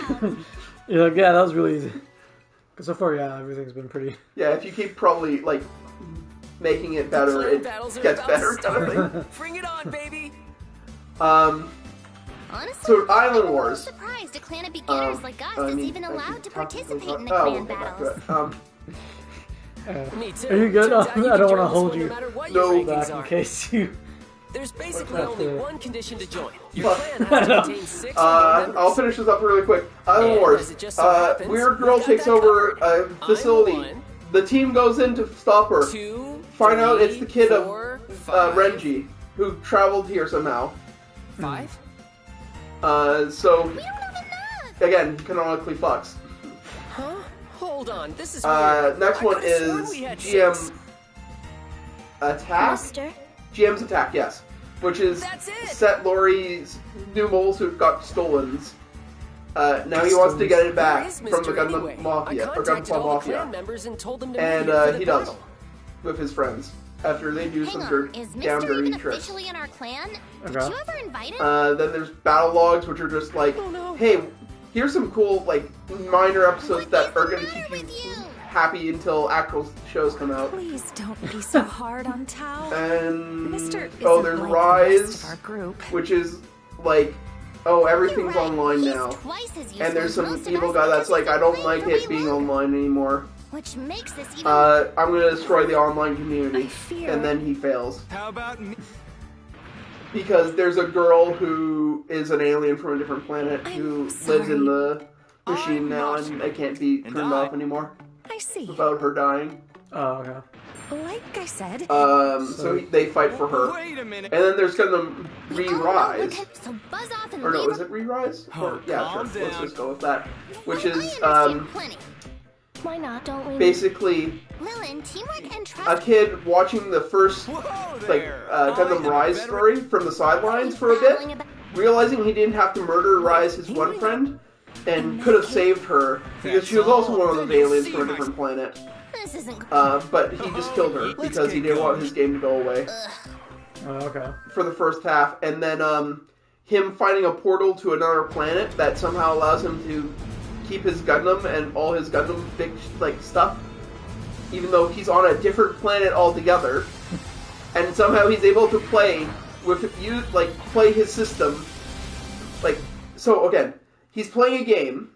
You're like, yeah, that was really easy. Because so far, yeah, everything's been pretty... Yeah, if you keep probably, like, making it better, it gets better kind of thing. Bring it on, baby! Honestly, so Island Wars. I'm surprised a clan of beginners like us is even allowed to participate in the clan battles. Me too. Are you good? Turns out I you don't can want to join hold this one you no matter what your no rankings back in are. case you... There's basically only one condition to join. Your Fuck. clan has to contain 6 or more members. I'll finish this up really quick. Island And Wars. as it just so happens, Weird we've girl got takes that over covered. a facility. I'm one. The team goes in to stop her. 2, Find out 3, it's the kid 4, of 5, Renji, who traveled here somehow. 5? So, again, canonically fucks. Huh? Hold on, this is weird. Next I one could've sworn is we had GM 6. Attack? Mister, GM's Attack, yes. Which is That's it. Set Lori's new mole suit got stolen. Now he wants to get it Where back is from the Mr. Gundam anyway? Mafia, I or contacted Gundam all the clan Mafia. members and told them to meet And here for the he does, battle. with his friends, after they do hang some on. sort Is of Mister down even dirty tricks. officially in our clan? Did Okay. you ever invite him? Then there's battle logs, which are just like, Oh, no. hey, here's some cool, like, minor episodes What that is are the going to matter keep with you you? happy until actual shows come out. Please don't be so hard on Tao. And Mr. oh, isn't there's like the rest Rise, of our group. which is like, oh, everything's You're right. online He's now. twice as useful And there's as some most of evil us guy that's because like, I he's don't been like playing it for being way longer. online anymore. Which makes this even I'm gonna destroy the online community. I fear- And then he fails. How about me? Because there's a girl who is an alien from a different planet who lives in the machine now, and it can't be turned off anymore I see. without her dying. Oh, okay. Like I said, So they fight for her. Wait a minute. And then there's Gundam Re-Rise. Okay, so buzz off and Or no, leave is it Re-Rise? Oh, Or, yeah, sure. calm Let's down. just go with that. Which I is understand plenty. why not? Don't we? basically Lilin, teamwork and a trust. kid watching the first Whoa like there. Gundam I Rise had better- story from the sidelines for a bit, realizing he didn't have to murder Rise, his one friend, and could have saved her because she was also one of those aliens from a different planet. This isn't. But he just killed her because he didn't want his game to go away. Oh, okay. For the first half, and then him finding a portal to another planet that somehow allows him to keep his Gundam and all his Gundam big stuff, even though he's on a different planet altogether. And somehow he's able to play play his system. So again, he's playing a game.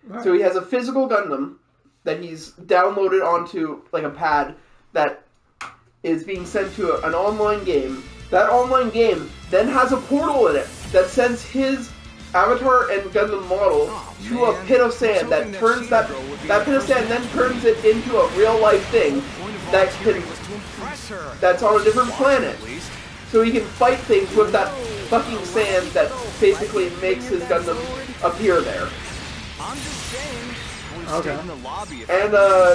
Right. So he has a physical Gundam that he's downloaded onto a pad that is being sent to an online game. That online game then has a portal in it that sends his avatar and Gundam model to a pit of sand that turns that pit of sand then turns it into a real life thing that's on a different planet. So he can fight things with that fucking sand that basically makes his Gundam appear there. Okay. And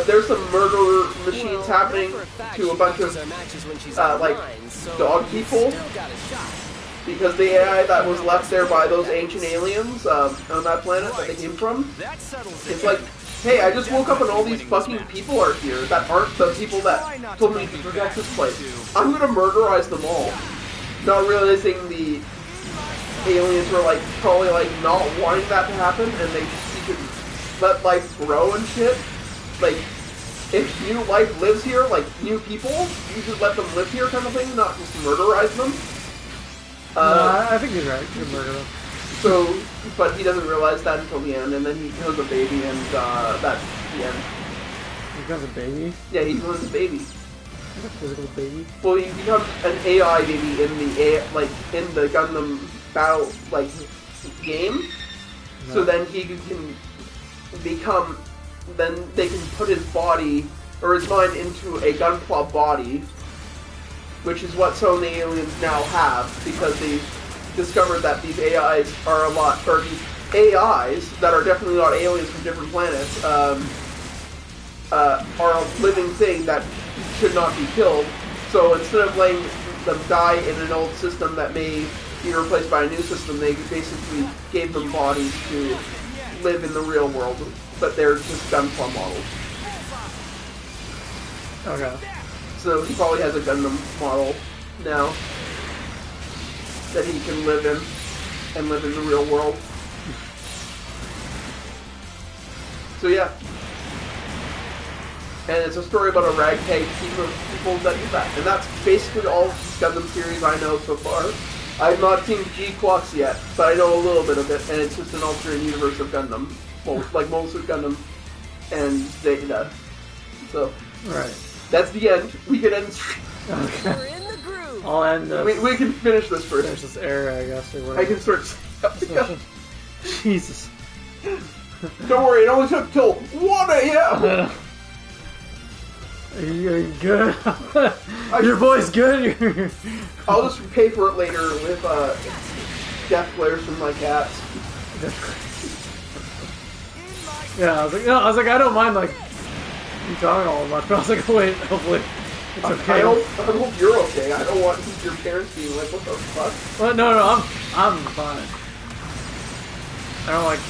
there's some murder machines happening to a bunch of dog people, because the AI that was left there by those ancient aliens on that planet that they came from, it's like, hey, I just woke up and all these fucking people are here that aren't the people that told me to protect this place. I'm gonna murderize them all. Not realizing the aliens were probably not wanting that to happen, and they could let life grow and shit. If new life lives here, new people, you should let them live here kind of thing, not just murderize them. No, I think he's right. You murder them. So, but he doesn't realize that until the end, and then he becomes a baby, and that's the end. He becomes a baby? Yeah, he becomes a baby. A physical baby? Well, he becomes an AI baby in the Gundam battle game. No. So then he can become. Then they can put his body or his mind into a Gunpla body, which is what some of the aliens now have, because they discovered that these AIs are these AIs that are definitely not aliens from different planets, are a living thing that should not be killed. So instead of letting them die in an old system that may be replaced by a new system, they basically gave them bodies to live in the real world, but they're just Gunpla models. Okay. So he probably has a Gundam model now that he can live in and live in the real world. So yeah. And it's a story about a ragtag team of people that do that. And that's basically all Gundam series I know so far. I've not seen G-Clocks yet, but I know a little bit of it, and it's just an alternate universe of Gundam. Well, like Mobile Suit Gundam and Zeta. So, right. That's the end. We can end... Okay. We're in the groove. I'll end this. We can finish this first. Finish this era, I guess. Or I can start... Jesus. Don't worry, it only took till 1 a.m. Are you good? Your voice good? I'll just pay for it later with death glares from my cats. Yeah, I was like, I don't mind you talking all much, but I was like, oh, wait, hopefully it's okay. I hope you're okay. I don't want your parents being like, what the fuck? Well, no, I'm fine. I don't like.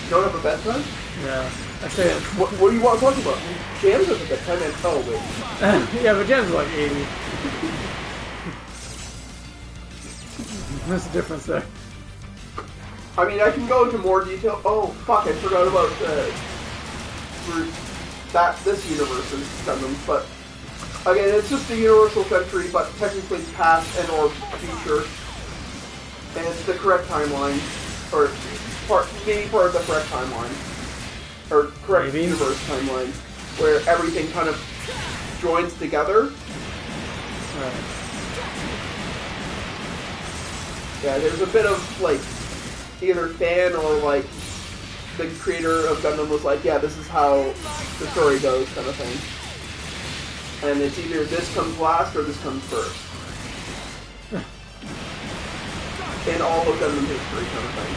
You don't have a bedtime? Yeah. I say what do you want to talk about? Jams has a bedtime and wait. yeah, but Jams is like 80. What's the difference there? I mean, I can go into more detail. Oh, fuck, I forgot about this universe is Gundam, but again, it's just a universal century, but technically past and or future, and it's the correct timeline, or maybe part of the correct timeline, or correct universe timeline, where everything kind of joins together. Right. Yeah, there's a bit of either fan or the creator of Gundam was like, yeah, this is how the story goes, kind of thing. And it's either this comes last or this comes first. In all of Gundam history, kind of thing.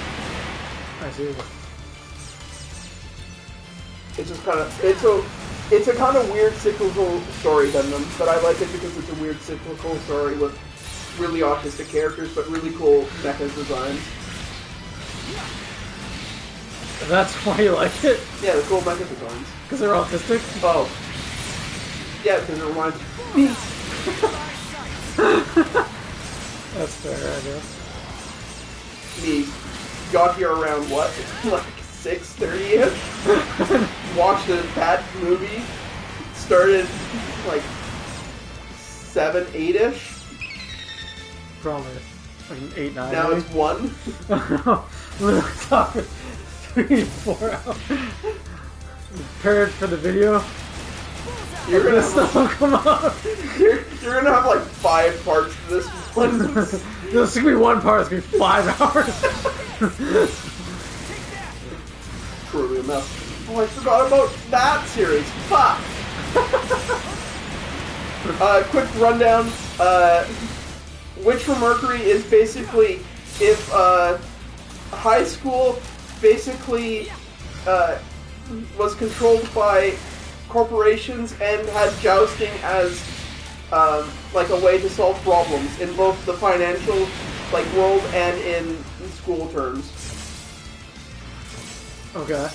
I see. It's just kind of, it's a kind of weird cyclical story, Gundam, but I like it because it's a weird cyclical story with really autistic characters, but really cool mecha designs. That's why you like it? Yeah, the cool mecha designs. Because they're autistic? Oh. Yeah, because it reminds me. That's fair, I guess. Me got here around what? Like 6:30ish? Watched that movie. Started like 7, 8ish. Probably. Like an 8, 9. Now it's 1. We're talking 3, 4 hours. Prepared for the video. You're gonna This stuff will come out. you're gonna have like 5 parts to this one. This is gonna be one part. It's gonna be 5 hours. Truly enough. Oh, I forgot about that series. Fuck. Quick rundown. Witch from Mercury is basically if high school basically was controlled by corporations and had jousting as like a way to solve problems in both the financial like world and in school terms. Okay.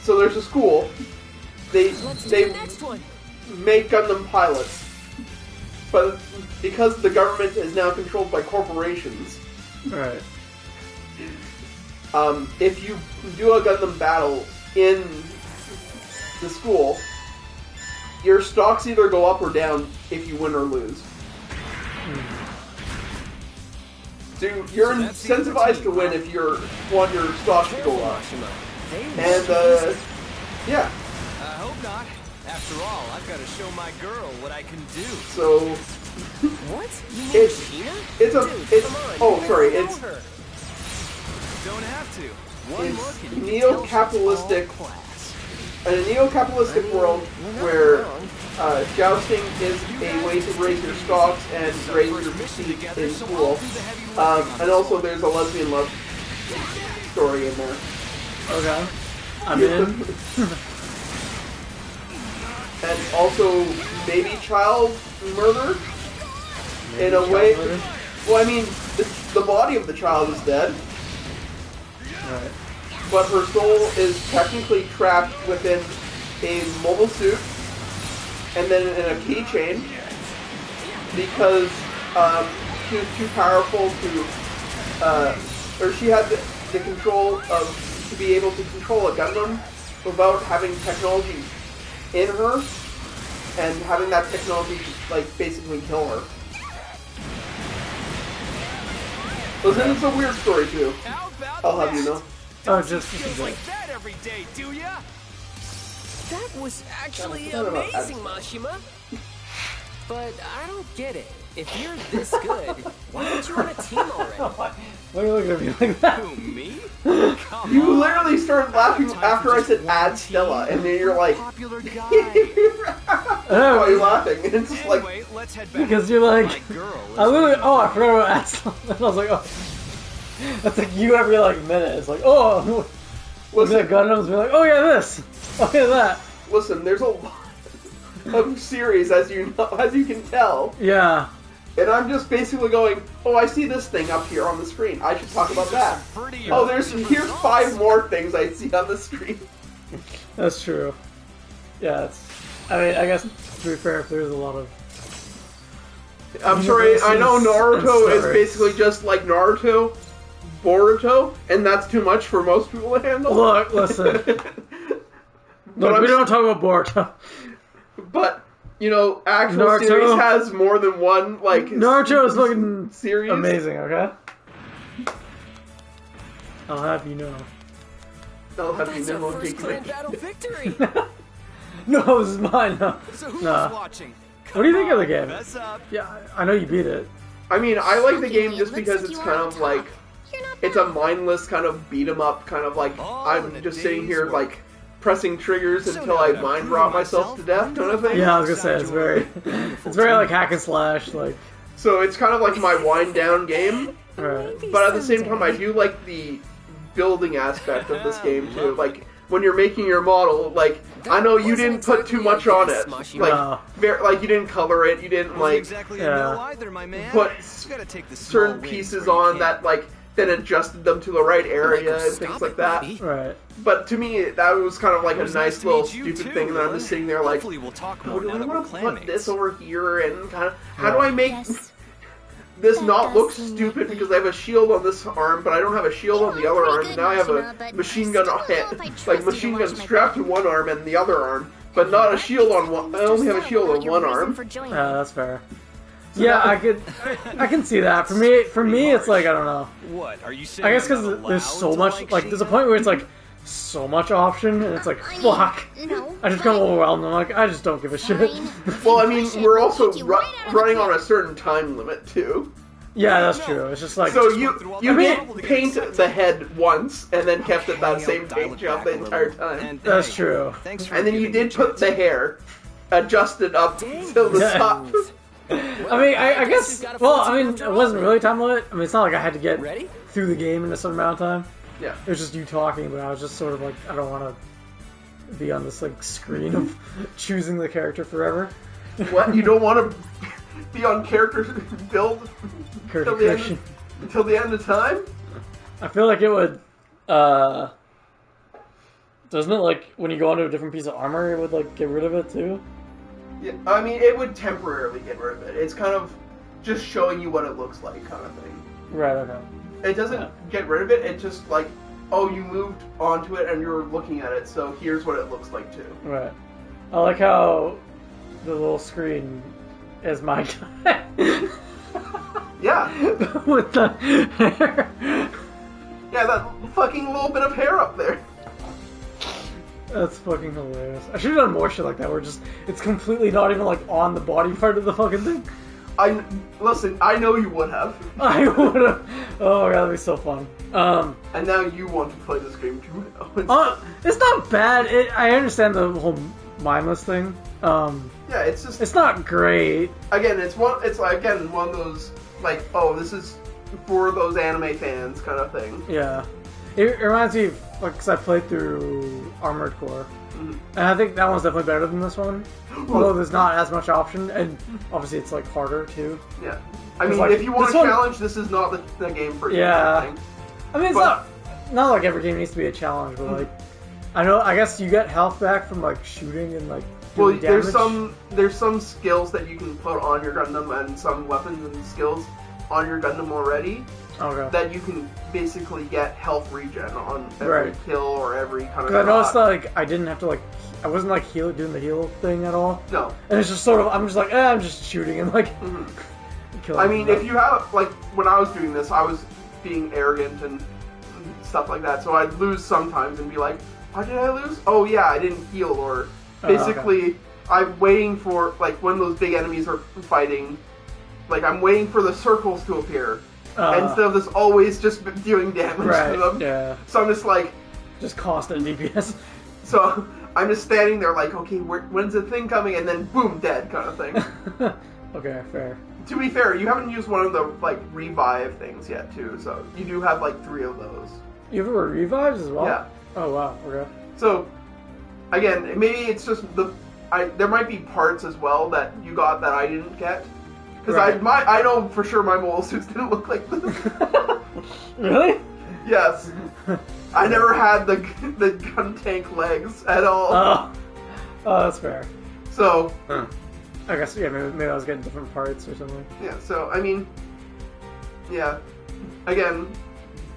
So there's a school. They Next one. make Gundam pilots, but because the government is now controlled by corporations, Alright. if you do a Gundam battle in the school, your stocks either go up or down if you win or lose. So you're incentivized to win if you want your stocks to go up. And, yeah. I hope not. After all, I've got to show my girl what I can do. So, What? You mean it's, Tina? it's a, Dude, it's, come on, oh, you sorry, never it's, know her. Don't have to. One it's look and you can tell she's neo-capitalistic, all class. in a neo-capitalistic world where jousting is a way to raise your stocks and raise your prestige in school. And also there's a lesbian love story in there. Okay. I'm in. And also maybe child murder in a way. Well, I mean, the body of the child is dead, Right. but her soul is technically trapped within a mobile suit and then in a keychain because she was too powerful to, or she had the control to be able to control a Gundam without having technology in her and having that technology like basically kill her. Listen, it's a weird story too. How about I'll have you know. Oh, just Feels like that every day, do ya? That was actually Yeah, I forgot about amazing, Mashima. But I don't get it. If you're this good, why aren't you on a team already? Why are you looking at me like that? Who, me? Come You on. literally started laughing after I said add Stella, and then you're like, Popular guy. why are you laughing? And it's just like, Anyway, let's head back. Because you're like, My girl is I literally, waiting oh, I for forgot about Axel. And I was like, oh. That's like you every like minute. It's like, oh, look at Gundams, be like, oh yeah, this, oh yeah, that. listen, there's a lot of series as you can tell, Yeah. and I'm just basically going, oh, I see this thing up here on the screen. I should talk about that. pretty Oh, here's 5 more things I see on the screen. That's true. Yeah, it's. I mean, I guess to be fair, there's a lot of. I'm sorry, I know Universes Naruto and is stories. basically just like Naruto, Boruto, and that's too much for most people to handle. Look, listen. Look, I'm we don't talk about Boruto. But, you know, actual Naruto. series has more than one, like... Naruto is looking series. amazing, okay? I'll have you know. I'll have you That's our know, first clan Jake. battle victory. No, this is mine. No. So who's Nah. watching? What do you think of the game? Mess up. Yeah, I know you beat it. I mean, I like the game It just looks because like it's you kind are of on like... top. You're not It's a mindless kind of beat 'em up, kind of like, All in I'm a just sitting day's here, work. like, pressing triggers So until now I to mind prove rot myself to death, kind of thing. Yeah, I was gonna say, it's very... It's very like hack and slash, like... So it's kind of like my wind-down game, Alright. but at the same time, I do like the building aspect of this game, too. Like, when you're making your model, like, I know you didn't put too much on it. Like, No. like you didn't color it, you didn't, Wasn't like, exactly yeah. a no either, my man. put You gotta take the small certain wins pieces where you on can. that, like, then adjusted them to the right area and things like that. Right. But to me, that was kind of like a nice little meet you stupid too, thing, and I'm just sitting there like, Hopefully we'll talk oh, more do now I that we're want to put this clanmates. over here and kind of how do I make Yes. this That not does look seem stupid likely. because I have a shield on this arm, but I don't have a shield on the other arm. And now I have a machine gun I still don't know if I trust like you to machine watch gun my strapped to one arm and the other arm, but not a shield on one. I only have a shield on one arm. Yeah, that's fair. Yeah, I can see that. For me, it's like I don't know. What, are you saying I guess you're because not there's allowed so to much. Like, there's a point where it's like so much option, and it's like I mean, fuck. no, I just become but- overwhelmed. I'm like, I just don't give a shit. Fine. Well, I mean, Push it, we're we'll also kick you right out of the running on club. a certain time limit too. Yeah, that's true. It's just like So went you through all you that did trouble to get paint it set the head once and then kept it that Okay, same I'll dial paint it job back the a little. entire time. And, That's hey, true. Thanks for And then you giving me did a put chance. the hair adjusted up till the Yeah. top. I mean, I guess. Well, I mean, it wasn't really time limit. I mean, it's not like I had to get Ready? through the game in a certain amount of time. Yeah. It was just you talking, but I was just sort of like, I don't want to be on this like screen of choosing the character forever. What? You don't want to be on character build Character till the creation. end until the end of time? I feel like it would. Doesn't it like when you go onto a different piece of armor, it would like get rid of it too? Yeah. I mean, it would temporarily get rid of it. It's kind of just showing you what it looks like, kind of thing. Right. Okay. It doesn't get rid of it. It's just like, oh, you moved onto it and you're looking at it, so here's what it looks like too. Right. I like how the little screen is my guy. Yeah. With the hair. Yeah, that fucking little bit of hair up there. That's fucking hilarious. I should have done more shit like that where just it's completely not even like on the body part of the fucking thing. Listen, I know you would have. I would have. Oh my god, that'd be so fun. And now you want to play this game too now. It's not bad. I understand the whole mindless thing. Yeah, it's just It's not great. again, it's one of those like, oh, this is for those anime fans kind of thing. Yeah. It reminds me of, like, because I played through Armored Core. And I think that one's definitely better than this one. Although there's not as much option, and obviously it's, like, harder, too. Yeah. I mean, like, if you want this a one- challenge, this is not the game for you. Yeah. kind of thing. I mean, it's But- not like every game needs to be a challenge, but, like, I guess you get health back from, like, shooting and, like, Well, doing damage. there's some skills that you can put on your Gundam and some weapons and skills on your Gundam already Okay. that you can basically get health regen on every Right. kill or every kind of Because I noticed that, shot. like, I didn't have to, like, I wasn't, like, doing the heal thing at all. No. And it's just sort of, I'm just like, I'm just shooting and, like, killing I mean, them. if you have, like, when I was doing this, I was being arrogant and stuff like that, so I'd lose sometimes and be like, how did I lose? Oh yeah, I didn't heal, or basically, I'm waiting for, like, when those big enemies are fighting, like, I'm waiting for the circles to appear, instead of this always just doing damage Right, to them. yeah. So I'm just like, Just constant DPS. so I'm just standing there like, okay, when's the thing coming? And then boom, dead kind of thing. Okay, fair. To be fair, you haven't used one of the, like, revive things yet, too, so you do have, like, 3 of those. You ever revives as well? Yeah. Oh wow, okay. So, again, maybe it's just there might be parts as well that you got that I didn't get. Because Right. I know for sure my mobile suits didn't look like this. Really? Yes. I never had the gun tank legs at all. Oh, that's fair. So, I guess maybe I was getting different parts or something. yeah, so, I mean, yeah. Again,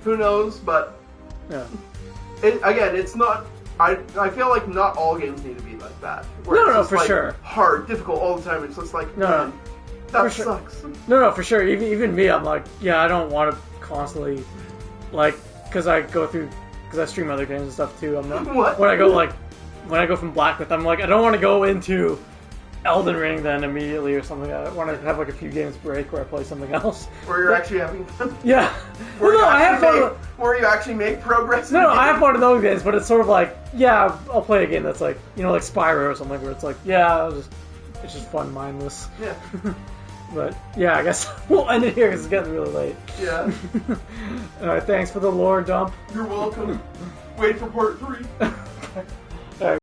who knows, but Yeah. it's not. I feel like not all games need to be like that. Where No, it's no, just, for like, sure. hard, difficult all the time. It's just like, No, man, that for sure. sucks. No, for sure. Even me, I'm like, yeah, I don't want to constantly, like, because I stream other games and stuff too. I'm not. What? When I go from Blackmyth, I'm like, I don't want to go into Elden Ring then immediately or something. I want to have like a few games break where I play something else. Where you're actually having fun. Yeah. Where, Well, no, I have fun. where you actually make progress. No, I have fun in those games, but it's sort of like, yeah, I'll play a game that's like, like Spyro or something, where it's like, yeah, it's just fun, mindless. Yeah. But yeah, I guess we'll end it here because it's getting really late. Yeah. Alright, thanks for the lore dump. You're welcome. Wait for part 3.